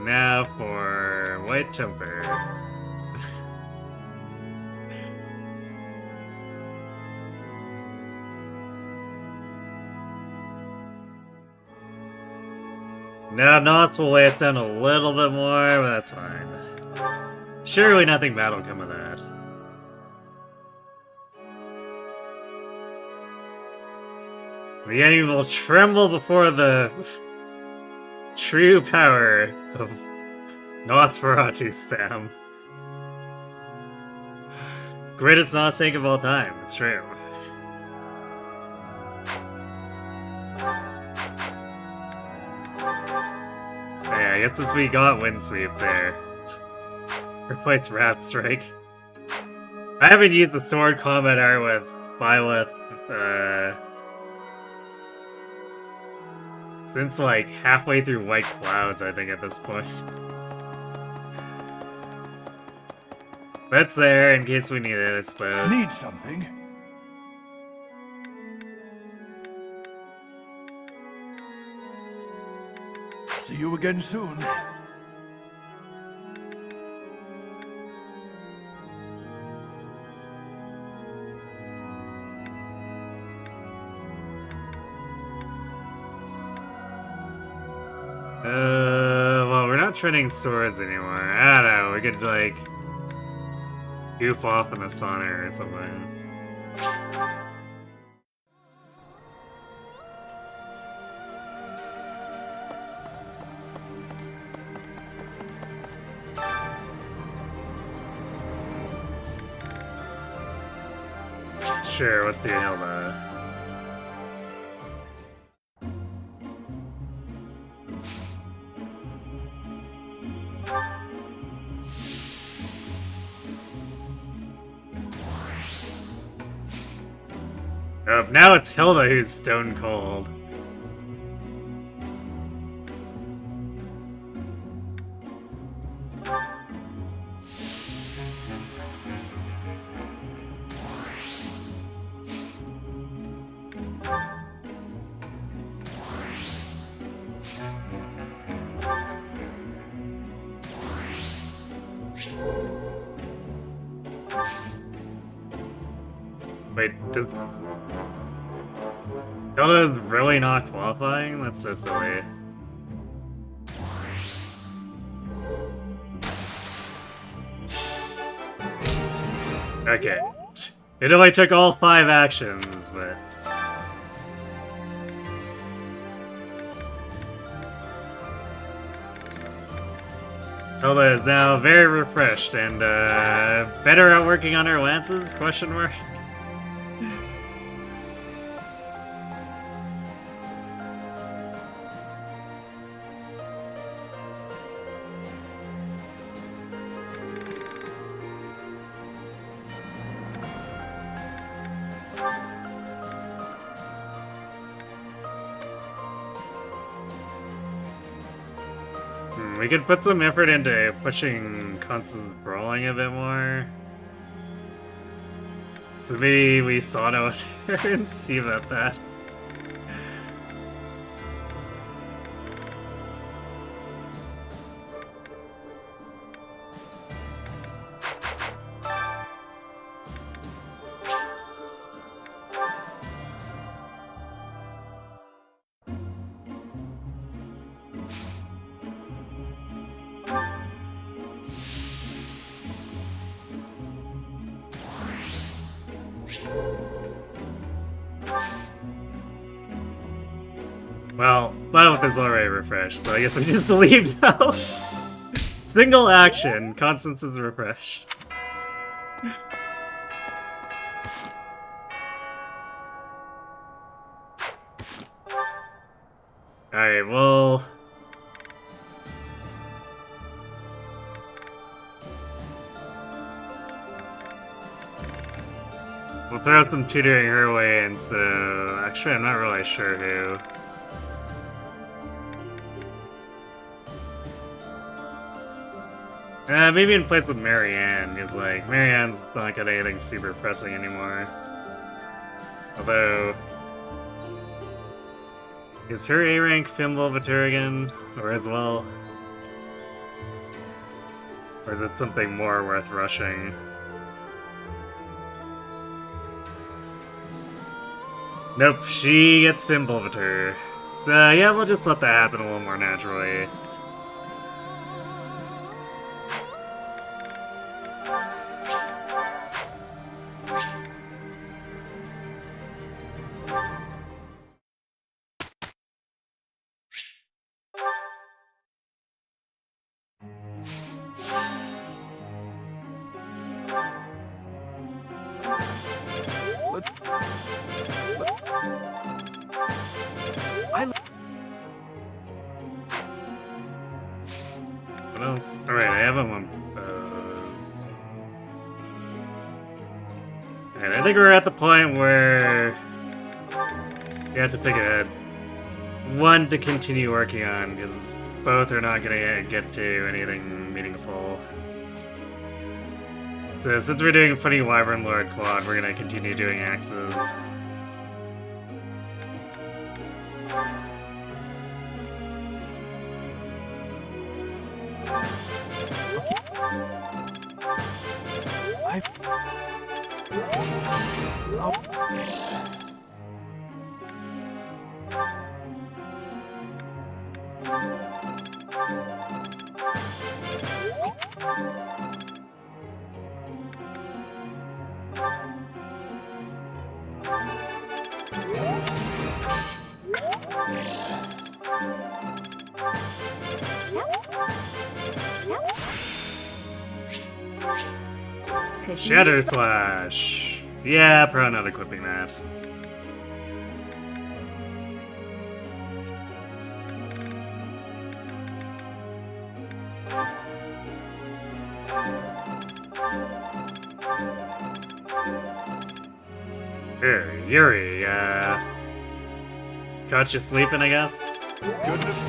Now for White Temper. Now Nos will weigh us down a little bit more, but that's fine. Surely nothing bad will come of that. The enemy will tremble before the true power of Nosferatu spam. Greatest Nos tank of all time, it's true. Yeah, I guess since we got Windsweep there, replace Rat Strike. I haven't used the sword combat art with Byleth, since like halfway through White Clouds, I think, at this point. That's there in case we need it, I suppose. Need something? See you again soon. Well, we're not training swords anymore. I don't know, we could, like, goof off in the sauna or something. Sure, let's see Hilda. Oh, now it's Hilda who's stone cold. Wait, does... Hilda's really not qualifying? That's so silly. Okay. It only took all 5 actions, but... Hilda is now very refreshed and, better at working on her lances? Question mark? We could put some effort into pushing Constance's brawling a bit more. So maybe we saw no other and see about that. Well, Violet is already refreshed, so I guess we just believe now. Single action, Constance is refreshed. Alright, well... we'll throw some tutoring her way, and so... actually, I'm not really sure who. Maybe in place of Marianne, because, like, Marianne's not got anything super pressing anymore. Although... is her A rank Fimble again? Or as well? Or is it something more worth rushing? Nope, she gets Fimble. So, yeah, we'll just let that happen a little more naturally. What else? Alright, I have them on those. And I think we're at the point where you have to pick one to continue working on, because both are not gonna get to anything meaningful. So since we're doing Funny Wyvern Lord Quad, we're gonna continue doing axes. Shadow Slash! Yeah, probably not equipping that. Here, Yuri, caught you sleeping, I guess? Goodness.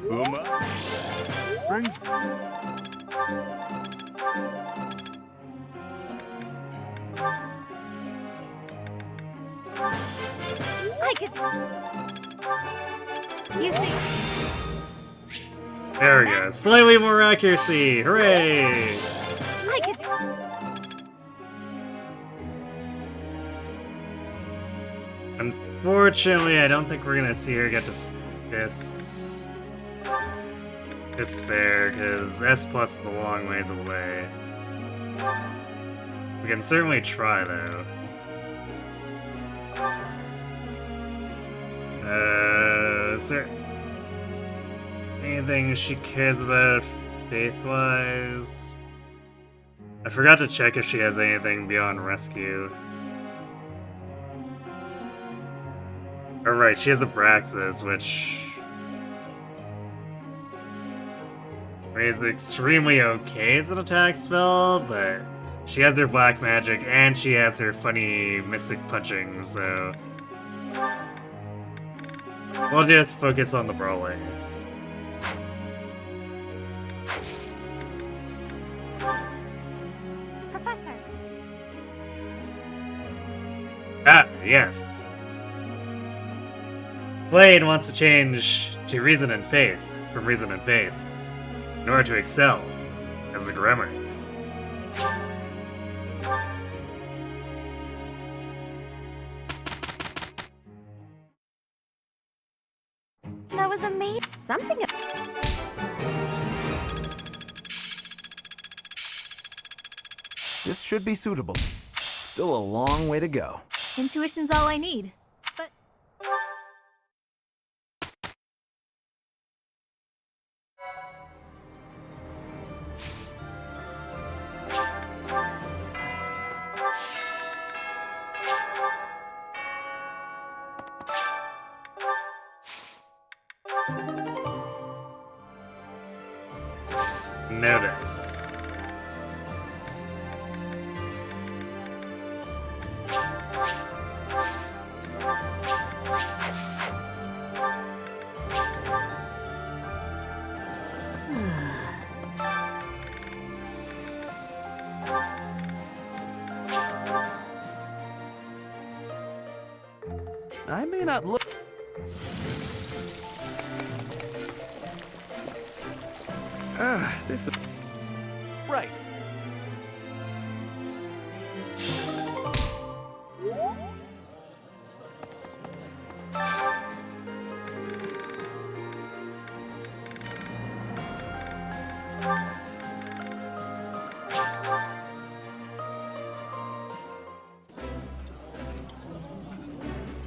Uma. Brings... I could... You see... There we go. Slightly more accuracy! Hooray! I could... Unfortunately, I don't think we're gonna see her get to this fair, because S plus is a long ways away. We can certainly try, though. Is there anything she cares about faith-wise? I forgot to check if she has anything beyond rescue. Oh, right, she has the Braxis, which is extremely okay as an attack spell, but she has her black magic and she has her funny mystic punching, so we'll just focus on the brawling. yes. Blade wants to change to reason and faith, from reason and faith, in order to excel as a grammar. That was amazing. Something. This should be suitable. Still a long way to go. Intuition's all I need. But Notice. I may not look. This. Right.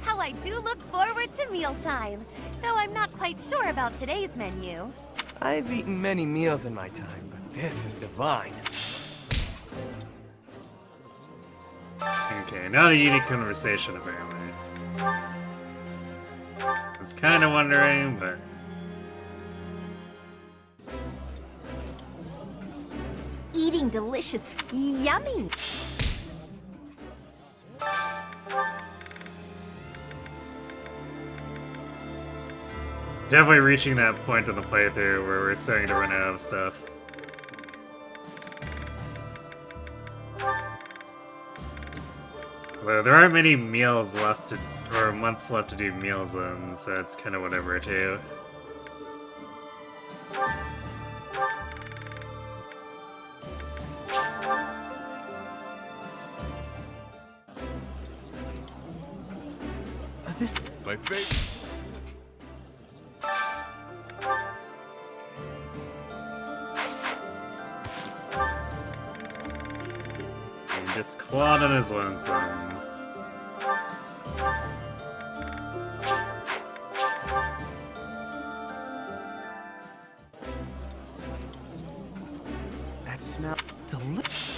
How I do look forward to mealtime. Though I'm not quite sure about today's menu. I've eaten many meals in my time, but this is divine. Okay, not a unique conversation apparently. I was kind of wondering, but eating delicious, yummy. definitely reaching that point in the playthrough where we're starting to run out of stuff. Although there aren't many meals left to, or months left to do meals in, so it's kind of whatever too. This My fate. And just clawed on his lonesome. that smell delicious.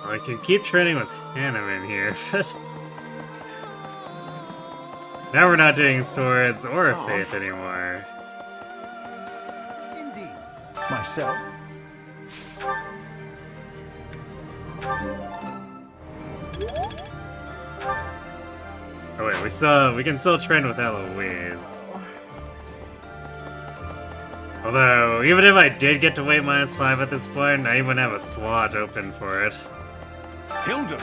I could keep training with Hannah in here, but now we're not doing swords or faith anymore. Indeed. Myself. Oh wait, we can still train with Eloise. Although, even if I did get to weight -5 at this point, I even have a slot open for it. Hilda's.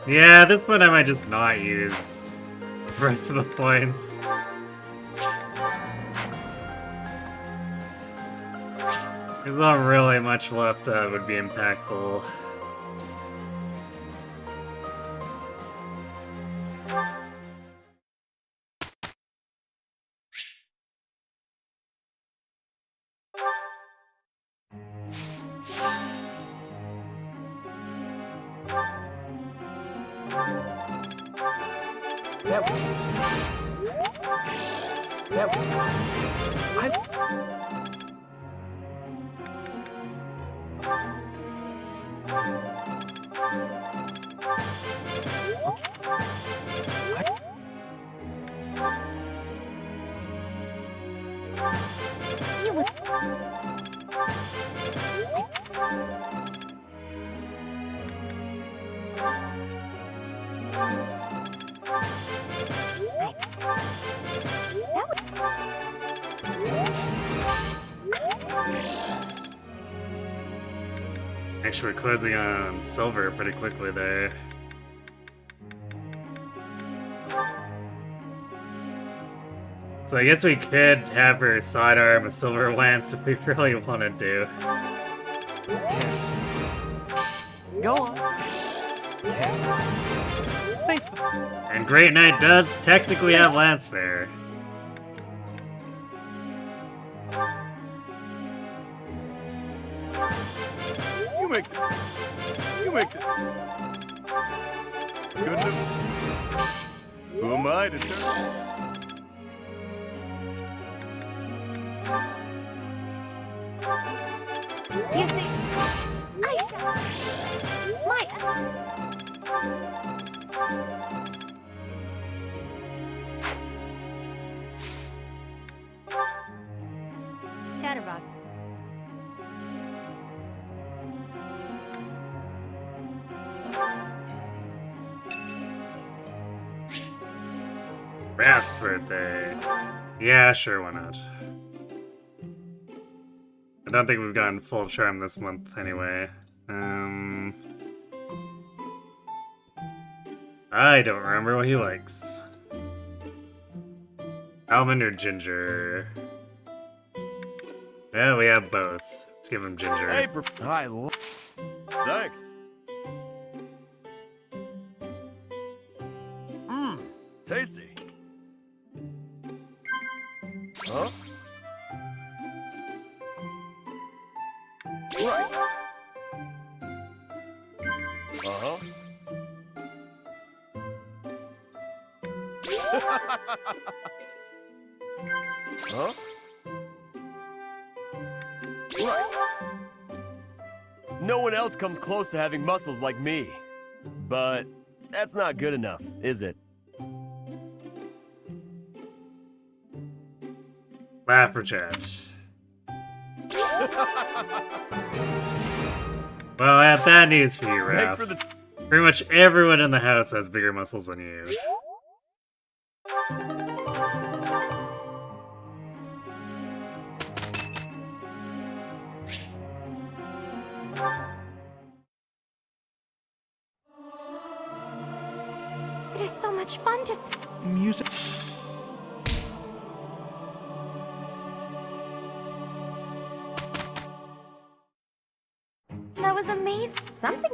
Yeah, at this point I might just not use the rest of the points. There's not really much left that would be impactful. Actually, we're closing on silver pretty quickly there. So I guess we could have her sidearm a silver lance if we really wanted to. Go on. Thanks for... And Great Knight does technically have lance fare. You make the goodness. Who am I to turn? You see, I shall. My. Chatterbox. Raph's birthday. Yeah, sure, why not? I don't think we've gotten full charm this month anyway. I don't remember what he likes. Almond or ginger? Yeah, we have both. Let's give him ginger. Hey, thanks. Mmm, tasty. Huh? Right. Uh-huh. Huh? Right. No one else comes close to having muscles like me. But that's not good enough, is it? Laugh or chat. Well, I have bad news for you, Raph. Thanks for the... Pretty much everyone in the house has bigger muscles than you. It is so much fun to Music. That was amazing. Something.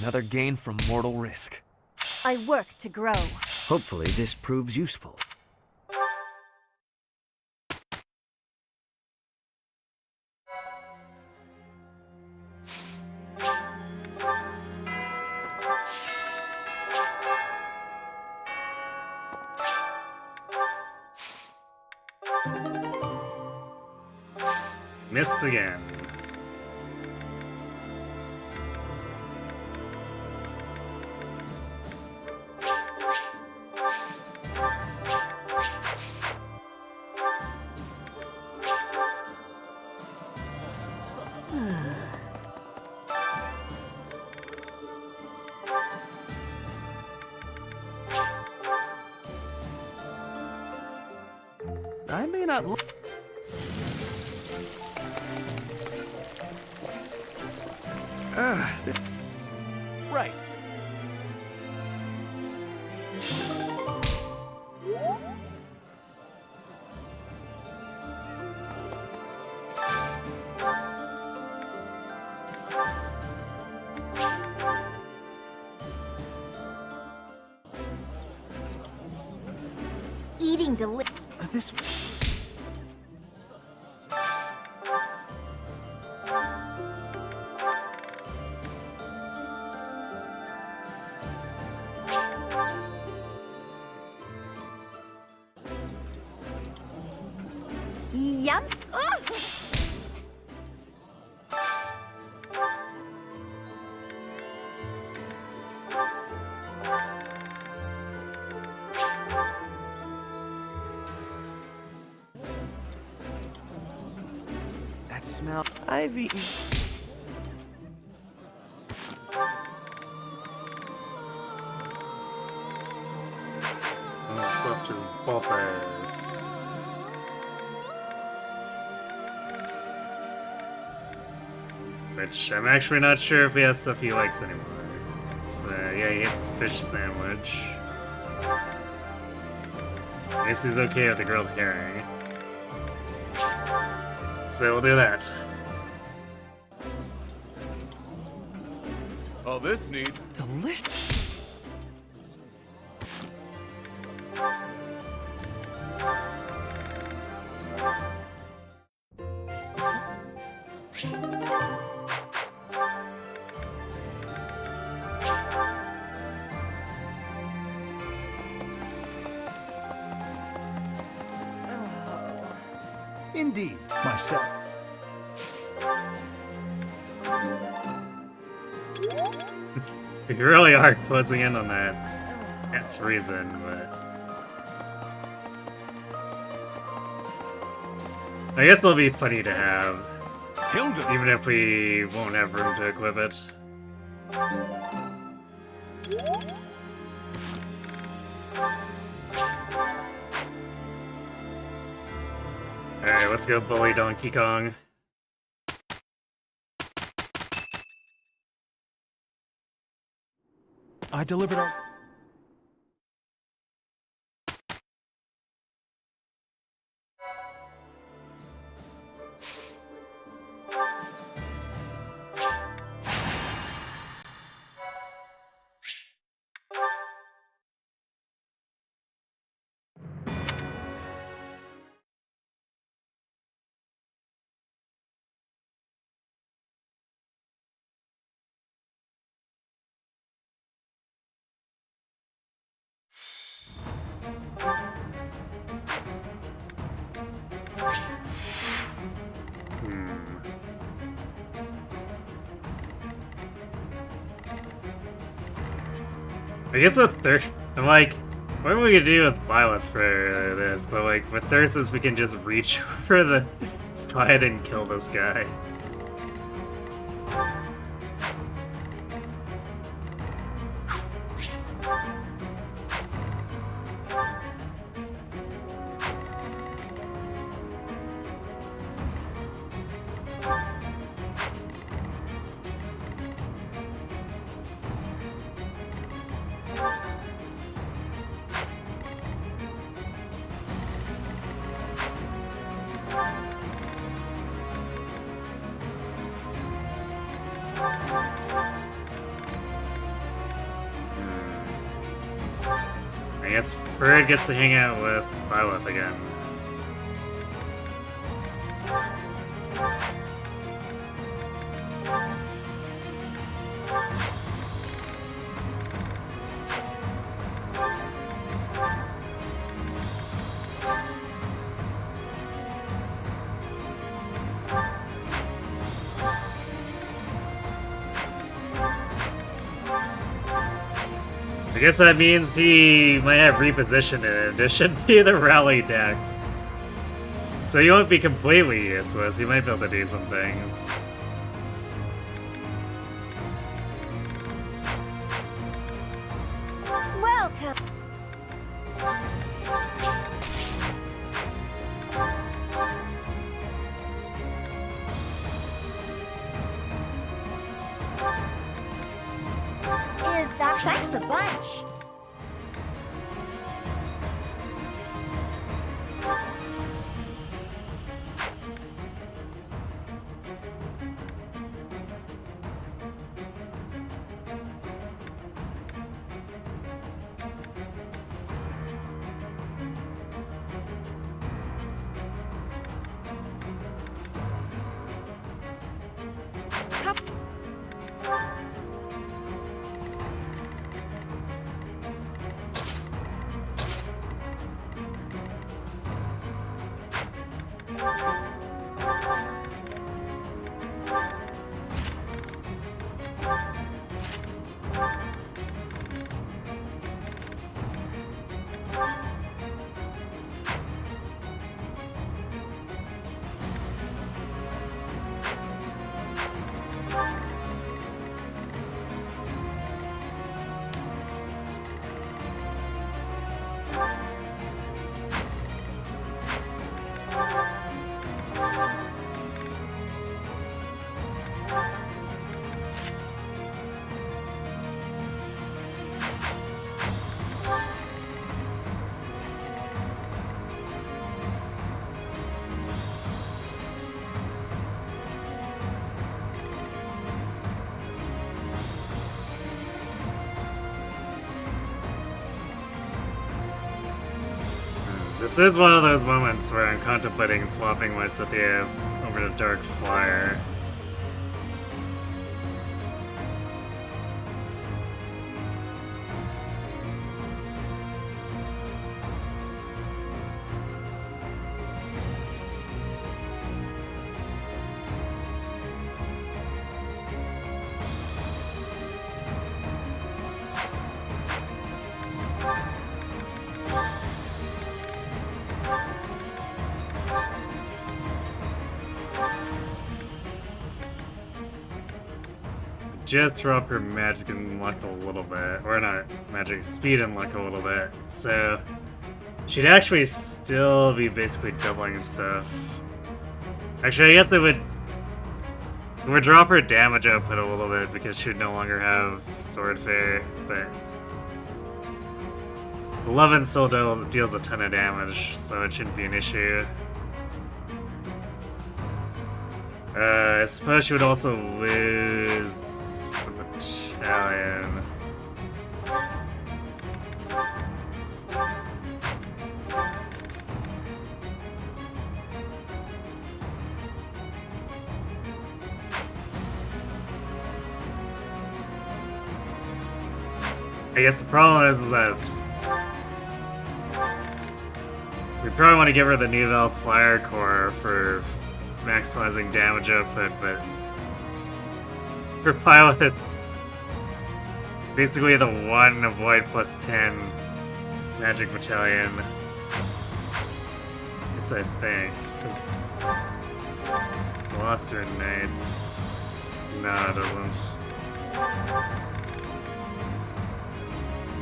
Another gain from mortal risk. I work to grow. Hopefully this proves useful. Missed again. I may not look... Right. Eating This... Yum. Ugh. That smell. I've eaten... Oh, soft as boppers. which I'm actually not sure if we have stuff he likes anymore. So, yeah, he eats fish sandwich. I guess he's okay with the grilled herring. So we'll do that. Oh, this needs Delicious. Indeed, myself. You really are closing in on that. That's reason, but I guess they'll be funny to have, even if we won't have room to equip it. Alright, let's go bully Donkey Kong. I delivered our... I guess with Thirst, I'm like, what are we gonna do with Violet for this? But like, with Thyrsus, we can just reach for the slide and kill this guy. I guess Ferd gets to hang out with Violet again. I guess that means he might have repositioned in addition to the rally decks. So he won't be completely useless, he might be able to do some things. Welcome. Is that thanks a bunch? This is one of those moments where I'm contemplating swapping my Scythia over to Dark Flyer. Just drop her magic and luck a little bit, or not magic, speed and luck a little bit, so she'd actually still be basically doubling stuff. Actually, I guess it would drop her damage output a little bit because she'd no longer have Sword Fair, but 11 still deals a ton of damage, so it shouldn't be an issue. I suppose she would also lose the battalion. I guess the problem is that we probably want to give her the new Flyer Core for maximizing damage output, but her pilot, it's basically the 1 avoid plus 10 magic battalion. Yes, I think. Because Lost Knights. No, it doesn't.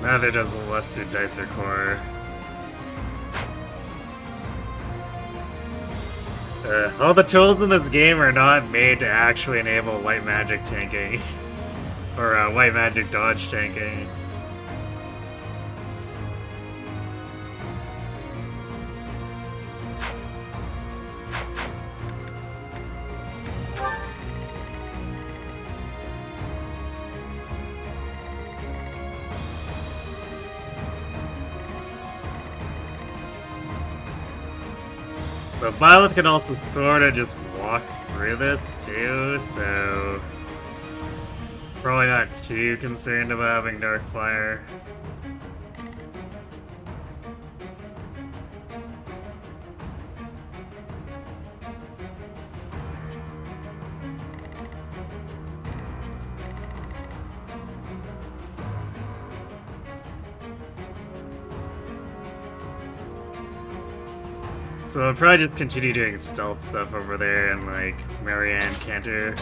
Neither does the Luster Dicer Core. All the tools in this game are not made to actually enable white magic tanking. Or white magic dodge tanking. But Violet can also sort of just walk through this too, so probably not too concerned about having Dark Flyer. So I'll probably just continue doing stealth stuff over there and like Marianne Cantor.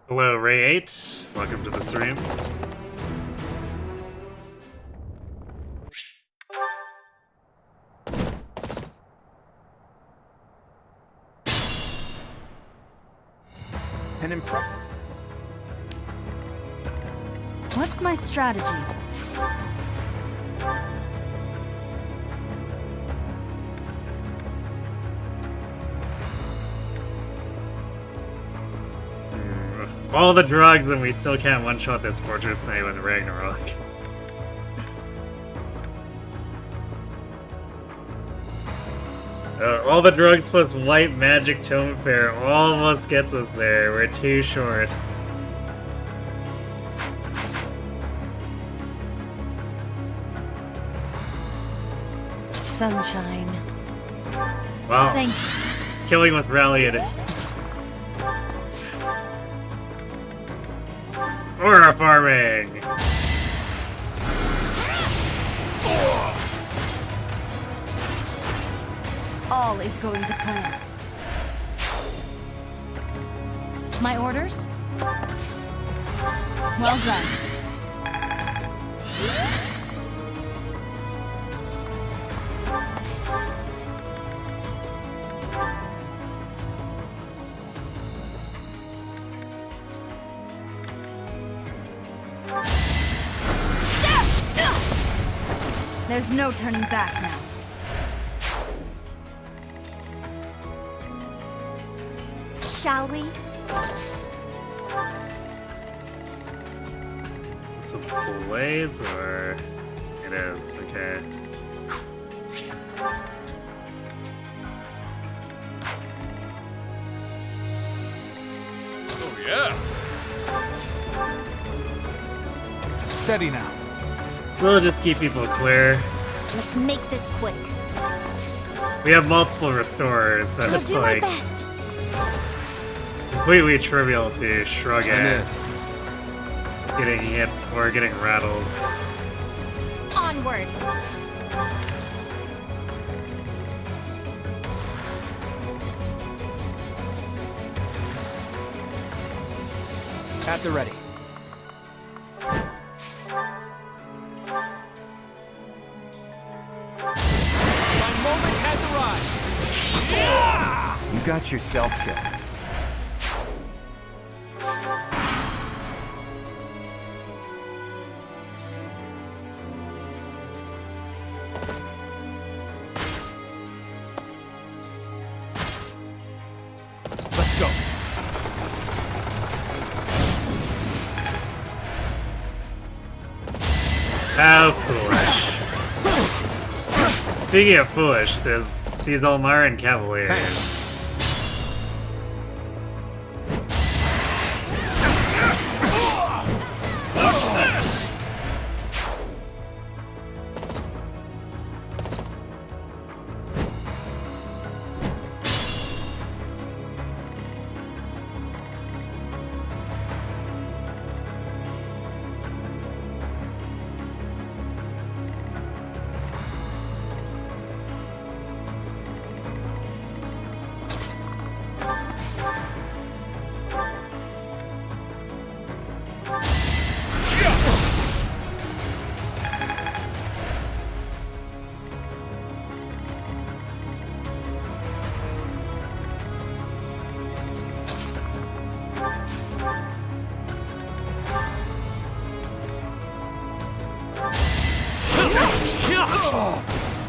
Hello, Ray 8. Welcome to the stream. What's my strategy? All the drugs, and we still can't one-shot this Fortress Knight with Ragnarok. All the drugs plus white magic tome fair almost gets us there. We're too short. Sunshine. Wow. Thank you. Killing with rally it is. Aura farming! All is going to plan. My orders? Well done. There's no turning back now. Shall we? Some blaze, or it is okay. Oh, yeah. Steady now. So just keep people clear. Let's make this quick. We have multiple restorers, so I'll it's do my like best. completely trivial to shrug at getting hit or getting rattled. Onward. At the ready. My moment has arrived. You got yourself killed. Let's go. How foolish. Speaking of foolish, there's these Almaran Cavaliers.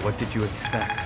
What did you expect?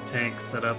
tank setup.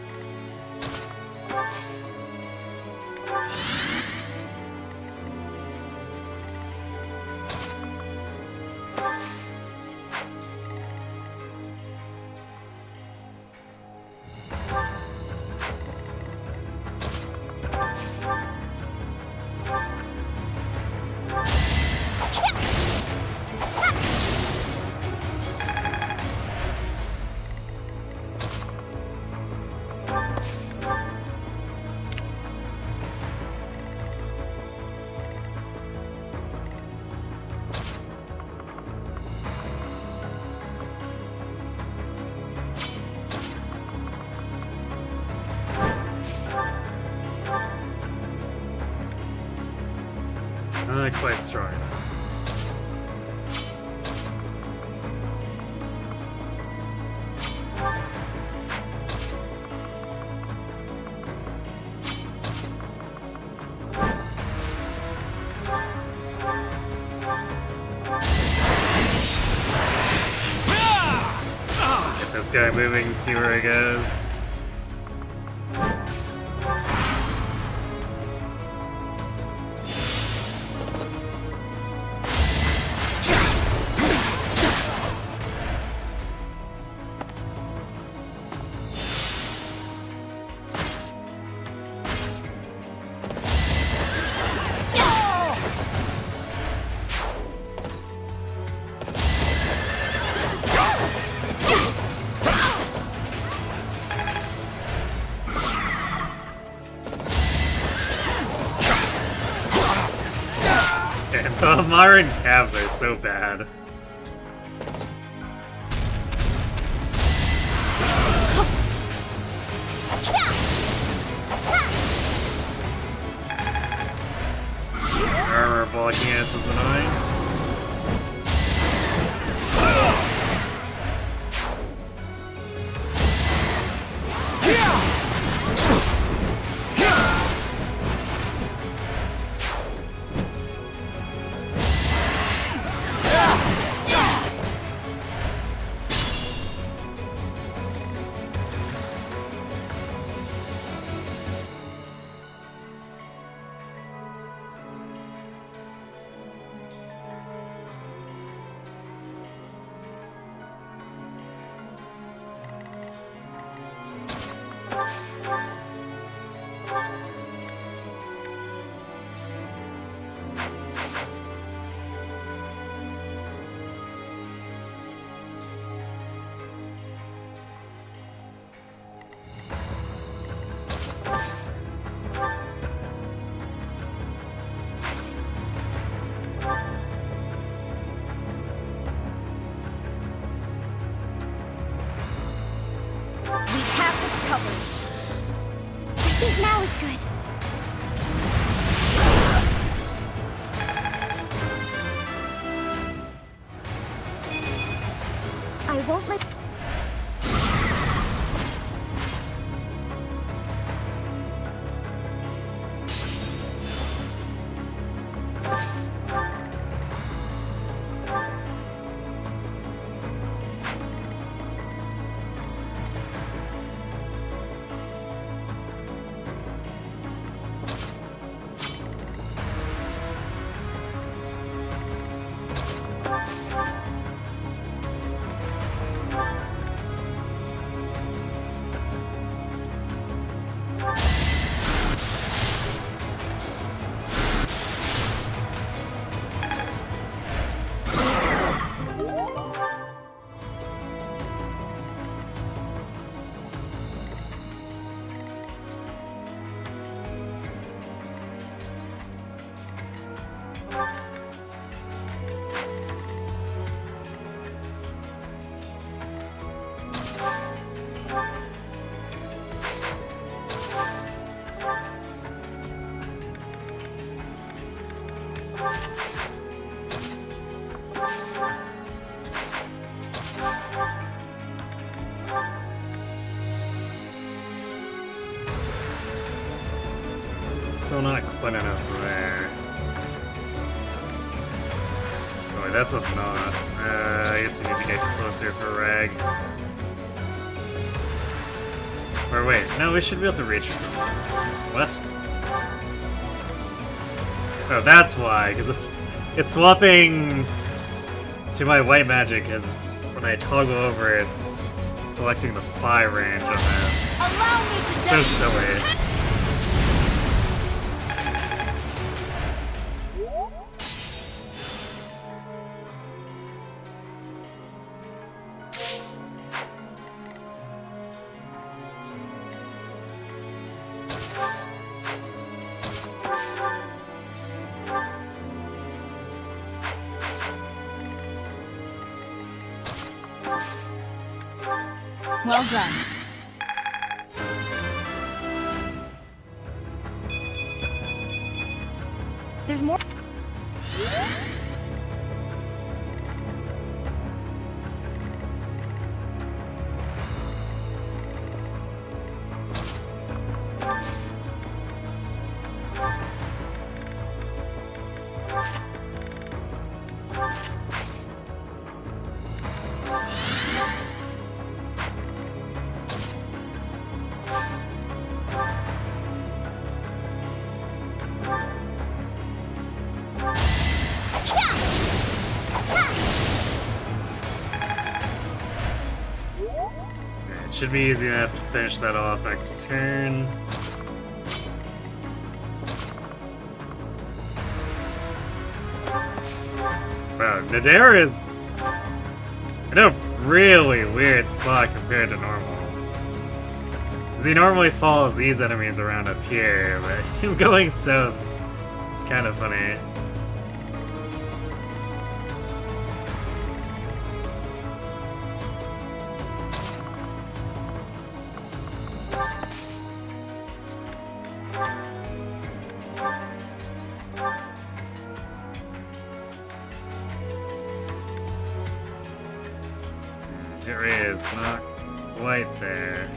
Not quite strong enough. Get this guy moving, see where he goes. The modern calves are so bad. Armor blocking us is annoying. I think now is good. I won't let... Still not quite enough there. Oh, wait, that's with Nos. I guess we need to get closer for Rag. Or wait, no, we should be able to reach from... What? Oh, that's why, because it's swapping to my white magic, as when I toggle over, it's selecting the fire range on that. Allow me to So silly. Well done. There's more. It should be easy enough to finish that off next turn. Wow, Nadir is in a really weird spot compared to normal. Because he normally follows these enemies around up here, but him going south is kind of funny. There is, not quite there.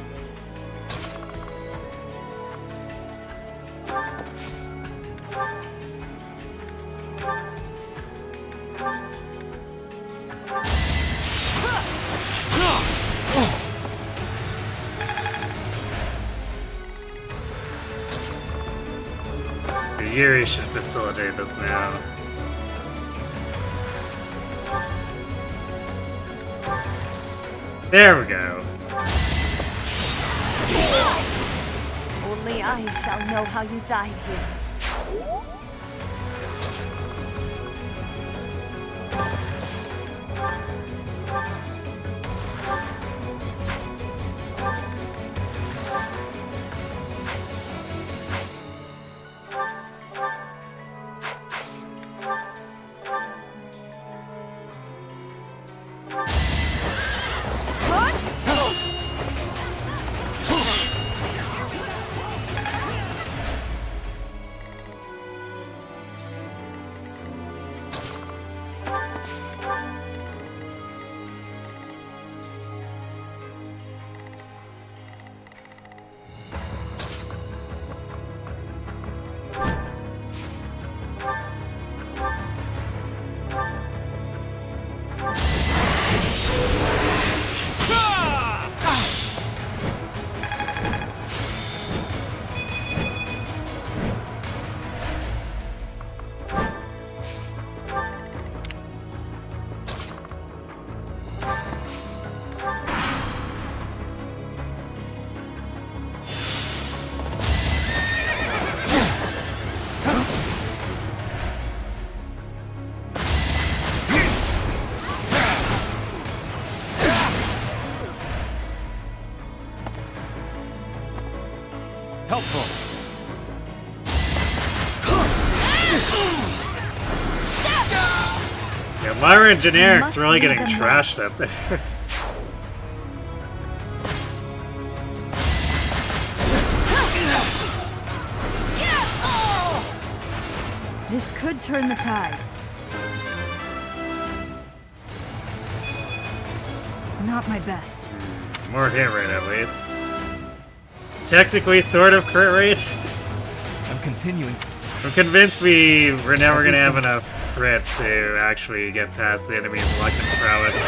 The Yuri should facilitate this now. There we go. Only I shall know how you died here. Helpful. Yeah, Myra and Generic's really getting trashed up there. This could turn the tides. Not my best. More hit rate at least. Technically, sort of crit rate. I'm continuing. I'm convinced we're never gonna have enough crit to actually get past the enemy's luck and prowess.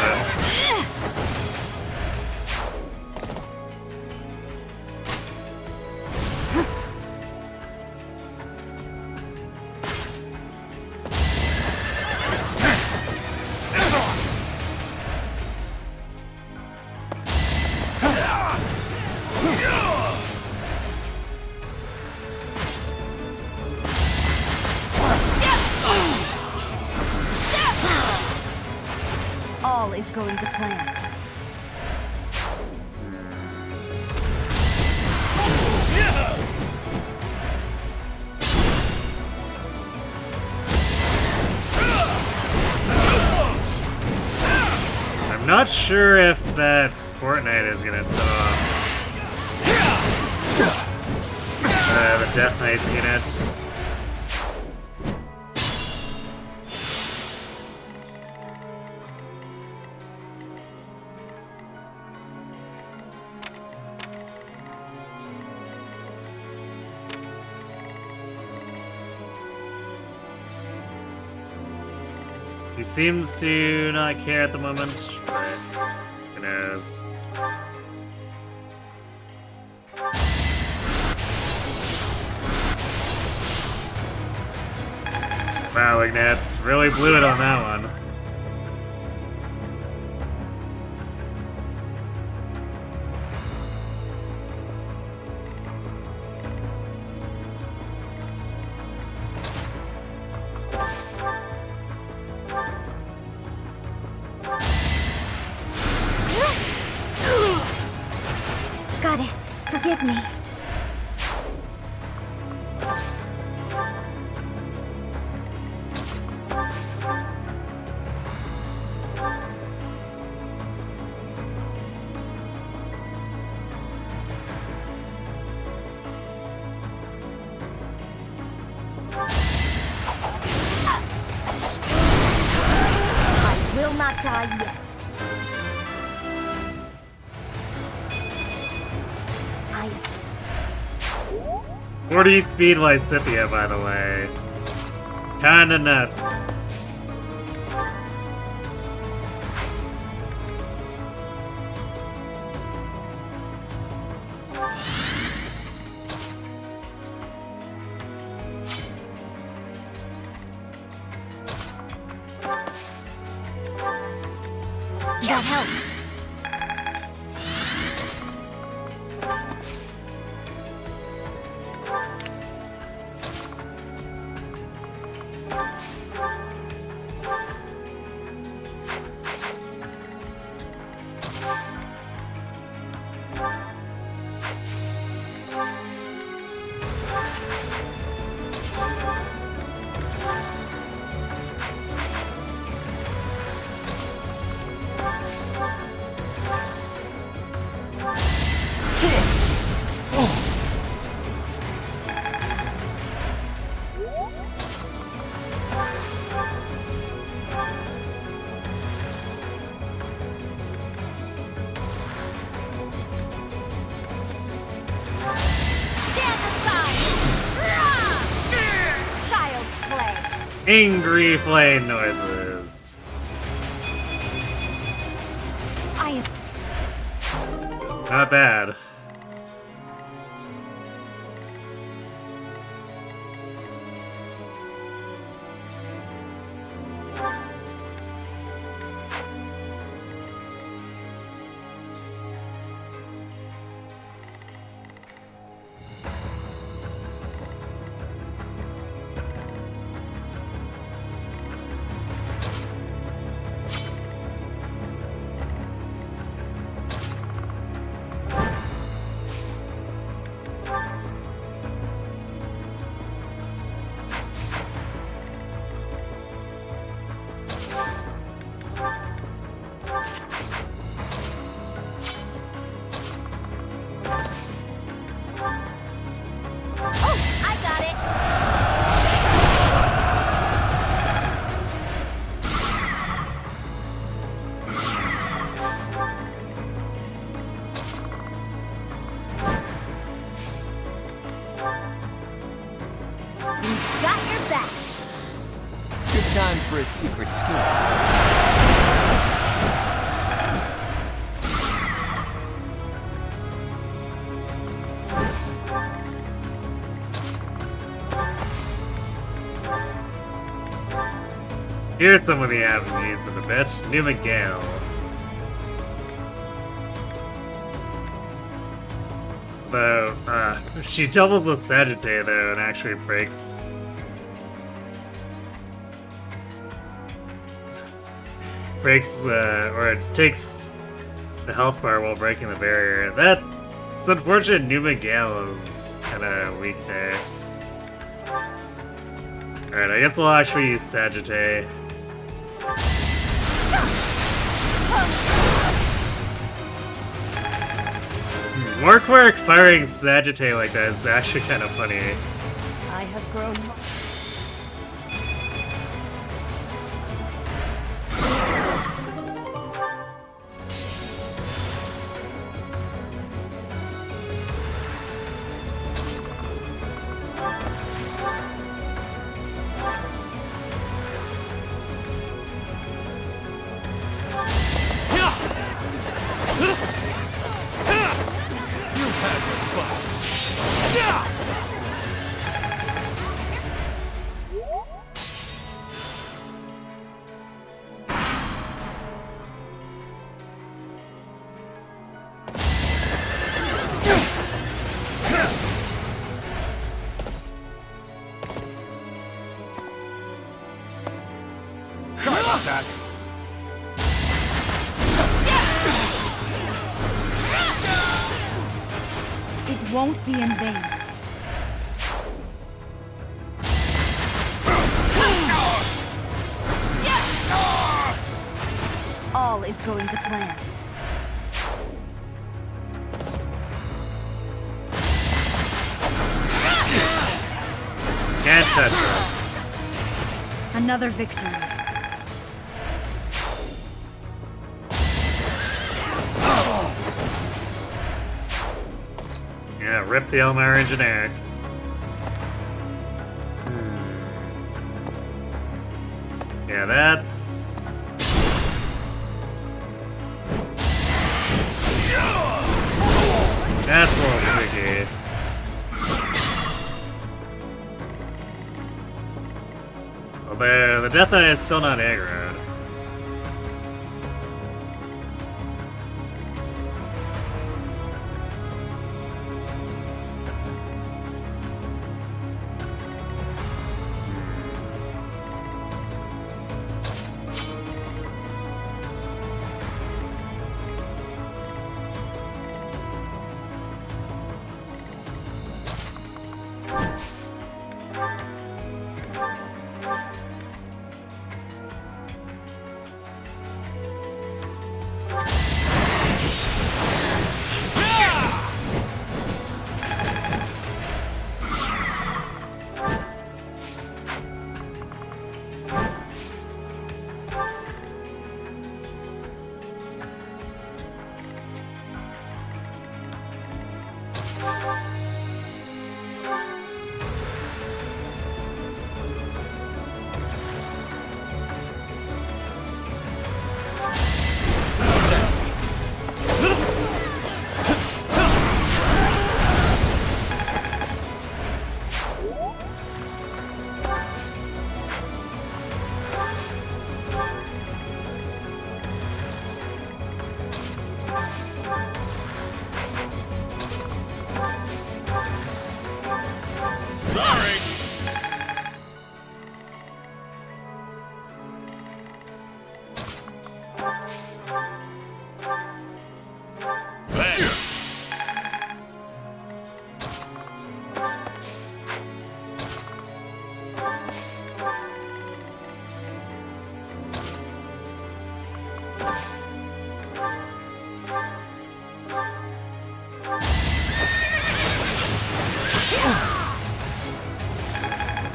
all is going to plan. I'm not sure if that Fortnite is gonna set off the Death Knights unit. He seems to not care at the moment, but who knows. Wow, Ignatz really blew it on that one. Goddess, forgive me. I will not die yet. 40 speed Lysithia, by the way. Kinda nuts. That helps. Angry flame noises. I am Not bad. Time for a secret skill. Here's some of the avenues for the bitch. New Miguel. Though, she doubles with Sagittae though and actually breaks. breaks, or it takes the health bar while breaking the barrier. That's unfortunate. Numa Gale is kind of weak there. Alright, I guess we'll actually use Sagittae. Morkwork firing Sagittae like that is actually kind of funny. I have grown. Sorry about that. It won't be in vain. All is going to plan. Can't touch us. Another victory. Yeah, rip the Elmira generics. Yeah, that's... That's a little spooky. Although, the Death Knight is still not aggroed.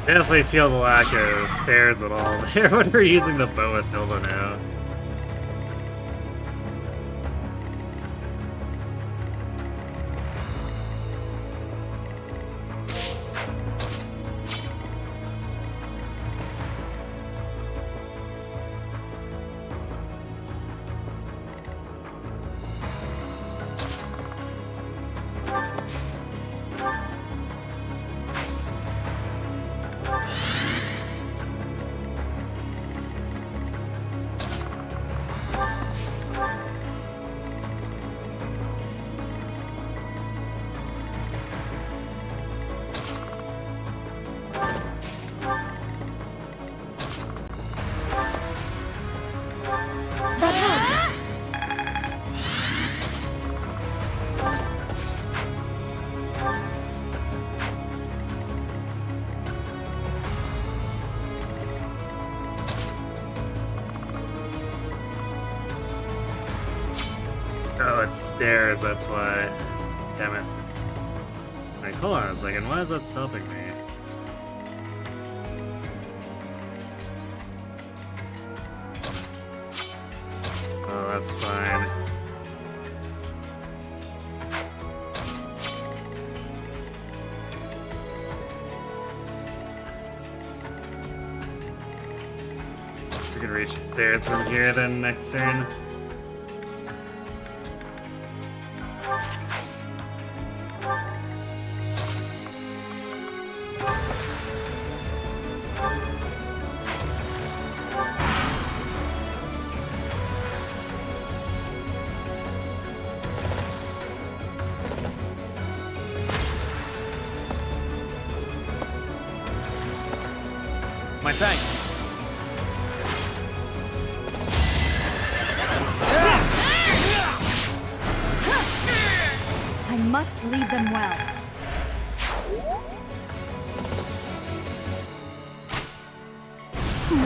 Definitely feel the lack of fairs at all there when we're using the bow with Nova now. it's stairs, that's why. Damn it. Like, hold on a second, why is that stopping me? Oh, that's fine. We can reach the stairs from here then next turn. My thanks. I must lead them well.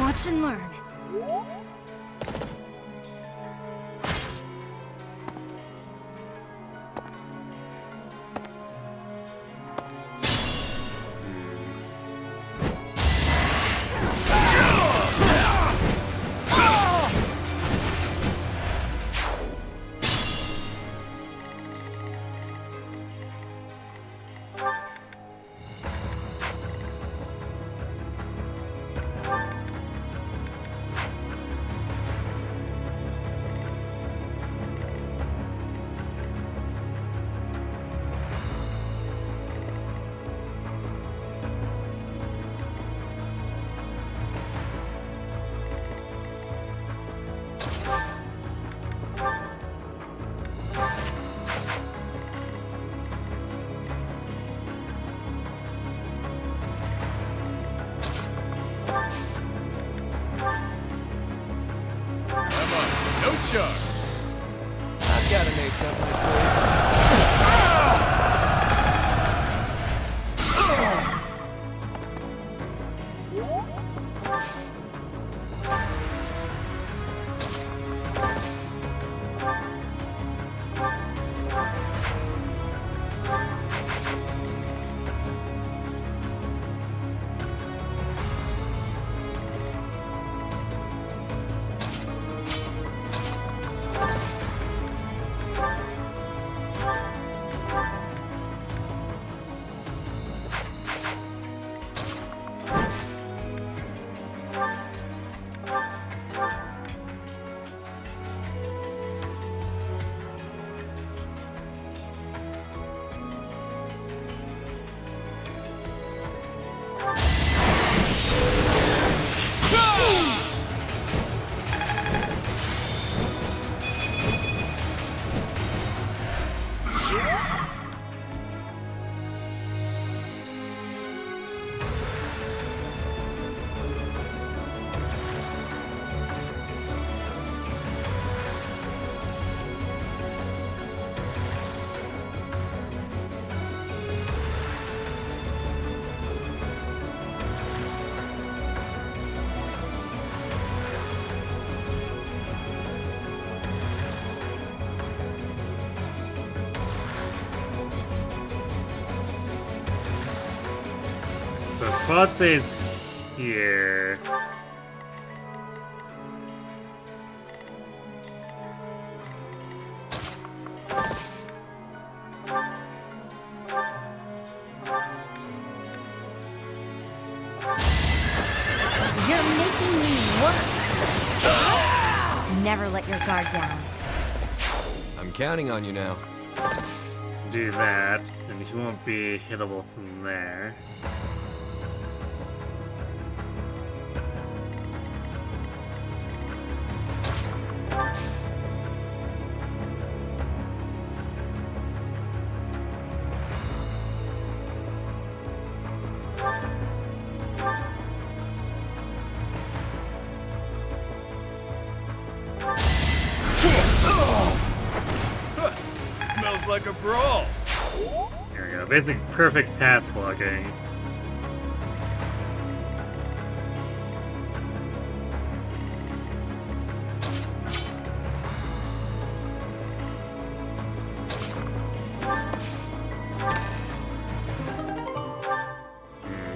Watch and learn. No charge. I've got an ace up my sleeve. So spot bait's here. You're making me work. Never let your guard down. I'm counting on you now. Do that, and he won't be hittable from there. Smells like a brawl. There we go. Basically perfect pass blocking.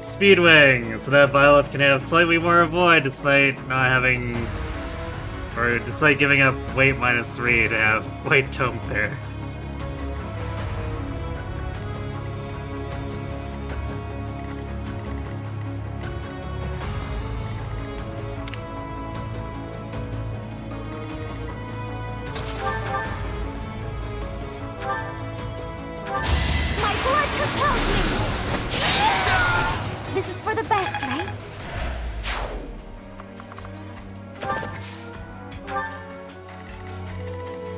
Speedwing, so that Violet can have slightly more avoid despite not having, or despite giving up weight -3 to have weight tome pair. My blood compels me! This is for the best, right?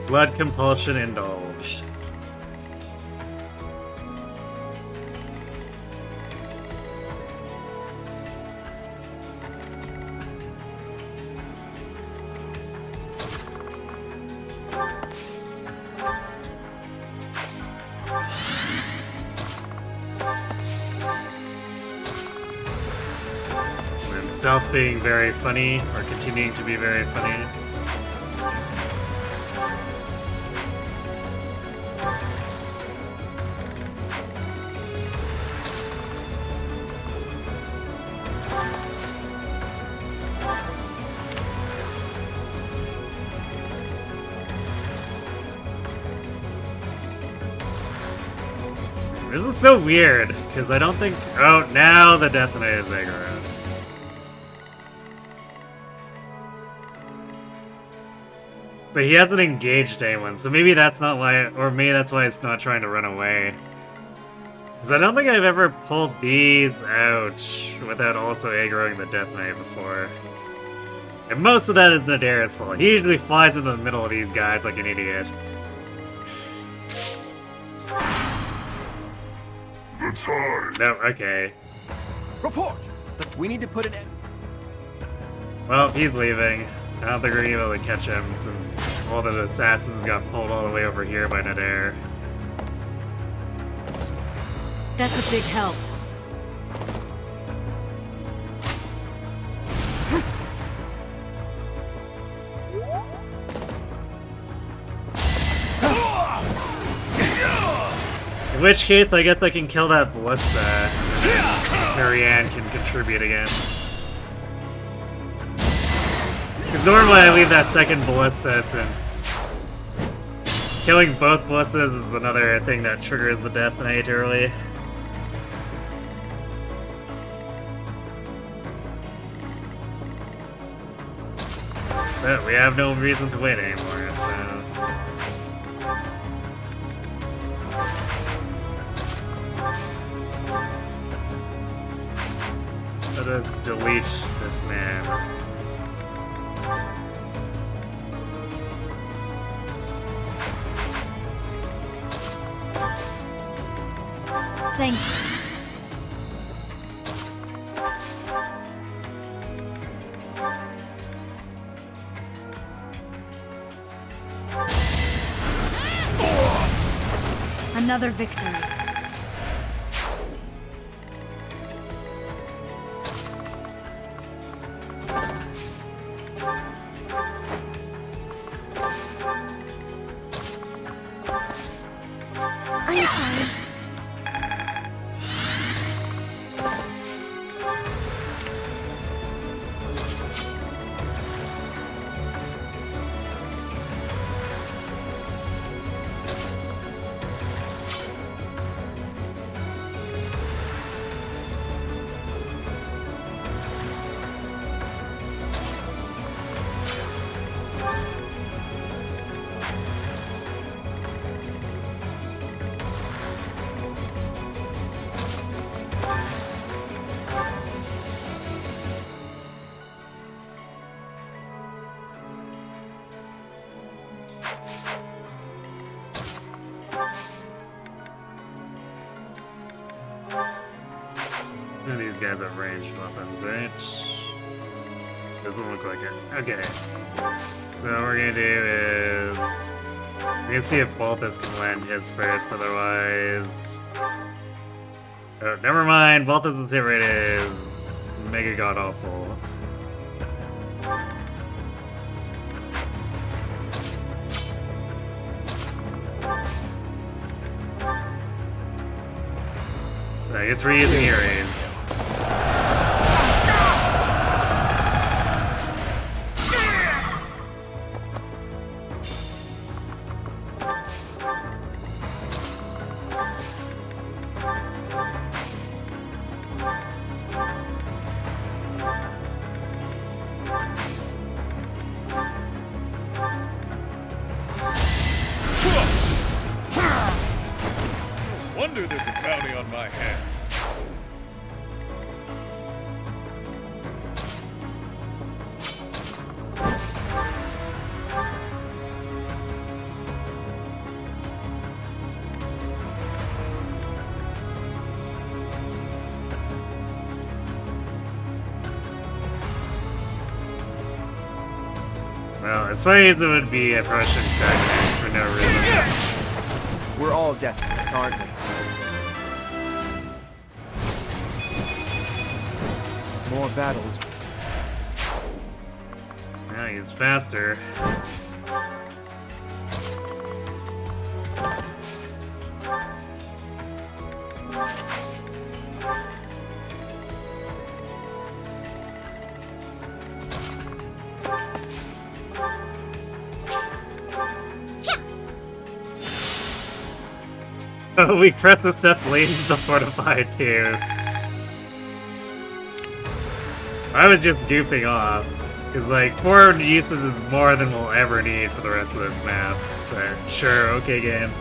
Blood compulsion indulged. And stealth being very funny, or continuing to be very funny. This is so weird, because I don't think... Oh, now the Death Knight is aggro. But he hasn't engaged anyone, so maybe that's not why... Or maybe that's why it's not trying to run away. Because I don't think I've ever pulled these out without also aggroing the Death Knight before. And most of that is Nadera's fault. He usually flies into the middle of these guys like an idiot. No, okay. Report! We need to put an end. Well, he's leaving. I don't think we're gonna be able to catch him since all the assassins got pulled all the way over here by Nadera. That's a big help. In which case, I guess I can kill that ballista, and Marianne can contribute again. Because normally I leave that second ballista, since killing both ballistas is another thing that triggers the Death Knight early. But we have no reason to wait anymore, so... Let us delete this man. Thank you. Another victory. I'm sorry. None of these guys have ranged weapons, right? Doesn't look like it. Okay. So what we're gonna do is... we're gonna see if Balthus can land his first, otherwise... Oh, never mind! Balthus' hit rate is... mega god-awful. So I guess we're using earrings. Well, as funny as it would be approaching Darkness for no reason. We're all desperate, aren't we? More battles. Yeah, he's faster. Oh, we press the step leading to the fortified too. I was just goofing off. Because, like, 4 uses is more than we'll ever need for the rest of this map. But, sure, okay, game.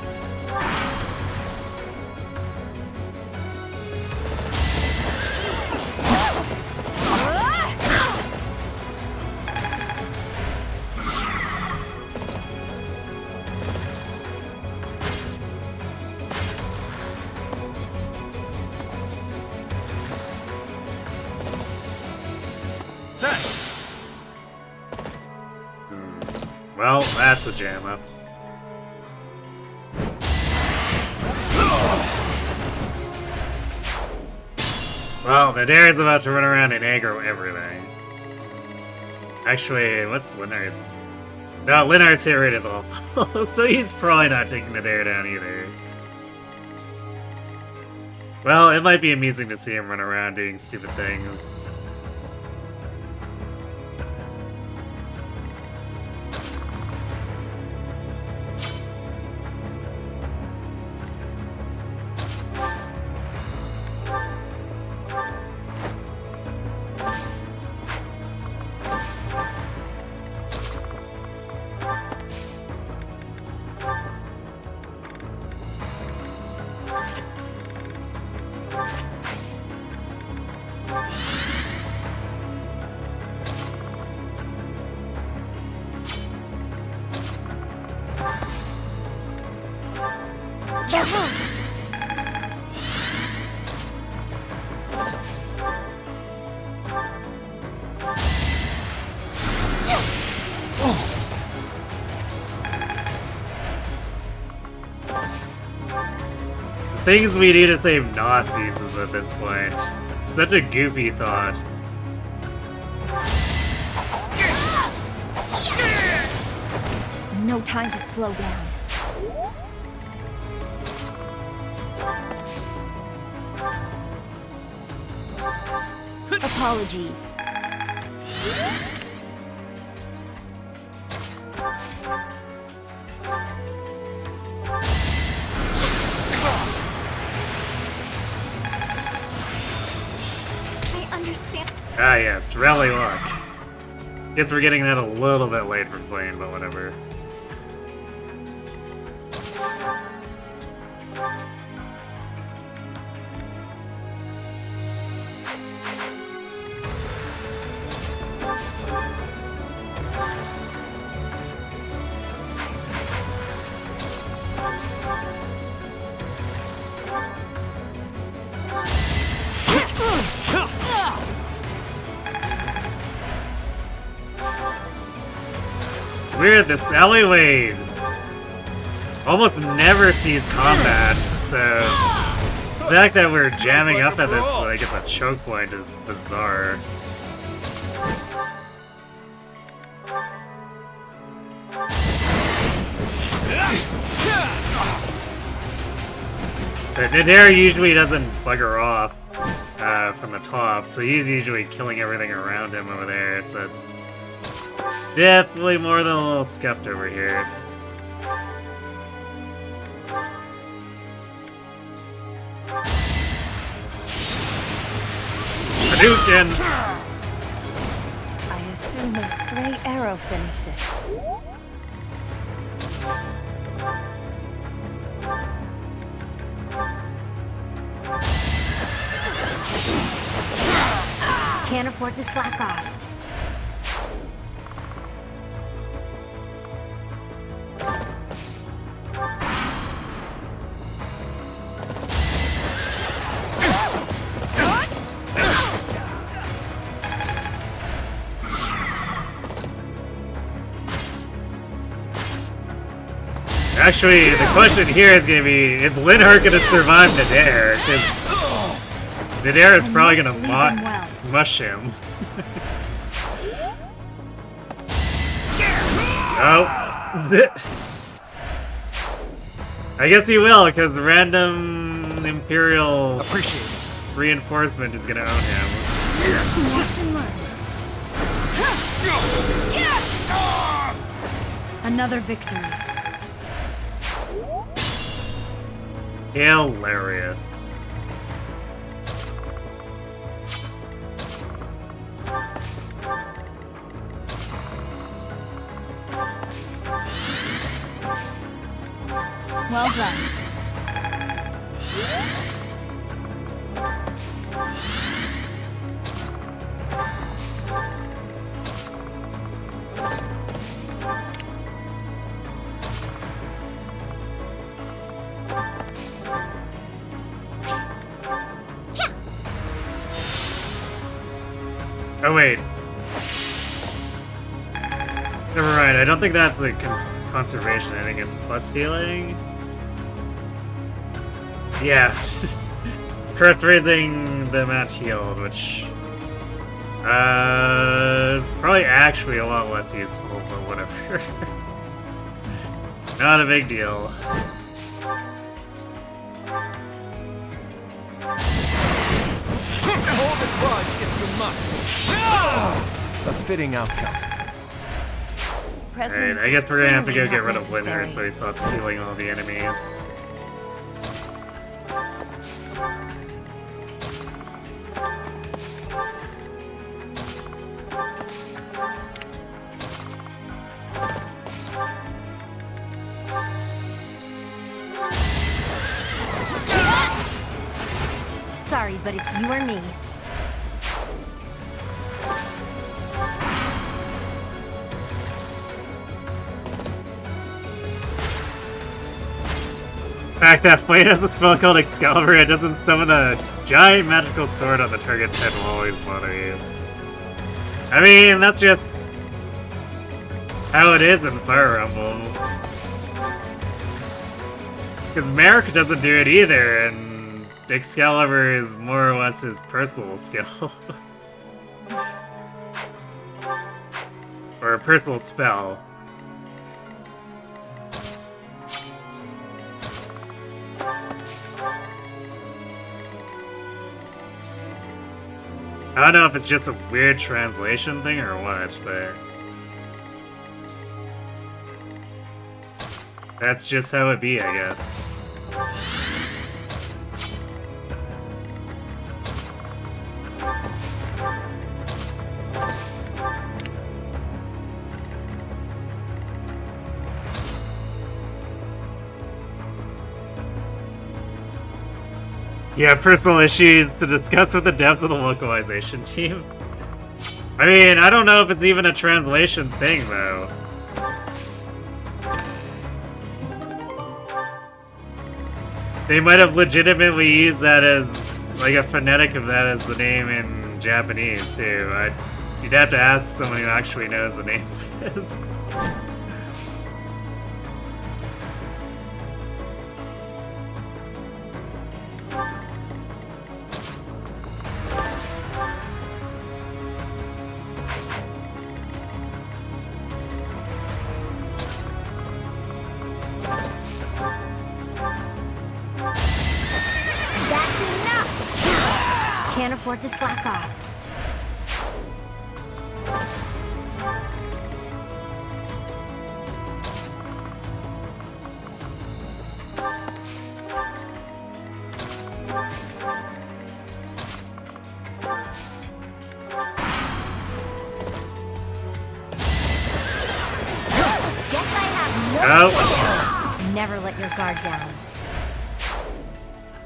Well, that's a jam up. Well, Nadari's about to run around and aggro everything. Actually, what's Linard's? No, Linard's hit rate is awful, so he's probably not taking Nadar down either. Well, it might be amusing to see him run around doing stupid things. Things we need to save NOS uses at this point. Such a goofy thought. No time to slow down. Apologies. Ah yes, rally luck. Guess we're getting that a little bit late for playing, but whatever. Weird, this alleyways almost never sees combat, so the fact that we're jamming up at this like it's a choke point is bizarre. But Nadar usually doesn't bugger off from the top, so he's usually killing everything around him over there, so it's definitely more than a little scuffed over here. Hadouken! I assume a stray arrow finished it. Can't afford to slack off. Actually, the question here is gonna be, is Linhardt gonna survive the dare? Because the dare is probably gonna smush him. Oh. I guess he will, because random Imperial reinforcement is gonna own him. Watch and learn. Another victory. Hilarious. Well done. Oh wait. Never mind, I don't think that's a conservation, I think it's plus healing. Yeah. First raising the amount healed, which is probably actually a lot less useful, but whatever. Not a big deal. Hold the grudge if you must. A fitting outcome. Alright, I guess we're gonna have to go get rid of Linhardt so he stops healing all the enemies. Sorry, but it's you or me. The fact that Blade has a spell called Excalibur, it doesn't summon a giant magical sword on the target's head will always bother you. I mean, that's just how it is in Fire Rumble. Because Merrick doesn't do it either, and Excalibur is more or less his personal skill. Or a personal spell. I don't know if it's just a weird translation thing or what, but that's just how it be, I guess. Yeah, personal issues to discuss with the devs of the localization team. I mean, I don't know if it's even a translation thing, though. They might have legitimately used that as, like, a phonetic of that as the name in Japanese, too. You'd have to ask someone who actually knows the names of it. Can't afford to slack off. Guess I have no Never let your guard down.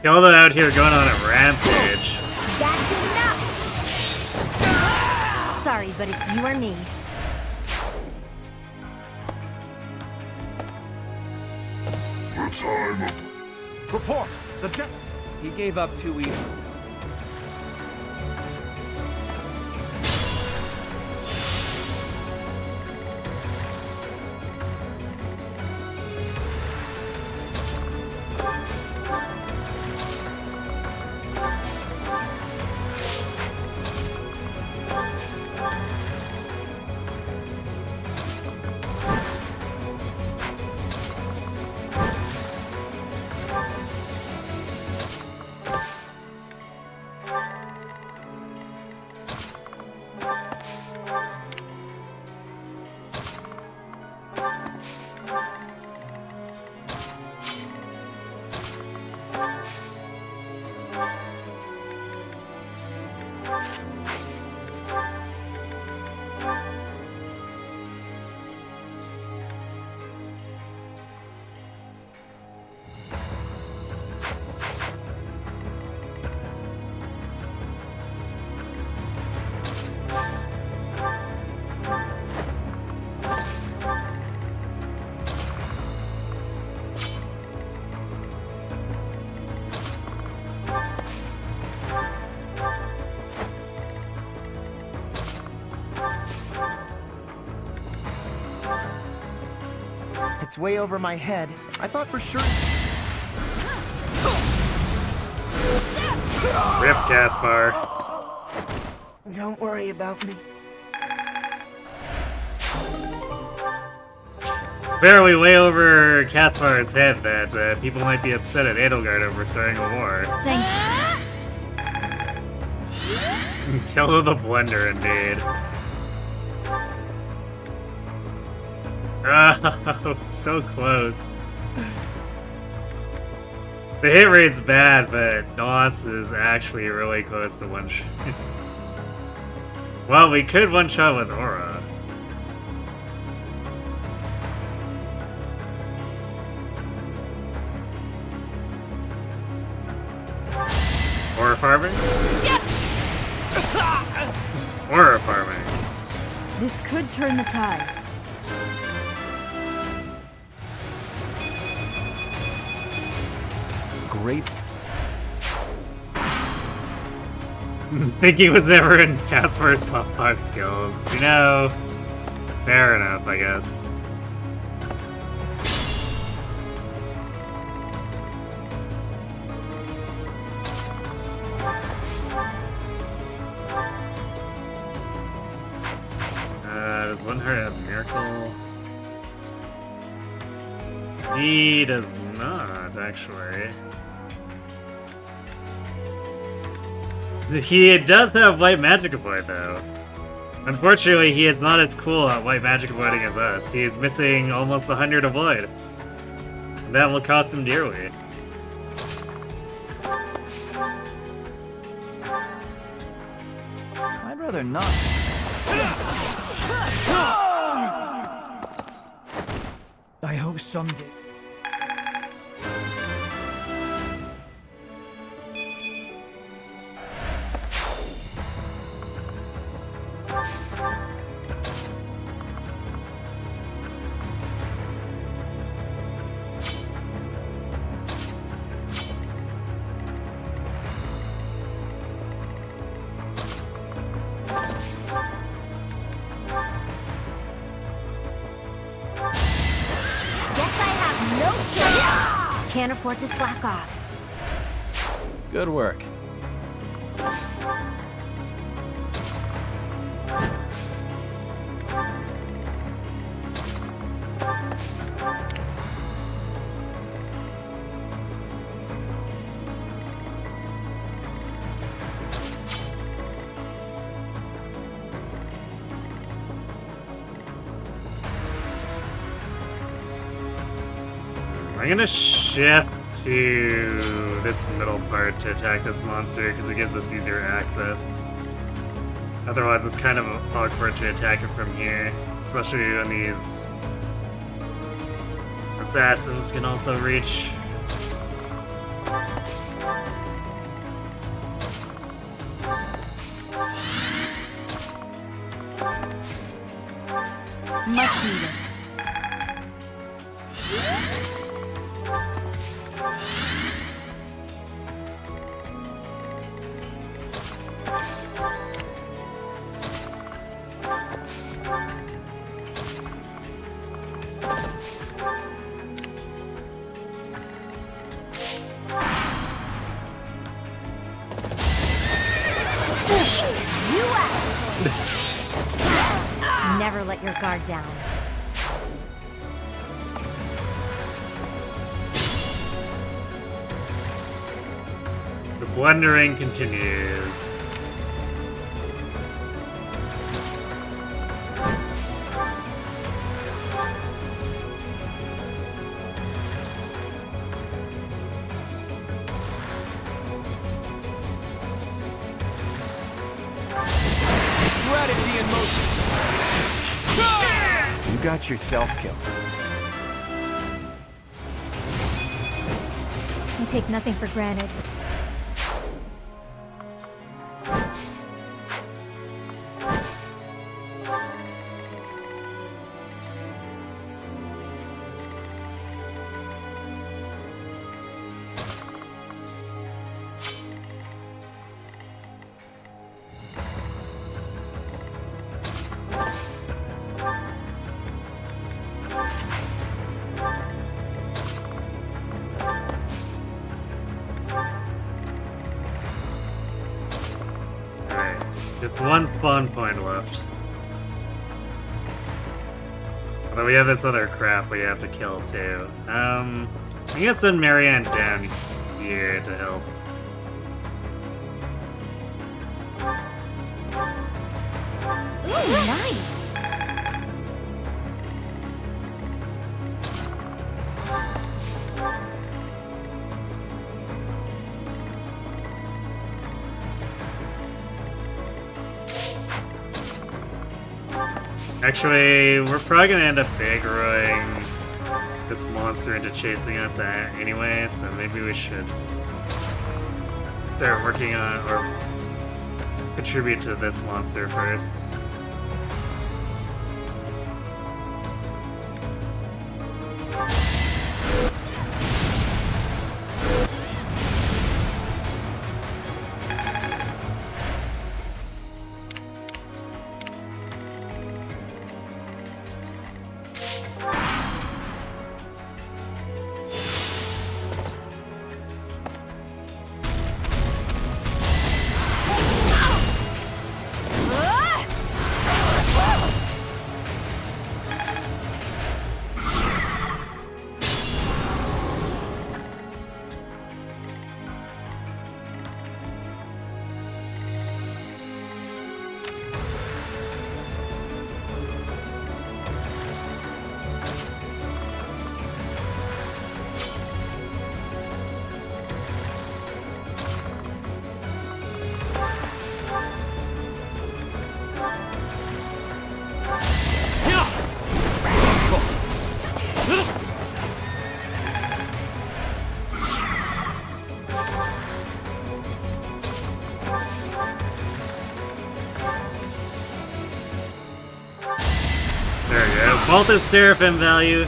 Y'all out here going on a rampage. That's enough! Sorry, but it's you or me. Report! The He gave up too easily. It's way over my head. I thought for sure. Rip Caspar. Don't worry about me. Barely way over Caspar's head that people might be upset at Edelgard over starting a war. Thank you. Tell of the blunder, indeed. Oh, so close. The hit rate's bad, but DOS is actually really close to one shot. Well, we could one shot with Aura. Aura farming? Aura farming. This could turn the tides. Great. Thinking was never in Casper's top 5 skills. You know, fair enough, I guess. Does one heart have Miracle? He does not, actually. He does have White Magic Avoid, though. Unfortunately, he is not as cool at White Magic Avoiding as us. He is missing almost 100 Avoid. And that will cost him dearly. I'd rather not. I hope someday. Can't afford to slack off. Good work. I'm gonna shift to this middle part to attack this monster because it gives us easier access. Otherwise, it's kind of awkward to attack it from here, especially when these assassins can also reach. Much needed. Never let your guard down. The blundering continues. Strategy in motion. You got yourself killed. I take nothing for granted. Just one spawn point left. Although we have this other crap we have to kill too. I guess send Marianne down here to help. Ooh, nice! Actually, we're probably gonna end up aggroing this monster into chasing us anyway, so maybe we should start working on or contribute to this monster first. Both is Seraphim value.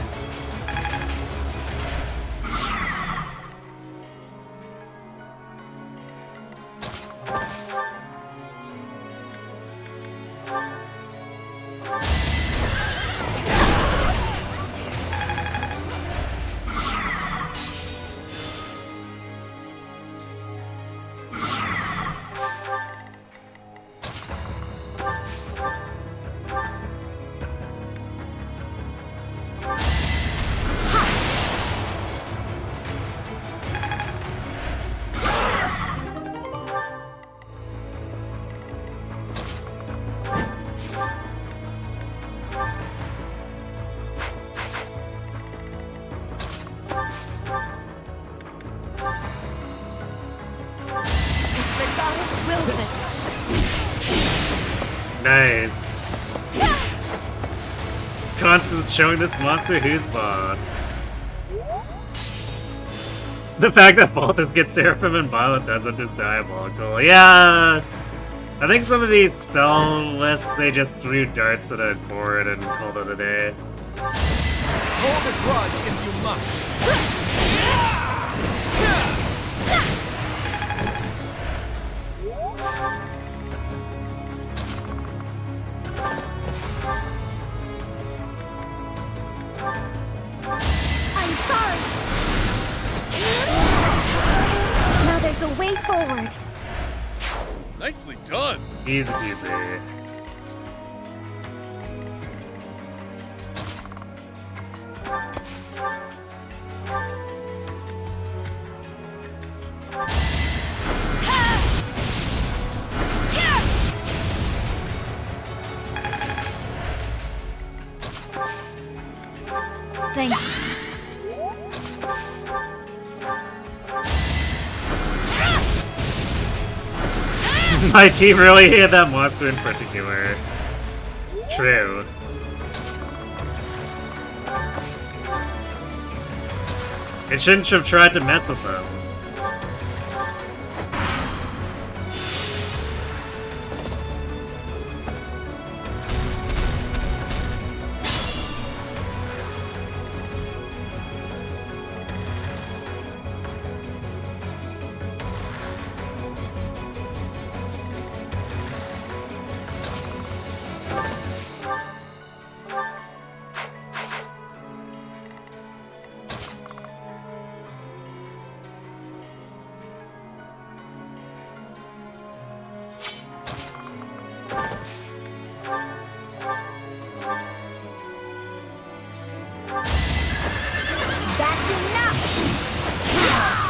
Nice. Constance showing this monster who's boss. The fact that Balthus gets Seraphim and Violet doesn't is diabolical. Yeah, I think some of these spell lists, they just threw darts at a board and called it a day. Hold a grudge if you must. I'm sorry! Now there's a way forward. Nicely done. Easy peasy. Thank you. My team really hated that monster in particular. True. It shouldn't have tried to mess with them.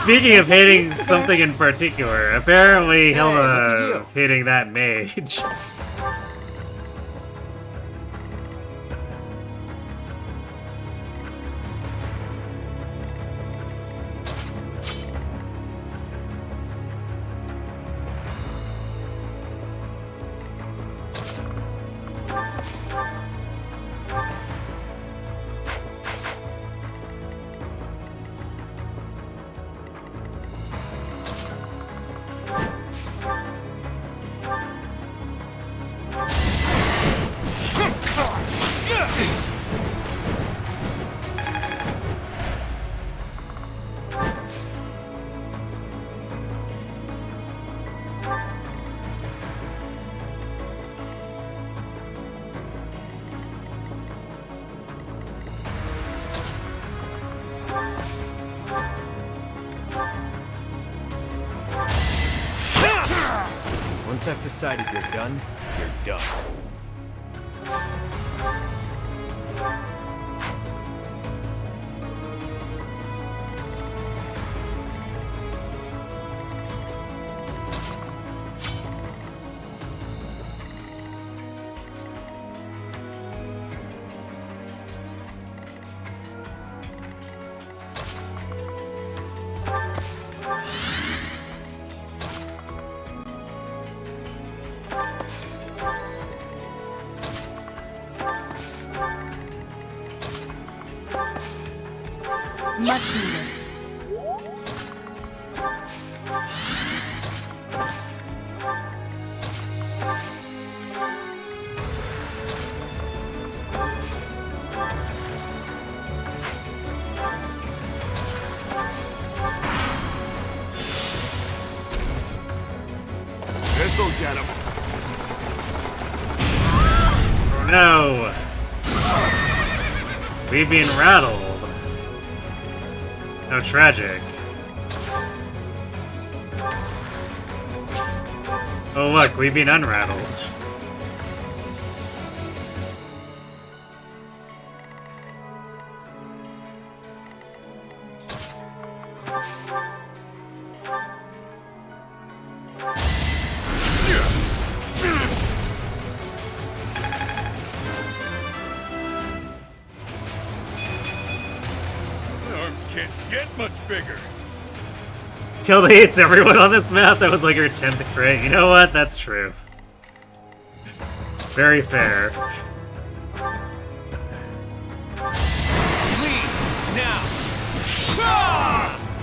Speaking of hating something in particular, apparently Hilda hating that mage. Once I've decided you're done, you're done. Much needed. This'll get him. Oh no! We've been rattled. How tragic. Oh look, we've been unrattled. Can't get much bigger. Killed everyone on this map. That was like her 10th crit. You know what? That's true. Very fair. Leave now.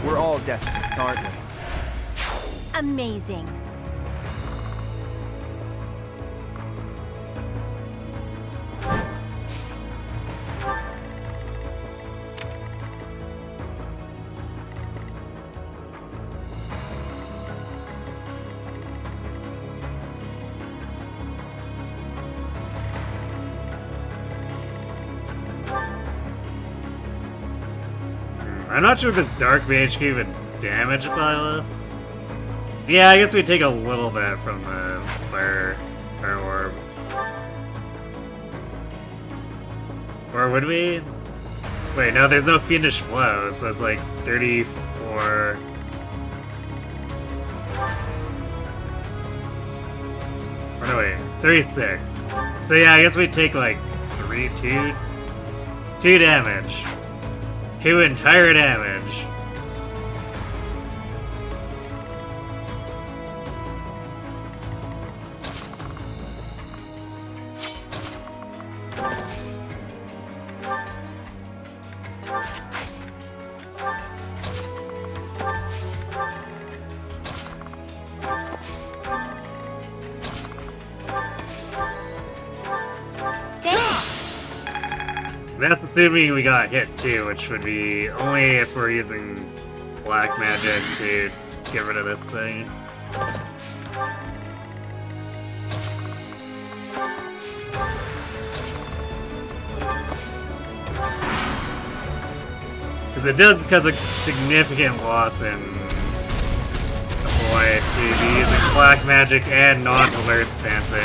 We're all desperate, aren't we? Amazing. I'm not sure if this Dark Mage can even damage Byleth. Yeah, I guess we take a little bit from the Fire Orb. Or would we? Wait, no, there's no Fiendish Blow, so it's like 34... Or no, wait, 36. So yeah, I guess we take like 2 damage. 2 entire damage. That's assuming we got hit too, which would be only if we're using black magic to get rid of this thing. Because it does cause a significant loss in deploy to be using black magic and non-alert stancing.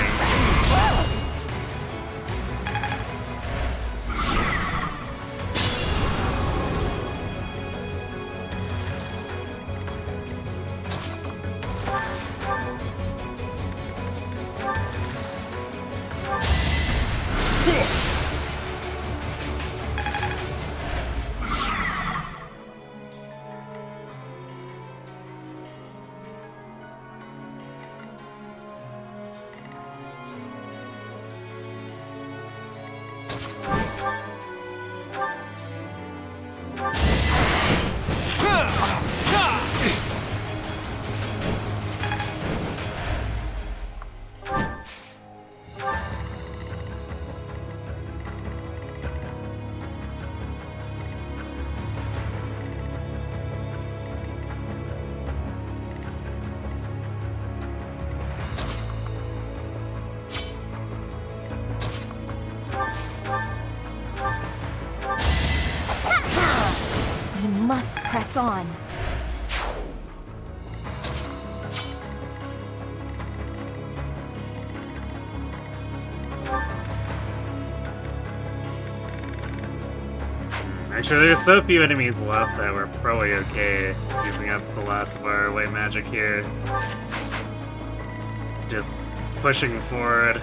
We must press on. Actually, there's so few enemies left that we're probably okay using up the last of our white magic here. Just pushing forward.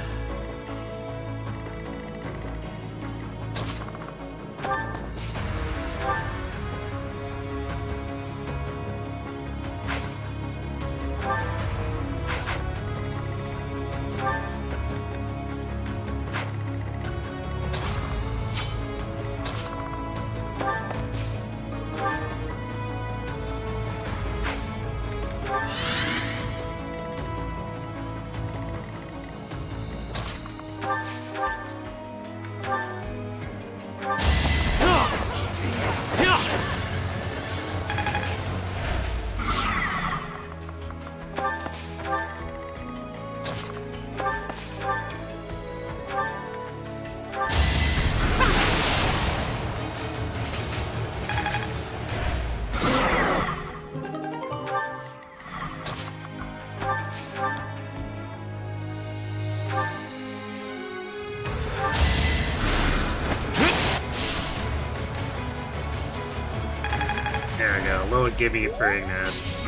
There we go, low gimme for Ignis.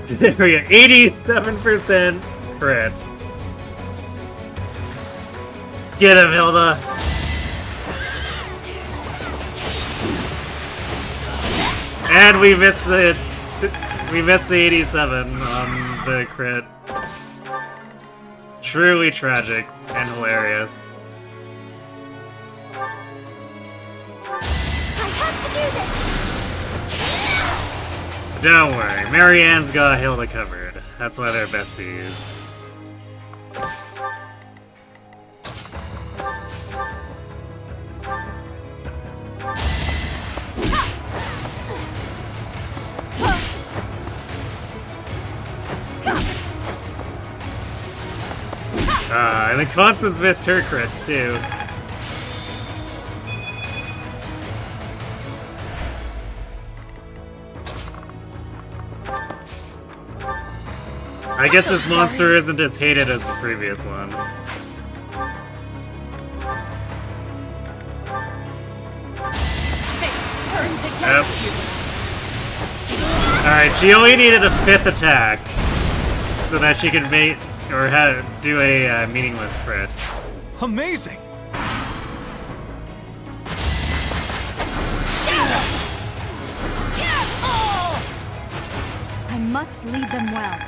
There we go, 87% crit. Get him, Hilda! And we missed the 87 on the crit. Truly tragic and hilarious. I have to do this. Don't worry, Marianne's got Hilda covered. That's why they're besties. And then Constance missed her crits, too. I guess this monster isn't as hated as the previous one. Yep. Alright, she only needed a 5th attack so that she could make or do a meaningless crit. Amazing! I must lead them well.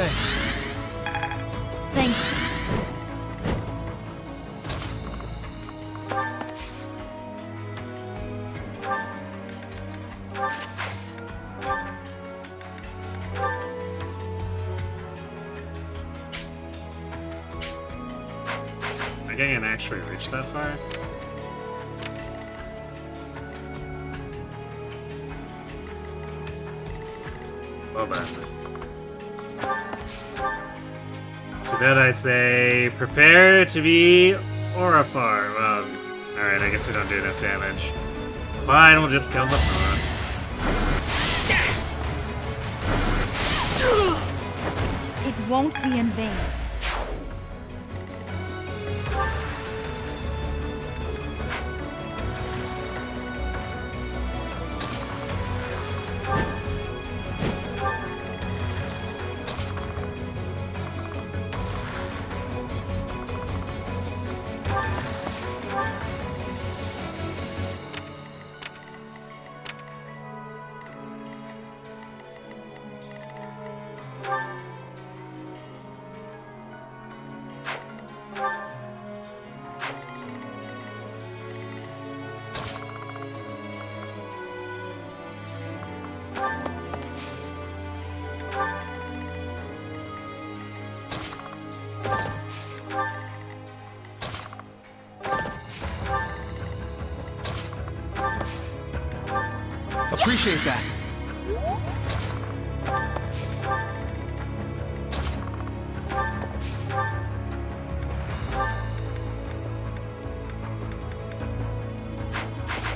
Thanks. Thank you. I can't actually reach that far. Well then. To that I say, prepare to be Orifar. Well, alright, I guess we don't do enough damage. Fine, we'll just kill the boss. It won't be in vain. Appreciate that.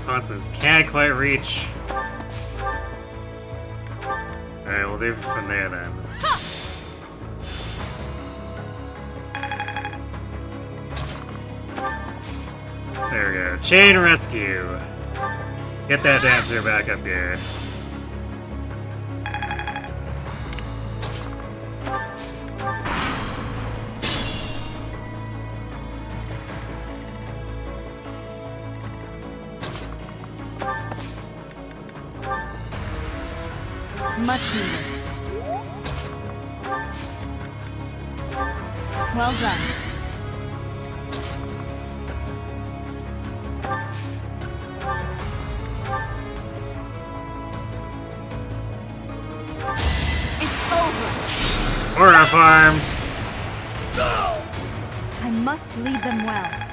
Constance can't quite reach. Alright, we'll do it from there then. There we go. Chain rescue. Get that dancer back up here. Much needed. Well done. Aura farmed. I must lead them well.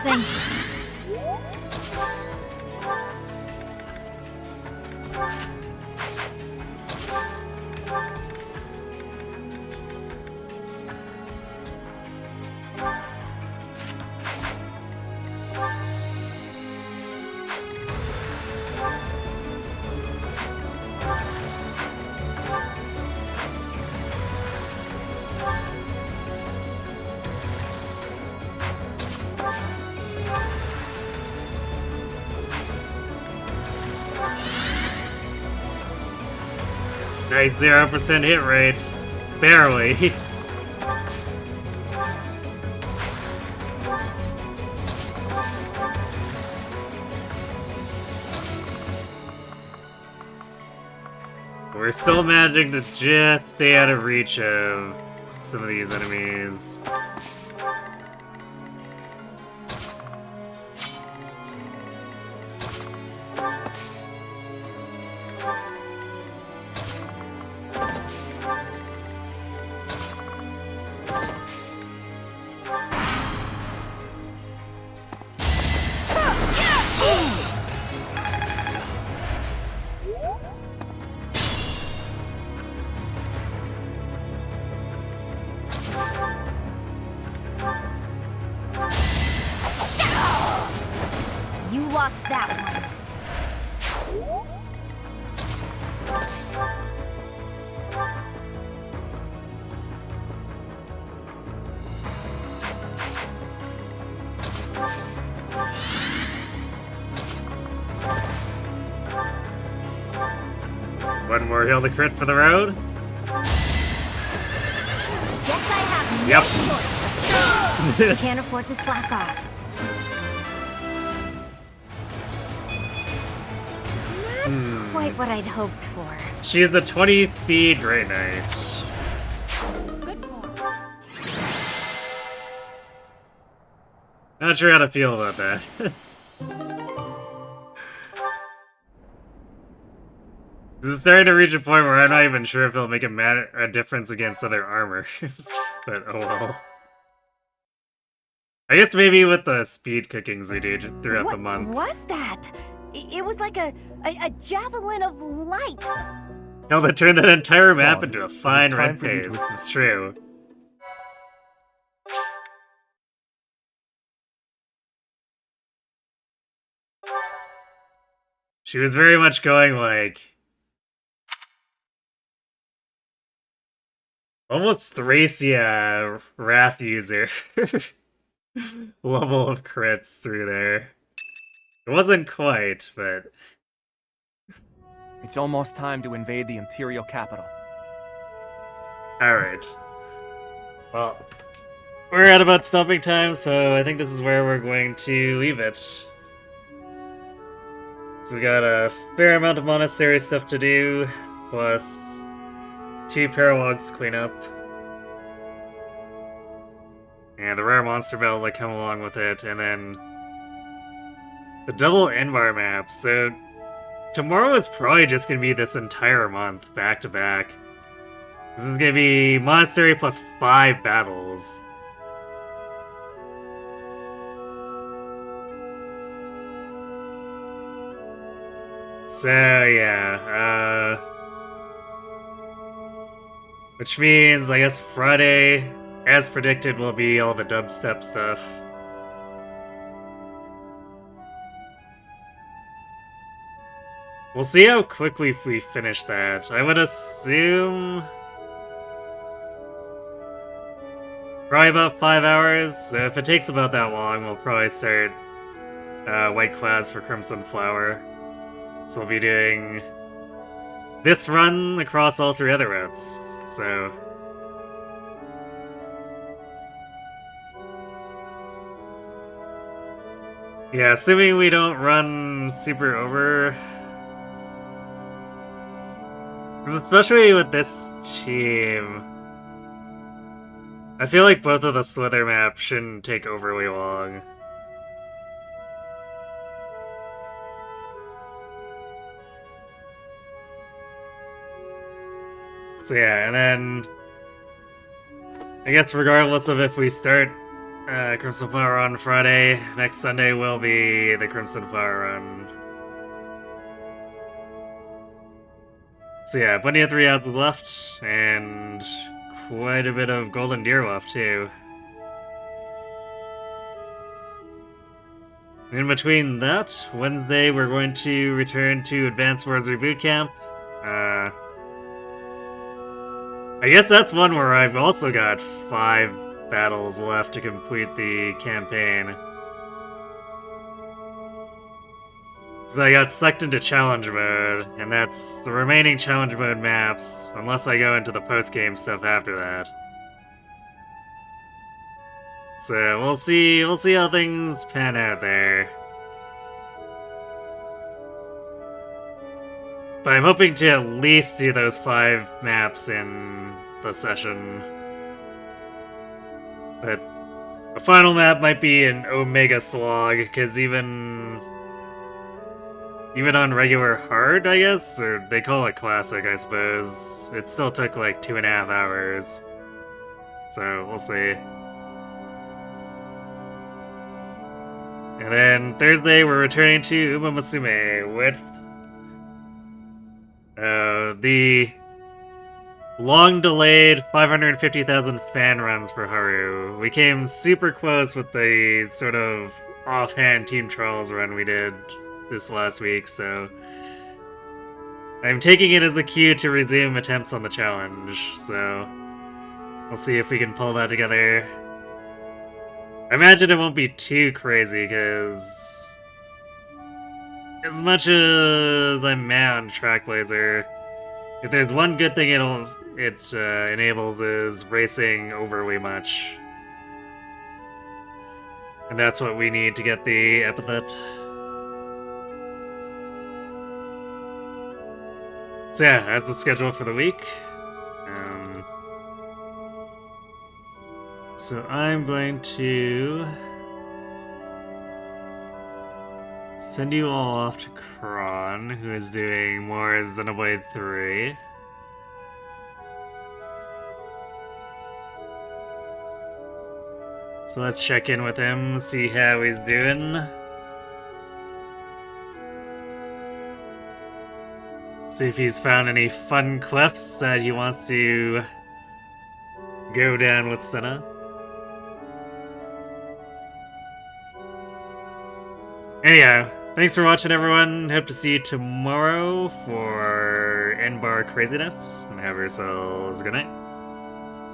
Thank you. Nice 0% hit rate. Barely. We're still managing to just stay out of reach of some of these enemies. You lost that one. One more heal to crit for the road. Guess I have Yep. Can't afford to slack off. Not quite what I'd hoped for. She's the 20 speed Great Knight. Good form. Not sure how to feel about that. This is starting to reach a point where I'm not even sure if it'll make a difference against other armors. But oh well. I guess maybe with the speed cookings we do throughout the month. What was that? It was like a javelin of light. Hell, that turned that entire map Claude, into a it is fine time red for you to face. It's true. She was very much going like... almost Thracia Wrath user level of crits through there. It wasn't quite, but... It's almost time to invade the Imperial capital. Alright. Well, we're at about stopping time, so I think this is where we're going to leave it. So we got a fair amount of monastery stuff to do, plus 2 paralogs to clean up. And the rare monster battle that come along with it, and then the double Envar map. So tomorrow is probably just gonna be this entire month, back to back. This is gonna be monastery plus 5 battles. So yeah, which means I guess Friday, as predicted, will be all the dubstep stuff. We'll see how quickly we finish that. I would assume... probably about 5 hours. So if it takes about that long, we'll probably start White Clouds for Crimson Flower. So we'll be doing this run across all 3 other routes. So... yeah, assuming we don't run super over... because especially with this team... I feel like both of the Slither maps shouldn't take overly long. So yeah, and then... I guess regardless of if we start Crimson Flower on Friday, next Sunday will be the Crimson Flower run. So yeah, plenty of 3 outs left, and quite a bit of Golden Deer left too. In between that, Wednesday we're going to return to Advanced Wars Reboot Camp. I guess that's one where I've also got 5 battles left to complete the campaign. So I got sucked into challenge mode, and that's the remaining challenge mode maps, unless I go into the post-game stuff after that. So we'll see how things pan out there. But I'm hoping to at least do those 5 maps in the session. But the final map might be an Omega Slog, because even on regular hard, I guess, or they call it classic, I suppose, it still took like 2.5 hours. So we'll see. And then Thursday, we're returning to Umamasume with the long-delayed 550,000 fan runs for Haru. We came super close with the sort of offhand Team Trials run we did this last week, so I'm taking it as a cue to resume attempts on the challenge, so we'll see if we can pull that together. I imagine it won't be too crazy, because as much as I'm mad on Trackblazer, if there's one good thing it enables is racing overly much. And that's what we need to get the epithet. So yeah, that's the schedule for the week. So I'm going to send you all off to Kron, who is doing more Xenoblade 3. So let's check in with him, see how he's doing. See if he's found any fun cliffs that he wants to go down with Senna. Anyhow, thanks for watching, everyone. Hope to see you tomorrow for N-Bar Craziness, and have yourselves a good night.